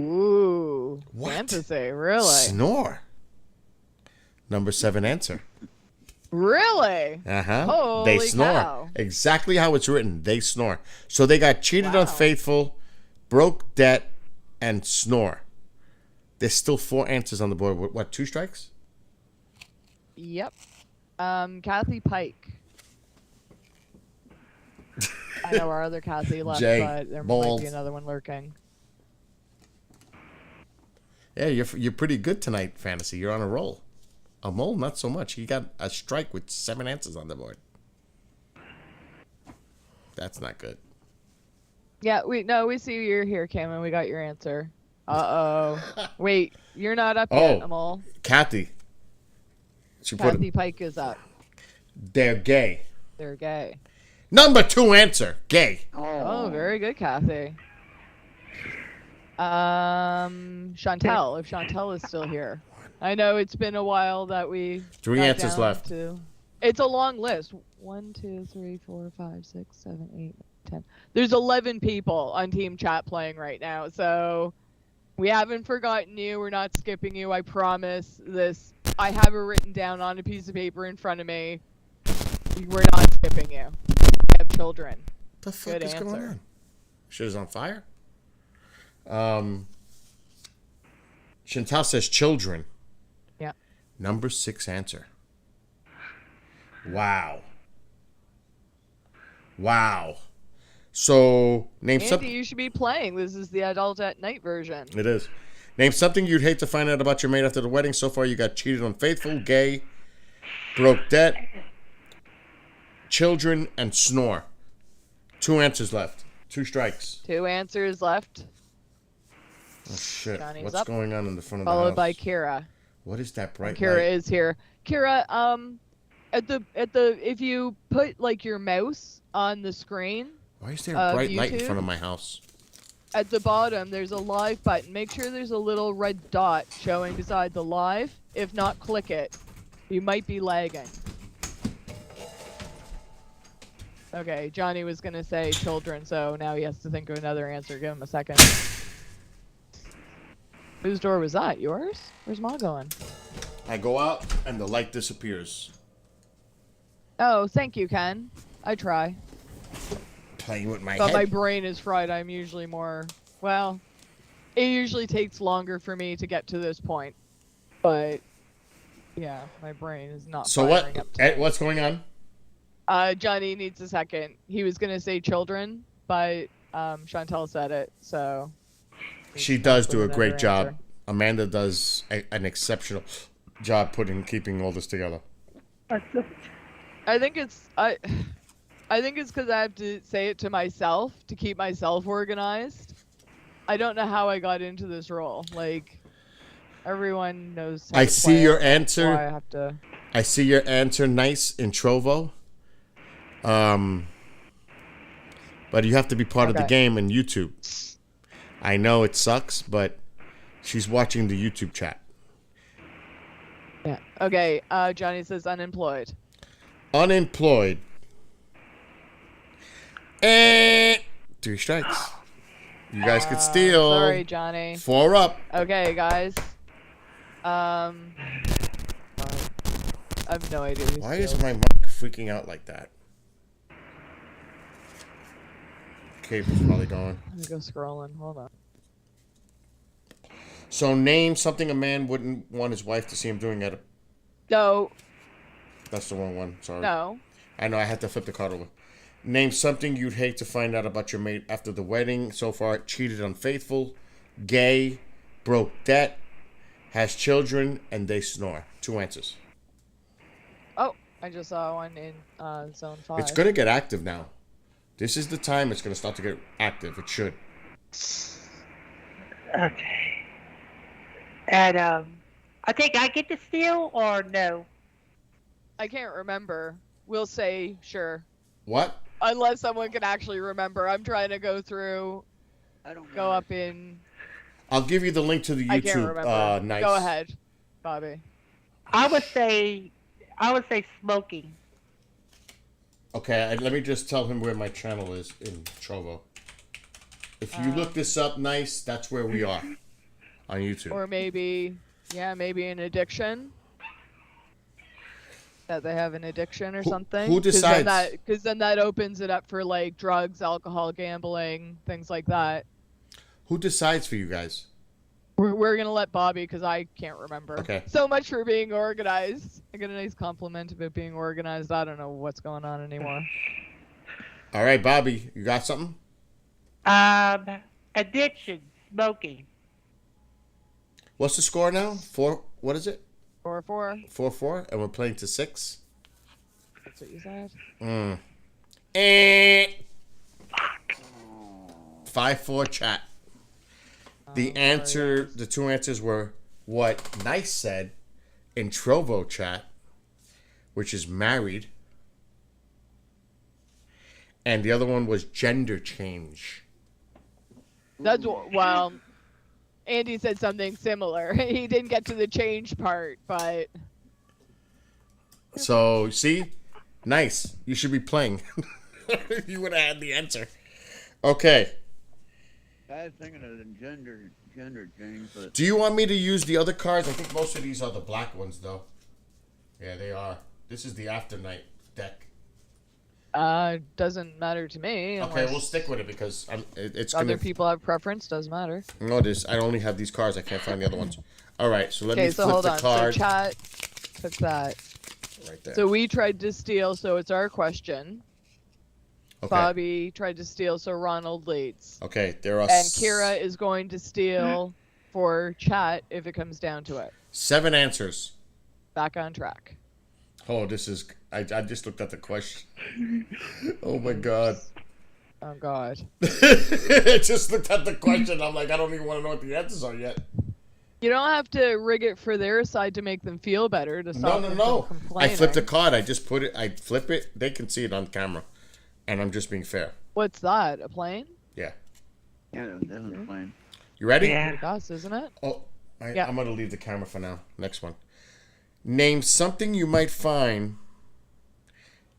Ooh. What? Fantasy, really? Snore. Number 7 answer. Really? Uh-huh. They Holy snore. cow. Exactly how it's written. They snore. So they got cheated, unfaithful, broke debt, and snore. There's still 4 answers on the board. What, 2 strikes? Yep. Kathy Pike. I know our other Kathy left, Jay, but there bold. might be another one lurking. Yeah, you're pretty good tonight, Fantasy. You're on a roll. A mole, not so much. He got a strike with 7 answers on the board. That's not good. Yeah, we see you're here, Cam, and we got your answer. Wait, you're not up yet, Amal. Kathy. Kathy Pike is up. They're gay. They're gay. Number 2 answer, gay. Oh, very good, Kathy. Chantel, if Chantel is still here. I know it's been a while that we 3 got answers down left. It's a long list. 1, 2, 3, 4, 5, 6, 7, 8, 10. There's 11 people on team chat playing right now, so we haven't forgotten you. We're not skipping you. I promise. I have it written down on a piece of paper in front of me. We're not skipping you. I have children. The fuck Good is answer. going on? Shit is on fire. Chantal says children. Yeah. Number 6 answer. Wow. So name Andy, something. you should be playing. This is the adult at night version. It is. Name something you'd hate to find out about your mate after the wedding. So far, you got cheated, unfaithful, gay, broke debt, children, and snore. 2 answers left. 2 strikes. 2 answers left. Oh shit! Johnny's What's up. going on in the front of the house? Followed by Kira. What is that bright Kira light? is here. Kira, at the if you put like your mouse on the screen. Why is there a bright light in YouTube, front of my house? At the bottom, there's a live button. Make sure there's a little red dot showing beside the live. If not, click it. You might be lagging. Okay, Johnny was gonna say children, so now he has to think of another answer. Give him a second. Whose door was that? Yours? Where's Ma going? I go out and the light disappears. Oh, thank you, Ken. I try. Playing with my But head. my brain is fried. I'm usually well, it usually takes longer for me to get to this point. But, yeah, my brain is not So firing what? up. What's going on? Johnny needs a second. He was going to say children, but Chantel said it, so... She does do a another great job. answer. Amanda does an exceptional job keeping all this together. I think it's because I have to say it to myself to keep myself organized. I don't know how I got into this role. Like, everyone knows how I to see play your it, that's answer. why I have to... I see your answer nice in Trovo. But you have to be part of the Okay. game in YouTube. I know it sucks, but she's watching the YouTube chat. Yeah. Okay, Johnny says unemployed. Unemployed. And 3 strikes. You guys could steal. Sorry, Johnny. 4 up. Okay, guys. I have no idea. Who's Why is stealing. my mic freaking out like that? Cable's probably gone. Let me go scrolling. Hold on. So name something a man wouldn't want his wife to see him doing at a... No. That's the wrong one. Sorry. No. I know. I had to flip the card over. Name something you'd hate to find out about your mate after the wedding. So far, cheated, unfaithful, gay, broke debt, has children, and they snore. 2 answers. Oh, I just saw one in zone 5. It's going to get active now. This is the time it's going to start to get active. It should. Okay. And I think I get to steal or no? I can't remember. We'll say sure. What? Unless someone can actually remember. I'm trying to go through. Go up in. I'll give you the link to the I can't YouTube. remember. Nice. Go ahead, Bobby. I would say smoking. Okay, let me just tell him where my channel is in Trovo. If you look this up, nice, that's where we are on YouTube. Or maybe an addiction. That they have an addiction or something. Who decides? Because then that opens it up for like drugs, alcohol, gambling, things like that. Who decides for you guys? We're gonna let Bobby because I can't remember. Okay. So much for being organized. I get a nice compliment about being organized. I don't know what's going on anymore. All right, Bobby, you got something? Addiction, smoking. What's the score now? 4. What is it? 4-4. 4-4, and we're playing to 6. That's what you said. 5-4 chat. The 2 answers were what Nice said in Trovo chat, which is married, and the other one was gender change. That's well. Andy said something similar. He didn't get to the change part, but. So see, Nice. You should be playing. You would have had the answer. Okay. I was thinking of the gender change, but... Do you want me to use the other cards? I think most of these are the black ones, though. Yeah, they are. This is the After Night deck. Doesn't matter to me. Okay, we'll stick with it because it's other people have preference. Doesn't matter. No, I only have these cards. I can't find the other ones. All right, so let me flip hold the on. card. So chat, put that. Right there. So we tried to steal, so it's our question. Okay. Bobby tried to steal, so Ronald leads. Okay, there are... And Kira is going to steal for chat if it comes down to it. 7 answers. Back on track. Oh, this is... I just looked at the question. Oh, my God. Oh, God. I just looked at the question. I'm like, I don't even want to know what the answers are yet. You don't have to rig it for their side to make them feel better. To stop them from I complaining. flipped a card. I just put it... I flip it. They can see it on camera. And I'm just being fair. What's that? A plane? Yeah. Yeah, that was a plane. You ready? Yeah. Us, isn't it? Oh, I'm going to leave the camera for now. Next one. Name something you might find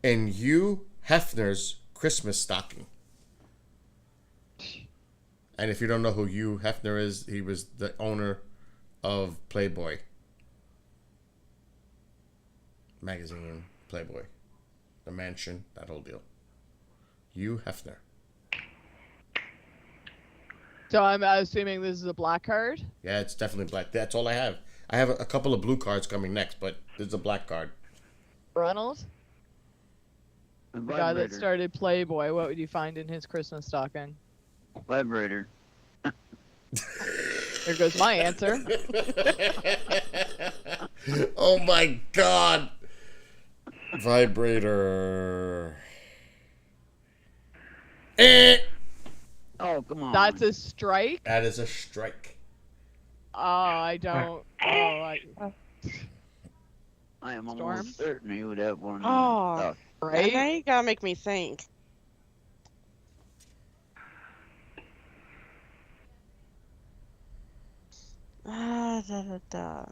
in Hugh Hefner's Christmas stocking. And if you don't know who Hugh Hefner is, he was the owner of Playboy magazine, Playboy, the mansion, that whole deal. Hugh Hefner. So I'm assuming this is a black card? Yeah, it's definitely black. That's all I have. I have a couple of blue cards coming next, but this is a black card. Ronald? The guy that started Playboy, what would you find in his Christmas stocking? Vibrator. There goes my answer. Oh my God. Vibrator. Oh, come on. That's a strike? That is a strike. Oh, I don't. I am almost certain he would have one. Oh, right? Now you gotta make me think. Da, da, da.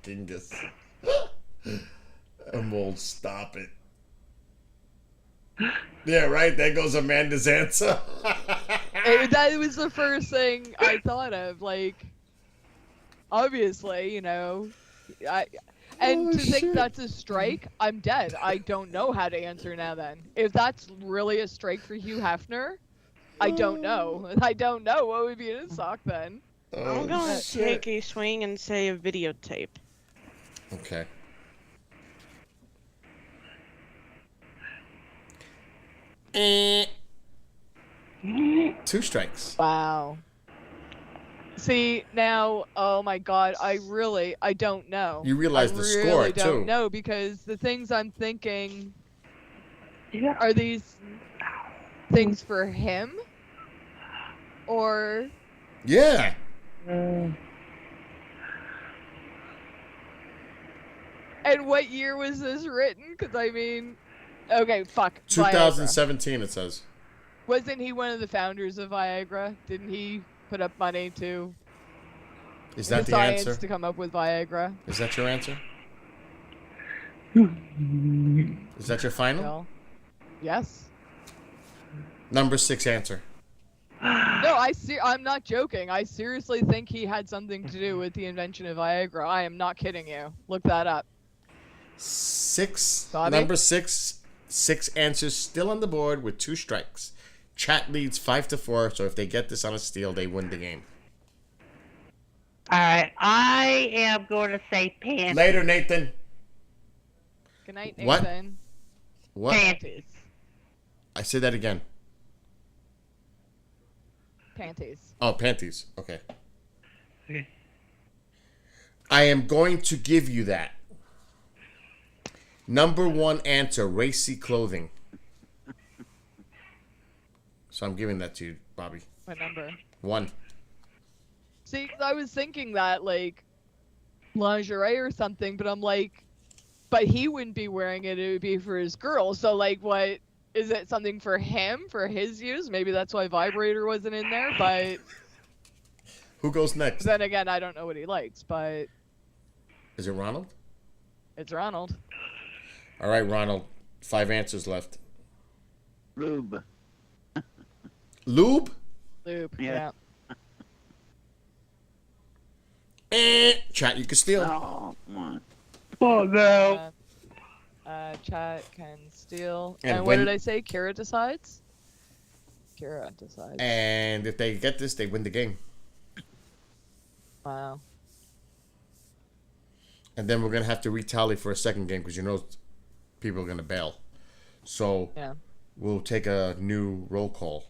Dingus. Old, stop it. Yeah, right. There goes Amanda's answer. That was the first thing I thought of. Like, obviously, you know, And to think that's a strike, I'm dead. I don't know how to answer now then. If that's really a strike for Hugh Hefner, I don't know. I don't know what would be in his sock then. I'm going to take a swing and say a videotape. Okay. Two strikes. Wow. See, now, oh my god, I don't know. You realize the score, I really don't too. know, because the things I'm thinking, are these things for him? Or... Yeah. And what year was this written? Because, I mean... Okay, fuck. 2017, it says. Wasn't he one of the founders of Viagra? Didn't he put up money to... Is that the science answer? to come up with Viagra? Is that your answer? Is that your final? No. Yes. Number 6 answer. No, I'm not joking. I seriously think he had something to do with the invention of Viagra. I am not kidding you. Look that up. 6. Bobby? Number 6. 6 answers still on the board with 2 strikes. Chat leads 5-4, so if they get this on a steal, they win the game. Alright, I am going to say panties. Later, Nathan. Good night, What? Nathan. What? Panties. I said that again. Panties. Oh, panties. Okay. I am going to give you that. Number 1 answer, racy clothing. So I'm giving that to you, Bobby. What number? 1. See, 'cause I was thinking that, like, lingerie or something, but I'm like, but he wouldn't be wearing it, it would be for his girl. So, like, what, is it something for him, for his use? Maybe that's why vibrator wasn't in there, but Who goes next? then again, I don't know what he likes, but Is it Ronald? it's Ronald. All right, Ronald. 5 answers left. Lube. Lube? Lube, Yeah. Chat, you can steal. Oh, come on. Oh no. Chat can steal. And And, what when- did I say? Kira decides? Kira decides. And if they get this, they win the game. Wow. And then we're going to have to retally for a second game because you know people are going to bail. So Yeah. we'll take a new roll call.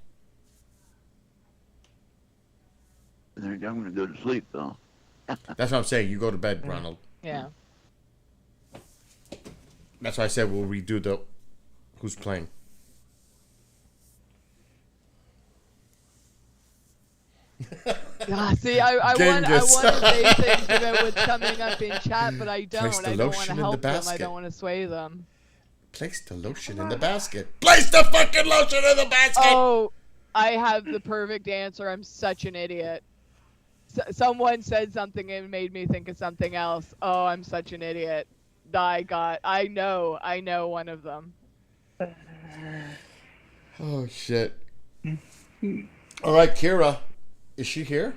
I'm going to go to sleep, though. That's what I'm saying. You go to bed, Ronald. Yeah. That's why I said we'll redo the who's playing. Yeah, see, I want to Genghis. say things about what's coming up in chat, but I Place don't. the I don't want lotion to in the help them. I basket. don't want to sway them. Place the lotion in the basket. Place the fucking lotion in the basket! Oh, I have the perfect answer. I'm such an idiot. Someone said something and made me think of something else. Oh, I'm such an idiot. I know one of them. Oh, shit. All right, Kira. Is she here?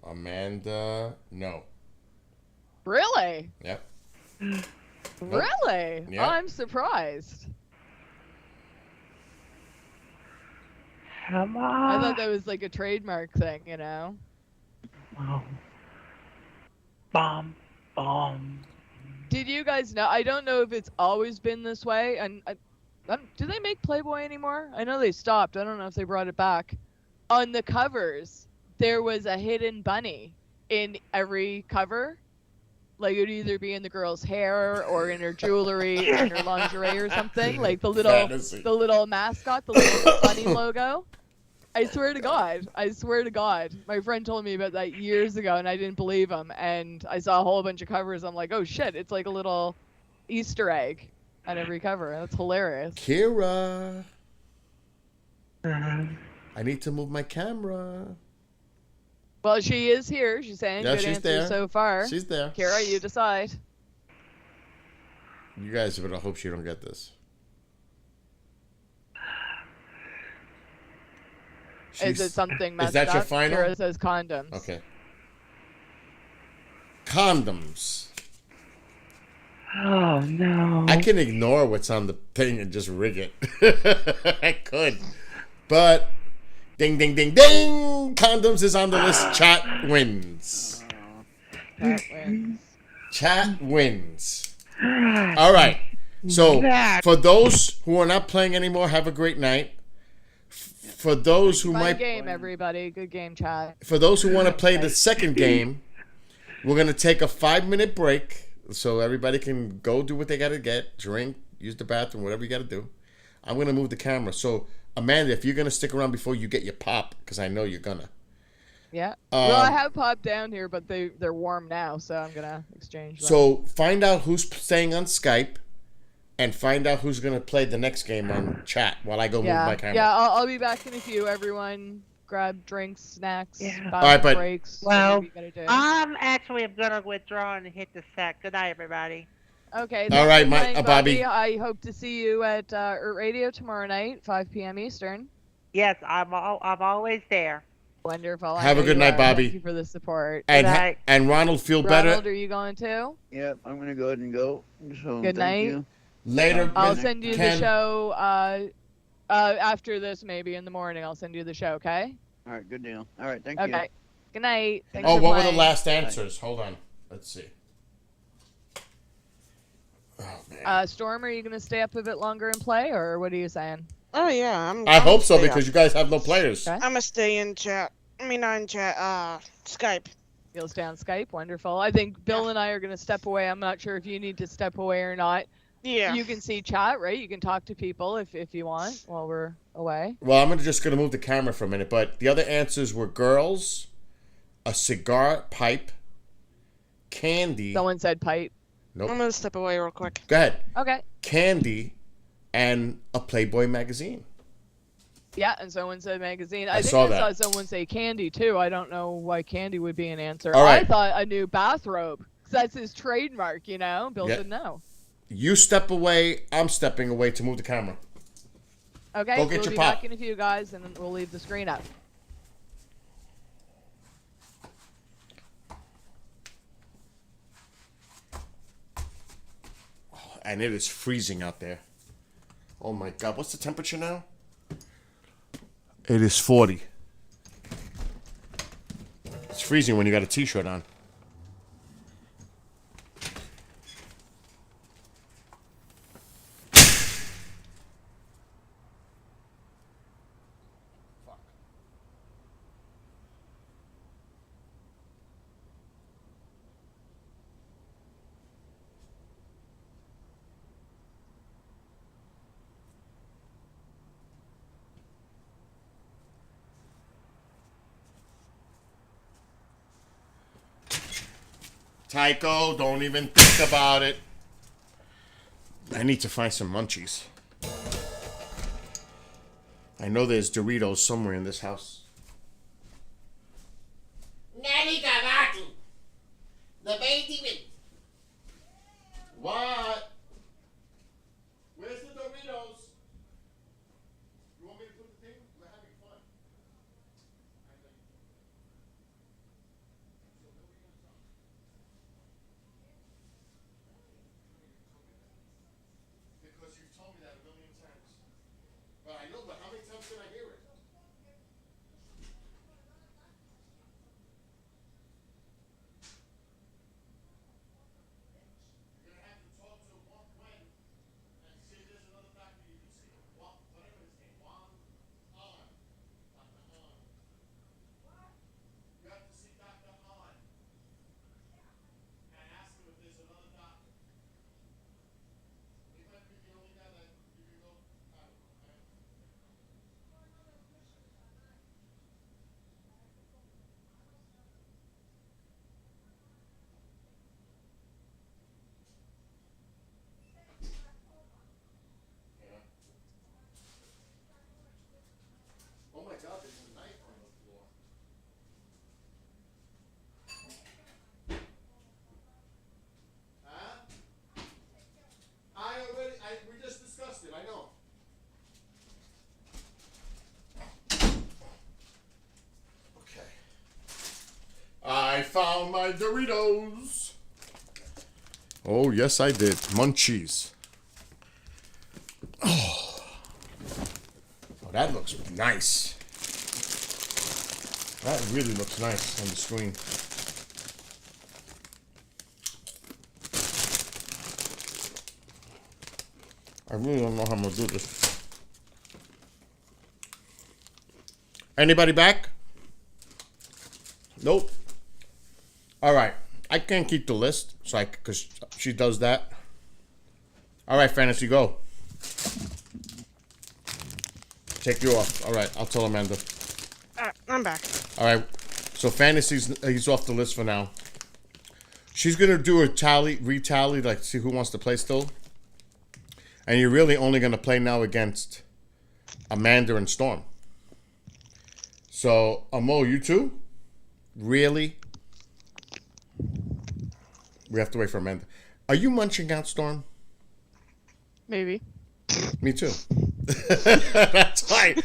Amanda, no. Really? Yep. Really? Yeah. I'm surprised. Come I on. thought that was like a trademark thing, you know? Bomb. Bomb. Did you guys know? I don't know if it's always been this way. And do they make Playboy anymore? I know they stopped. I don't know if they brought it back. On the covers, there was a hidden bunny in every cover. Like, it would either be in the girl's hair or in her jewelry, in her lingerie or something. Like the little mascot, the little bunny logo. I swear to God. My friend told me about that years ago, and I didn't believe him. And I saw a whole bunch of covers. I'm like, oh shit, it's like a little Easter egg on every cover. That's hilarious. Kira. I need to move my camera. Well, she is here. She's saying Yeah, good she's answers there. so far. She's there. Kira, you decide. You guys better hope she don't get this. Is it something messed Is that up? your final? Here it says condoms. Okay. Condoms. Oh no. I can ignore what's on the thing and just rig it. I could. But ding ding ding ding, condoms is on the list. Chat wins. Chat wins. Chat wins. All right. So for those who are not playing anymore, have a great night. For those who Fun might game, everybody. Good game, chat. For those who want to play the second game, we're going to take a 5-minute break so everybody can go do what they got to get, drink, use the bathroom, whatever you got to do. I'm going to move the camera. So, Amanda, if you're going to stick around before you get your pop, because I know you're going to. Yeah. Well, I have popped down here, but they're warm now, so I'm going to exchange them. So, find out who's staying on Skype and find out who's going to play the next game on chat while I go move my camera. Yeah, I'll be back in a few, everyone. Grab drinks, snacks, All right, but breaks. Well, you gotta do. I'm actually gonna withdraw and hit the set. Good night, everybody. Okay. All right, good night, Bobby. I hope to see you at Radio tomorrow night, 5 p.m. Eastern. Yes, I'm always there. Wonderful. Have a good night, Bobby. Thank you for the support. And Ronald, feel better. Ronald, are you going too? Yep, I'm gonna go ahead and go. So, Good thank night. you. Later. I'll send you the show after this, maybe in the morning. I'll send you the show, okay? All right, good deal. All right, thank you. Okay. Good night. Thanks Oh, for what were the playing. last answers? Hold on. Let's see. Storm, are you going to stay up a bit longer and play, or what are you saying? Oh yeah, I hope so because you guys have no players. Okay. I'm gonna stay in chat. I mean, not in chat. Skype. You'll stay on Skype. Wonderful. I think Bill and I are going to step away. I'm not sure if you need to step away or not. Yeah. You can see chat, right? You can talk to people if you want while we're away. Well, I'm just going to move the camera for a minute, but the other answers were girls, a cigar pipe, candy. Someone said pipe. Nope. I'm gonna step away real quick. Go ahead. Okay. Candy and a Playboy magazine. Yeah, and someone said magazine. I think saw I that. saw someone say candy too. I don't know why candy would be an answer. All right. I thought a new bathrobe. 'Cause that's his trademark, you know? Bill Yeah. said no. You step away, I'm stepping away to move the camera. Okay, Go get we'll your be pop. back in a few, guys, and then we'll leave the screen up. And it is freezing out there. Oh my God, what's the temperature now? It is 40. It's freezing when you got a t-shirt on. Tycho, don't even think about it. I need to find some munchies. I know there's Doritos somewhere in this house. The baby. What? Where's the Doritos? You want me to put the thing? We're having fun. Because you've told me that a million times. But I know, but how many times can I hear it? I found my Doritos. Oh, yes, I did. Munchies. Oh, that looks nice. That really looks nice on the screen. I really don't know how I'm going to do this. Anybody back? Nope. All right. I can't keep the list, so because she does that. All right, Fantasy, go. Take you off. All right, I'll tell Amanda. I'm back. All right. So he's off the list for now. She's gonna do a retally, like see who wants to play still. And you're really only gonna play now against Amanda and Storm. So Amo, you too? Really? We have to wait for Amanda. Are you munching out, Storm? Maybe. Me too. That's right.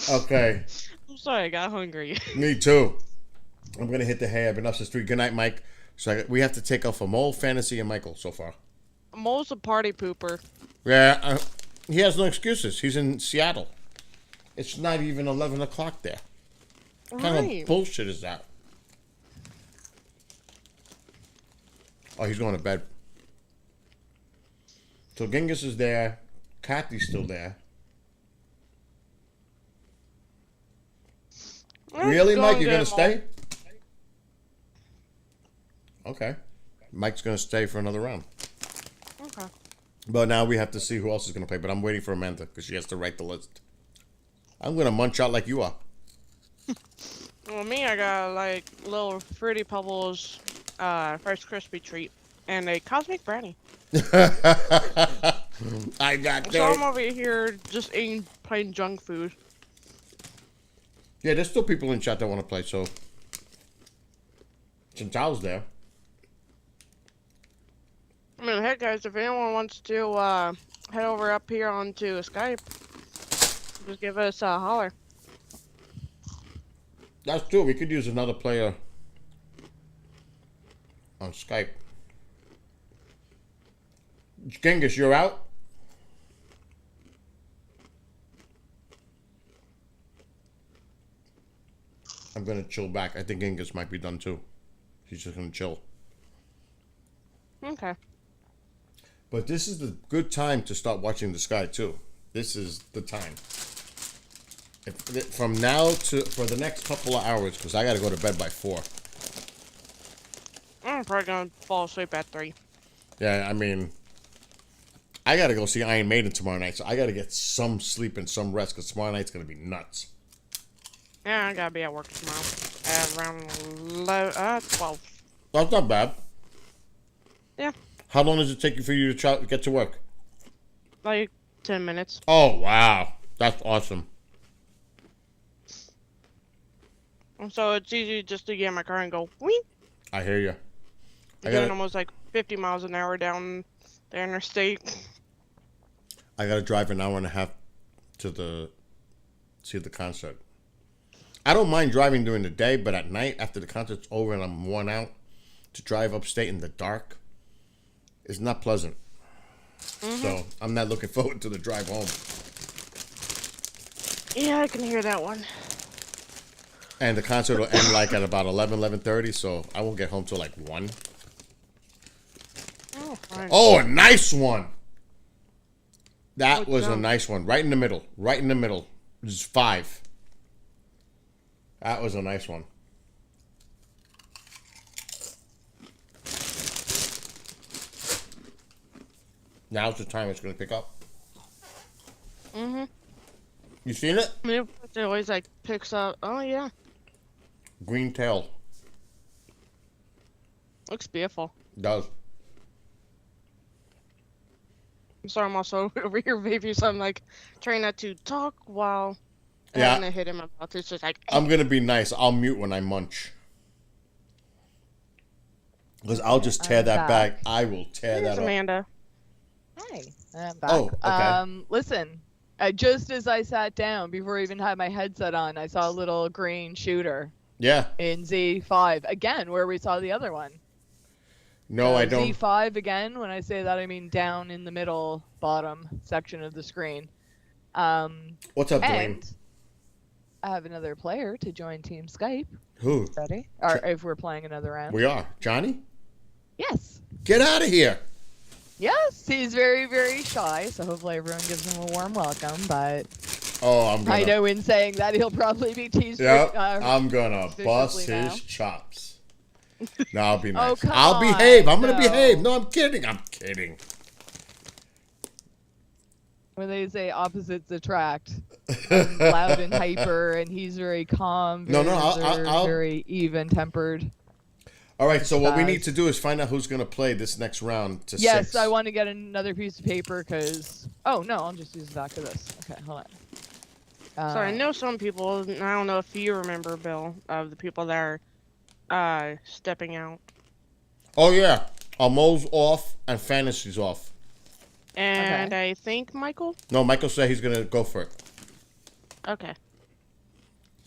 Okay. I'm sorry, I got hungry. Me too. I'm going to hit the hay. I've been up since 3. Good night, Mike. So we have to take off a Mole, Fantasy, and Michael so far. Mole's a party pooper. Yeah, he has no excuses. He's in Seattle. It's not even 11 o'clock there. What kind of bullshit is that? Oh, he's going to bed. So Genghis is there. Kathy's still there. Really, Mike? You're going to stay? Okay. Mike's going to stay for another round. Okay. But now we have to see who else is going to play. But I'm waiting for Amanda because she has to write the list. I'm going to munch out like you are. Well, me, I got like little Fruity Pebbles First Crispy treat and a Cosmic Brownie. I got that. So I'm over here just eating plain junk food. Yeah, there's still people in chat that want to play, so. Chantal's there. I mean, heck, guys, if anyone wants to head over up here onto Skype, just give us a holler. That's true. We could use another player on Skype. Genghis, you're out? I'm going to chill back. I think Genghis might be done too. He's just going to chill. Okay. But this is the good time to start watching the sky too. This is the time. From now to for the next couple of hours, because I got to go to bed by 4. I'm probably gonna fall asleep at 3. Yeah, I mean, I got to go see Iron Maiden tomorrow night, so I got to get some sleep and some rest, because tomorrow night's going to be nuts. Yeah, I gotta be at work tomorrow at around 12. That's not bad. Yeah. How long does it take you for you to get to work? Like 10 minutes. Oh, wow. That's awesome. So it's easy just to get in my car and go, whee! I hear you. Doing almost like 50 miles an hour down the interstate. I got to drive an hour and a half to see the concert. I don't mind driving during the day, but at night, after the concert's over and I'm worn out, to drive upstate in the dark is not pleasant. So I'm not looking forward to the drive home. Yeah, I can hear that one. And the concert will end like at about 11:30, so I won't get home till like 1. Oh, fine. Oh, a nice one! That was a nice one. Right in the middle. Right in the middle. This is 5. That was a nice one. Now's the time it's going to pick up. You seen it? It always like picks up. Oh yeah. Green tail. Looks beautiful. Does. I'm sorry, I'm also over here vaping, so I'm like trying not to talk while Yeah. I hit him about. It's just like I'm going to be nice. I'll mute when I munch. Because I'll just tear that back. I will tear Here's that up. Amanda. Hey, I'm back. Oh, okay. Listen, just as I sat down, before I even had my headset on, I saw a little green shooter. Yeah. In Z5 again, where we saw the other one. No, I don't. Z5 again. When I say that, I mean down in the middle bottom section of the screen. What's up, Dwayne? And I have another player to join Team Skype. Who? Ready? Or if we're playing another round. We are. Johnny? Yes. Get out of here. Yes, he's very, very shy, so hopefully everyone gives him a warm welcome, but I know in saying that he'll probably be teased. Yep, I'm gonna bust now. his chops. No, I'll be nice. Oh, come I'll on, behave. I'm gonna no. behave. No, I'm kidding. I'm kidding. When they say opposites attract, I'm loud and hyper, and he's very calm, very I'll very even-tempered. All right, so what we need to do is find out who's going to play this next round to Yes, 6. I want to get another piece of paper because... Oh, no, I'll just use the back of this. Okay, hold on. So I know some people, and I don't know if you remember, Bill, of the people that are stepping out. Oh, yeah. Amo's off and Fantasy's off. And I think Michael? No, Michael said he's going to go for it. Okay.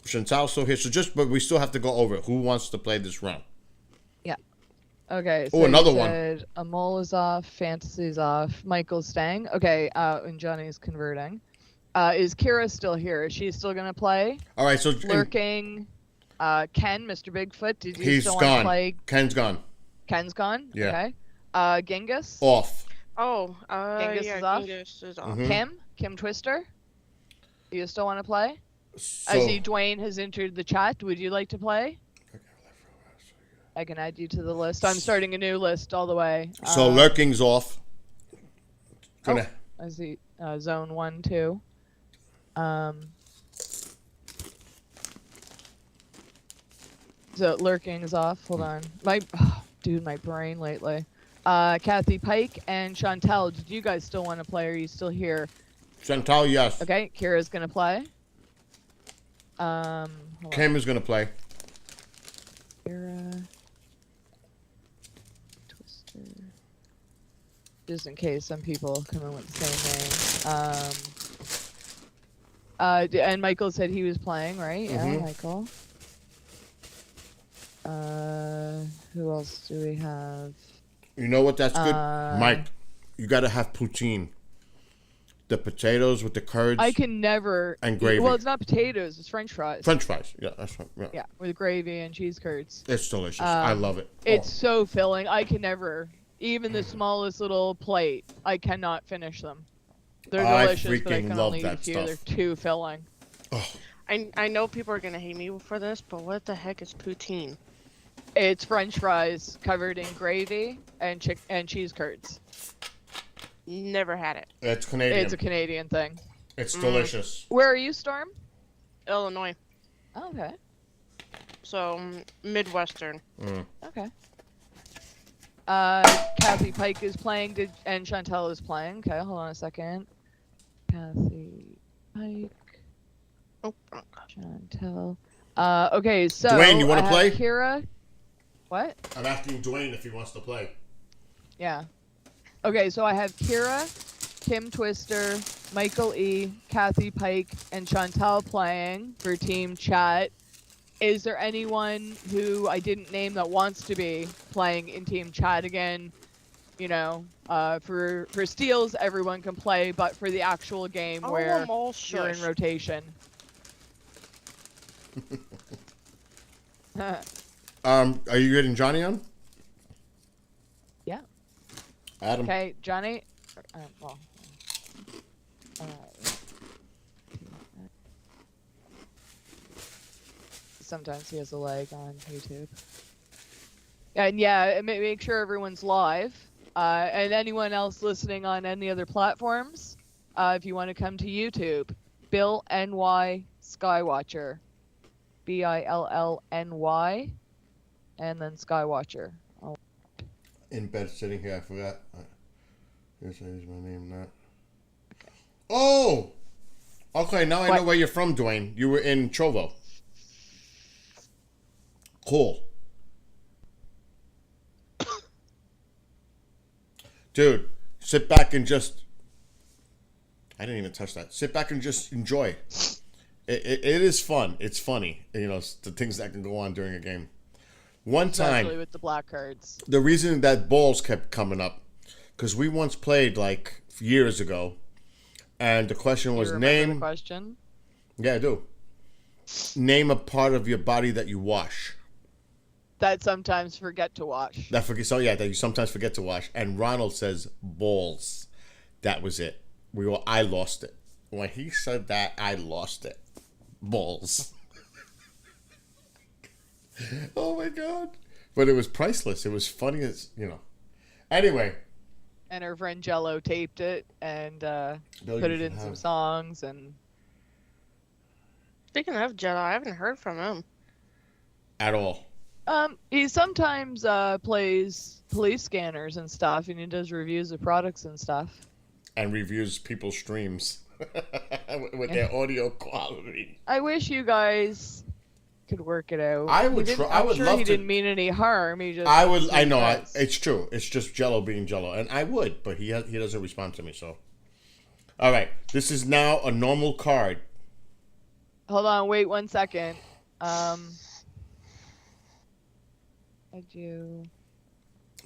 Chantal's still here, but we still have to go over it. Who wants to play this round? Yeah. Okay, Oh, so another you one. said Amol is off, Fantasy's off, Michael's staying. Okay, and Johnny's converting. Is Kira still here? Is she still going to play? All right, so... Lurking. Ken, Mr. Bigfoot, did you He's still gone. want to play? Ken's gone. Ken's gone? Yeah. Okay. Genghis? Off. Oh, Genghis yeah, is off? Genghis is off. Kim Twister? Do you still want to play? So, I see Dwayne has entered the chat. Would you like to play? I can add you to the list. I'm starting a new list all the way. So Lurking's off. Gonna... I see zone 1, 2. So Lurking is off. Hold on. My brain lately. Kathy Pike and Chantal, did you guys still want to play? Or are you still here? Chantal, yes. Okay, Kira's gonna play. Kim is gonna play. Kira. Twister. Just in case some people come in with the same name. And Michael said he was playing, right? Yeah, Michael. Who else do we have? You know what? That's good, Mike. You gotta have poutine. The potatoes with the curds. I can never. And gravy. Well, it's not potatoes. It's French fries. French fries. Yeah, that's right. Yeah. Yeah, with gravy and cheese curds. It's delicious. I love it. It's so filling. I can never. Even the smallest little plate, I cannot finish them. They're delicious, but I can only eat a few. They're too filling. Oh. I know people are gonna hate me for this, but what the heck is poutine? It's French fries covered in gravy and cheese curds. Never had it. It's Canadian. It's a Canadian thing. It's delicious. Where are you, Storm? Illinois. Oh, okay. So Midwestern. Okay. Kathy Pike is playing, and Chantal is playing. Okay, hold on a second. Kathy Pike. Oh, Chantal. Okay, so Dwayne, you want to play? Kira. What? I'm asking Dwayne if he wants to play. Yeah. Okay, so I have Kira, Kim Twister, Michael E, Kathy Pike, and Chantal playing for Team Chat. Is there anyone who I didn't name that wants to be playing in Team Chat again? You know, for steals, everyone can play, but for the actual game where you're in rotation. Are you getting Johnny on? Yeah. Adam. Okay, Johnny. Sometimes he has a lag on YouTube. And yeah, make sure everyone's live. And anyone else listening on any other platforms, if you want to come to YouTube, Bill NY Skywatcher. BILLNY, and then Skywatcher. In bed sitting here, I forgot. Here's my name, not. Oh! Okay, now I know where you're from, Dwayne. You were in Trovo. Cool. Dude, sit back and just... I didn't even touch that. Sit back and just enjoy. It is fun. It's funny. You know, the things that can go on during a game. One Especially time, with the black cards. the reason that balls kept coming up, because we once played like years ago, and the question was You remember name. the question? Yeah, I do. Name a part of your body that you wash. That sometimes forget to wash. That you sometimes forget to wash. And Ronald says balls. That was it. I lost it. When he said that, I lost it. Balls. Oh my god. But it was priceless. It was funny as, you know. Anyway. And her friend Jello taped it and put it in some songs. And speaking of Jello, I haven't heard from him at all. He sometimes plays police scanners and stuff, and he does reviews of products and stuff. And reviews people's streams with their audio quality. I wish you guys could work it out. I would try. I would sure love he to. didn't mean any harm. He just. I would. I know. It's true. It's just Jello being Jello, and I would, but he doesn't respond to me. So, all right. This is now a normal card. Hold on. Wait 1 second.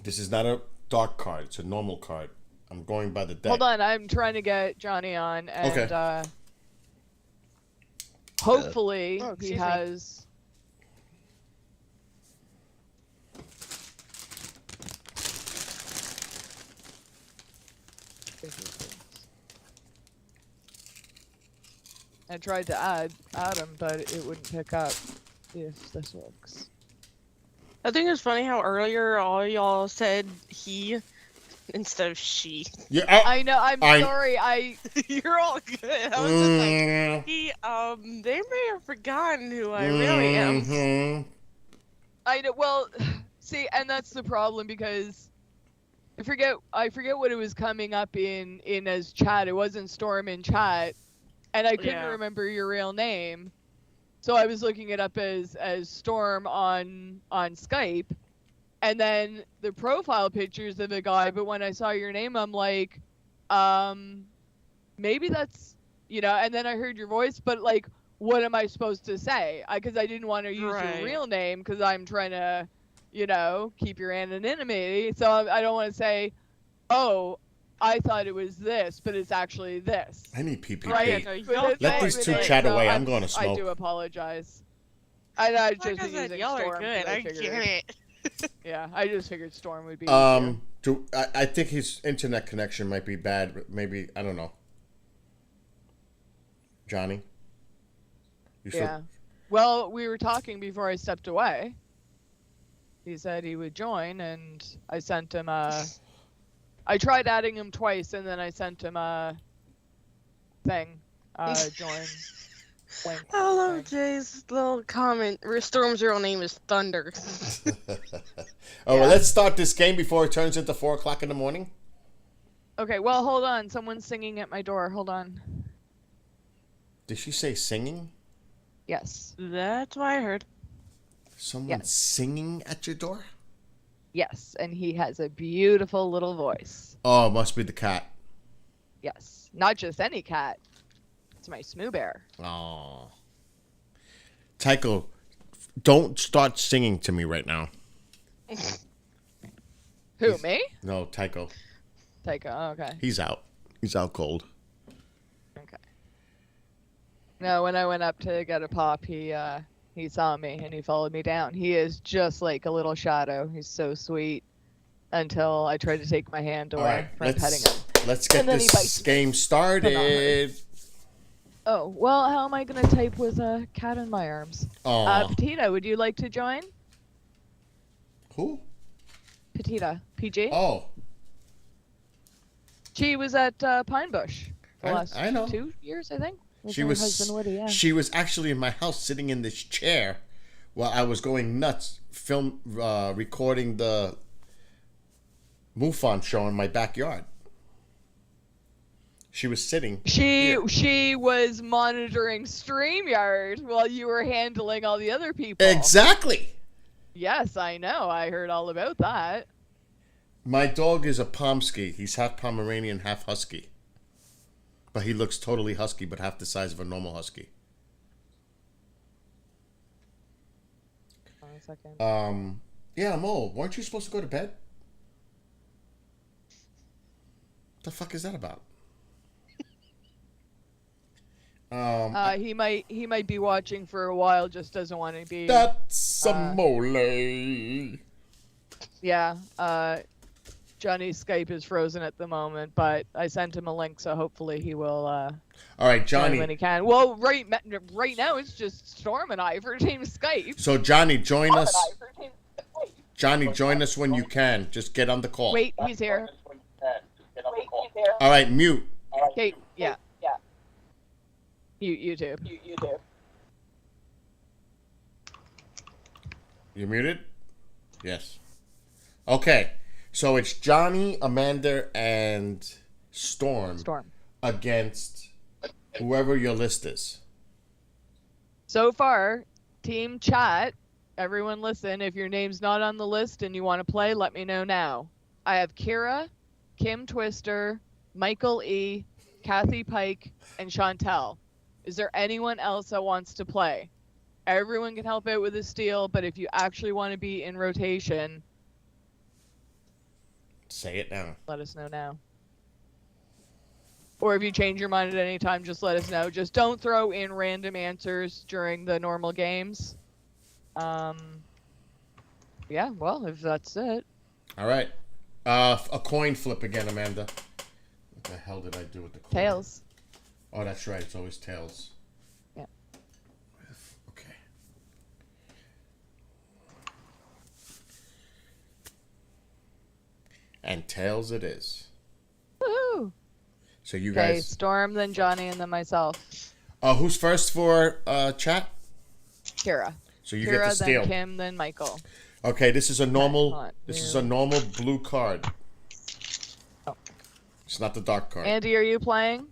This is not a dark card. It's a normal card. I'm going by the deck. Hold on. I'm trying to get Johnny on, and okay. Hopefully he has. I tried to add him, but it wouldn't pick up. If this works. I think it's funny how earlier all y'all said he instead of she. Yeah, I know. I'm sorry. You're all good. I was just like, he. They may have forgotten who I really am. I know. Well, see, and that's the problem because I forget what it was coming up in as chat. It wasn't Storm in chat, and I couldn't remember your real name. So I was looking it up as Storm on Skype, and then the profile pictures of the guy. But when I saw your name, I'm like, maybe that's, you know. And then I heard your voice, but like, what am I supposed to say? Because I didn't want to use your real name because I'm trying to, you know, keep your anonymity. So I don't want to say, oh, I thought it was this, but it's actually this. I need PPP. Right? Let these two chat away. I'm going to smoke. I do apologize. I just been using y'all Storm. Are good. I get it. Yeah, I just figured Storm would be. I think his internet connection might be bad. Maybe I don't know. Johnny. Yeah. Well, we were talking before I stepped away. He said he would join, and I sent him a. I tried adding him twice, and then I sent him a thing. Join. Link. I love Jay's little comment. Storm's real name is Thunder. Well, let's start this game before it turns into 4 o'clock in the morning. Okay, well, hold on. Someone's singing at my door. Hold on. Did she say singing? Yes. That's what I heard. Someone singing at your door? Yes, and he has a beautiful little voice. Oh, it must be the cat. Yes. Not just any cat. It's my Smoo Bear. Oh. Tycho, don't start singing to me right now. Who, me? No, Tycho. Tycho, oh, okay. He's out. He's out cold. Okay. No, when I went up to get a pop, he saw me and he followed me down. He is just like a little shadow. He's so sweet until I tried to take my hand away from petting him. Let's get this game started. Oh, well, how am I going to type with a cat in my arms? Petita, would you like to join? Who? Petita. PG? Oh. She was at Pine Bush the last I know. 2 years, I think. She was actually in my house sitting in this chair while I was going nuts recording the MUFON show in my backyard. She was sitting. She was monitoring StreamYard while you were handling all the other people. Exactly. Yes, I know. I heard all about that. My dog is a Pomsky. He's half Pomeranian, half Husky. But he looks totally husky, but half the size of a normal husky. second. Yeah, Mo, weren't you supposed to go to bed? What the fuck is that about? He might be watching for a while, just doesn't want to be. That's some mole. Yeah. Johnny's Skype is frozen at the moment, but I sent him a link, so hopefully he will. All right, Johnny. Join when he can. Well, right now it's just Storm and I for Team Skype. So Johnny, join us. Johnny, join us when you can. Just get on the call. Wait, he's here. All right, mute. Okay, yeah. YouTube. You muted? Yes. Okay. So it's Johnny, Amanda, and Storm against whoever your list is. So far, team chat, everyone listen. If your name's not on the list and you want to play, let me know now. I have Kira, Kim Twister, Michael E., Kathy Pike, and Chantel. Is there anyone else that wants to play? Everyone can help out with a steal, but if you actually want to be in rotation, say it now. Let us know now. Or if you change your mind at any time, just let us know. Just don't throw in random answers during the normal games. Yeah, well, if that's it. All right. A coin flip again, Amanda. What the hell did I do with the coin? Tails. Oh, that's right. It's always tails. Yeah. Okay. And tails it is. Woohoo! So you Okay, guys. Storm, then Johnny, and then myself. Who's first for chat? Kira. So you Kira, get to steal. then Kim, then Michael. Okay, this is a normal. Okay, this is a normal blue card. Oh. It's not the dark card. Andy, are you playing?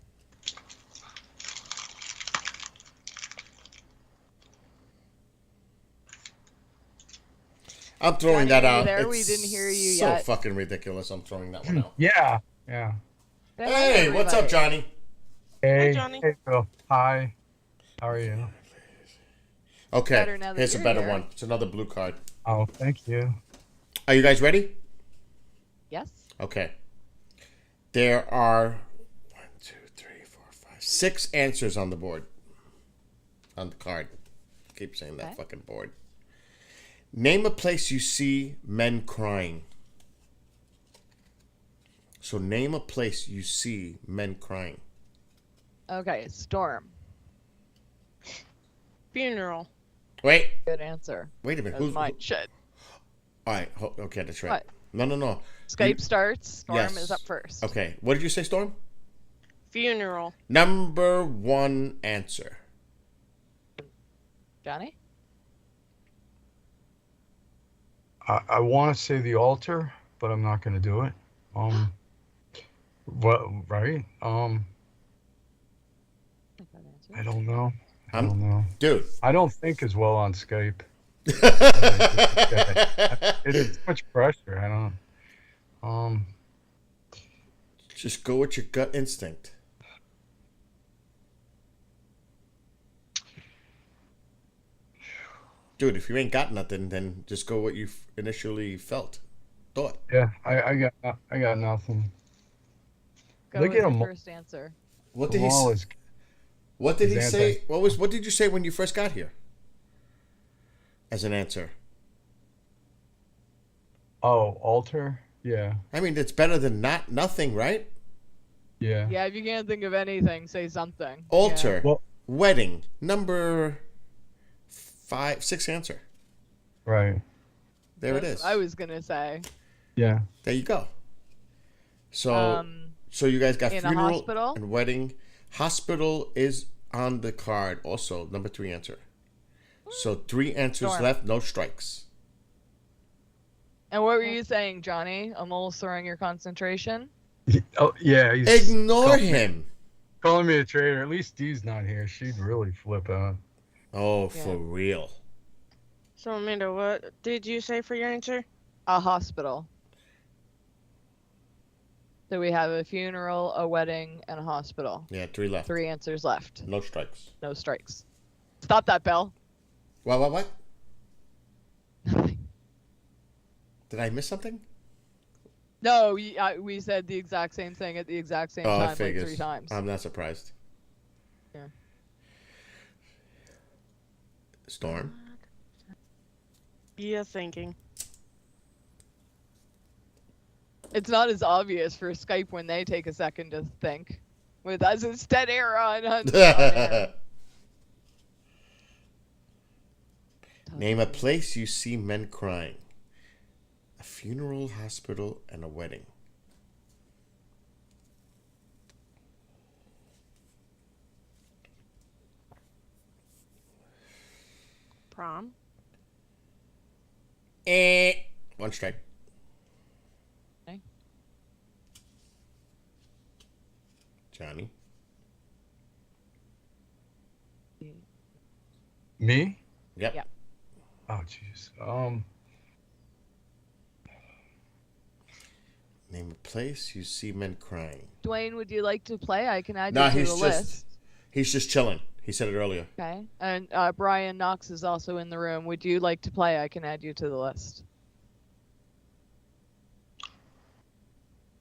I'm throwing Johnny, that are you out. there? It's We didn't hear you so yet. fucking ridiculous. I'm throwing that one out. Yeah. Hey, what's up, Johnny? Hey, Johnny. Hey, Phil. Hi. How are you? Okay, Better now that here's a you're better here. one. It's another blue card. Oh, thank you. Are you guys ready? Yes. Okay. There are 6 answers on the board. On the card. I keep saying that fucking board. Name a place you see men crying. So name a place you see men crying. Okay, Storm. Funeral. Wait. Good answer. Wait a minute. That's mine. Shit. All right. Okay, that's right. What? No. Skype starts. Storm Yes. is up first. Okay. What did you say, Storm? Funeral. Number 1 answer. Johnny? I want to say the altar, but I'm not going to do it. What? Right? I don't know. I don't know. Dude. I don't think as well on Skype. It is too much pressure. I don't. Just go with your gut instinct. Dude, if you ain't got nothing, then just go what you initially thought. Yeah, I got nothing. Go Look with at your him. first answer. What did Kamal he is- What did he is say? What did you say when you first got here? As an answer. Oh, altar? Yeah. I mean, it's better than nothing, right? Yeah. Yeah, if you can't think of anything, say something. Altar. Yeah. Wedding. Number 6 answer. Right. There it That's is. what I was gonna say. Yeah. There you go. So, so you guys got in a funeral hospital? and wedding. Hospital is on the card also. Number 3 answer. So 3 answers Storm. left. No strikes. And what were you saying, Johnny? I'm almost throwing your concentration. Oh, yeah. He's Ignore him. Calling me a traitor. At least Dee's not here. She'd really flip out. Oh, for real. So, Amanda, what did you say for your answer? A hospital. So we have a funeral, a wedding, and a hospital. Yeah, 3 left. 3 answers left. No strikes. No strikes. Stop that bell. What? Did I miss something? No, we said the exact same thing at the exact same Oh, time, I figures. like 3 times. I'm not surprised. Yeah. Storm. Yeah, thinking. It's not as obvious for Skype when they take a second to think. With us, it's dead air on air. Name a place you see men crying. A funeral, hospital, and a wedding. Prom. One strike. Okay. Johnny. Me? Yep. Yep. Oh, jeez. Name a place you see men crying. Dwayne, would you like to play? I can add No, you to he's the just list. he's just chilling. He said it earlier. Okay. And Brian Knox is also in the room. Would you like to play? I can add you to the list.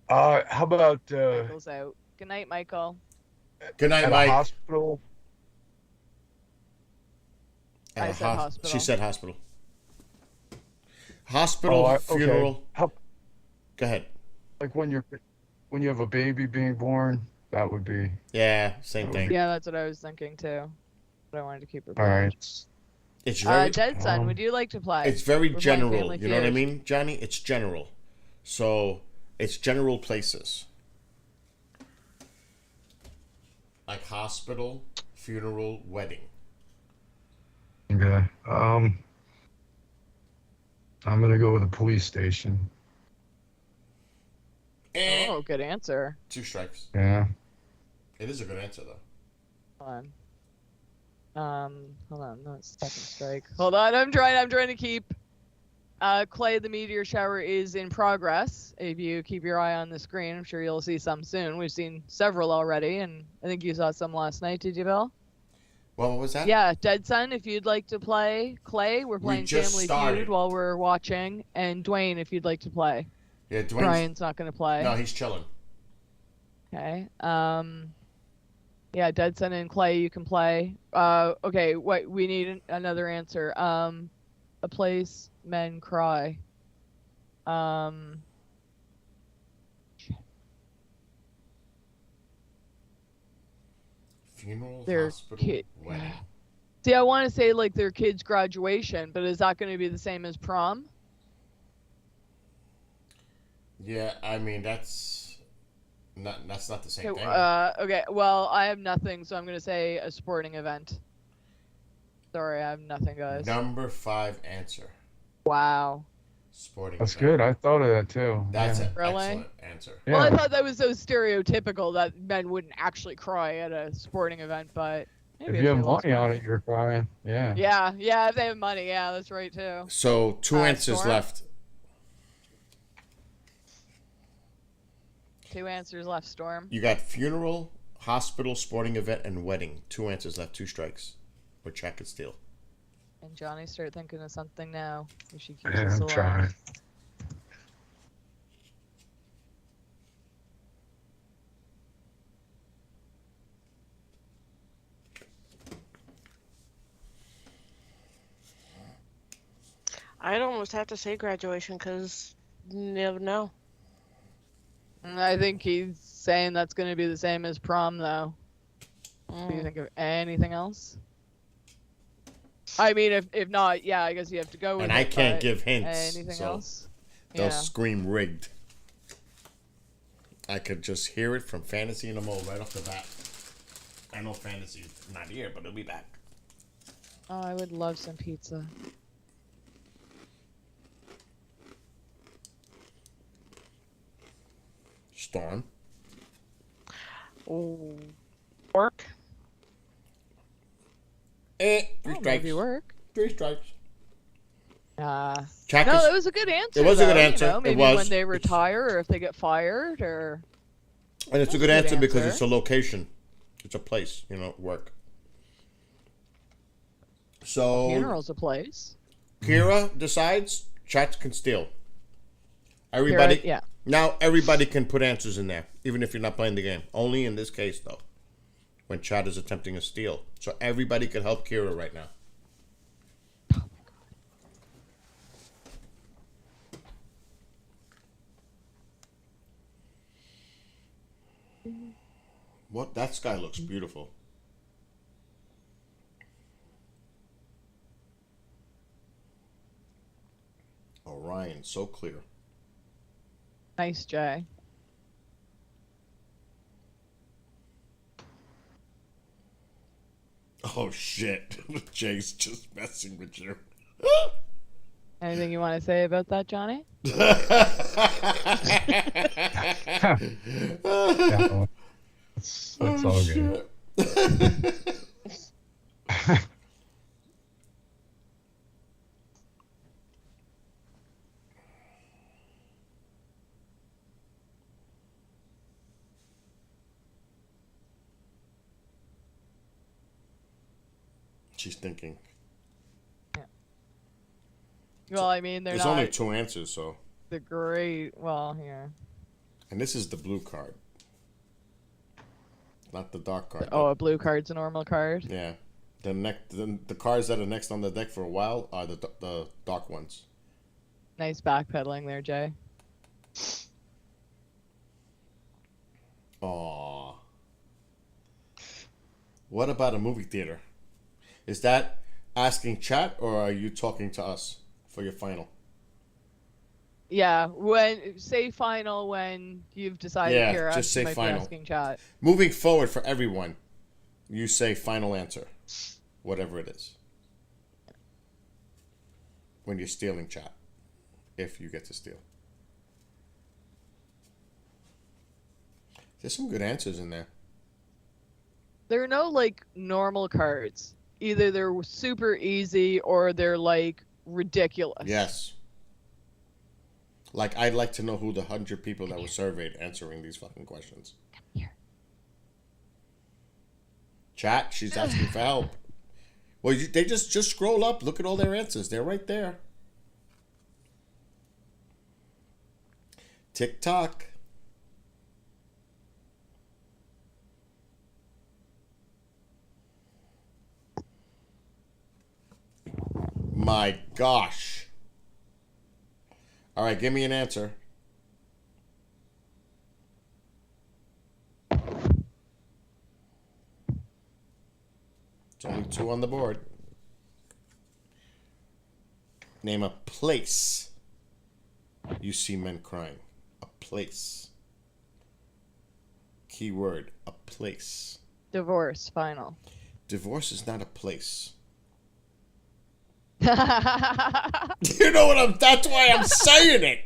How about Michael's out. Good night, Michael. Good night, at Mike. a hospital? At I a said hospital. She said hospital. Hospital, okay. funeral. How, Go ahead. like when you have a baby being born, that would be Yeah, same thing. Yeah, that's what I was thinking too. But I wanted to keep it. all right. It's very Dead Son, would you like to play? it's very We're playing general. Family You know what I Feud. mean, Johnny? It's general. So it's general places. Like hospital, funeral, wedding. Okay. I'm gonna go with a police station. Oh, good answer. 2 strikes. Yeah. It is a good answer though. Hold on, no, it's second strike. Hold on, I'm trying to keep. Clay, the meteor shower is in progress. If you keep your eye on the screen, I'm sure you'll see some soon. We've seen several already, and I think you saw some last night. Did you, Bill? Well, what was that? Yeah, Dead Son, if you'd like to play. Clay, we're playing just Family started. Feud while we're watching. And Dwayne, if you'd like to play. Yeah, Dwayne's, Brian's not going to play. No, he's chilling. Okay. Yeah, Dead Son and Clay, you can play. Okay, wait, we need another answer. A place men cry. Funeral, Their hospital, wedding. See, I want to say like their kid's graduation, but is that going to be the same as prom? Yeah, I mean that's not the same Okay, thing. okay, well, I have nothing, so I'm going to say a sporting event. Sorry, I have nothing, guys. Number 5 answer. Wow. Sporting. That's event. good. I thought of that too. That's yeah. an Really? excellent answer. Well, I Yeah. thought that was so stereotypical that men wouldn't actually cry at a sporting event, but maybe If you have they lost money on money. it, you're crying. Yeah. Yeah, if they have money, yeah, that's right too. So 2 answers Storm? left. 2 answers left, Storm. You got funeral, hospital, sporting event, and wedding. 2 answers left. 2 strikes. Or check and steal. And Johnny, start thinking of something now. If she keeps Yeah, us I'm alive. trying. I'd almost have to say graduation because you never know. I think he's saying that's going to be the same as prom, though. Do you think of anything else? I mean, if not, yeah, I guess you have to go with And it. I can't but give hints. Anything so else? They'll Yeah. scream rigged. I could just hear it from Fantasy in the Mole right off the bat. I know Fantasy's not here, but it'll be back. Oh, I would love some pizza. Storm. Oh, work. 3 Oh, strikes. maybe work. 3 strikes. No, it was a good answer. It was a good though, answer. You know, It maybe was. when they retire or if they get fired or. And it's a That's good a good answer because answer. it's a location. It's a place, work. So Funeral's a place. Kira decides, chat can steal. Everybody, yeah. Now everybody can put answers in there, even if you're not playing the game. Only in this case, though, when Chad is attempting a steal. So everybody can help Kira right now. What? That sky looks beautiful. Orion, so clear. Nice, Jay. Oh shit! Jay's just messing with you. Anything you want to say about that, Johnny? That's all good. She's thinking. Well, I mean, There's only 2 answers, so. The great. Well, here. And this is the blue card, not the dark card. Oh, a blue card's a normal card. Yeah, the cards that are next on the deck for a while are the dark ones. Nice backpedaling there, Jay. Aww. What about a movie theater? Is that asking chat, or are you talking to us for your final? Yeah, say final when you've decided. Yeah, Kira, just you say might be final. asking chat. Moving forward for everyone, you say final answer, whatever it is. When you're stealing chat, if you get to steal. There's some good answers in there. There are no like normal cards. Either they're super easy or they're like ridiculous. Yes. Like, I'd like to know who the 100 people that were surveyed answering these fucking questions. Here. Chat, she's asking for help. Well, they just scroll up. Look at all their answers. They're right there. TikTok. My gosh. All right, give me an answer. It's only 2 on the board. Name a place you see men crying. A place. Keyword, a place. Divorce, final. Divorce is not a place. You know what that's why I'm saying it.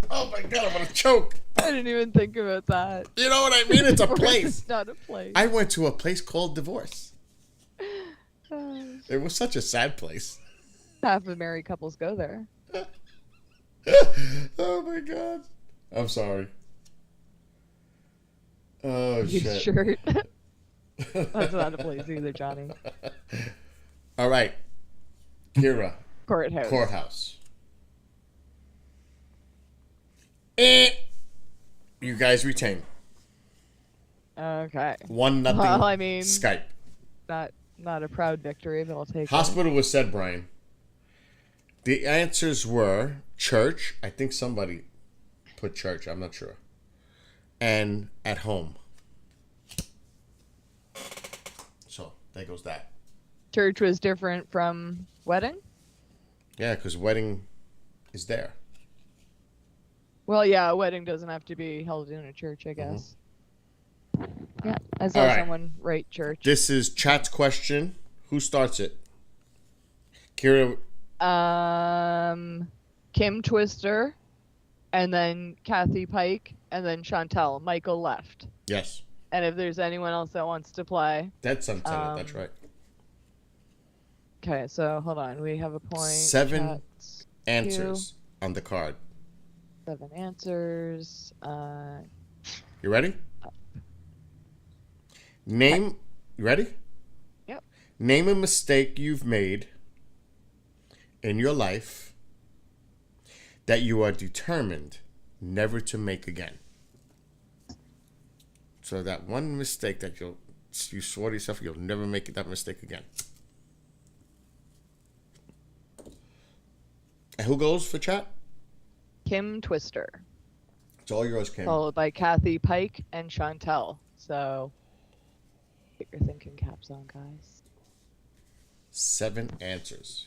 Oh my god, I'm gonna choke. I didn't even think about that. You know what I mean? It's a Divorce place. is not a place. I went to a place called Divorce. It was such a sad place. Half of married couples go there. Oh my god. I'm sorry. Oh You shit. shirt. That's not a place either, Johnny. All right. Kira. Courthouse. Courthouse. You guys retain. Okay. 1-0. Well, I mean, Skype. Not a proud victory, but I'll take Hospital was said, Brian. The answers were church. I think somebody put church. I'm not sure. And at home. So there goes that. Church was different from wedding? Yeah, because wedding is there. Well, yeah, a wedding doesn't have to be held in a church, I guess. Yeah, I saw All right. someone write church. This is chat's question. Who starts it? Kira. Kim Twister, and then Kathy Pike, and then Chantel. Michael left. Yes. And if there's anyone else that wants to play. That's untented. That's right. Okay, so hold on. We have a point. 7 Chat's answers on the card. 7 answers. You ready? Name. You ready? Yep. Name a mistake you've made in your life that you are determined never to make again? So that one mistake that you swore to yourself you'll never make that mistake again. And who goes for chat? Kim Twister. It's all yours, Kim. Followed by Kathy Pike and Chantel. So get your thinking caps on, guys. 7 answers.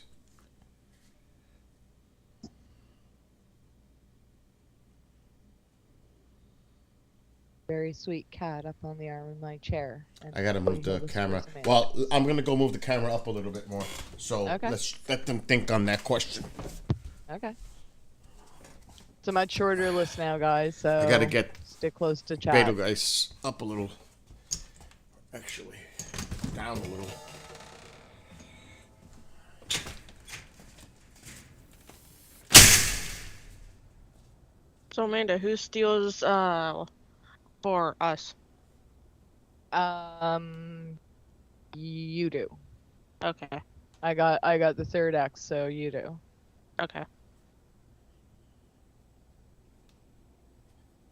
Very sweet cat up on the arm of my chair. And I gotta move the hopefully camera. this Well, I'm gonna go move the camera up a little bit more. So Okay. let's let them think on that question. Okay. It's a much shorter list now, guys. So I gotta get stick close to chat. Beto guys up a little. Actually, down a little. So Amanda, who steals for us? You do. Okay. I got the third X, so you do. Okay.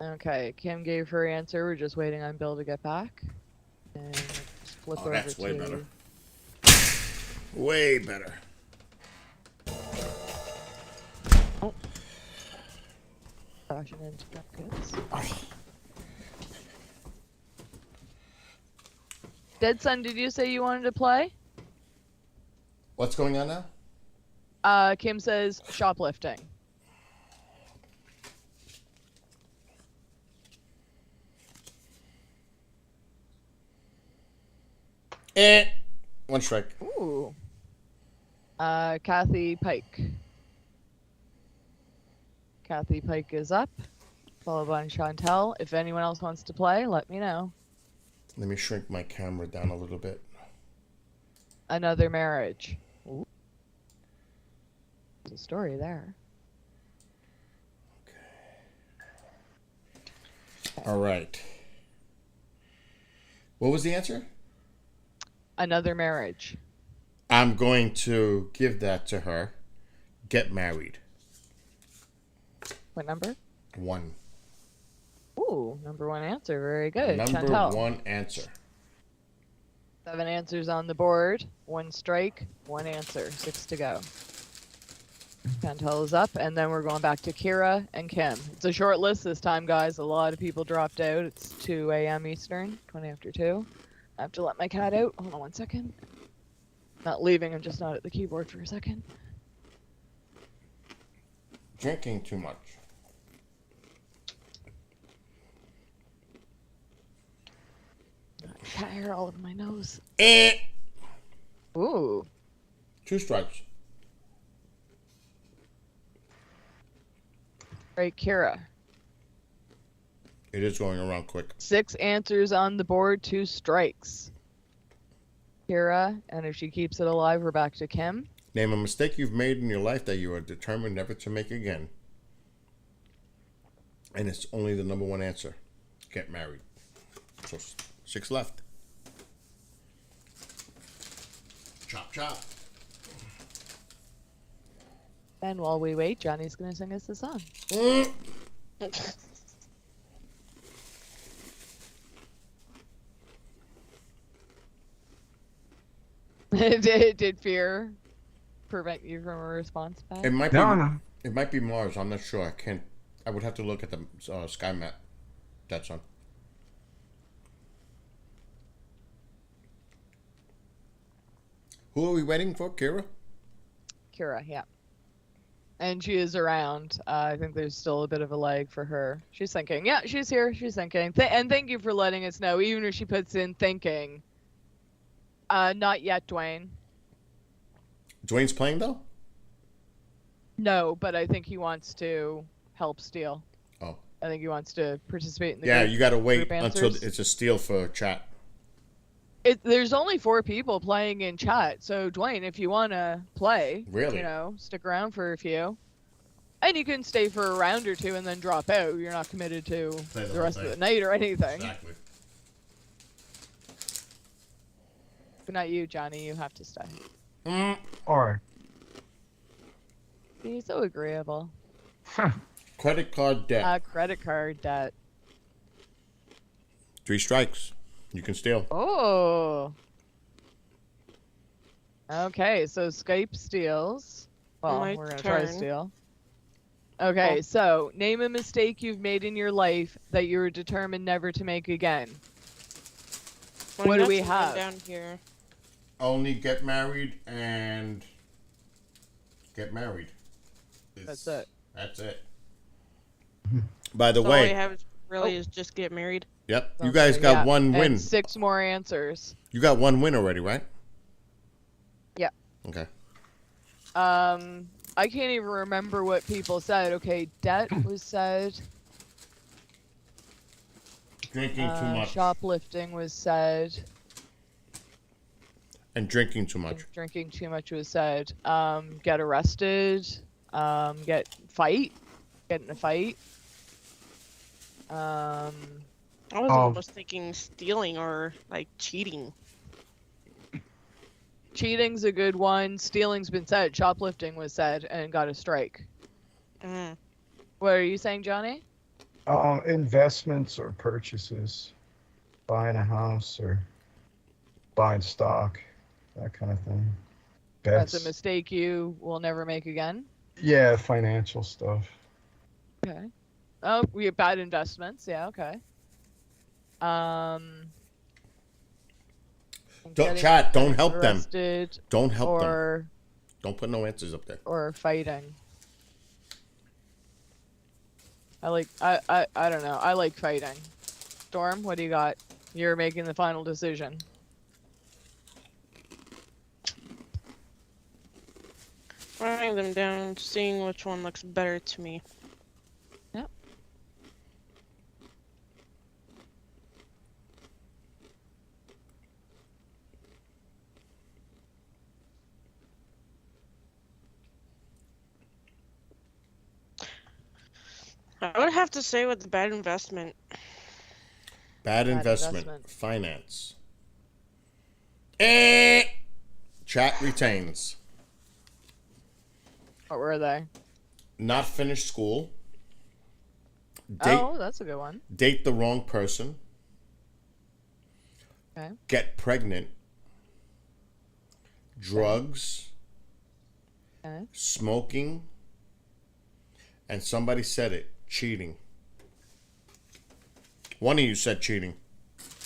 Okay, Kim gave her answer. We're just waiting on Bill to get back. And just flip over That's to... way better. Way better. Oh. Fashion and scrap goods. Dead Son, did you say you wanted to play? What's going on now? Kim says shoplifting. One strike. Ooh. Kathy Pike. Kathy Pike is up, followed by Chantel. If anyone else wants to play, let me know. Let me shrink my camera down a little bit. Another marriage. Ooh. There's a story there. All right. What was the answer? Another marriage. I'm going to give that to her. Get married. What number? 1. Ooh, number 1 answer. Very good. Number Chantel. 1 answer. 7 answers on the board. 1 strike. 1 answer. 6 to go. Chantel is up, and then we're going back to Kira and Kim. It's a short list this time, guys. A lot of people dropped out. It's 2 a.m. Eastern, 20 after 2. I have to let my cat out. Hold on 1 second. Not leaving, I'm just not at the keyboard for a second. Drinking too much. Cat hair all over my nose. Eh. Ooh. 2 strikes. Right, Kira. It is going around quick. 6 answers on the board, 2 strikes. Kira, and if she keeps it alive, we're back to Kim. Name a mistake you've made in your life that you are determined never to make again. And it's only the number 1 answer. Get married. So 6 left. Chop, chop. And while we wait, Johnny's going to sing us the song. Did fear prevent you from a response back? It might be. No. It might be Mars. I'm not sure. I can't. I would have to look at the sky map. That's on. Who are we waiting for, Kira? Kira, yeah. And she is around. I think there's still a bit of a lag for her. She's thinking. Yeah, she's here. She's thinking. And thank you for letting us know, even if she puts in thinking. Not yet, Dwayne. Dwayne's playing though? No, but I think he wants to help steal. Oh. I think he wants to participate in the Yeah, group, you got to wait group until answers. it's a steal for chat. There's only 4 people playing in chat, so Dwayne, if you want to play, Really? you know, stick around for a few. And you can stay for a round or 2 and then drop out. You're not committed to Play the the whole rest of thing. the night or anything. Exactly. But not you, Johnny. You have to stay. All right. He's so agreeable. Credit card debt. Credit card debt. 3 strikes. You can steal. Oh. Okay, so Skype steals. Well, My we're gonna try to turn. steal. Okay, Well- so name a mistake you've made in your life that you were determined never to make again. Well, What do that's we the one have? down here? Only get married and get married. That's it. That's it. By the So all way, you have is really is just get married. yep, you Okay, guys got yeah, one and win. 6 more answers. You got one win already, right? Yeah. Okay. I can't even remember what people said. Okay, debt was said. Drinking too much. Shoplifting was said. And drinking too much. Drinking too much was said. Get arrested. Get in a fight. I was almost thinking stealing or like cheating. Cheating's a good one. Stealing's been said. Shoplifting was said and got a strike. Mm. What are you saying, Johnny? Investments or purchases, buying a house or buying stock, that kind of thing. That's Bets. a mistake you will never make again. Yeah, financial stuff. Okay. Oh, we have bad investments. Yeah, okay. Don't chat. Don't help them. Arrested Don't help them. or Don't put no answers up there. or fighting. I don't know. I like fighting. Storm, what do you got? You're making the final decision. Writing them down, seeing which one looks better to me. Yep. I would have to say with the bad investment. Bad investment. investment. Finance. Chat retains. What were they? Not finish school. Date, Oh, that's a good one. date the wrong person. Okay. Get pregnant. Drugs. Okay. Smoking. And somebody said it. Cheating. One of you said cheating.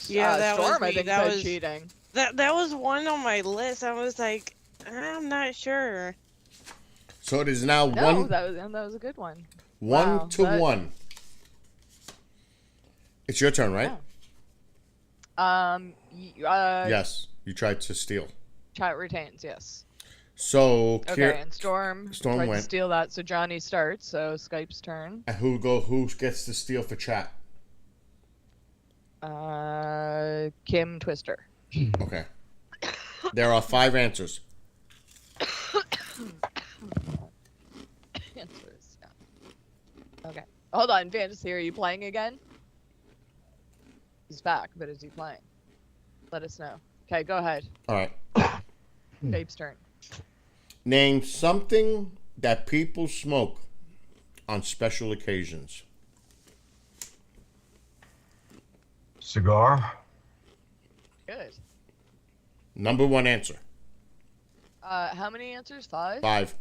Yeah, that Storm, was me. I think, that said was cheating. That was one on my list. I was like, I'm not sure. So it is now No, that was a good one. one Wow, to that- one. It's your turn, right? Yes. You tried to steal. Chat retains, yes. So Okay, and Storm tried went. to steal that, so Johnny starts, so Skype's turn. And who gets to steal for chat? Kim Twister. Okay. There are 5 answers. Answers, yeah. Okay. Hold on, Fantasy, are you playing again? He's back, but is he playing? Let us know. Okay, go ahead. All right. Skype's turn. Name something that people smoke on special occasions. Cigar. Good. Number 1 answer. How many answers? 5? 5.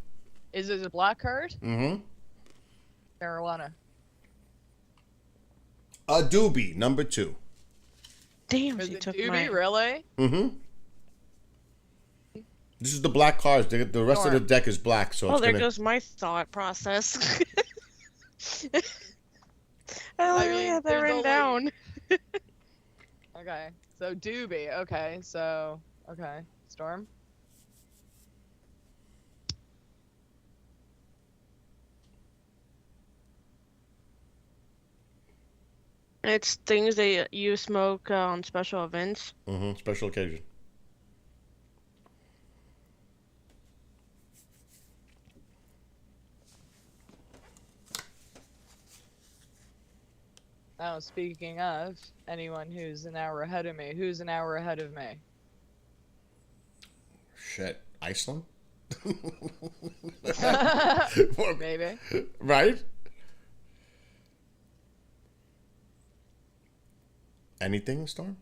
Is it a black card? Mm-hmm. Marijuana. A doobie. Number 2. Damn, Is she it took doobie, mine. really? Mm-hmm. This is the black cards. The rest of the Storm. deck is black, so Oh, it's there gonna. goes my thought process. I I literally mean, had that there's written only- down. Okay. So doobie. Okay. So okay. Storm. It's things that you smoke on special events. Mm-hmm. Special occasion. Now, speaking of anyone who's an hour ahead of me, who's an hour ahead of me? Shit. Iceland? Maybe. Right? Anything, Storm?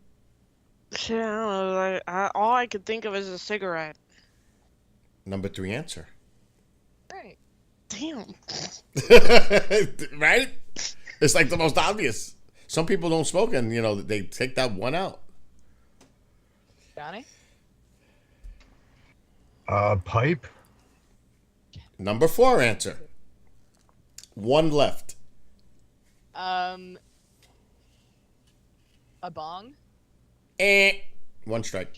Shit, I don't know. All I could think of is a cigarette. Number 3 answer. Right. Damn. Right? It's like the most obvious. Some people don't smoke and, they take that one out. Johnny? Pipe. Number 4 answer. 1 left. A bong? 1 strike.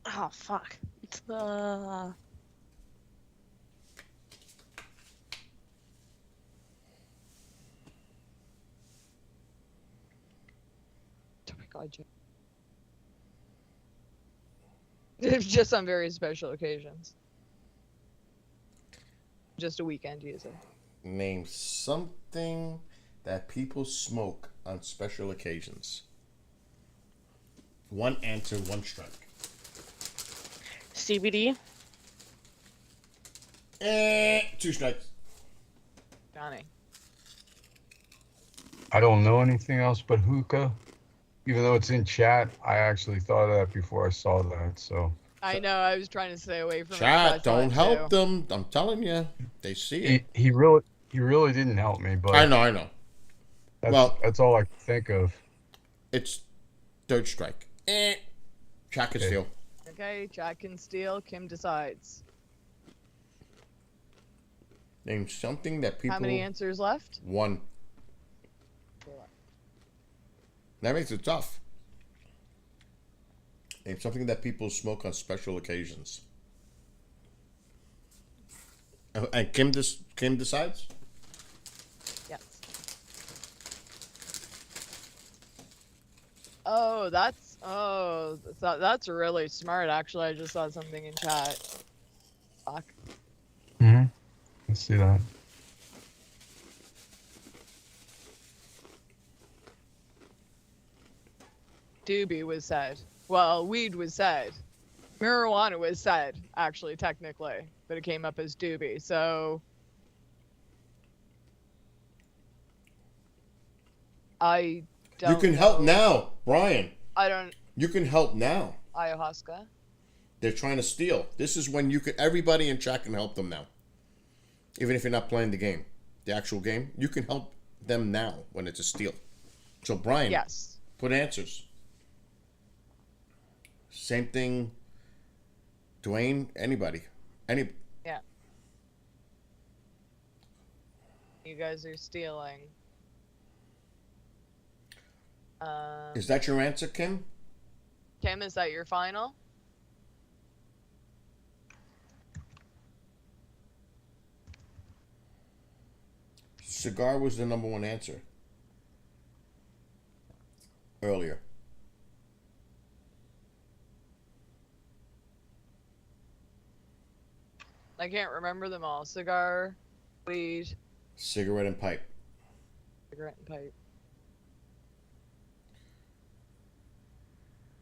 Oh, fuck. It's Oh my god, Jim. It's just on very special occasions. Just a weekend user. Name something that people smoke on special occasions. 1 answer, 1 strike. CBD. 2 strikes. Johnny. I don't know anything else but hookah. Even though it's in chat, I actually thought of that before I saw that. So I know, I was trying to stay away from Chat, it. don't help them. I'm telling you, they see it. he really didn't help me. But I know. That's all I can think of. It's 3rd strike. Chat can steal. Okay, Jack can steal. Kim decides. Name something that people. How many answers left? 1. That makes it tough. Name something that people smoke on special occasions. And Kim decides? Yes. Oh, that's really smart. Actually, I just saw something in chat. Fuck. Let's see that. Doobie was said. Well, weed was said. Marijuana was said, actually, technically, but it came up as doobie. So I don't. You can help now, Brian. I don't. You can help now. Ayahuasca. They're trying to steal. This is when everybody in chat can help them now. Even if you're not playing the game, the actual game, you can help them now when it's a steal. So Brian, yes, put answers. Same thing. Dwayne, anybody, Yeah. You guys are stealing. Is that your answer, Kim? Kim, is that your final? Cigar was the number 1 answer earlier. I can't remember them all. Cigar, weed, Cigarette and pipe. cigarette, and pipe.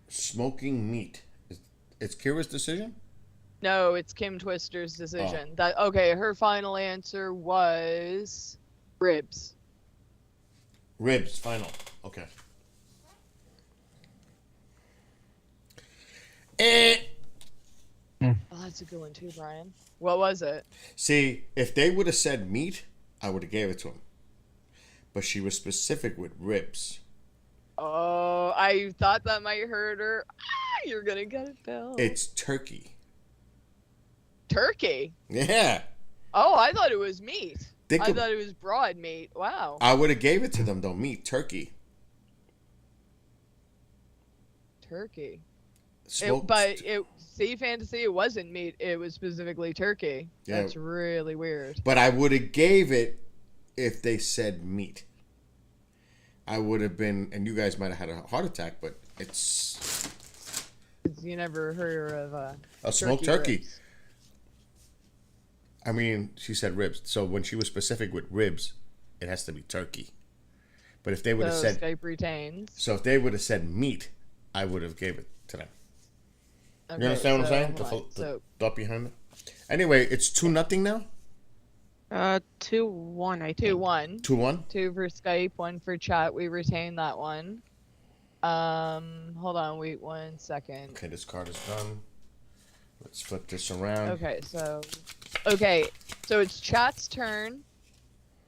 Smoking meat. It's Kira's decision? No, it's Kim Twister's decision. Okay, her final answer was ribs. Ribs, final. Okay. Oh, that's a good one too, Brian. What was it? See, if they would have said meat, I would have gave it to him. But she was specific with ribs. Oh, I thought that might hurt her. You're gonna get it, Bill. It's turkey. Turkey? Yeah. Oh, I thought it was meat. I Think of- thought it was broad meat. Wow. I would have gave it to them though. Meat, turkey. Turkey. Smoked. See, Fantasy, it wasn't meat. It was specifically turkey. Yeah. That's really weird. But I would have gave it if they said meat. I would have been, and you guys might have had a heart attack, but it's... You never heard of a smoked turkey. ribs. I mean, she said ribs. So when she was specific with ribs, it has to be turkey. But if they would have So said... Skype retains. So if they would have said meat, I would have gave it to them. Okay, You understand what I'm saying? hold on. The thought behind it. Anyway, it's 2-0 now. 2-1, I think. 2-1. 2-1. 2 for Skype, 1 for chat. We retain that one. Hold on, wait 1 second. Okay, this card is done. Let's flip this around. Okay, so it's chat's turn.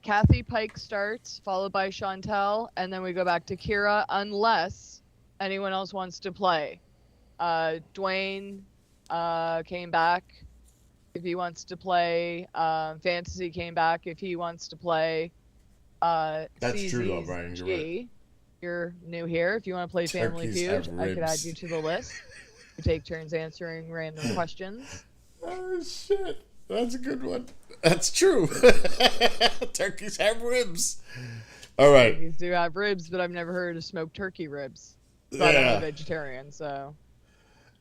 Kathy Pike starts, followed by Chantel, and then we go back to Kira, unless anyone else wants to play. Dwayne came back if he wants to play. Fantasy came back if he wants to play. That's true though, Brian. You're right. You're new here. If you want to play Family Turkeys Feud, have I could add ribs. you to the list. We take turns answering random questions. Oh shit, that's a good one. That's true. Turkeys have ribs. All right. Turkeys do have ribs, but I've never heard of smoked turkey ribs. But I'm Yeah. a vegetarian, so.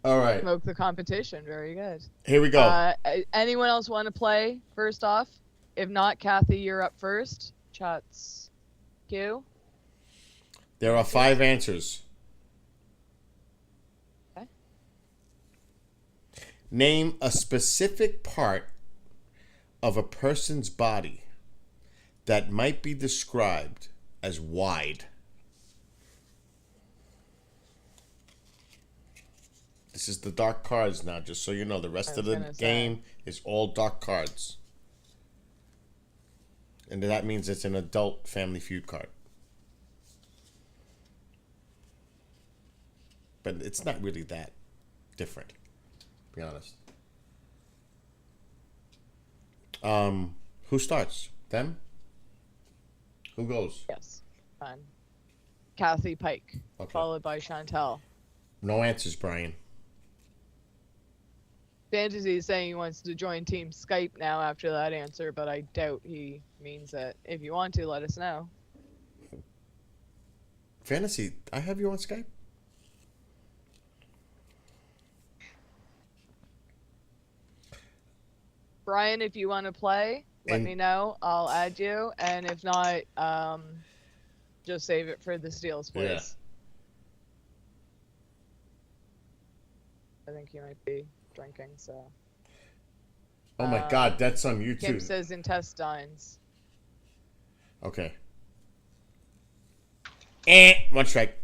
All right. Smoke the competition. Very good. Here we go. Anyone else want to play first off? If not, Kathy, you're up first. Chat's cue. There are 5 answers. Okay. Name a specific part of a person's body that might be described as wide. This is the dark cards now, just so you know. The rest of the game is all dark cards. And that means it's an adult Family Feud card. But it's not really that different, to be honest. Who starts? Them? Who goes? Yes. Fine. Kathy Pike, Okay. followed by Chantel. No answers, Brian. Fantasy is saying he wants to join Team Skype now after that answer, but I doubt he means it. If you want to, let us know. Fantasy, I have you on Skype? Brian, if you want to play, let And- me know. I'll add you. And if not, just save it for the steals, please. Yeah. I think you might be drinking, so. Oh my God, that's on YouTube. Kim says intestines. Okay. 1 strike.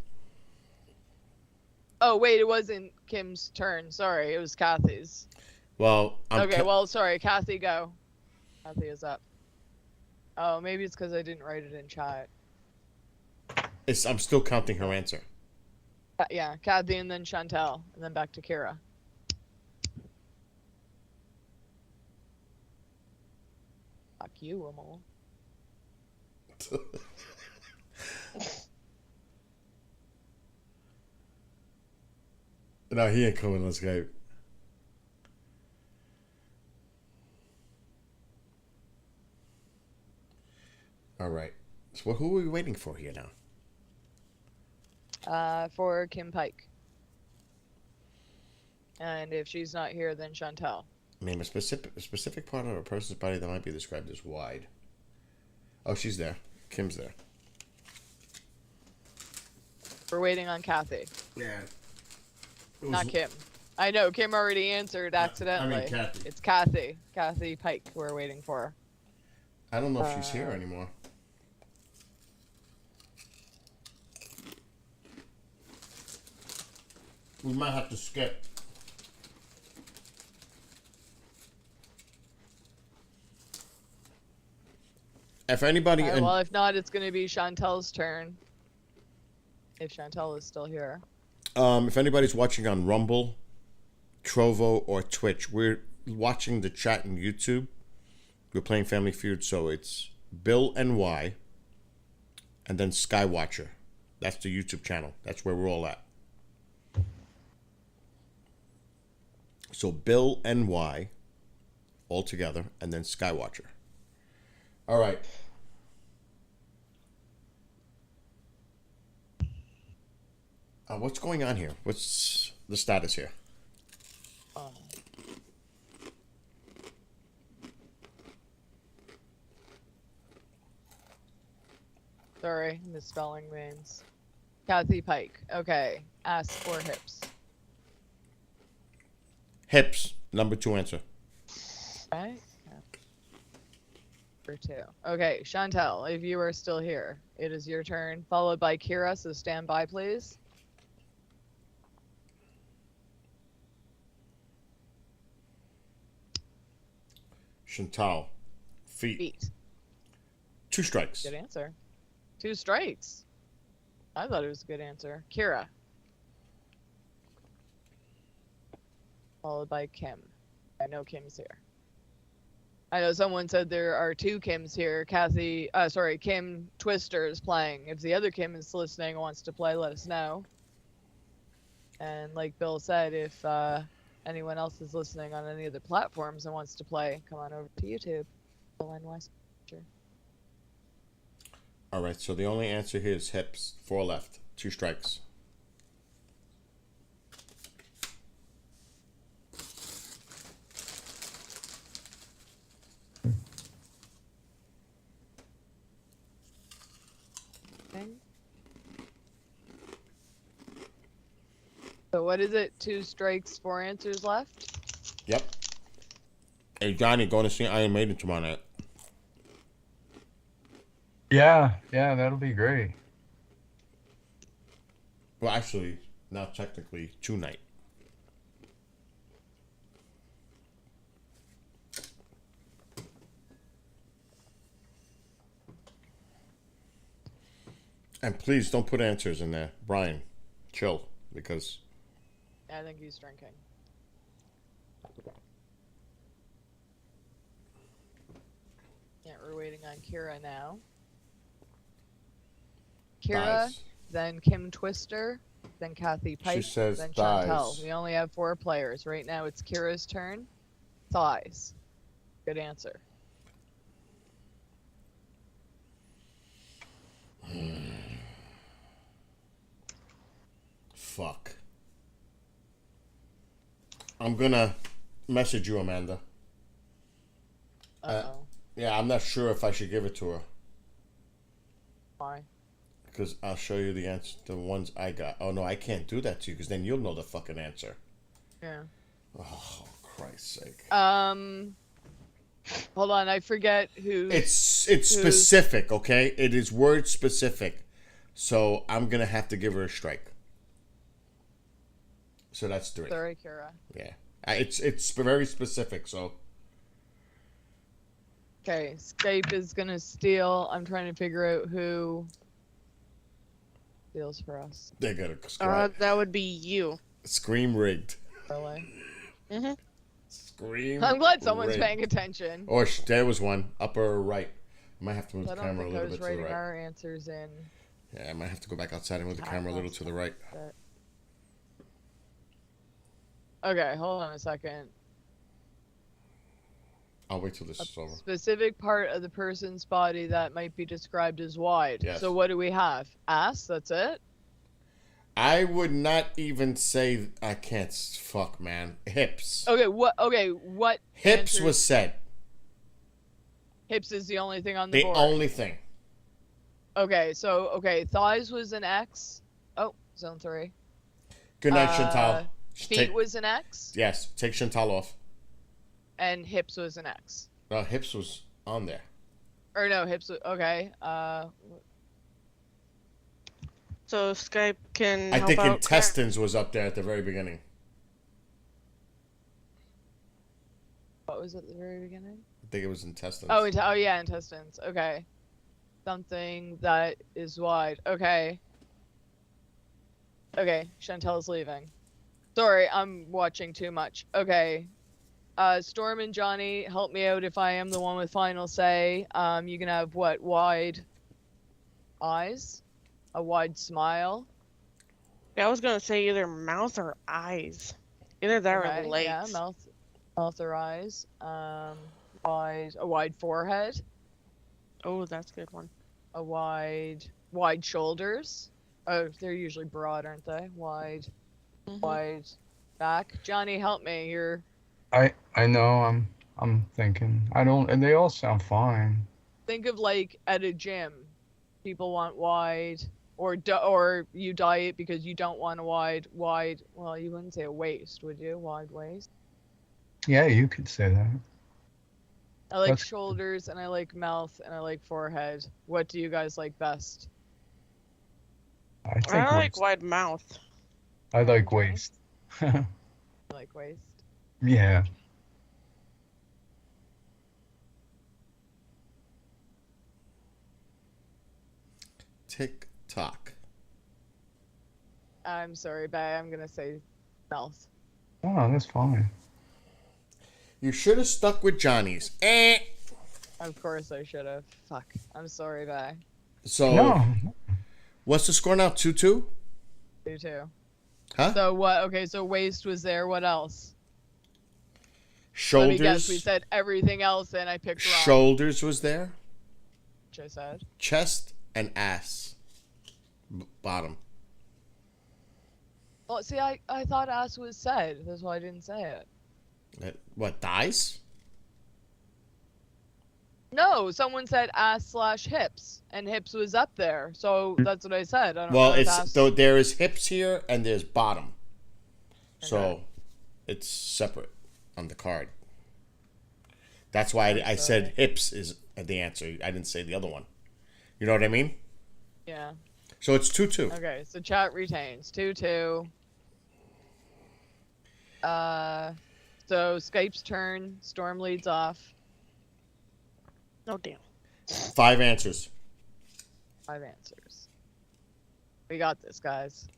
Oh, wait, it wasn't Kim's turn. Sorry, it was Kathy's. Well, Okay, well, sorry. Kathy, go. Kathy is up. Oh, maybe it's because I didn't write it in chat. I'm still counting her answer. Yeah, Kathy and then Chantel, and then back to Kira. Fuck you, Amal. No, he ain't coming on Skype. All right. So who are we waiting for here now? For Kim Pike. And if she's not here, then Chantel. Name a specific part of a person's body that might be described as wide. Oh, she's there. Kim's there. We're waiting on Kathy. Yeah. Not Kim. I know, Kim already answered accidentally. Kathy. It's Kathy. Kathy Pike we're waiting for. I don't know if she's here anymore. We might have to skip. If anybody... Well, if not, it's going to be Chantel's turn. If Chantel is still here. If anybody's watching on Rumble, Trovo, or Twitch, we're watching the chat on YouTube. We're playing Family Feud, so it's Bill NY and then Skywatcher. That's the YouTube channel. That's where we're all at. So Bill NY all together, and then Skywatcher. All right. What's going on here? What's the status here? Sorry, misspelling names. Kathy Pike. Okay. Ass or hips. Hips, number 2 answer. Okay. Number 2. Okay, Chantel, if you are still here, it is your turn, followed by Kira, so stand by, please. Chantal, feet. 2 strikes. Good answer. 2 strikes. I thought it was a good answer. Kira. Followed by Kim. I know Kim's here. I know someone said there are 2 Kims here. Kim Twister is playing. If the other Kim is listening and wants to play, let us know. And like Bill said, if anyone else is listening on any other platforms and wants to play, come on over to YouTube. All right, so the only answer here is hips. 4 left. 2 strikes. So what is it? 2 strikes, 4 answers left? Yep. Hey, Johnny, going to see Iron Maiden tomorrow night. Yeah, that'll be great. Well, actually, not technically tonight. And please don't put answers in there. Brian, chill, because... I think he's drinking. Yeah, we're waiting on Kira now. Kira, Dies. then Kim Twister, then Kathy Pike, says then dies. Chantel. We only have 4 players. Right now it's Kira's turn. Thighs. Good answer. Fuck. I'm gonna message you, Amanda. Uh-oh. Yeah, I'm not sure if I should give it to her. Why? Because I'll show you the answer, the ones I got. Oh no, I can't do that to you because then you'll know the fucking answer. Yeah. Oh, Christ's sake. Hold on, I forget who. It's specific, okay? It is word specific. So I'm gonna have to give her a strike. So that's 3. Sorry, Kira. Yeah. It's very specific, so. Okay, Skype is gonna steal. I'm trying to figure out who steals for us. They got a That would be you. Scream rigged. Really? Mm-hmm. Scream. I'm glad someone's rigged. paying attention. Oh, there was one upper right. I might have to move I the don't camera a think I little was bit to the writing right. our answers in. Yeah, I might have to go back outside and move the camera a little to the right. Okay, hold on a second. I'll wait till this is over. Specific part of the person's body that might be described as wide. Yes. So what do we have? Ass, that's it? I would not even say I can't. Fuck, man. Hips. Okay, what Hips answers- was said. Hips is the only thing on the The board. only thing. Okay, thighs was an X. Oh, zone 3. Good night, Chantal. Feet was an X, Yes, take Chantal off. and hips was an X. No, hips was on there. Or no, hips was, okay. So Skype can I help think out intestines was up there at the very beginning. What was at the very beginning? I think it was intestines. Oh, yeah, intestines. Okay. Something that is wide. Okay. Okay, Chantel's leaving. Sorry, I'm watching too much. Okay. Storm and Johnny, help me out if I am the one with final say. You can have what? Wide eyes? A wide smile? Yeah, I was gonna say either mouth or eyes. Either that Okay, or legs. yeah, mouth or eyes. A wide forehead. Oh, that's a good one. A wide shoulders. Oh, they're usually broad, aren't they? Wide back. Johnny, help me. You're I know. I'm thinking. And they all sound fine. think of like at a gym, people want wide, or you diet because you don't want a wide. Well, you wouldn't say a waist, would you? Wide waist. Yeah, you could say that. I like That's- shoulders, and I like mouth, and I like forehead. What do you guys like best? I think I like waist. wide mouth. I like Okay. waist. I like waist. Yeah. Tick tock. I'm sorry, Bay. I'm gonna say mouth. Oh, that's fine. You should have stuck with Johnny's. Eh. Of course I should have. Fuck. I'm sorry, Bay. So, No. what's the score now? 2-2? You too. Huh? So what? Okay, so waist was there. What else? Let me Shoulders. guess. We said everything else, and I picked wrong. Shoulders was there. Which I said. Chest and ass. Bottom. Well, see, I thought ass was said. That's why I didn't say it. What, thighs? No, someone said ass/hips, and hips was up there. So that's what I said. I don't Well, know if it's ass- though there is hips here and there's bottom. So Okay. it's separate on the card. That's why I said hips is the answer. I didn't say the other one. You know what I mean? Yeah. So it's 2-2. Okay, so chat retains 2-2. So Skype's turn. Storm leads off. Oh damn. 5 answers. 5 answers. We got this, guys.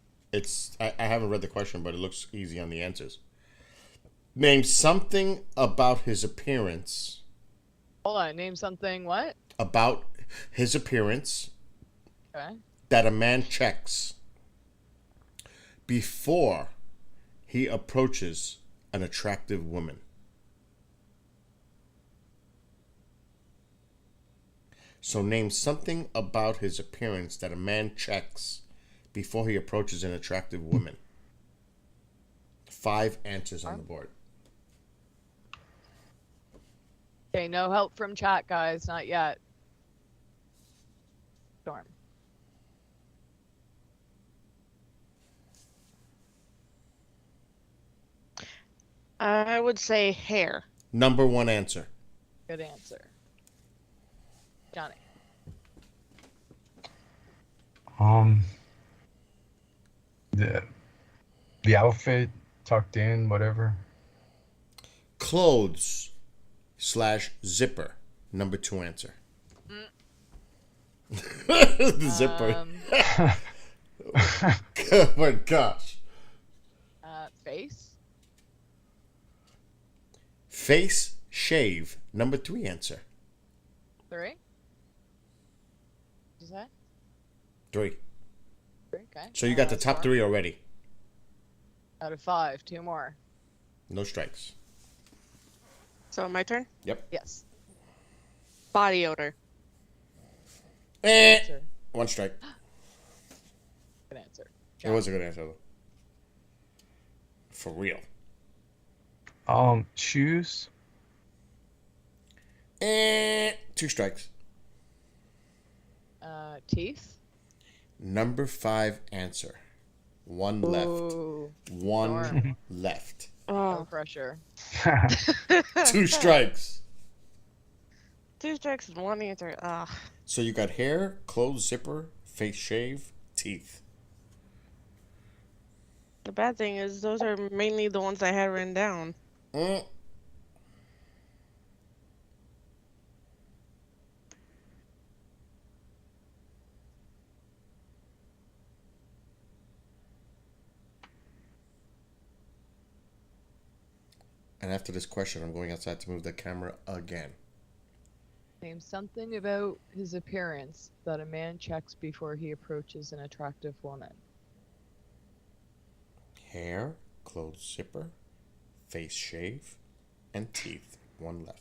I haven't read the question, but it looks easy on the answers. Name something about his appearance. Hold on. Name something. What? About his appearance Okay. that a man checks before he approaches an attractive woman. So name something about his appearance that a man checks before he approaches an attractive woman. 5 answers on the board. Okay, no help from chat, guys. Not yet. Storm. I would say hair. Number 1 answer. Good answer. Johnny. The outfit tucked in, whatever. Clothes/zipper. Number 2 answer. The zipper. Oh my gosh. Face. Face shave. Number 3 answer. 3. Is that 3. 3? Okay. So you got the top 3 already. Out of 5. 2 more. No strikes. So my turn? Yep. Yes. Body odor. Answer. 1 strike. Good answer. It was a good answer though. For real. Shoes. 2 strikes. Teeth. Number 5 answer. 1 left. Ooh. 1 Storm. left. No pressure. 2 strikes. 2 strikes and 1 answer. So you got hair, clothes, zipper, face shave, teeth. The bad thing is those are mainly the ones I had written down. And after this question, I'm going outside to move the camera again. Name something about his appearance that a man checks before he approaches an attractive woman. Hair, clothes, zipper, face shave, and teeth. 1 left.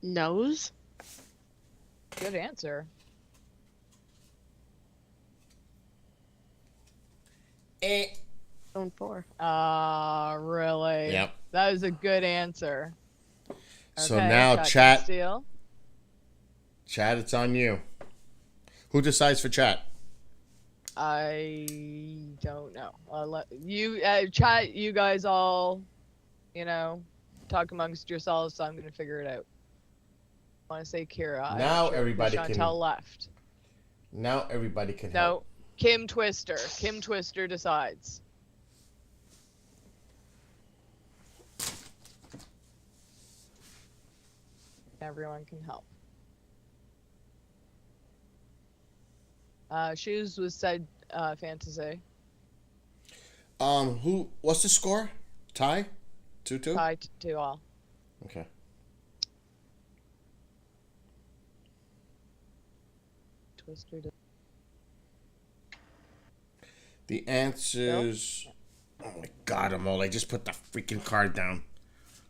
Nose? Good answer. Zone 4. Really? Yep. That was a good answer. So Okay, now can chat, steal. it's on you. Who decides for chat? I don't know. I'll let you chat. You guys all, talk amongst yourselves. So I'm gonna figure it out. I want to say Kira. I'm Now not sure if everybody can- Chantel left. Now everybody can No, help. Kim Twister. Kim Twister decides. Everyone can help. Shoes was said fantasy. What's the score? Tie? 2-2? Tie 2-2. Okay. Twister. The answers. Oh my god, I'm old. I just put the freaking card down.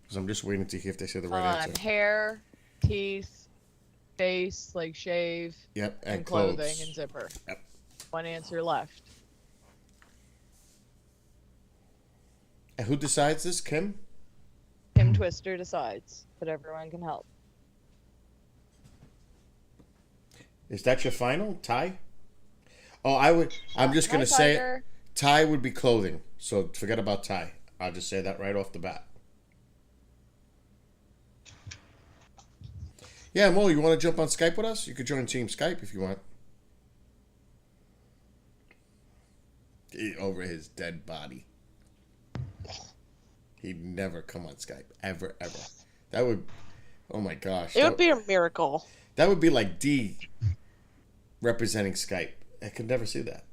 Because I'm just waiting to hear if they say the right answer. Hair, teeth, face, like shave. Yep, and clothing clothes. and zipper. Yep. One answer left. And who decides this? Kim? Kim Twister decides, but everyone can help. Is that your final? Tie? Oh, I'm just going to Hi, say Tiger. it. Tie would be clothing. So forget about tie. I'll just say that right off the bat. Yeah, Mo, you want to jump on Skype with us? You could join Team Skype if you want. Over his dead body. He'd never come on Skype. Ever, ever. That would... Oh my gosh. It would be a miracle. That would be like D representing Skype. I could never see that.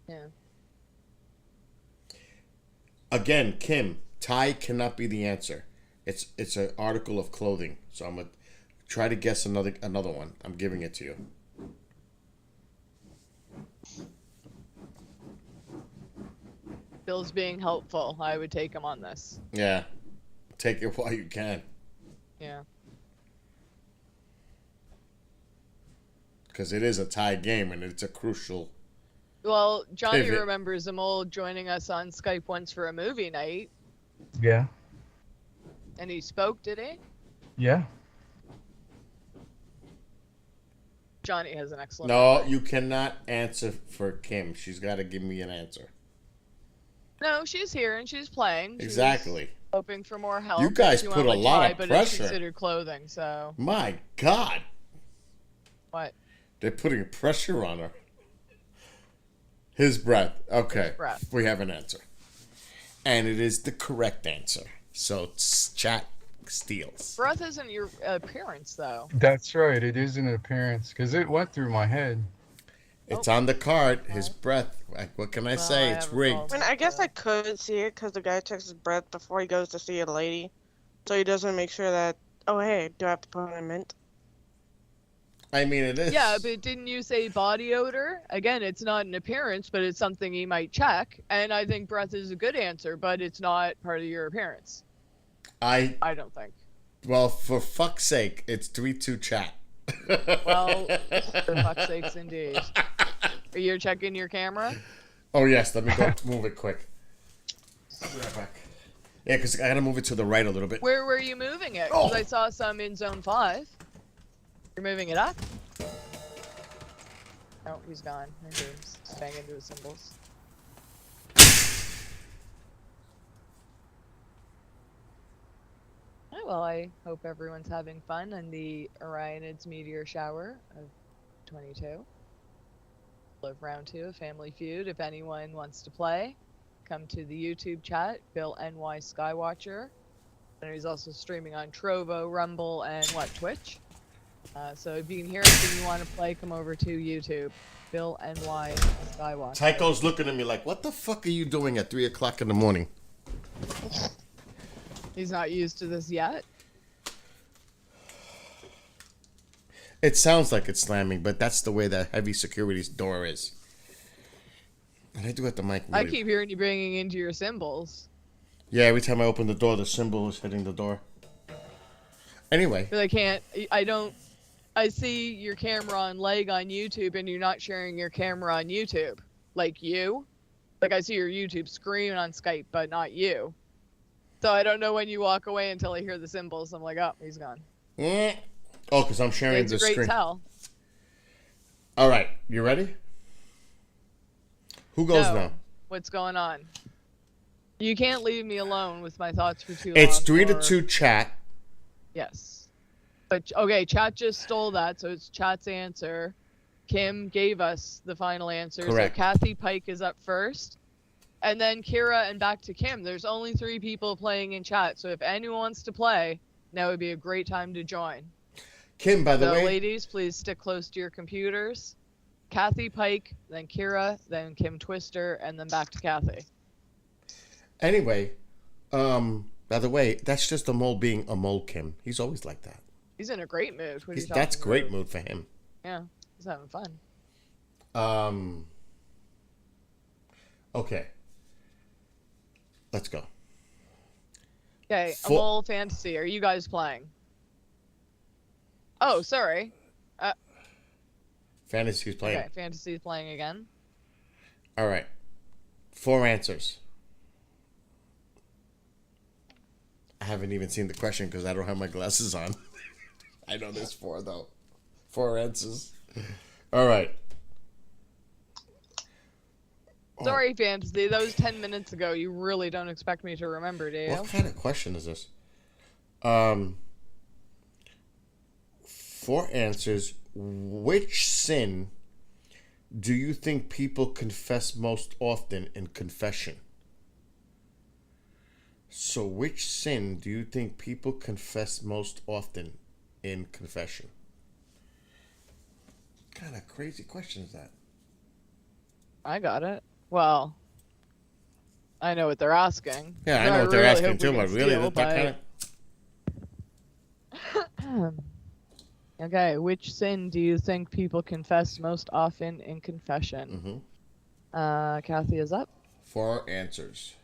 Yeah. Again, Kim, tie cannot be the answer. It's an article of clothing. So I'm gonna try to guess another one. I'm giving it to you. Bill's being helpful. I would take him on this. Yeah. Take it while you can. Yeah. Because it is a tie game and it's a crucial... Well, Johnny Pivot. remembers Amol joining us on Skype once for a movie night, Yeah. and he spoke, did he? Yeah. Johnny has an excellent No, memory. you cannot answer for Kim. She's got to give me an answer. No, she's here and she's playing. She was Exactly. hoping for more help. You guys She put went a with lot tie, of but pressure. It's considered clothing, so My God. what? They're putting pressure on her. His breath. Okay. His breath. We have an answer. And it is the correct answer. So chat steals. Breath isn't your appearance, though. That's right. It is an appearance because it went through my head. It's on the card. His breath. Like, what can I say? It's rigged. I mean, I guess I could see it because the guy checks his breath before he goes to see a lady. So he doesn't make sure that, oh, hey, do I have to put on a mint? I mean, it is. Yeah, but didn't you say body odor? Again, it's not an appearance, but it's something you might check. And I think breath is a good answer, but it's not part of your appearance. I don't think. Well, for fuck's sake, it's 3-2 chat. Well, for fuck's sakes, indeed. Are you checking your camera? Oh, yes. Let me go move it quick. I'll be right back. Yeah, because I got to move it to the right a little bit. Where were you moving it? Because I saw some in zone 5. You're moving it up? Oh, he's gone. He's bang into his symbols. Oh, well, I hope everyone's having fun on the Orionids Meteor Shower of 22. Of round 2 of Family Feud. If anyone wants to play, come to the YouTube chat, Bill NY Skywatcher. And he's also streaming on Trovo, Rumble, and Twitch. So if you can hear us and you want to play, come over to YouTube, Bill NY Skywatcher. Tycho's looking at me like, what the fuck are you doing at 3 o'clock in the morning? He's not used to this yet. It sounds like it's slamming, but that's the way the heavy security's door is. And I do have the mic. I keep hearing you bringing into your symbols. Yeah, every time I open the door, the symbol is hitting the door. Anyway. But I see your camera on leg on YouTube and you're not sharing your camera on YouTube. Like you. Like I see your YouTube screen on Skype, but not you. So I don't know when you walk away until I hear the symbols. I'm like, oh, he's gone. Oh, because I'm sharing It's the a great screen. tell. All right, you ready? Who goes No. now? What's going on? You can't leave me alone with my thoughts for too long. It's 3-2 chat. Yes. But okay, chat just stole that, so it's chat's answer. Kim gave us the final answer. Correct. So Kathy Pike is up first. And then Kira and back to Kim. There's only 3 people playing in chat, so if anyone wants to play, now would be a great time to join. Kim, by the So way. ladies, please stick close to your computers. Kathy Pike, then Kira, then Kim Twister, and then back to Kathy. Anyway, by the way, that's just a mole being a mole, Kim. He's always like that. He's in a great mood. What are you That's talking great about? mood for him. Yeah, he's having fun. Okay. Let's go. Okay, a mole fantasy. Are you guys playing? Oh, sorry. Fantasy's playing. Okay, fantasy is playing again. All right. 4 answers. I haven't even seen the question because I don't have my glasses on. I know there's 4, though. 4 answers. All right. Sorry, fantasy. That was 10 minutes ago. You really don't expect me to remember, do you? What kind of question is this? 4 answers. Which sin do you think people confess most often in confession? So which sin do you think people confess most often in confession? What kind of crazy question is that? I got it. Well, I know what they're asking. Yeah, I know what they're asking hope we too, can but really, steal, that kind of... Okay, which sin do you think people confess most often in confession? Kathy is up. 4 answers.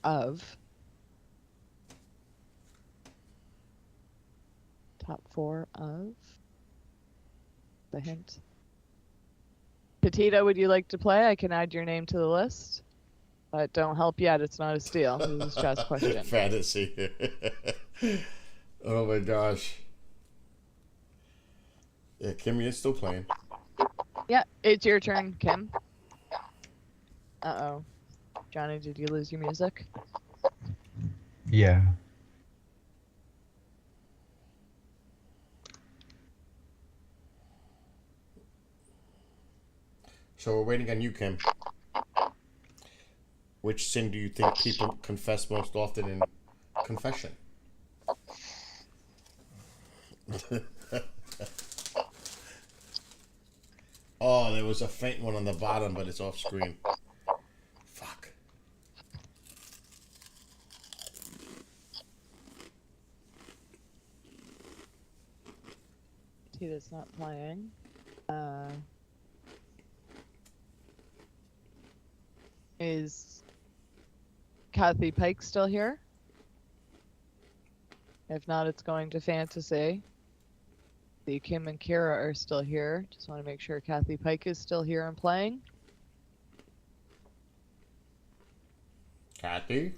Of. Top 4 of. The hint. Petita, would you like to play? I can add your name to the list. But don't help yet, it's not a steal. This is just question. Fantasy. Oh my gosh. Yeah, Kim, you're still playing. Yeah, it's your turn, Kim. Uh-oh. Johnny, did you lose your music? Yeah. So we're waiting on you, Kim. Which sin do you think people confess most often in confession? Oh, there was a faint one on the bottom, but it's off screen. Fuck. Tita's not playing. Is Kathy Pike still here? If not, it's going to fantasy. The Kim and Kira are still here. Just want to make sure Kathy Pike is still here and playing. Kathy?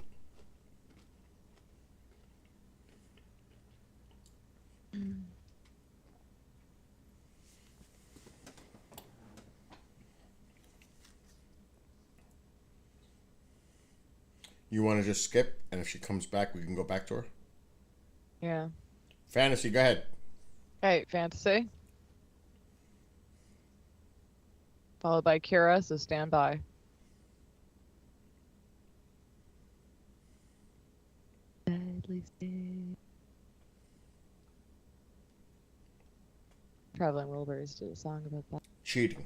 You want to just skip, and if she comes back, we can go back to her? Yeah. Fantasy, go ahead. Hey, fantasy. Followed by Kira, so stand by. Traveling Wilburys did a song about that. Cheating.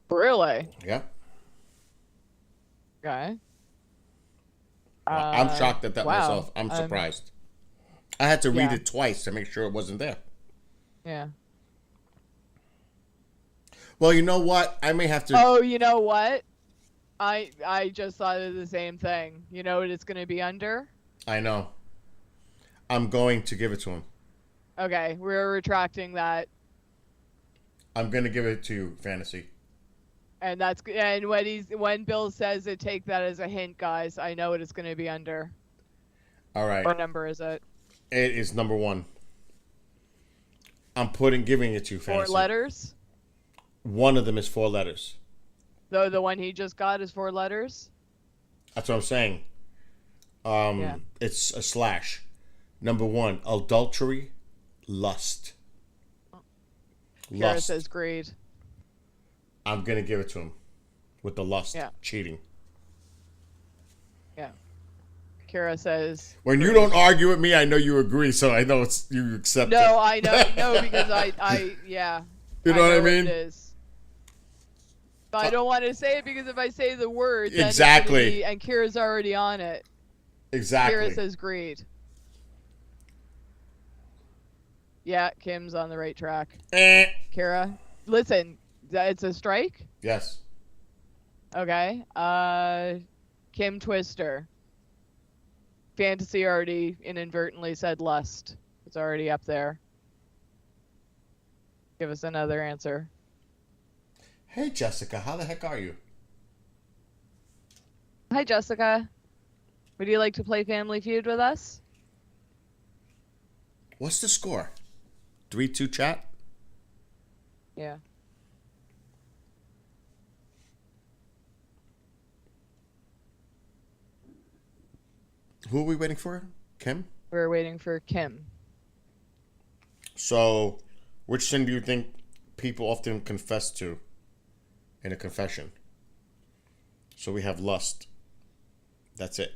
Really? Yeah. Okay. I'm shocked at that wow. myself. I'm surprised. I had to read yeah. it twice to make sure it wasn't there. Yeah. Well, you know what? I may have to... Oh, you know what? I just thought of the same thing. You know what it's going to be under? I know. I'm going to give it to him. Okay, we're retracting that. I'm gonna give it to Fantasy. And when Bill says it, take that as a hint, guys. I know what it's going to be under. All right. What number is it? It is number 1. I'm giving it to Fantasy. 4 letters? One of them is 4 letters. Though the one he just got is 4 letters? That's what I'm saying. Yeah. It's a slash. Number 1, adultery, lust. Kara says greed. I'm gonna give it to him with the lust, cheating. Yeah. Kara says. When you don't argue with me, I know you agree, so I know it's you accept it. No, I know, no, because I yeah. You know what I mean? It is. But I don't want to say it because if I say the word, then exactly, it's gonna be, and Kira's already on it. Exactly. Kira says greed. Yeah, Kim's on the right track. Kira, listen. It's a strike? Yes. Okay. Kim Twister. Fantasy already inadvertently said lust. It's already up there. Give us another answer. Hey, Jessica. How the heck are you? Hi, Jessica. Would you like to play Family Feud with us? What's the score? 3-2 chat? Yeah. Who are we waiting for? Kim? We're waiting for Kim. So, which sin do you think people often confess to in a confession? So we have lust. That's it.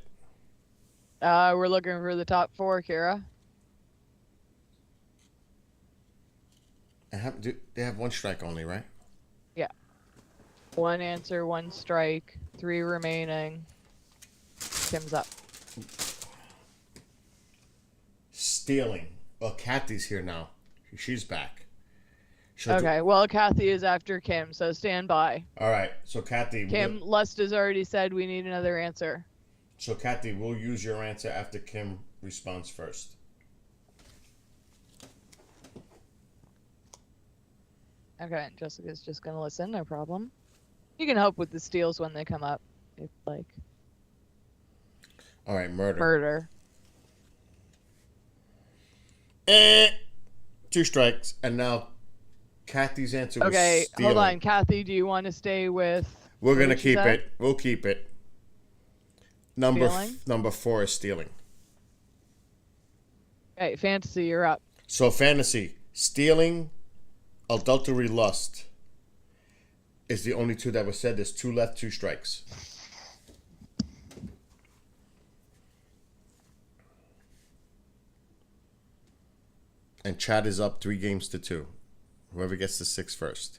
We're looking for the top 4, Kira. They have 1 strike only, right? Yeah. 1 answer, 1 strike, 3 remaining. Kim's up. Stealing. Well, Kathy's here now. She's back. Okay, well, Kathy is after Kim, so stand by. All right, so Kathy. Kim, Lust has already said we need another answer. So, Kathy, we'll use your answer after Kim responds first. Okay, Jessica's just going to listen, no problem. You can help with the steals when they come up, if like. All right, murder. Murder. 2 strikes, and now Kathy's answer was okay, stealing. hold on. Kathy, do you want to stay with... We're going to keep it. We'll keep it. Number 4 is stealing. Okay, Fantasy, you're up. So, Fantasy, stealing, adultery, lust is the only 2 that was said. There's 2 left, 2 strikes. And Chad is up 3 games to 2. Whoever gets to 6 first.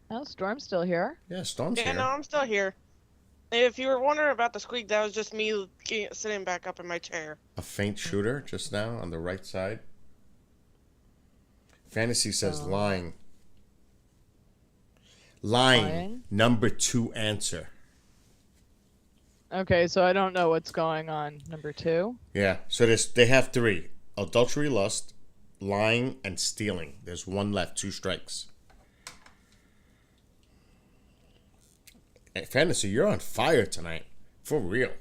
Oh, Storm's still here. Yeah, Storm's Yeah, here. no, I'm still here. If you were wondering about the squeak, that was just me sitting back up in my chair. A faint shooter just now on the right side. Fantasy says lying. Lying. Number 2 answer. Okay, so I don't know what's going on. Number 2? Yeah, so they have 3. Adultery, lust, lying, and stealing. There's 1 left, 2 strikes. Hey, Fantasy, you're on fire tonight. For real.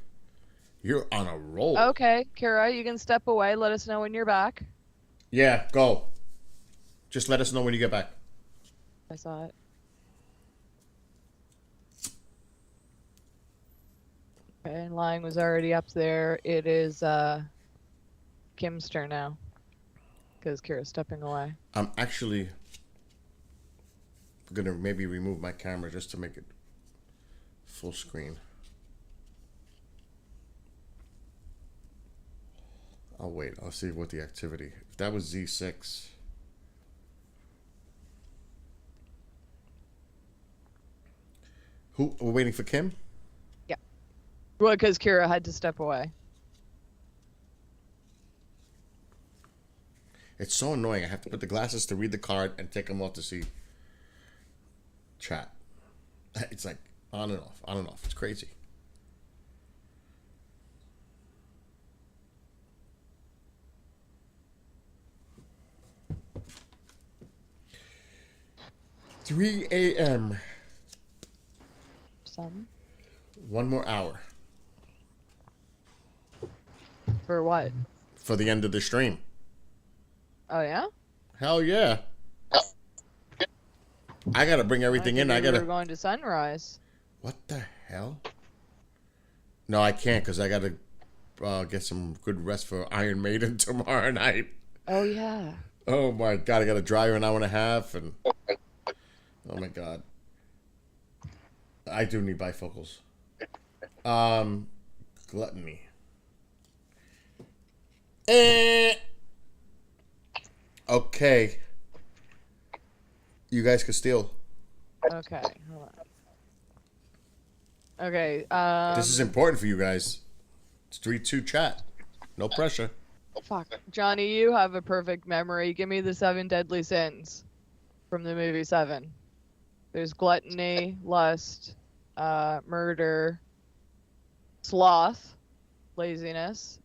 You're on a roll. Okay, Kira, you can step away. Let us know when you're back. Yeah, go. Just let us know when you get back. I saw it. Okay, and lying was already up there. It is Kim's turn now. Because Kira's stepping away. I'm actually going to maybe remove my camera just to make it full screen. I'll wait. I'll see what the activity. If that was Z6. Who? We're waiting for Kim? Yeah. Well, because Kira had to step away. It's so annoying. I have to put the glasses to read the card and take them off to see chat. It's like on and off, on and off. It's crazy. 3 a.m. Sun? 1 more hour For what? for the end of the stream. Oh yeah? Hell yeah. I gotta bring everything in. I We're gotta. going to sunrise. What the hell? No, I can't because I gotta get some good rest for Iron Maiden tomorrow night. Oh yeah. Oh my god, I gotta drive an hour and a half, and oh my god, I do need bifocals. Gluttony. Okay. You guys can steal. Okay, hold on. Okay, This is important for you guys. It's 3-2 chat. No pressure. fuck. Johnny, you have a perfect memory. Give me the 7 deadly sins from the movie 7. There's gluttony, lust, murder, sloth, laziness,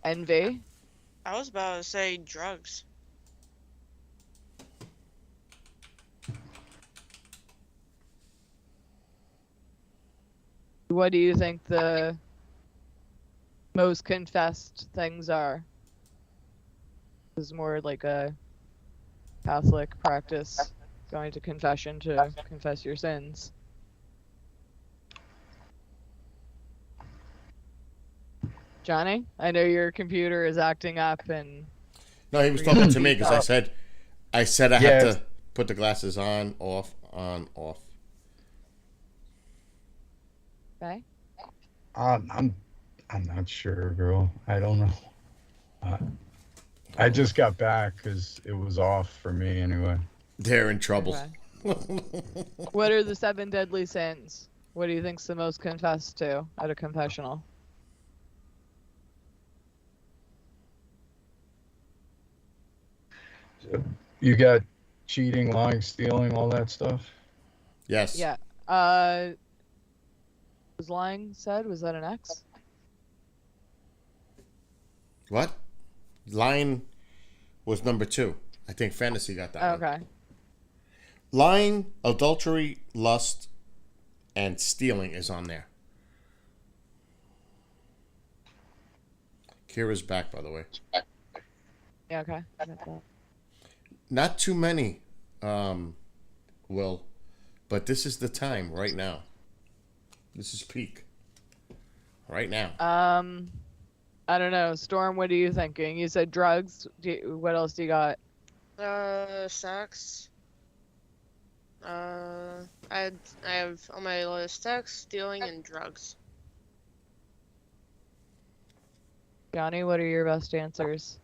envy. I was about to say drugs. What do you think the most confessed things are? This is more like a Catholic practice, going to confession to confess your sins. Johnny, I know your computer is acting up and... No, he was talking to me because I said I have Yeah. to put the glasses on, off, on, off. Okay. I'm not sure, girl. I don't know. I just got back because it was off for me anyway. They're in trouble. What are the 7 deadly sins? What do you think's the most confessed to at a confessional? You got cheating, lying, stealing, all that stuff? Yes. Yeah. Was lying said? Was that an X? What? Lying was number 2. I think fantasy got that one. Okay. Lying, adultery, lust, and stealing is on there. Kira's back, by the way. Yeah, okay. I got that. Not too many, Will, but this is the time right now. This is peak. Right now. I don't know. Storm, what are you thinking? You said drugs. What else do you got? Sex. I have on my list sex, stealing, and drugs. Johnny, what are your best answers?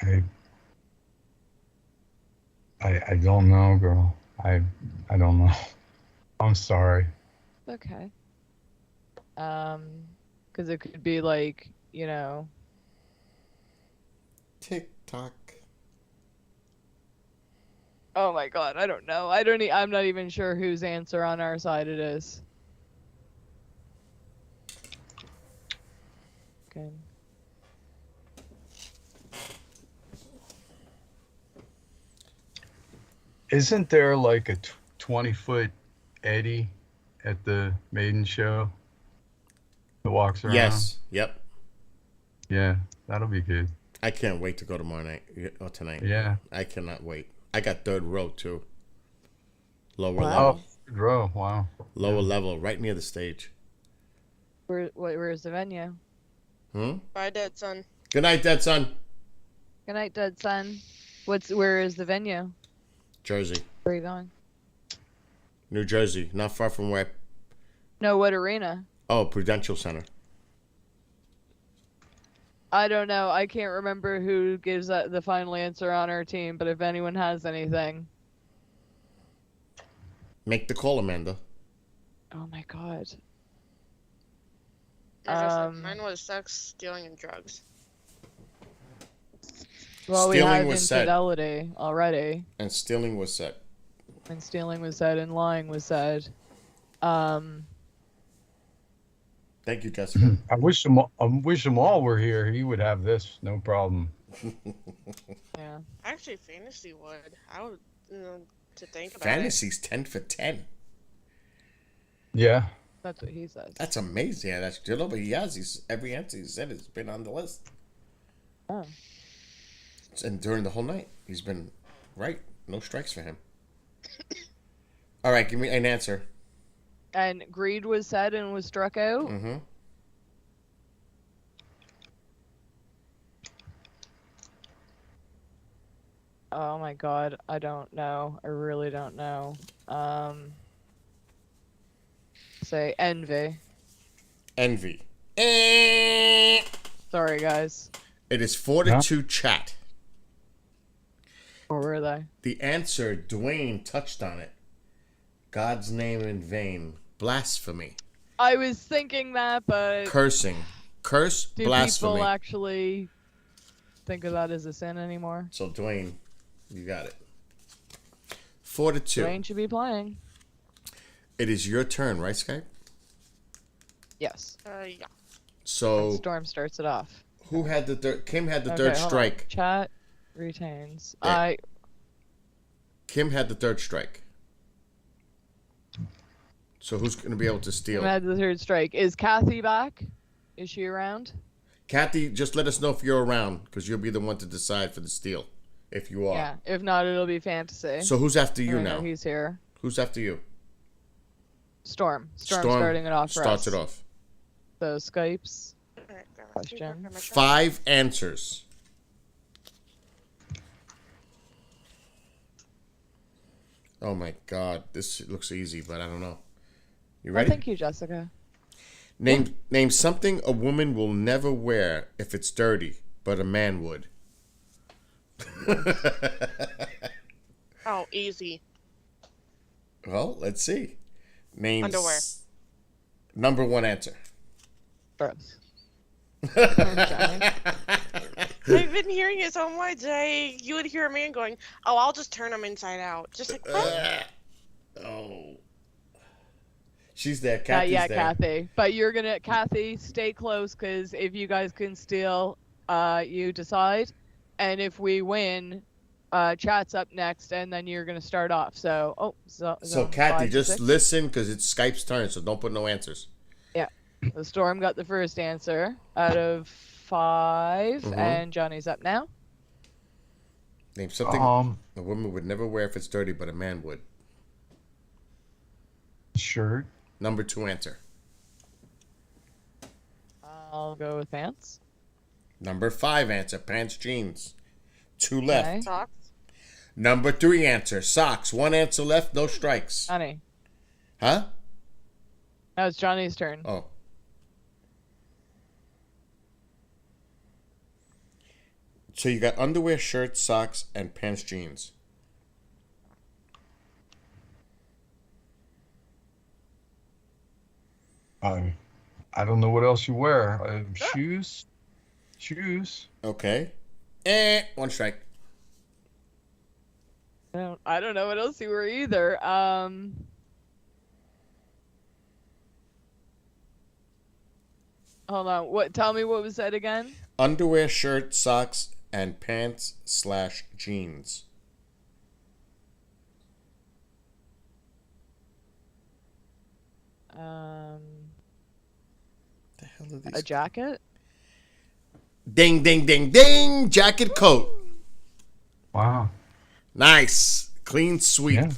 I don't know, girl. I don't know. I'm sorry. Okay. Because it could be like, you know. TikTok. Oh my god, I don't know. I'm not even sure whose answer on our side it is. Okay. Isn't there like a 20-foot Eddie at the Maiden show that walks around? Yes. Yep. Yeah, that'll be good. I can't wait to go tomorrow night or tonight. Yeah. I cannot wait. I got third row too. Lower Wow. level. Oh, third row. Wow. Lower level, right near the stage. Where's the venue? Bye, dead son. Good night, Dead Son. Good night, dead son. Where is the venue? Jersey. Where are you going? New Jersey. Not far from where. No, what arena? Oh, Prudential Center. I don't know. I can't remember who gives the final answer on our team, but if anyone has anything. Make the call, Amanda. Oh my god. As I said, mine was sex, stealing, and drugs. Well, we Stealing have was said. infidelity already. And stealing was said. And stealing was said, and lying was said. Thank you, Jessica. I wish them all were here. He would have this, no problem. Yeah. Actually, fantasy would. I would, to think about Fantasy's 10 for 10. Yeah. That's what he says. That's amazing. Yeah, that's good. But he has. Every answer he said has been on the list. Oh. And during the whole night, he's been right. No strikes for him. All right, give me an answer. And greed was said and was struck out. Mm-hmm. Oh my god, I don't know. I really don't know. Say envy. Envy. Sorry, guys. It is 4-2 chat. Or were they? The answer, Dwayne touched on it. God's name in vain. Blasphemy. I was thinking that, but Cursing. Curse, do blasphemy. people actually think of that as a sin anymore? So, Dwayne, you got it. 4-2. Dwayne should be playing. It is your turn, right, Skype? Yes. Yeah. So, And Storm starts it off. who had the third? Kim had the Okay, third hold on. strike. Chat retains. Yeah. Kim had the third strike. So who's going to be able to steal? Kim had the third strike. Is Kathy back? Is she around? Kathy, just let us know if you're around, because you'll be the one to decide for the steal. If you are. Yeah. If not, it'll be fantasy. So who's after you I know now? He's here. Who's after you? Storm starting it off for starts us. it off. So Skype's question. 5 answers. Oh my God, this looks easy, but I don't know. You ready? Thank you, Jessica. Name something a woman will never wear if it's dirty, but a man would. Oh, easy. Well, let's see. Name Underwear. Number 1 answer. Gross. I've been hearing it so much. You would hear a man going, "Oh, I'll just turn them inside out." Just like, what? Oh. She's there. Kathy's Yeah, there. Kathy. But you're gonna, Kathy, stay close, because if you guys can steal, you decide, and if we win, chat's up next, and then you're gonna start off. So, So Kathy, just listen, because it's Skype's turn, so don't put no answers. Yeah. The Storm got the first answer out of 5, Mhm. and Johnny's up now. Name something a woman would never wear if it's dirty, but a man would. Shirt. Number 2 answer. I'll go with pants. Number 5 answer. Pants, jeans. 2 left. Okay. Socks. Number 3 answer. Socks. 1 answer left. No strikes. Johnny. Huh? Now it's Johnny's turn. Oh. So you got underwear, shirts, socks, and pants, jeans. I don't know what else you wear. Shoes. Shoes. Okay. 1 strike. I don't know what else you were either. Hold on. Tell me what was said again? Underwear, shirt, socks, and pants / jeans. The hell are these? A jacket? Ding, ding, ding, ding! Jacket, coat. Wow. Nice. Clean sweep. Yeah.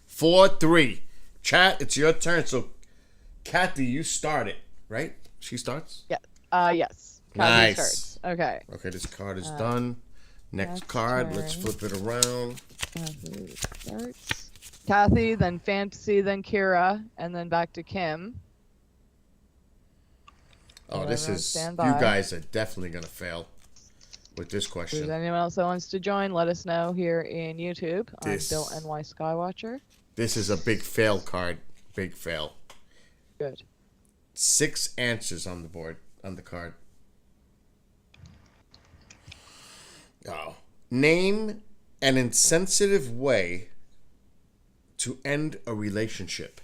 4-3. Chat, it's your turn. So, Kathy, you start it, right? She starts? Yeah. Yes. Kathy Nice. starts. Okay. Okay, this card is done. Next next card, let's turn. flip it around. Kathy starts. Kathy, then Fantasy, then Kira, and then back to Kim. Oh, this Everyone is... stand You by. guys are definitely going to fail with this If question. there's anyone else that wants to join, let us know here in YouTube. This- I'm Bill NY Skywatcher. This is a big fail card. Big fail. Good. 6 answers on the board, on the card. Oh. Name an insensitive way to end a relationship.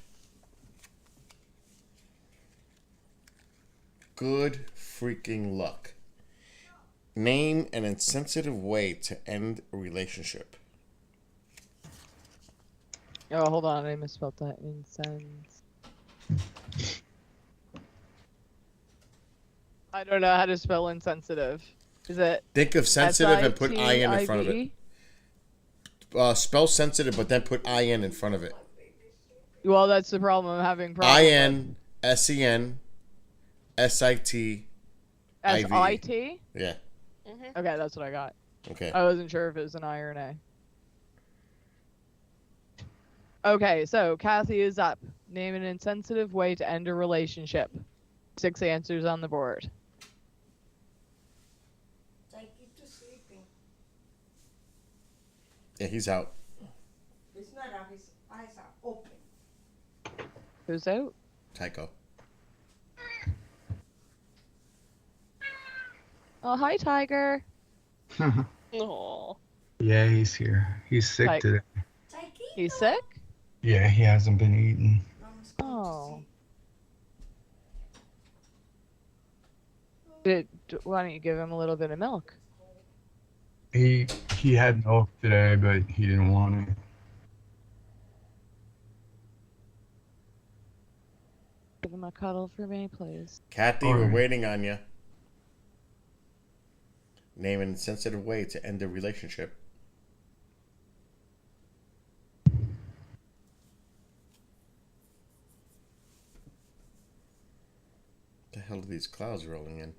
Good freaking luck. Name an insensitive way to end a relationship. Oh, hold on. I misspelled that. Insense. I don't know how to spell insensitive. Is it? Think of sensitive and put IN in front of it. Spell sensitive, but then put IN in front of it. Well, that's the problem. I'm having problems. IN, SEN, SIT, SIT? Yeah. Okay, that's what I got. Okay. I wasn't sure if it was an I or an A. Okay, so Kathy is up. Name an insensitive way to end a relationship. 6 answers on the board. Take you to sleeping. Yeah, he's out. It's not out, his eyes are open. Who's out? Tycho. Oh, hi, Tiger. No. Yeah, he's here. He's sick Like- today. He's sick? Yeah, he hasn't been eating. Oh. Why don't you give him a little bit of milk? He had milk today, but he didn't want it. Give him a cuddle for me, please. Kathy, we're waiting on you. Name an insensitive way to end a relationship. The hell are these clouds rolling in?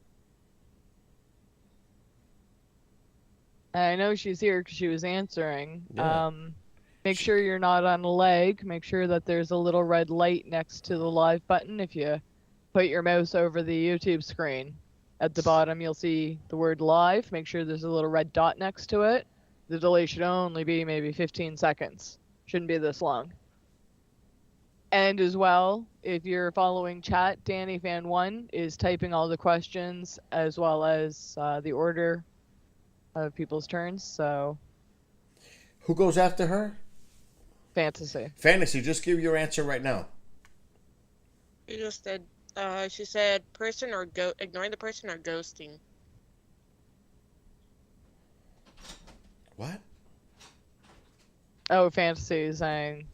I know she's here because she was answering. Yeah. Make sure you're not on a leg. Make sure that there's a little red light next to the live button. If you put your mouse over the YouTube screen, at the bottom you'll see the word live. Make sure there's a little red dot next to it. The delay should only be maybe 15 seconds. Shouldn't be this long. And as well, if you're following chat, Danny Fan 1 is typing all the questions as well as the order of people's turns. So Who goes after her? Fantasy. Fantasy, just give your answer right now. You just did. She said person or ignoring the person or ghosting. What? Oh, Fantasy is saying,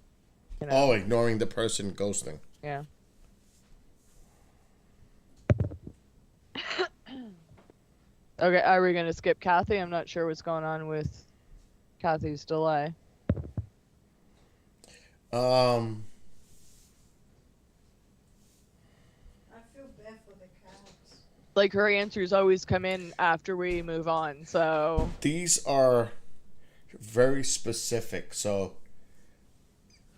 you know. Oh, ignoring the person, ghosting. Yeah. Okay, are we gonna skip Kathy? I'm not sure what's going on with Kathy's delay. I feel bad for the cats. Like, her answers always come in after we move on, so... These are very specific, so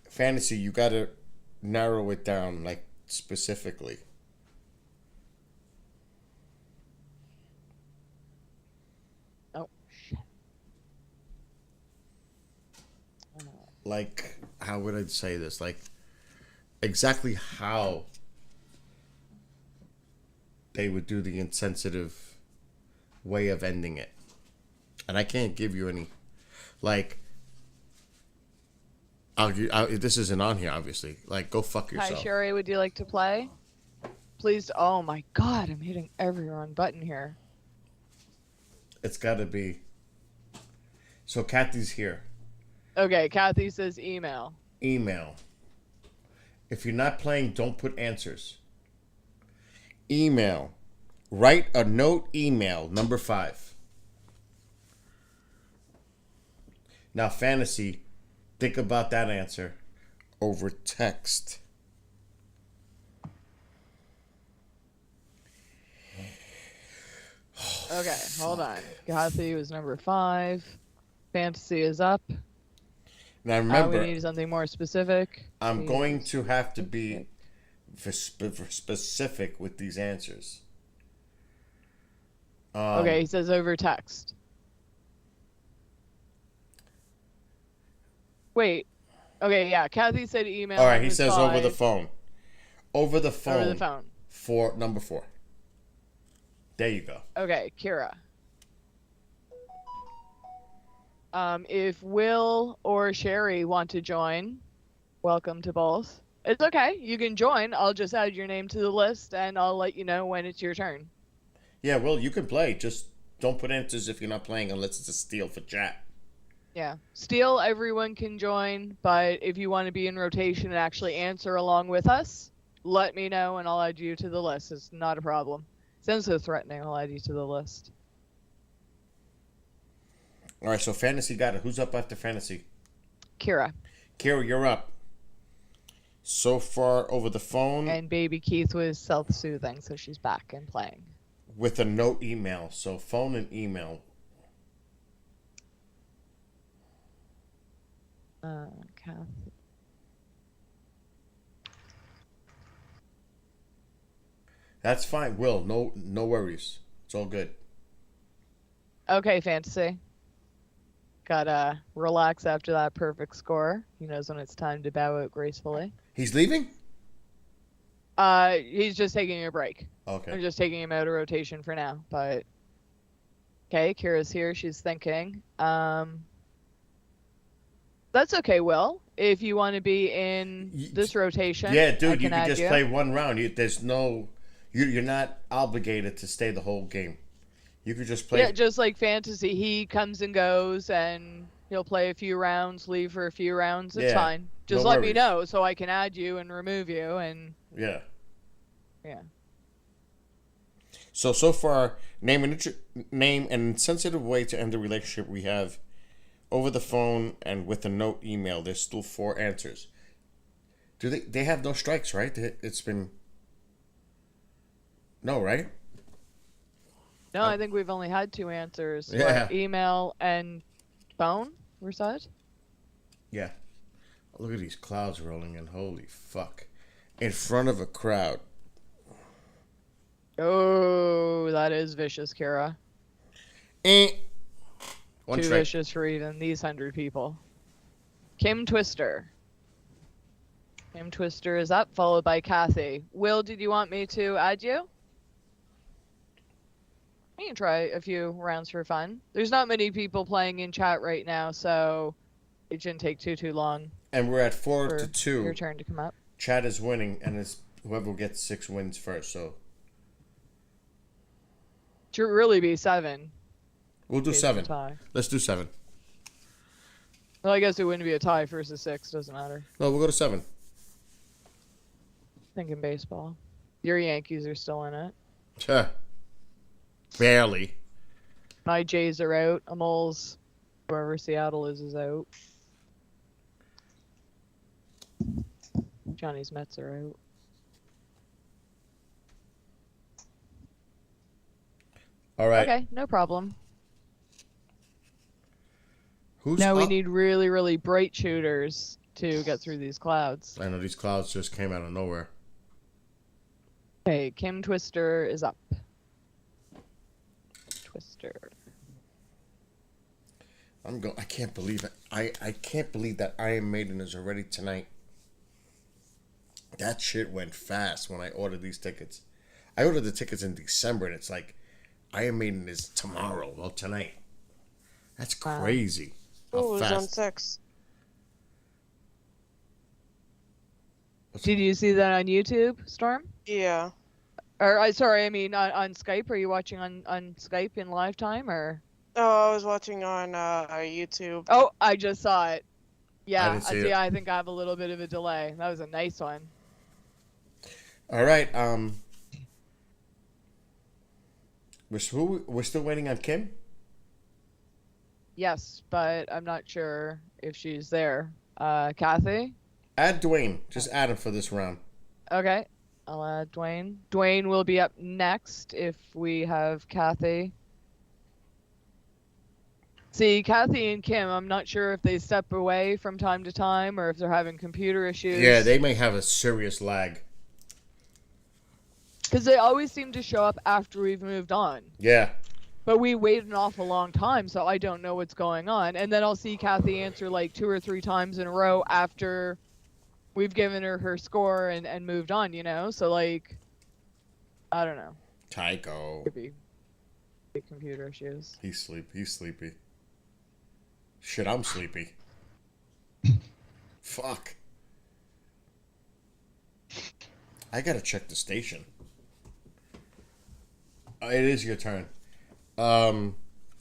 Fantasy, you gotta narrow it down, like, specifically. Oh, shit. Like, how would I say this? Like, exactly how they would do the insensitive way of ending it. And I can't give you any, like, this isn't on here, obviously. Like, go fuck yourself. Hi, Sherry, would you like to play? Please. Oh my god, I'm hitting every wrong button here. It's gotta be. So, Kathy's here. Okay, Kathy says email. Email. If you're not playing, don't put answers. Email. Write a note email, number 5. Now, Fantasy, think about that answer over text. Okay, hold on. Kathy was number 5. Fantasy is up. Now, remember, we need something more specific. I'm going to have to be specific with these answers. Okay, he says over text. Wait. Okay, yeah. Kathy said email. All right, he says 5. over the phone. Over the phone. Over the phone. For number 4. There you go. Okay, Kira. If Will or Sherry want to join, welcome to both. It's okay. You can join. I'll just add your name to the list, and I'll let you know when it's your turn. Yeah, well, you can play. Just don't put answers if you're not playing unless it's a steal for chat. Yeah. Steel, everyone can join, but if you want to be in rotation and actually answer along with us, let me know, and I'll add you to the list. It's not a problem. Sounds so threatening. I'll add you to the list. All right, so fantasy got it. Who's up after fantasy? Kira. Kira, you're up. So far over the phone. And baby Keith was self-soothing, so she's back and playing. With a no email. So phone and email. Kathy. That's fine, Will. No worries. It's all good. Okay, fantasy. Gotta relax after that perfect score. He knows when it's time to bow out gracefully. He's leaving? He's just taking a break. Okay. I'm just taking him out of rotation for now, but... Okay, Kira's here. She's thinking. That's okay, Will. If you want to be in this rotation, Yeah, dude, I you can just you. play one round. There's no... You're not obligated to stay the whole game. You could just play... Yeah, just like fantasy. He comes and goes, and he'll play a few rounds, leave for a few rounds. It's fine. Just let me know so I can add you and remove you, and... Yeah. Yeah. So far, name and sensitive way to end the relationship we have over the phone and with a note email. There's still 4 answers. Do they have no strikes, right? It's been... No, right? No, I think we've only had 2 answers. Yeah. What, email and phone were said? Yeah. Look at these clouds rolling in. Holy fuck. In front of a crowd. Oh, that is vicious, Kira. One Too strike. vicious for even these 100 people. Kim Twister. Kim Twister is up, followed by Kathy. Will, did you want me to add you? We can try a few rounds for fun. There's not many people playing in chat right now, so it shouldn't take too long. And we're at 4-2. Your turn to come up. Chad is winning, and it's whoever gets 6 wins first. So Should really be 7. we'll do It's a 7. tie. Let's do 7. Well, I guess it wouldn't be a tie versus 6. Doesn't matter. No, we'll go to 7. Thinking baseball. Your Yankees are still in it. Barely. My Jays are out. Amol's, wherever Seattle is out. Johnny's Mets are out. All right. Okay, no problem. Who's now we up? need really, really bright shooters to get through these clouds. I know these clouds just came out of nowhere. Okay, Kim Twister is up. Twister. I can't believe it. I can't believe that Iron Maiden is already tonight. That shit went fast when I ordered these tickets. I ordered the tickets in December, and it's like Iron Maiden is tomorrow. Well, tonight. That's crazy. Oh, it was on fast. 6. Did you see that on YouTube, Storm? Yeah. Or sorry, I mean on Skype. Are you watching on Skype in live time or? Oh, I was watching on YouTube. Oh, I just saw it. Yeah, didn't see it. I think I have a little bit of a delay. That was a nice one. All right. We're still waiting on Kim. Yes, but I'm not sure if she's there. Kathy? Add Dwayne. Just add him for this round. Okay, I'll add Dwayne. Dwayne will be up next if we have Kathy. See, Kathy and Kim, I'm not sure if they step away from time to time or if they're having computer issues. Yeah, they may have a serious lag. Because they always seem to show up after we've moved on. Yeah. But we waited an awful long time, so I don't know what's going on. And then I'll see Kathy answer like 2 or 3 times in a row after we've given her her score and moved on, you know? So, like, I don't know. Tycho. Could be big computer issues. He's sleepy. Shit, I'm sleepy. Fuck. I gotta check the station. It is your turn.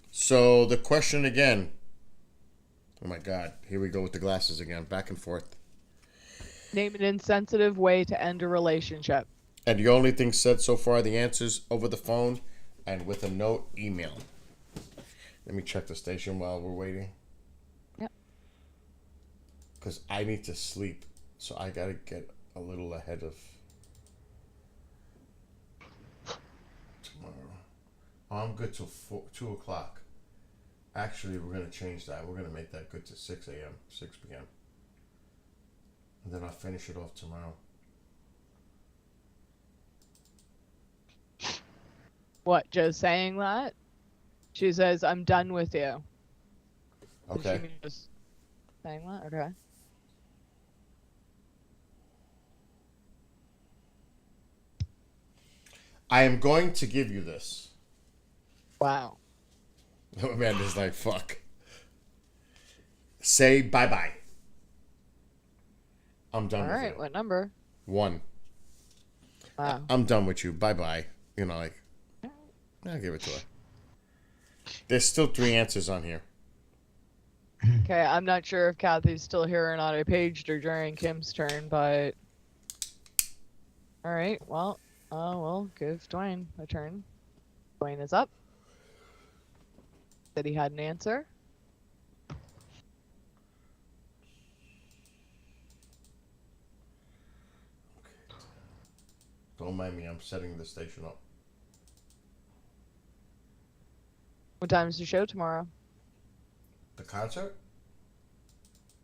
So the question again. Oh my God! Here we go with the glasses again, back and forth. Name an insensitive way to end a relationship. And the only thing said so far, the answers over the phone and with a note, email. Let me check the station while we're waiting. Yep. Because I need to sleep, so I gotta get a little ahead of tomorrow. Oh, I'm good till 2 o'clock. Actually, we're gonna change that. We're gonna make that good to 6 a.m., 6 p.m. And then I'll finish it off tomorrow. What, just saying that? She says, I'm done with you. Does Okay. she mean just saying that? Okay. I am going to give you this. Wow. Oh man, this is like fuck. Say bye-bye. I'm done with Alright, you. what number? 1. Wow. I'm done with you. Bye-bye. You know, like, I'll give it to her. There's still 3 answers on here. Okay, I'm not sure if Kathy's still here or not. I paged her during Kim's turn, but... Alright, well, we'll give Dwayne a turn. Dwayne is up. Said he had an answer. Don't mind me. I'm setting the station up. What time's the show tomorrow? The concert?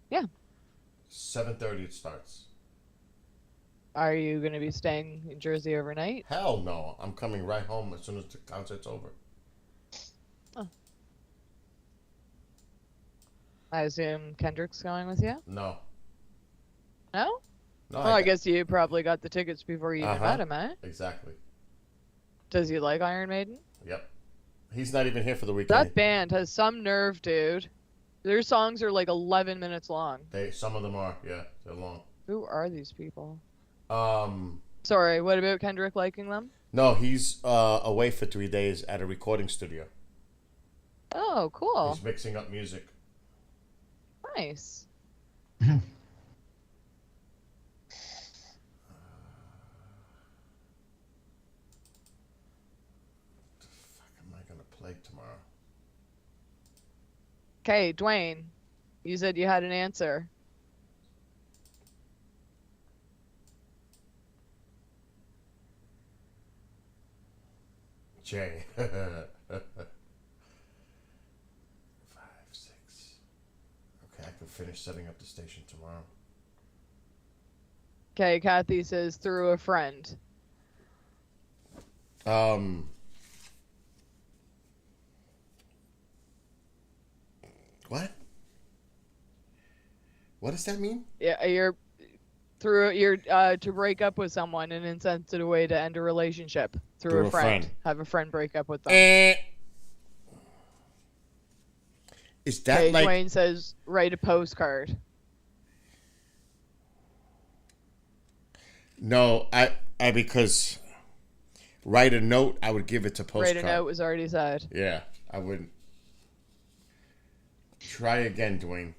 Yeah. 7:30 it starts. Are you going to be staying in Jersey overnight? Hell no. I'm coming right home as soon as the concert's over. Oh. I assume Kendrick's going with you? No. No? No. Well, I guess you probably got the tickets before you even met him, eh? Exactly. Does he like Iron Maiden? Yep. He's not even here for the weekend. That band has some nerve, dude. Their songs are like 11 minutes long. Some of them are, yeah, they're long. Who are these people? Um. Sorry, what about Kendrick liking them? No, he's away for 3 days at a recording studio. Oh, cool. He's mixing up music. Nice. Play tomorrow. Okay, Dwayne, you said you had an answer. Jay. 5, 6. Okay, I can finish setting up the station tomorrow. Okay, Kathy says through a friend. What? What does that mean? Yeah, you're to break up with someone, an insensitive way to end a relationship through a friend. Have a friend break up with them. Is that like? Dwayne says write a postcard. No, I because write a note. I would give it to postcard. Write a note was already said. Yeah, I wouldn't. Try again, Dwayne.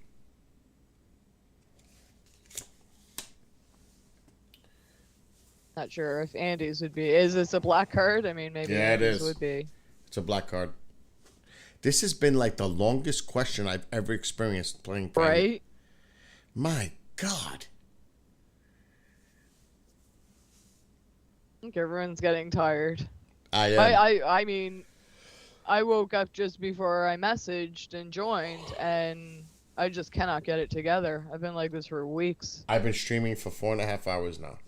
Not sure if Andy's would be. Is this a black card? I mean, maybe yeah, Andy's it is. would be. It's a black card. This has been like the longest question I've ever experienced playing. Right? My God. I think everyone's getting tired. I am. I mean, I woke up just before I messaged and joined, and I just cannot get it together. I've been like this for weeks. I've been streaming for 4.5 hours now.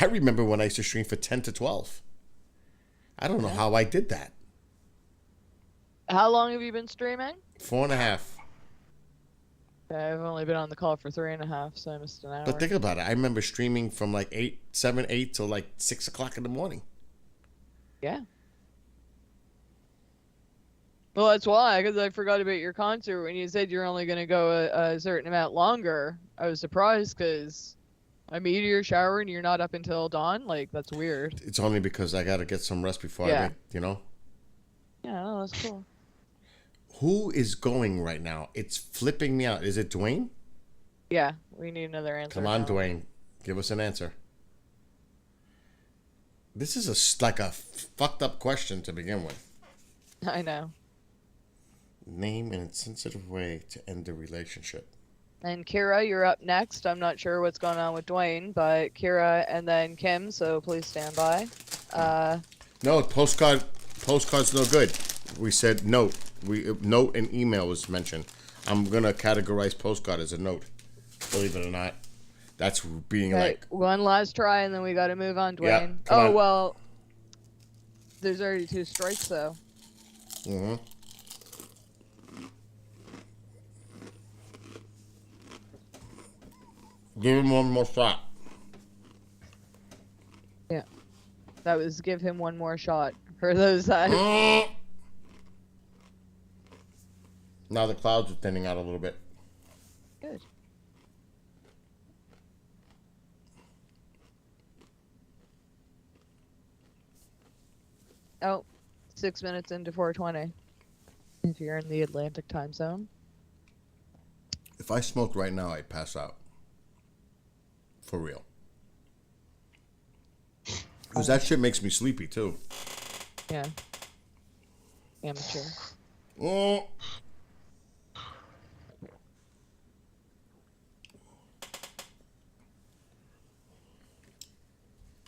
I remember when I used to stream for 10 to 12. I don't know how I did that. How long have you been streaming? 4.5. I've only been on the call for 3.5, so I missed an hour. But think about it. I remember streaming from like 7, 8 till like 6 o'clock in the morning. Yeah. Well, that's why, because I forgot about your concert when you said you're only going to go a certain amount longer. I was surprised because A meteor shower and you're not up until dawn? Like, that's weird. It's only because I got to get some rest before I Yeah. make, you know? Yeah, no, that's cool. Who is going right now? It's flipping me out. Is it Dwayne? Yeah, we need another answer. Come on, now. Dwayne. Give us an answer. This is like a fucked up question to begin with. I know. Name in a sensitive way to end the relationship. And Kira, you're up next. I'm not sure what's going on with Dwayne, but Kira and then Kim, so please stand by. No, postcard's no good. We said note. Note and email was mentioned. I'm gonna categorize postcard as a note. Believe it or not. That's being Okay, like one last try, and then we got to move on, Yeah, Dwayne. come Oh on. well, there's already 2 strikes though. Mm-hmm. Give him one more shot. Yeah, that was give him one more shot for those that. Now the clouds are thinning out a little bit. Good. Oh, 6 minutes into 4:20. If you're in the Atlantic time zone. If I smoked right now, I'd pass out. For real. Because that shit makes me sleepy too. Yeah. Amateur. Oh.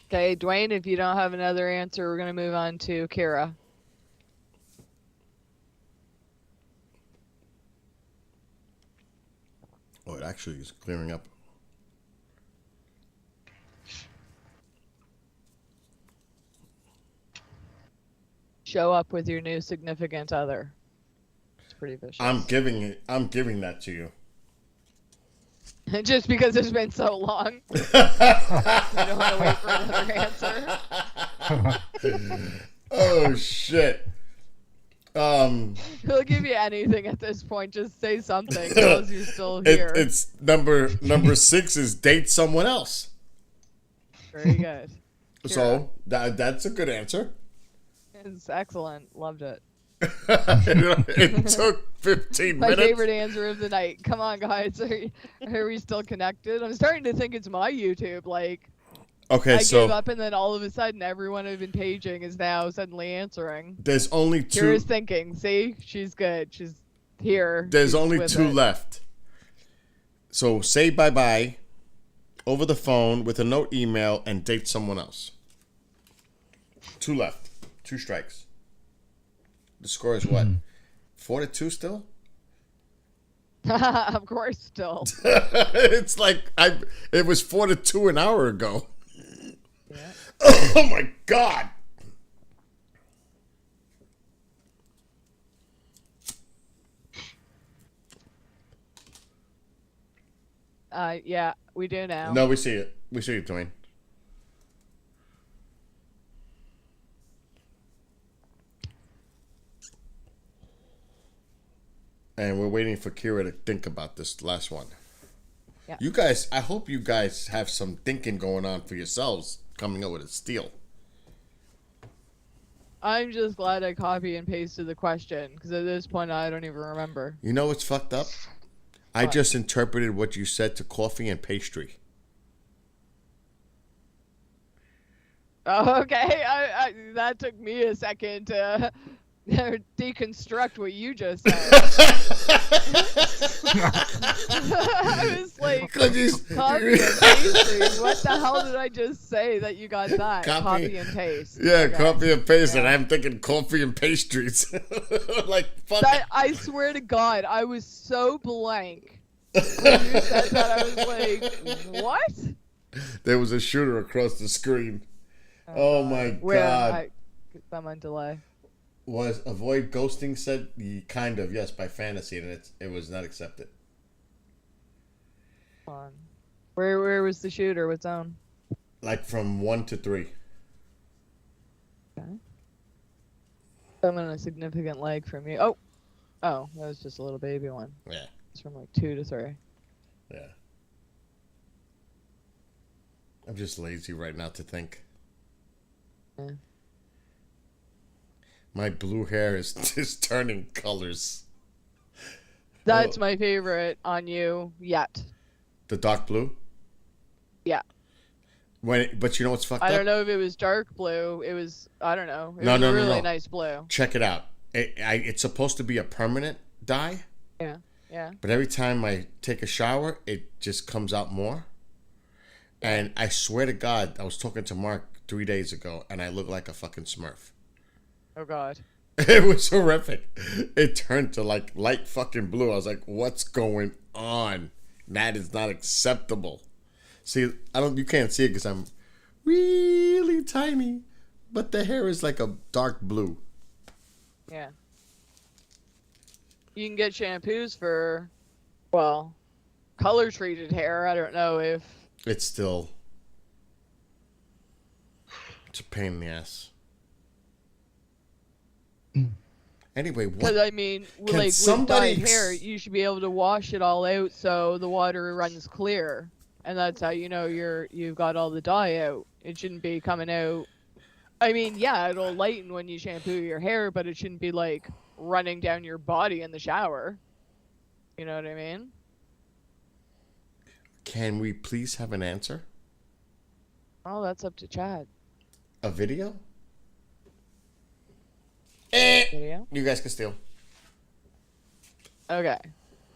Okay, Dwayne, if you don't have another answer, we're going to move on to Kira. Oh, it actually is clearing up. Show up with your new significant other. It's pretty vicious. I'm giving that to you. Just because it's been so long. You don't want to wait for another answer. Oh shit. He'll give you anything at this point. Just say something. Tell us you're still here. It's number 6 is date someone else. Very good. So that's a good answer. It's excellent. Loved it. It took 15 My minutes. favorite answer of the night. Come on, guys. Are we still connected? I'm starting to think it's my YouTube. Like, Okay, I so gave up, and then all of a sudden, everyone I've been paging is now suddenly answering. there's only 2. Kira's thinking. See, she's good. She's here. There's She's only with 2 it. left. So say bye-bye over the phone with a note email and date someone else. 2 left. 2 strikes. The score is what? 4-2 still? Of course, still. It's like it was 4-2 an hour ago. Yeah. Oh my god. Yeah, we do now. No, we see it. We see it, Dwayne. And we're waiting for Kira to think about this last one. Yeah. You guys, I hope you guys have some thinking going on for yourselves coming up with a steal. I'm just glad I copy and pasted the question, because at this point, I don't even remember. You know what's fucked up? I What? just interpreted what you said to coffee and pastry. Oh, okay. That took me a second to deconstruct what you just said. I was like, copy and paste. What the hell did I just say that you got that? Copy and paste. Yeah, Okay. copy and paste, and I'm thinking coffee and pastries. Like, fuck That, I swear to God, I was so blank. When you said that, I was like, what? There was a shooter across the screen. Oh my Where? god. I'm on delay. Was avoid ghosting said kind of, yes, by fantasy, and it was not accepted. Come on. Where was the shooter? What zone? Like from 1 to 3. Okay. I'm on a significant leg from you. Oh, that was just a little baby one. Yeah. It's from like 2 to 3. Yeah. I'm just lazy right now to think. Yeah. My blue hair is just turning colors. That's my favorite on you yet. The dark blue? Yeah. But you know what's fucked up? I don't know if it was dark blue. It was, I don't know. It No, was no, a no, really no. nice blue. Check it out. It's supposed to be a permanent dye. Yeah. Yeah. But every time I take a shower, it just comes out more. And I swear to God, I was talking to Mark 3 days ago, and I look like a fucking Smurf. Oh, God. It was horrific. It turned to like light fucking blue. I was like, what's going on? That is not acceptable. See, you can't see it because I'm really tiny, but the hair is like a dark blue. Yeah. You can get shampoos for, well, color treated hair. I don't know if. It's a pain in the ass. Anyway, what? Because I mean, like with dyed hair, you should be able to wash it all out so the water runs clear, and that's how you know you've got all the dye out. It shouldn't be coming out. I mean, yeah, it'll lighten when you shampoo your hair, but it shouldn't be like running down your body in the shower. You know what I mean? Can we please have an answer? Oh, that's up to Chad. A video? Video? You guys can steal. Okay.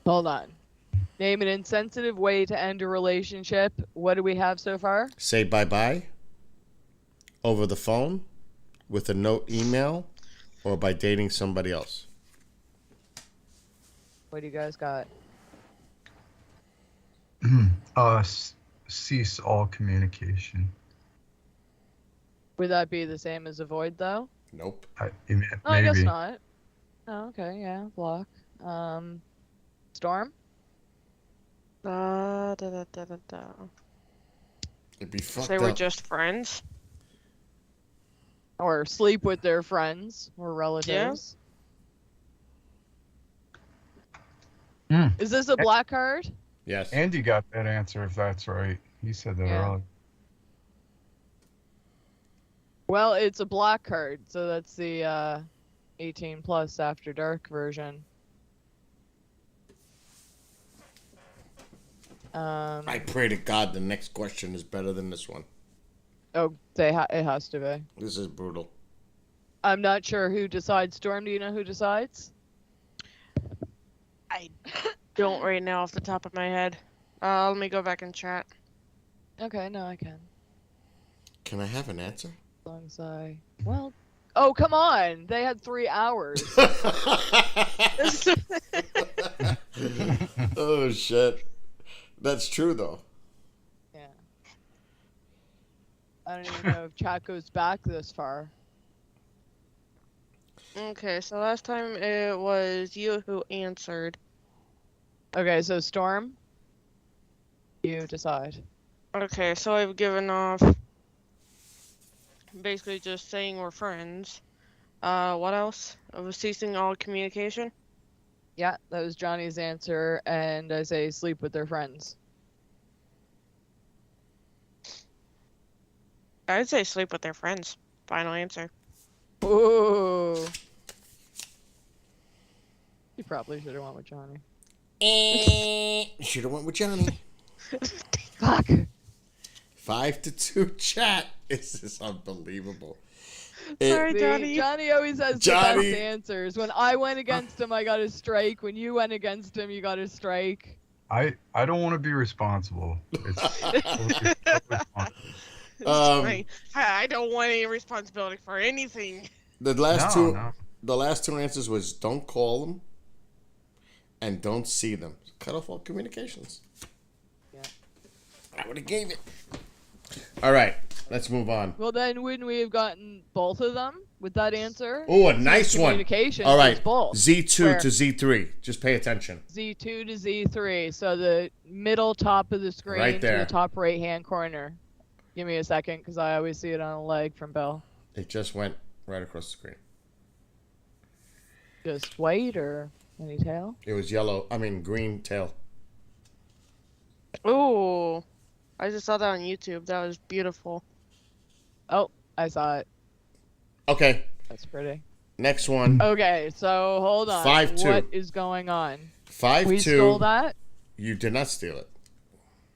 Hold on. Name an insensitive way to end a relationship. What do we have so far? Say bye-bye over the phone, with a note email, or by dating somebody else. What do you guys got? Cease all communication. Would that be the same as avoid, though? Nope. Maybe. I guess not. Oh, okay, yeah, block. Storm? It'd be fucked They up. were just friends. Or sleep with their friends or relatives. Yeah. Is this a black card? Yes. Andy got that answer, if that's right. He said that earlier. Well, it's a black card, so that's the 18 plus after dark version. I pray to God the next question is better than this one. Oh, it has to be. This is brutal. I'm not sure who decides. Storm, do you know who decides? I don't right now off the top of my head. Let me go back and chat. Okay, no, I can. Can I have an answer? As long as well, oh, come on. They had 3 hours. Oh, shit. That's true, though. Yeah. I don't even know if chat goes back this far. Okay, so last time it was you who answered. Okay, so Storm, you decide. Okay, so I've given off basically just saying we're friends. What else? I was ceasing all communication. Yeah, that was Johnny's answer, and I say sleep with their friends. I'd say sleep with their friends. Final answer. Ooh. You probably should have went with Johnny. Should have went with Johnny. Fuck. 5-2 chat. This is unbelievable. Sorry, Johnny. Johnny always has the best answers. When I went against him, I got a strike. When you went against him, you got a strike. I don't want to be responsible. It's I don't want any responsibility for anything. The last two answers was don't call them and don't see them. Cut off all communications. Yeah. I would have gave it. All right, let's move on. Well, then wouldn't we have gotten both of them with that answer? Oh, a nice one. Communication. All right, both. Z2 to Z3. Just pay attention. Z2 to Z3. So the middle top of the screen Right there. to the top right-hand corner. Give me a second, because I always see it on a leg from Bill. It just went right across the screen. Just white or any tail? It was green tail. Ooh. I just saw that on YouTube. That was beautiful. Oh, I saw it. Okay. That's pretty. Next one. Okay, so hold on. 5-2. What is going on? 5-2. We stole that? You did not steal it.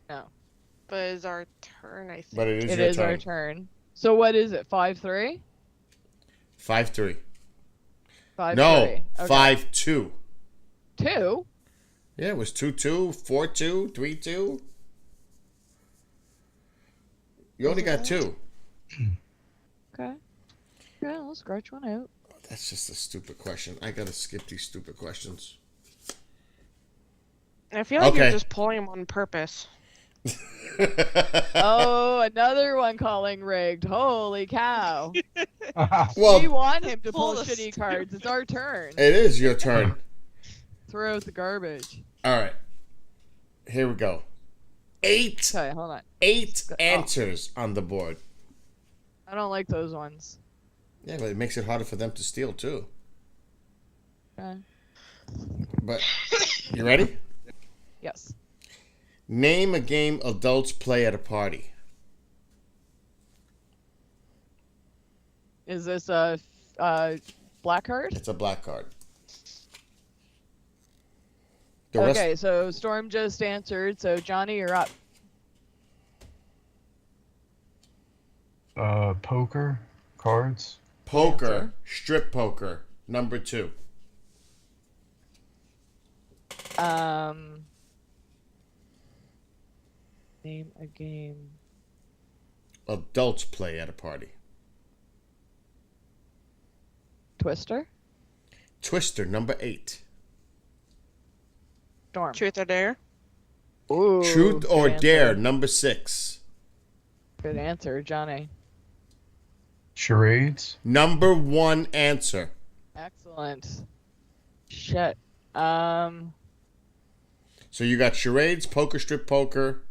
No. But it's our turn, I think. But it is It your is turn. our turn. So what is it? 5-3? 5-3. 5-3. No, Okay. 5-2. 2? Yeah, it was 2-2, 4-2, 3-2. You only got 2. Okay. Okay, I'll scratch one out. That's just a stupid question. I gotta skip these stupid questions. I feel like Okay. you're just pulling them on purpose. Oh, another one calling rigged. Holy cow. Well, we want him to pull Pull the shitty cards. It's our turn. it is your turn. Throw out the garbage. All right. Here we go. 8. Okay, hold on. 8 answers on the board. I don't like those ones. Yeah, but it makes it harder for them to steal too. Okay. But you ready? Yes. Name a game adults play at a party. Is this a black card? It's a black card. Okay, so Storm just answered. So Johnny, you're up. Poker, cards. Poker, strip poker, number 2. Name a game. Adults play at a party. Twister. Twister, number 8. Storm. Truth or dare? Ooh, Truth or good dare, answer. number 6. Good answer, Johnny. Charades. Number 1 answer. Excellent. Shit. So you got charades, poker, strip poker,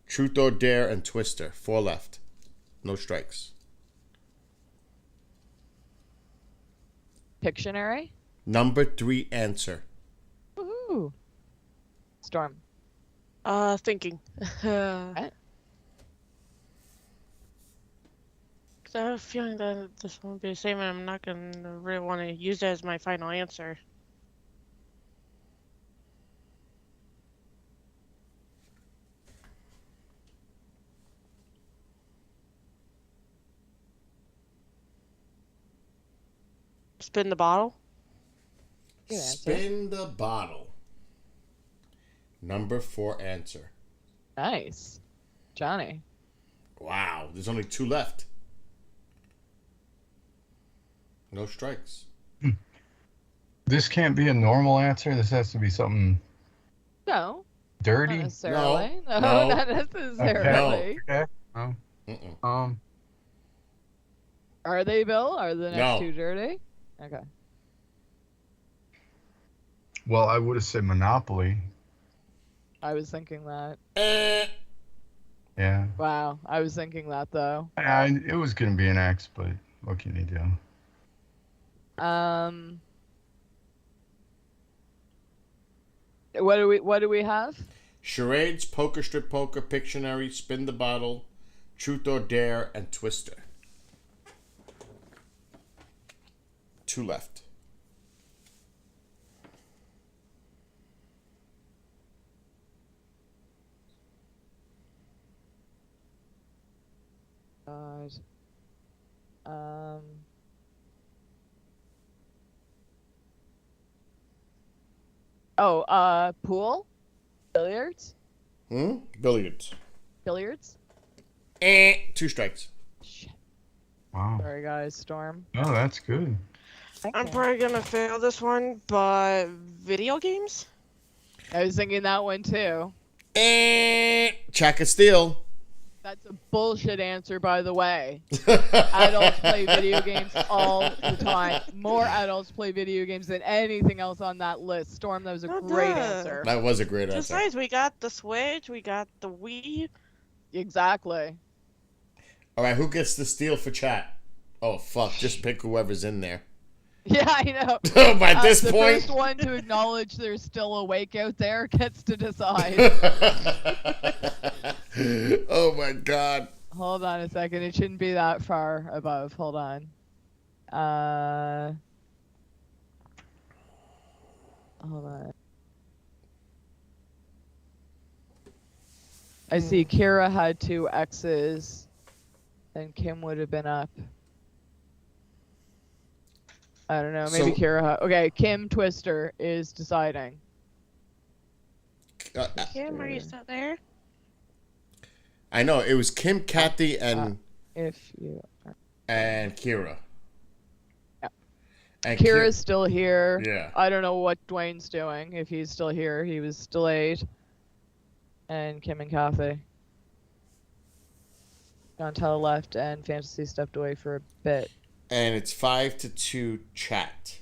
truth or dare, and twister. 4 left. No strikes. Pictionary. Number 3 answer. Woohoo. Storm. Thinking. Right. I have a feeling that this won't be the same, and I'm not gonna really want to use it as my final answer. Spin the bottle. Good answer. Spin the bottle. Number 4 answer. Nice. Johnny. Wow, there's only 2 left. No strikes. This can't be a normal answer. This has to be something No. dirty. Not necessarily. No, No. not necessarily. Okay. No. Are they, Bill? Are the next No. 2 dirty? Okay. Well, I would have said Monopoly. I was thinking that. Yeah. Wow. I was thinking that, though. It was gonna be an X, but what can you do? What do we have? Charades, poker, strip poker, Pictionary, spin the bottle, truth or dare, and twister. 2 left. God. Pool? Billiards? Billiards. Billiards? 2 strikes. Wow. Sorry, guys. Storm. Oh, that's good. I'm probably gonna fail this one, but video games? I was thinking that one, too. Check a steal. That's a bullshit answer, by the way. Adults play video games all the time. More adults play video games than anything else on that list. Storm, that was a great answer. That was a great answer. Besides, we got the Switch, we got the Wii. Exactly. All right, who gets the steal for chat? Oh, fuck. Just pick whoever's in there. Yeah, I know. By this the point. first one to acknowledge there's still awake out there gets to decide. Oh my God. Hold on a second. It shouldn't be that far above. Hold on. Hold on. I see Kira had 2 X's, and Kim would have been up. I don't know. Maybe Kira. Okay, Kim Twister is deciding. Kim, are you still there? I know it was Kim, Kathy, and if you and Kira. Yeah. And Kira's still here. Yeah. I don't know what Dwayne's doing. If he's still here, he was delayed. And Kim and Kathy. Chantel left, and Fantasy stepped away for a bit. And it's 5-2 chat.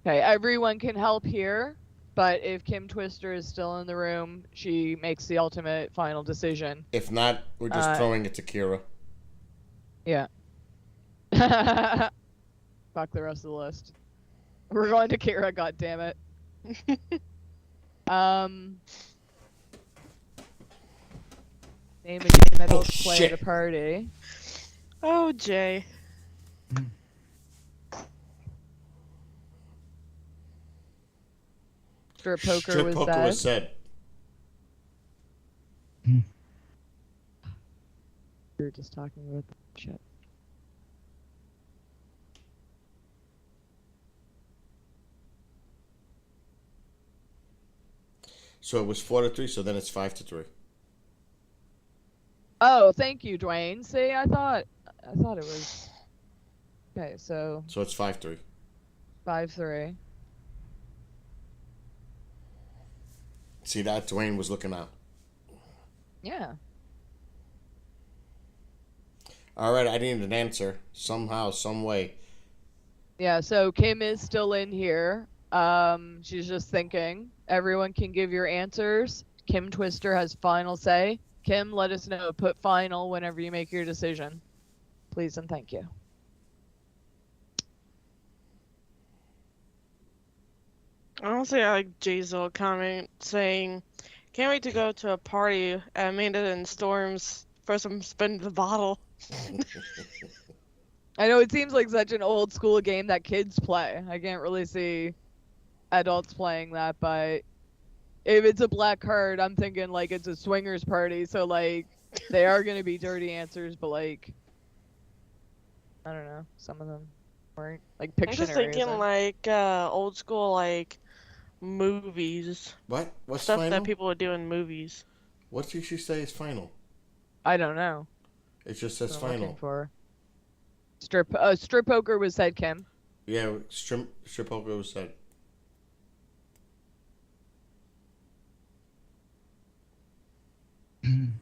Okay, everyone can help here, but if Kim Twister is still in the room, she makes the ultimate final decision. If not, we're just throwing it to Kira. Yeah. Fuck the rest of the list. We're going to Kira, goddammit. Name a game that will play at a party. Oh, Jay. Strip poker Strip was poker said. was said. We were just talking about that shit. So it was 4-3. So then it's 5-3. Oh, thank you, Dwayne. See, I thought it was. Okay, so. So it's 5-3. 5-3. See that Dwayne was looking out. Yeah. All right, I need an answer somehow, some way. Yeah. So Kim is still in here. She's just thinking. Everyone can give your answers. Kim Twister has final say. Kim, let us know. Put final whenever you make your decision. Please and thank you. Honestly, I like Jay's little comment saying, "Can't wait to go to a party at Amanda and Storm's first I'm spinning the bottle." I know it seems like such an old school game that kids play. I can't really see adults playing that, but if it's a black card, I'm thinking like it's a swingers party, so like they are gonna be dirty answers, but like I don't know, some of them weren't like Pictionary. I'm just thinking like old school like movies. What? What's stuff final? that people would do in movies. What did she say is final? I don't know. It just says That's what I'm final. looking for. Strip poker was said, Kim. Yeah, strip poker was said.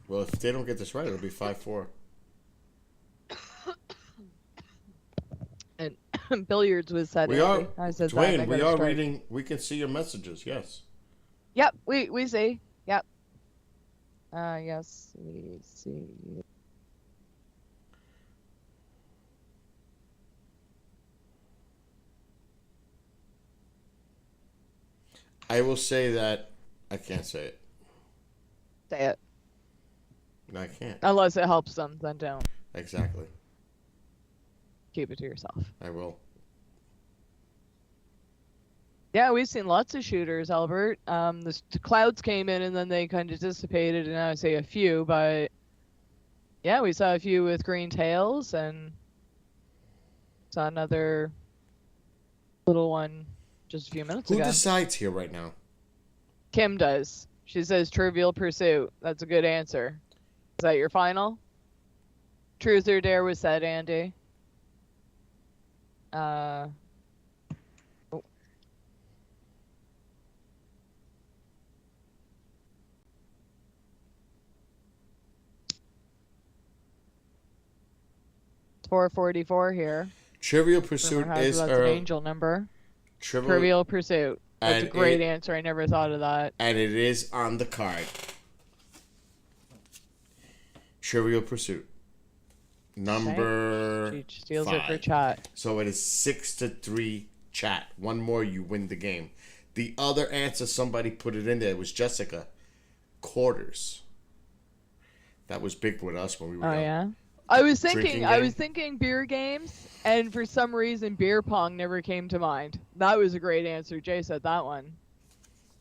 Well, if they don't get this right, it'll be 5-4. And billiards was said. We are, I said Dwayne, that, we are reading. We can see your messages. Yes. Yep, we see. Yep. Yes, we see. I will say that I can't say it. Say it. No, I can't. Unless it helps them, then don't. Exactly. Keep it to yourself. I will. Yeah, we've seen lots of shooters, Albert. The clouds came in and then they kind of dissipated, and I would say a few, but yeah, we saw a few with green tails and saw another little one just a few minutes Who ago. decides here right now? Kim does. She says Trivial Pursuit. That's a good answer. Is that your final? Truth or Dare was said, Andy. Oh. 444 here. Trivial Pursuit is that's an angel number. Trivial Pursuit. That's a great answer. I never thought of that. And it is on the card. Trivial Pursuit. Number She steals it for 5. chat. So it is 6-3 chat. One more, you win the game. The other answer, somebody put it in there. It was Jessica. Quarters. That was big with us when we were Oh young. yeah. I was Drinking thinking beer games, and for some reason beer pong never came to mind. That was a great answer. Jay said that one.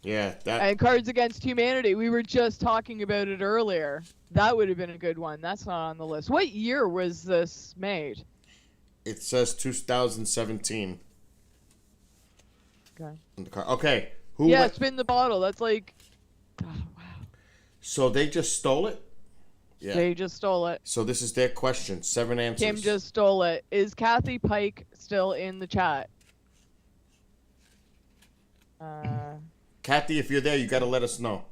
Yeah, that. And Cards Against Humanity. We were just talking about it earlier. That would have been a good one. That's not on the list. What year was this made? It says 2017 Okay. on the card. Okay, who? Yeah, went- spin the bottle. That's like So they just stole it. Yeah. they just stole it. So this is their question. 7 answers. Kim just stole it. Is Kathy Pike still in the chat? Kathy, if you're there, you got to let us know.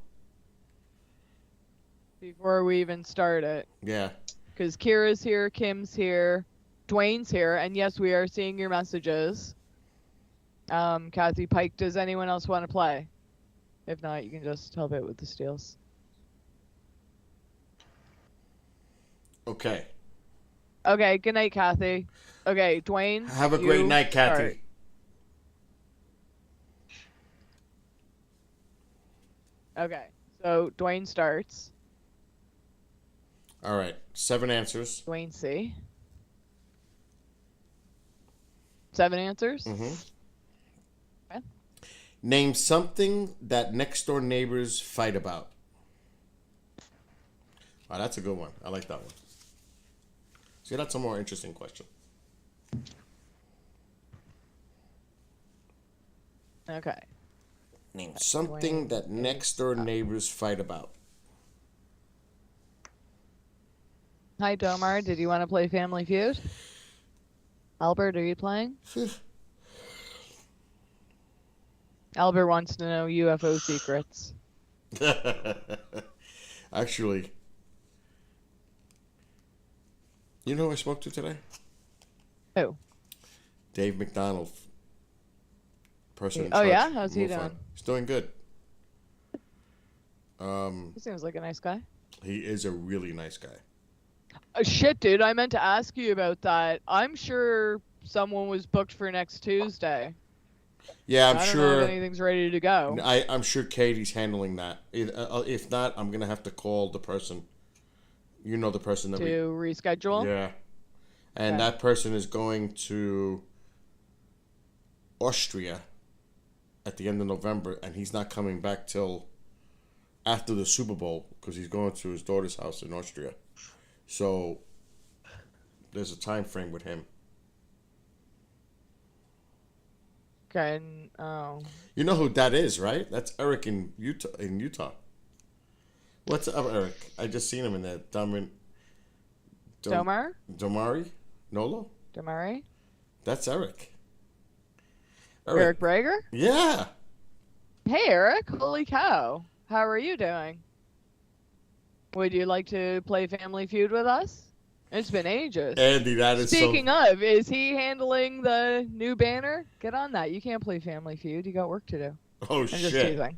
Before we even start it. Yeah. Because Kira's here, Kim's here, Dwayne's here, and yes, we are seeing your messages. Kathy Pike, does anyone else want to play? If not, you can just help out with the steals. Okay. Okay, good night, Kathy. Okay, Dwayne. Have a great you night, Kathy. start. Okay, so Dwayne starts. All right. 7 answers. Dwayne C. 7 answers? Mm-hmm. Okay. Name something that next door neighbors fight about. Oh, that's a good one. I like that one. See, that's a more interesting question. Okay. Name something that next door neighbors fight about. Hi, Domar. Did you want to play Family Feud? Albert, are you playing? Albert wants to know UFO secrets. Actually, you know who I spoke to today? Who? Dave McDonald. Person in Oh, charge. yeah? How's he MoFi. doing? He's doing good. He seems like a nice guy. He is a really nice guy. Shit, dude, I meant to ask you about that. I'm sure someone was booked for next Tuesday. Yeah, I'm I don't sure. know if anything's ready to go. I'm sure Katie's handling that. If not, I'm gonna have to call the person. You know the person that To reschedule? Yeah, and Okay. that person is going to Austria at the end of November, and he's not coming back till after the Super Bowl because he's going to his daughter's house in Austria. So there's a time frame with him. Okay, and, oh. You know who that is, right? That's Eric in Utah. What's up, Eric? I just seen him in there. Domar? Domari? Nolo? Domari? That's Eric. Eric Brager? Yeah. Hey, Eric. Holy cow. How are you doing? Would you like to play Family Feud with us? It's been ages. Andy, that is Speaking of, is he handling the new banner? Get on that. You can't play Family Feud. You got work to do. Oh, I'm just shit. teasing.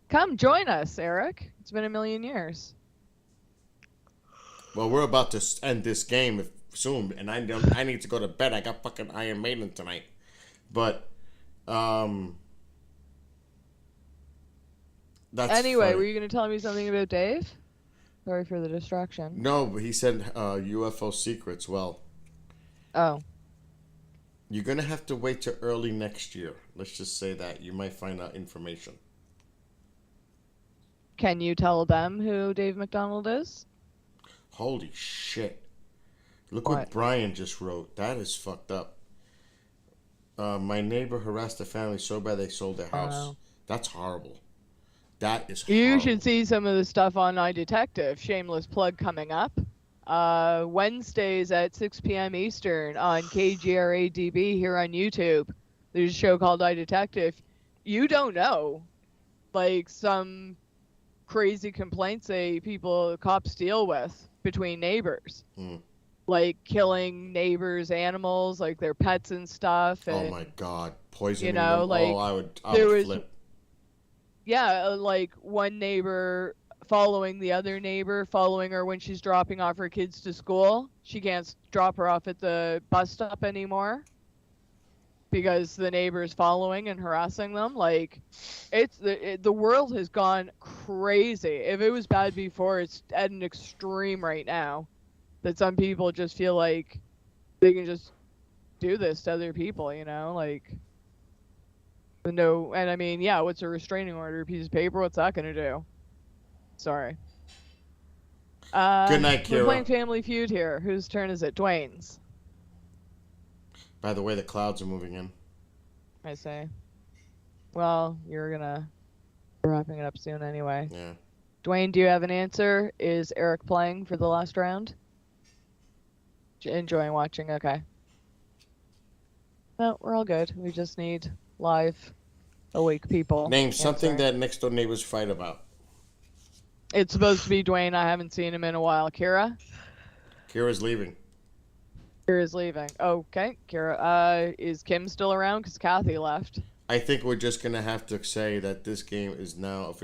Come join us, Eric. It's been a million years. Well, we're about to end this game soon, and I need to go to bed. I got fucking Iron Maiden tonight. But, that's Anyway, funny. were you going to tell me something about Dave? Sorry for the distraction. No, but he said UFO secrets. Well, Oh. you're going to have to wait till early next year. Let's just say that. You might find out information. Can you tell them who Dave McDonald is? Holy shit. Look what Brian just wrote. That is fucked up. My neighbor harassed the family so bad they sold their house. Wow. That's horrible. That is You horrible. should see some of the stuff on iDetective. Shameless plug coming up. Wednesdays at 6 p.m. Eastern on KGRA-DB here on YouTube. There's a show called iDetective. You don't know. Like some crazy complaints cops deal with between neighbors. Like killing neighbors' animals, like their pets and stuff. And, Oh my god. Poisoning you know, them. like, I would there would was- flip. Yeah, like one neighbor following the other neighbor, following her when she's dropping off her kids to school. She can't drop her off at the bus stop anymore because the neighbor's following and harassing them. Like, the world has gone crazy. If it was bad before, it's at an extreme right now. That some people just feel like they can just do this to other people, you know, like. No, and I mean, yeah, what's a restraining order? A piece of paper? What's that gonna do? Sorry. Good night, We're Kira. playing Family Feud here. Whose turn is it? Dwayne's. By the way, the clouds are moving in. I say. Well, you're wrapping it up soon anyway. Yeah. Dwayne, do you have an answer? Is Eric playing for the last round? Enjoying watching? Okay. No, we're all good. We just need live, awake people. Name something answering. that next door neighbors fight about. It's supposed to be Dwayne. I haven't seen him in a while. Kira? Kira's leaving. Kira's leaving. Okay, Kira. Is Kim still around? Because Kathy left. I think we're just going to have to say that this game is now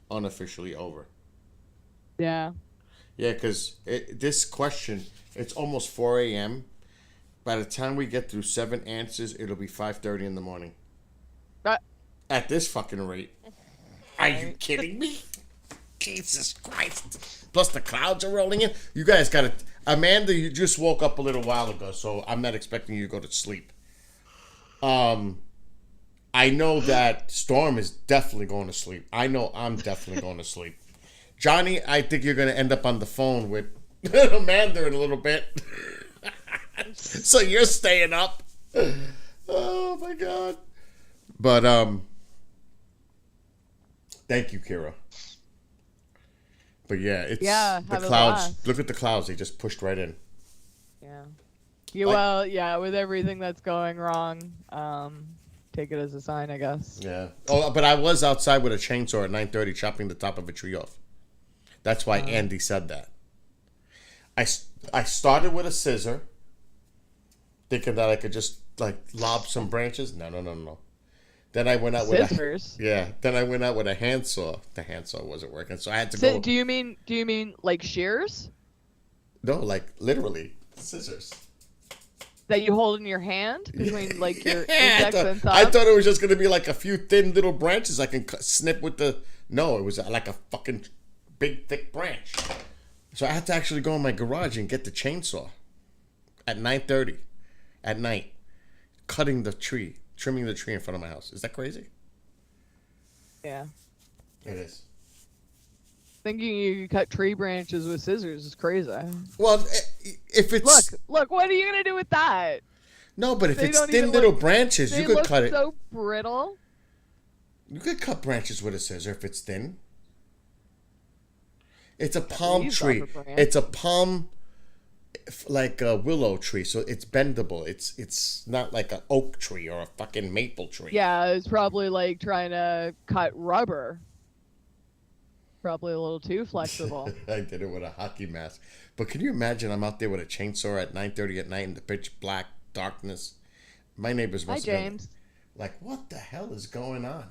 unofficially over. Yeah. Yeah, because this question, it's almost 4 a.m. By the time we get through 7 answers, it'll be 5:30 in the morning. At this fucking rate. Are you kidding me? Jesus Christ. Plus the clouds are rolling in. You guys got to... Amanda, you just woke up a little while ago, so I'm not expecting you to go to sleep. I know that Storm is definitely going to sleep. I know I'm definitely going to sleep. Johnny, I think you're going to end up on the phone with Amanda in a little bit. So you're staying up. Oh, my God. But, thank you, Kira. But yeah, it's the clouds. Look at the clouds. They just pushed right in. Yeah. Yeah. Well, yeah. With everything that's going wrong, take it as a sign, I guess. Yeah. Oh, but I was outside with a chainsaw at 9:30 chopping the top of a tree off. That's why Andy said that. I started with a scissor, thinking that I could just like lob some branches. No. Then I went out with scissors. Then I went out with a handsaw. The handsaw wasn't working, so I had to go. Do you mean like shears? No, like literally scissors. That you hold in your hand between like your index and thumb? I thought it was just gonna be like a few thin little branches I can snip with the. No, it was like a fucking big thick branch. So I had to actually go in my garage and get the chainsaw at 9:30 at night, cutting the tree. Trimming the tree in front of my house. Is that crazy? Yeah. It is. Thinking you could cut tree branches with scissors is crazy. Well, if it's... Look, what are you going to do with that? No, but if it's thin little branches, you could cut it. They look so brittle. You could cut branches with a scissor if it's thin. It's a palm tree. It's a palm... like a willow tree, so it's bendable. It's not like an oak tree or a fucking maple tree. Yeah, it's probably like trying to cut rubber. Probably a little too flexible. I did it with a hockey mask. But can you imagine I'm out there with a chainsaw at 9:30 at night in the pitch black darkness? My neighbors must have been like, what the hell is going on?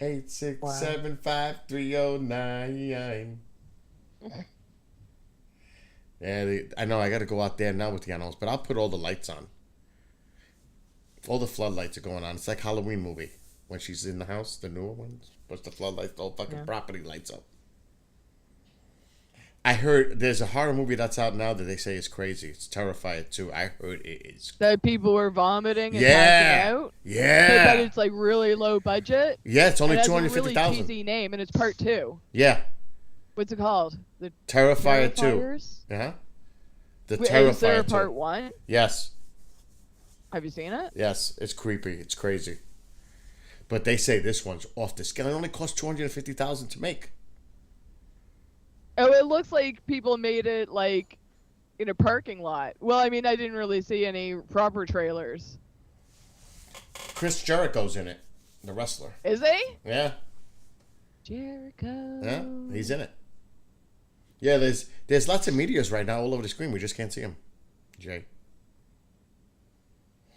8675309. Yeah, I know I got to go out there now with the animals, but I'll put all the lights on. All the floodlights are going on. It's like Halloween movie when she's in the house, the newer ones. Puts the floodlights, the whole fucking property lights up. I heard there's a horror movie that's out now that they say is crazy. It's Terrifier 2. I heard it is. That people were vomiting and passing out? Yeah. But it's like really low budget? Yeah, it's only $250,000. It's a really cheesy name, and it's part 2. Yeah. What's it called? The Terrifier 2. Terrifiers? The Wait, Terrifier is there a 2. part 1? Yes. Have you seen it? Yes, it's creepy. It's crazy. But they say this one's off the scale. It only cost $250,000 to make. Oh, it looks like people made it like in a parking lot. Well, I mean, I didn't really see any proper trailers. Chris Jericho's in it, the wrestler. Is he? Yeah. Jericho. Yeah, he's in it. Yeah, there's lots of meteors right now all over the screen. We just can't see them. Jay.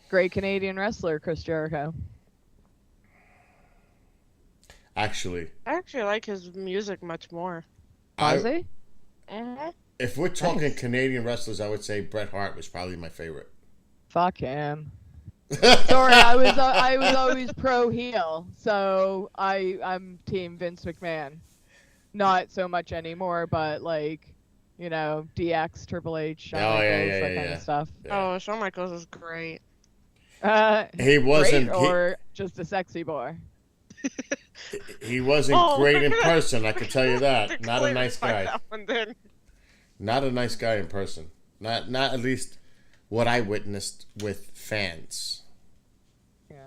Great Canadian wrestler, Chris Jericho. Actually, I actually like his music much more. Does he? Uh-huh. if we're talking Nice. Canadian wrestlers, I would say Bret Hart was probably my favorite. Fuck him. Sorry, I was always pro heel, so I'm team Vince McMahon. Not so much anymore, but like, you know, DX, Triple H, Shawn Michaels, that kind of stuff. Oh, Shawn Michaels is great. He wasn't. Great or just a sexy boy. He wasn't great in person. I can tell you that. Not a nice guy. Not a nice guy in person. Not at least what I witnessed with fans. Yeah.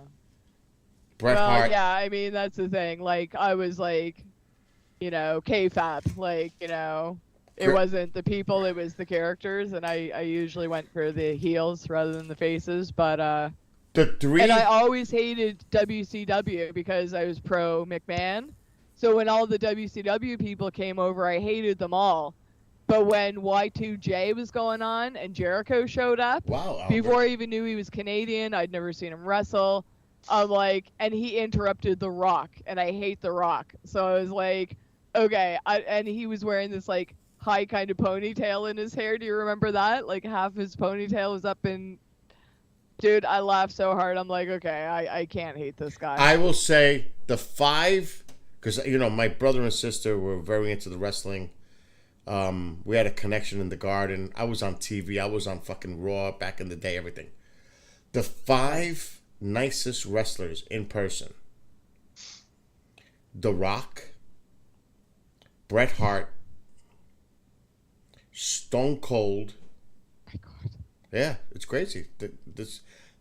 Bret well, Hart. yeah, I mean that's the thing. Like I was like, you know, K-Fab. Like, you know, it wasn't the people, it was the characters, and I usually went for the heels rather than the faces. But and I always hated WCW because I was pro McMahon. So when all the WCW people came over, I hated them all. But when Y2J was going on and Jericho showed up, before I even knew he was Canadian, I'd never seen him wrestle. I'm like, and he interrupted The Rock, and I hate The Rock. So I was like, okay. And he was wearing this like high kind of ponytail in his hair. Do you remember that? Like half his ponytail was up in. Dude, I laughed so hard. I'm like, okay, I can't hate this guy. I will say the 5, because you know my brother and sister were very into the wrestling. We had a connection in the garden. I was on TV. I was on fucking Raw back in the day. Everything. The 5 nicest wrestlers in person: The Rock, Bret Hart, Stone Cold. My God. Yeah, it's crazy.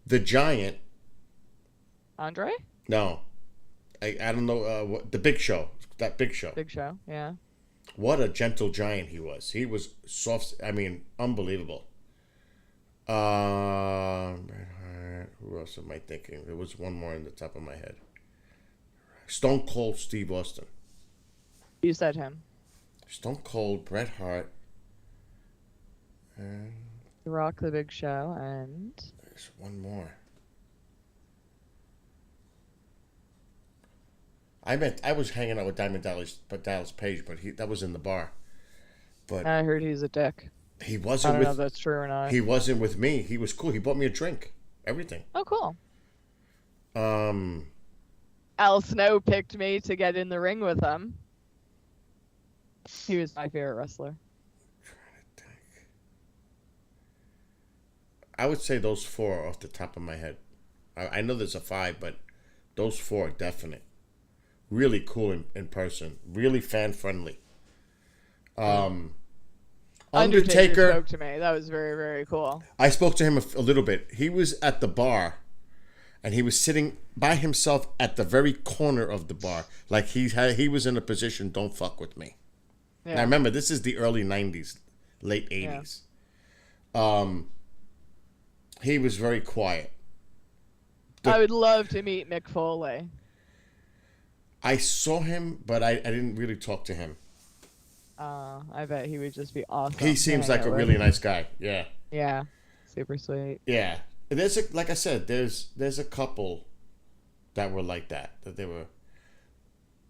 The Giant. Andre? No, I don't know. What the Big Show? That Big Show. Big Show. Yeah. What a gentle giant he was. He was soft. I mean, unbelievable. Who else am I thinking? There was one more in the top of my head. Stone Cold Steve Austin. You said him. Stone Cold Bret Hart. And The Rock, The Big Show, and there's one more. I was hanging out with Diamond Dallas Page, but that was in the bar. But I heard he's a dick. He wasn't. I don't know if that's true or not. He wasn't with me. He was cool. He bought me a drink. Everything. Oh, cool. Um. Al Snow picked me to get in the ring with him. He was my favorite wrestler. I would say those 4 off the top of my head. I know there's a 5, but those 4 are definite. Really cool in person. Really fan friendly. Undertaker spoke to me. That was very, very cool. I spoke to him a little bit. He was at the bar, and he was sitting by himself at the very corner of the bar, like he was in a position. Don't fuck with me. Yeah. Now remember, this is the early '90s, late '80s. Yeah. He was very quiet. I would love to meet Mick Foley. I saw him, but I didn't really talk to him. I bet he would just be awesome. He seems like a really nice guy. Yeah. Yeah. Super sweet. Yeah. Like I said, there's a couple that were like that they were.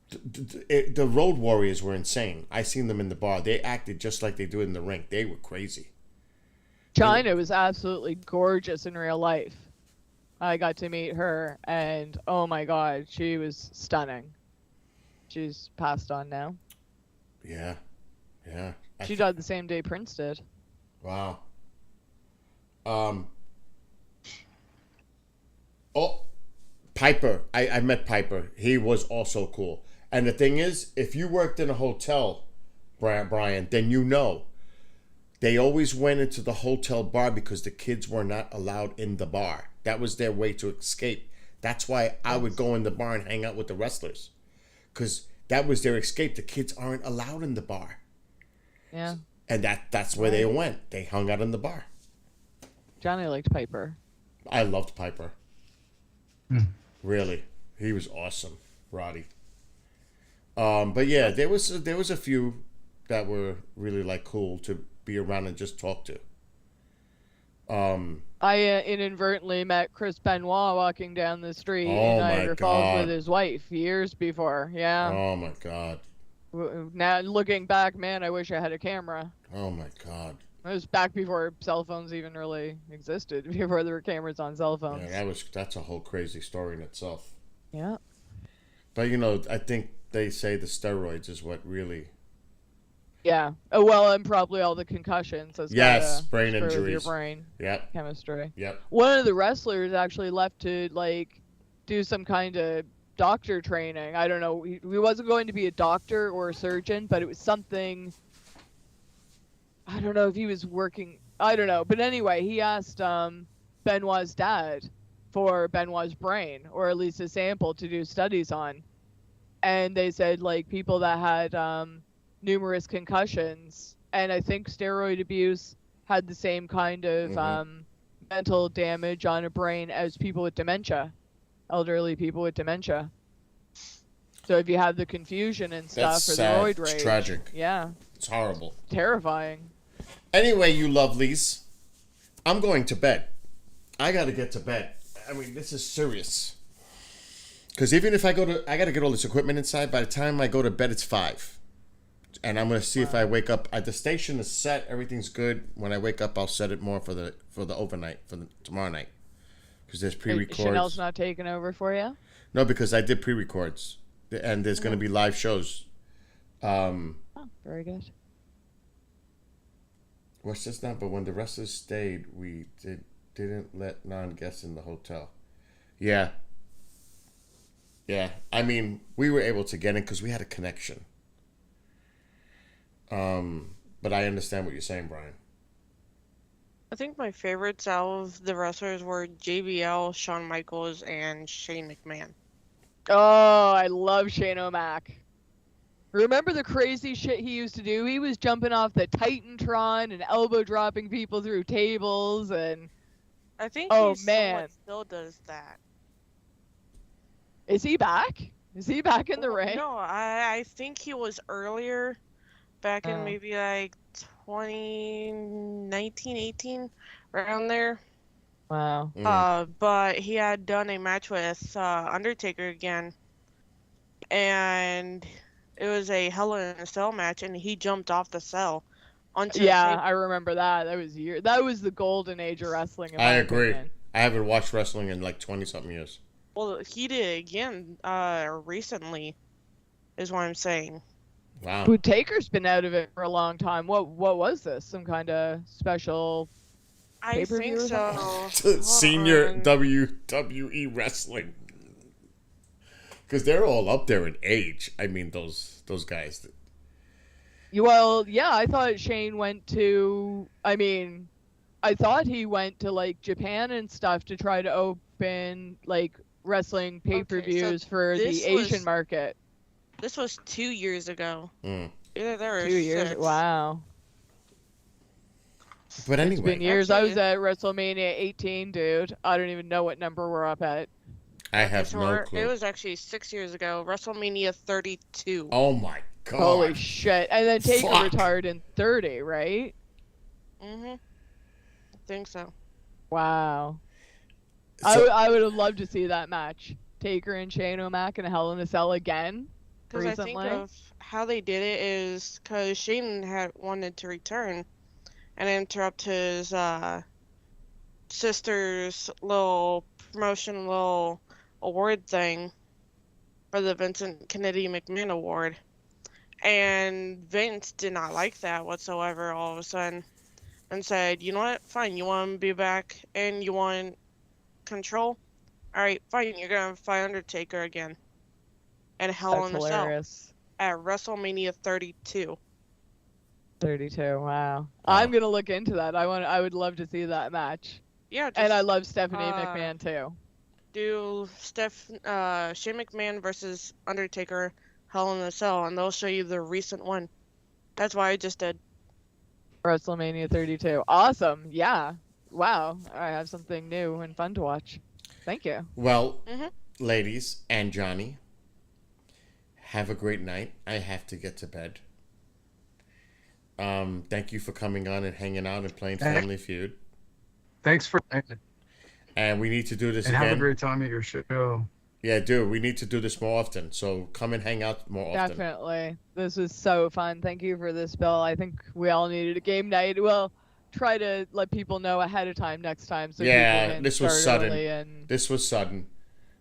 The Road Warriors were insane. I seen them in the bar. They acted just like they do in the ring. They were crazy. China was absolutely gorgeous in real life. I got to meet her, and oh my God, she was stunning. She's passed on now. Yeah. Yeah. She died the same day Prince did. Wow. Piper. I met Piper. He was also cool. And the thing is, if you worked in a hotel, Brian, then you know. They always went into the hotel bar because the kids were not allowed in the bar. That was their way to escape. That's why I would go in the bar and hang out with the wrestlers. Because that was their escape. The kids aren't allowed in the bar. Yeah. And that's where they went. They hung out in the bar. Johnny liked Piper. I loved Piper. Really. He was awesome. Roddy. But yeah, there was a few that were really like cool to be around and just talk to. I inadvertently met Chris Benoit walking down the street Oh in my Niagara Falls God. with his wife years before. Yeah. Oh my God. Now looking back, man, I wish I had a camera. Oh my God. It was back before cell phones even really existed. Before there were cameras on cell phones. Yeah, that's a whole crazy story in itself. Yeah. But I think they say the steroids is what really. Yeah. Oh well, and probably all the concussions. Yes, brain screw with injuries. your brain. Yep. Chemistry. Yep. One of the wrestlers actually left to do some kind of doctor training. I don't know. He wasn't going to be a doctor or a surgeon, but it was something. I don't know if he was working. I don't know. But anyway, he asked Benoit's dad for Benoit's brain, or at least a sample to do studies on. And they said people that had numerous concussions and I think steroid abuse had the same kind of mental damage on a brain as people with dementia, elderly people with dementia. So if you have the confusion and stuff That's or sad. the roid It's rage, tragic. yeah, It's horrible. terrifying. Anyway, you lovelies, I'm going to bed. I got to get to bed. I mean, this is serious. Because even if I got to get all this equipment inside. By the time I go to bed, it's 5. And I'm going to see if I wake up. The station is set. Everything's good. When I wake up, I'll set it more for the overnight, for the tomorrow night. Because there's pre-records. Chanel's not taking over for you? No, because I did pre-records. And there's going to be live shows. Oh, very good. What's this now? But when the wrestlers stayed, we didn't let non-guests in the hotel. Yeah. Yeah. I mean, we were able to get in because we had a connection. But I understand what you're saying, Brian. I think my favorites out of the wrestlers were JBL, Shawn Michaels, and Shane McMahon. Oh, I love Shane O'Mac. Remember the crazy shit he used to do? He was jumping off the Titantron and elbow dropping people through tables and... I think Oh, he man. somewhat still does that. Is he back? Is he back in the ring? No, I think he was earlier, back in Oh. maybe 2019, 18, around there. Wow. But he had done a match with Undertaker again, and it was a Hell in a Cell match, and he jumped off the cell onto Yeah, the I remember that. That was the golden age of wrestling. in I my agree. opinion. I haven't watched wrestling in 20-something years. Well, he did it again recently, is what I'm saying. Wow. But Taker's been out of it for a long time. What was this? Some kind of special I pay-per-view think or so. something? Senior on. WWE wrestling. Because they're all up there in age. I mean, those guys. Well, yeah, I thought Shane went to. I thought he went to Japan and stuff to try to open wrestling pay-per-views for the this Asian was- market. This was 2 years ago. Mm. Either there or 2 years. 6. Wow. But It's been anyway, years. I was Actually- at WrestleMania 18, dude. I don't even know what number we're up at. I have So no we're- clue. It was actually 6 years ago. WrestleMania 32. Oh my god. Holy shit. And then Taker Fuck. retired in 30, right? Mm-hmm. I think so. Wow. So- I would have loved to see that match. Taker and Shane O'Mac in a Hell in a Cell again. Because I think Recently. of how they did it is because Shane had wanted to return and interrupt his sister's little promotion, little award thing for the Vincent Kennedy McMahon Award. And Vince did not like that whatsoever all of a sudden and said, you know what, fine, you want to be back and you want control? Alright, fine, you're going to fight Undertaker again. And Hell That's in a Cell hilarious. at WrestleMania 32. 32. Wow. I'm gonna look into that. I would love to see that match. Yeah, And I just, love Stephanie McMahon too. do Shane McMahon versus Undertaker Hell in a Cell, and they'll show you the recent one. That's why I just did. WrestleMania 32. Awesome. Yeah. Wow. I have something new and fun to watch. Thank you. Well, Mhm. ladies and Johnny, have a great night. I have to get to bed. Thank you for coming on and hanging out and playing Family Feud. Thanks for And we need to do this and again. have a great time at your show. Yeah, dude, we need to do this more often. So come and hang out more often. Definitely. This was so fun. Thank you for this, Bill. I think we all needed a game night. We'll try to let people know ahead of time next time. So people can this was start sudden. early and... This was sudden.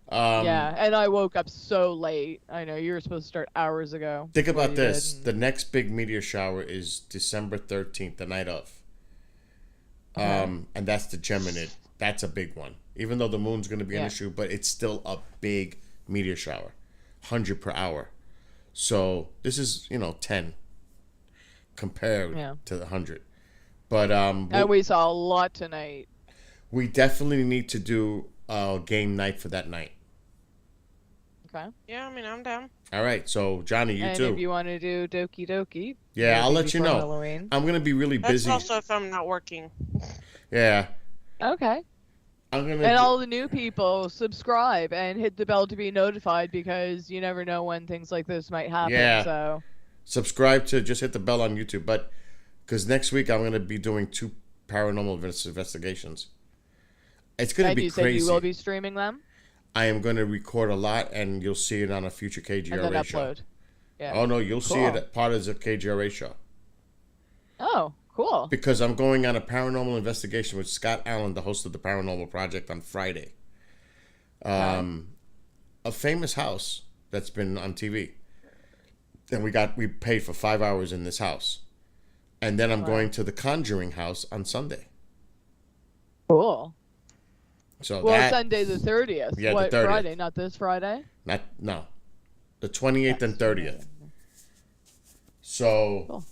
yeah, and I woke up so late. I know you were supposed to start hours ago. Think about this. did. The next big meteor shower is December 13th, the night of. And that's the Geminid. That's a big one. Even though the moon's going to be an issue, but it's still a big meteor shower. 100 per hour. So this is, 10 compared to the 100. But and we saw a lot tonight. we definitely need to do a game night for that night. Okay. Yeah, I mean, I'm down. All right. So Johnny, you and too. if you want to do Doki Doki. Yeah, I'll maybe let you before know. Halloween. I'm going to be really That's busy. also if I'm not working. Yeah. Okay. I'm gonna And all the new people, subscribe and hit the bell to be notified because you never know when things like this might happen. Yeah. So subscribe to just hit the bell on YouTube. But because next week I'm going to be doing 2 paranormal investigations. It's going to and be you crazy. said you will be streaming them I am going to record a lot, and you'll see it on a future KGRA and then show. upload. Yeah. Oh no, you'll see Cool. it at part of the KGRA show. Oh, cool. Because I'm going on a paranormal investigation with Scott Allen, the host of the Paranormal Project, on Friday. A famous house that's been on TV. And we paid for 5 hours in this house. And then I'm going to the Conjuring house on Sunday. Cool. So Well, Sunday the 30th. Yeah, the What 30th. Friday? Not this Friday? The 28th and 30th. So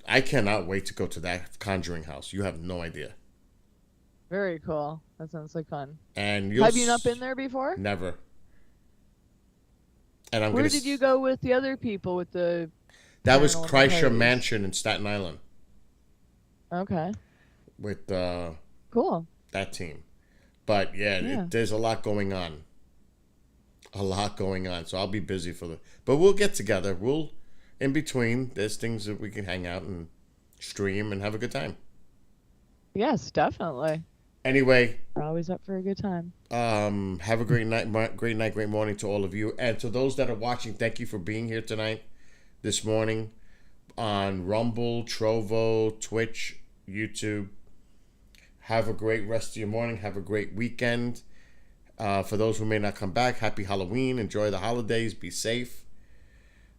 I cannot wait to go to that Conjuring house. You have no idea. Very cool. That sounds like fun. And Have you not been there before? Never. And I'm Where gonna did you go with the other people with the... That was paranormal Kreischer parties? Mansion in Staten Island Okay. with Cool. that team. But Yeah. there's a lot going on. A lot going on. So I'll be busy but we'll get together. In between, there's things that we can hang out and stream and have a good time. Yes, definitely. Anyway, We're always up for a good time. have a great night, great morning to all of you. And to those that are watching, thank you for being here tonight, this morning, on Rumble, Trovo, Twitch, YouTube. Have a great rest of your morning. Have a great weekend. For those who may not come back, happy Halloween. Enjoy the holidays. Be safe.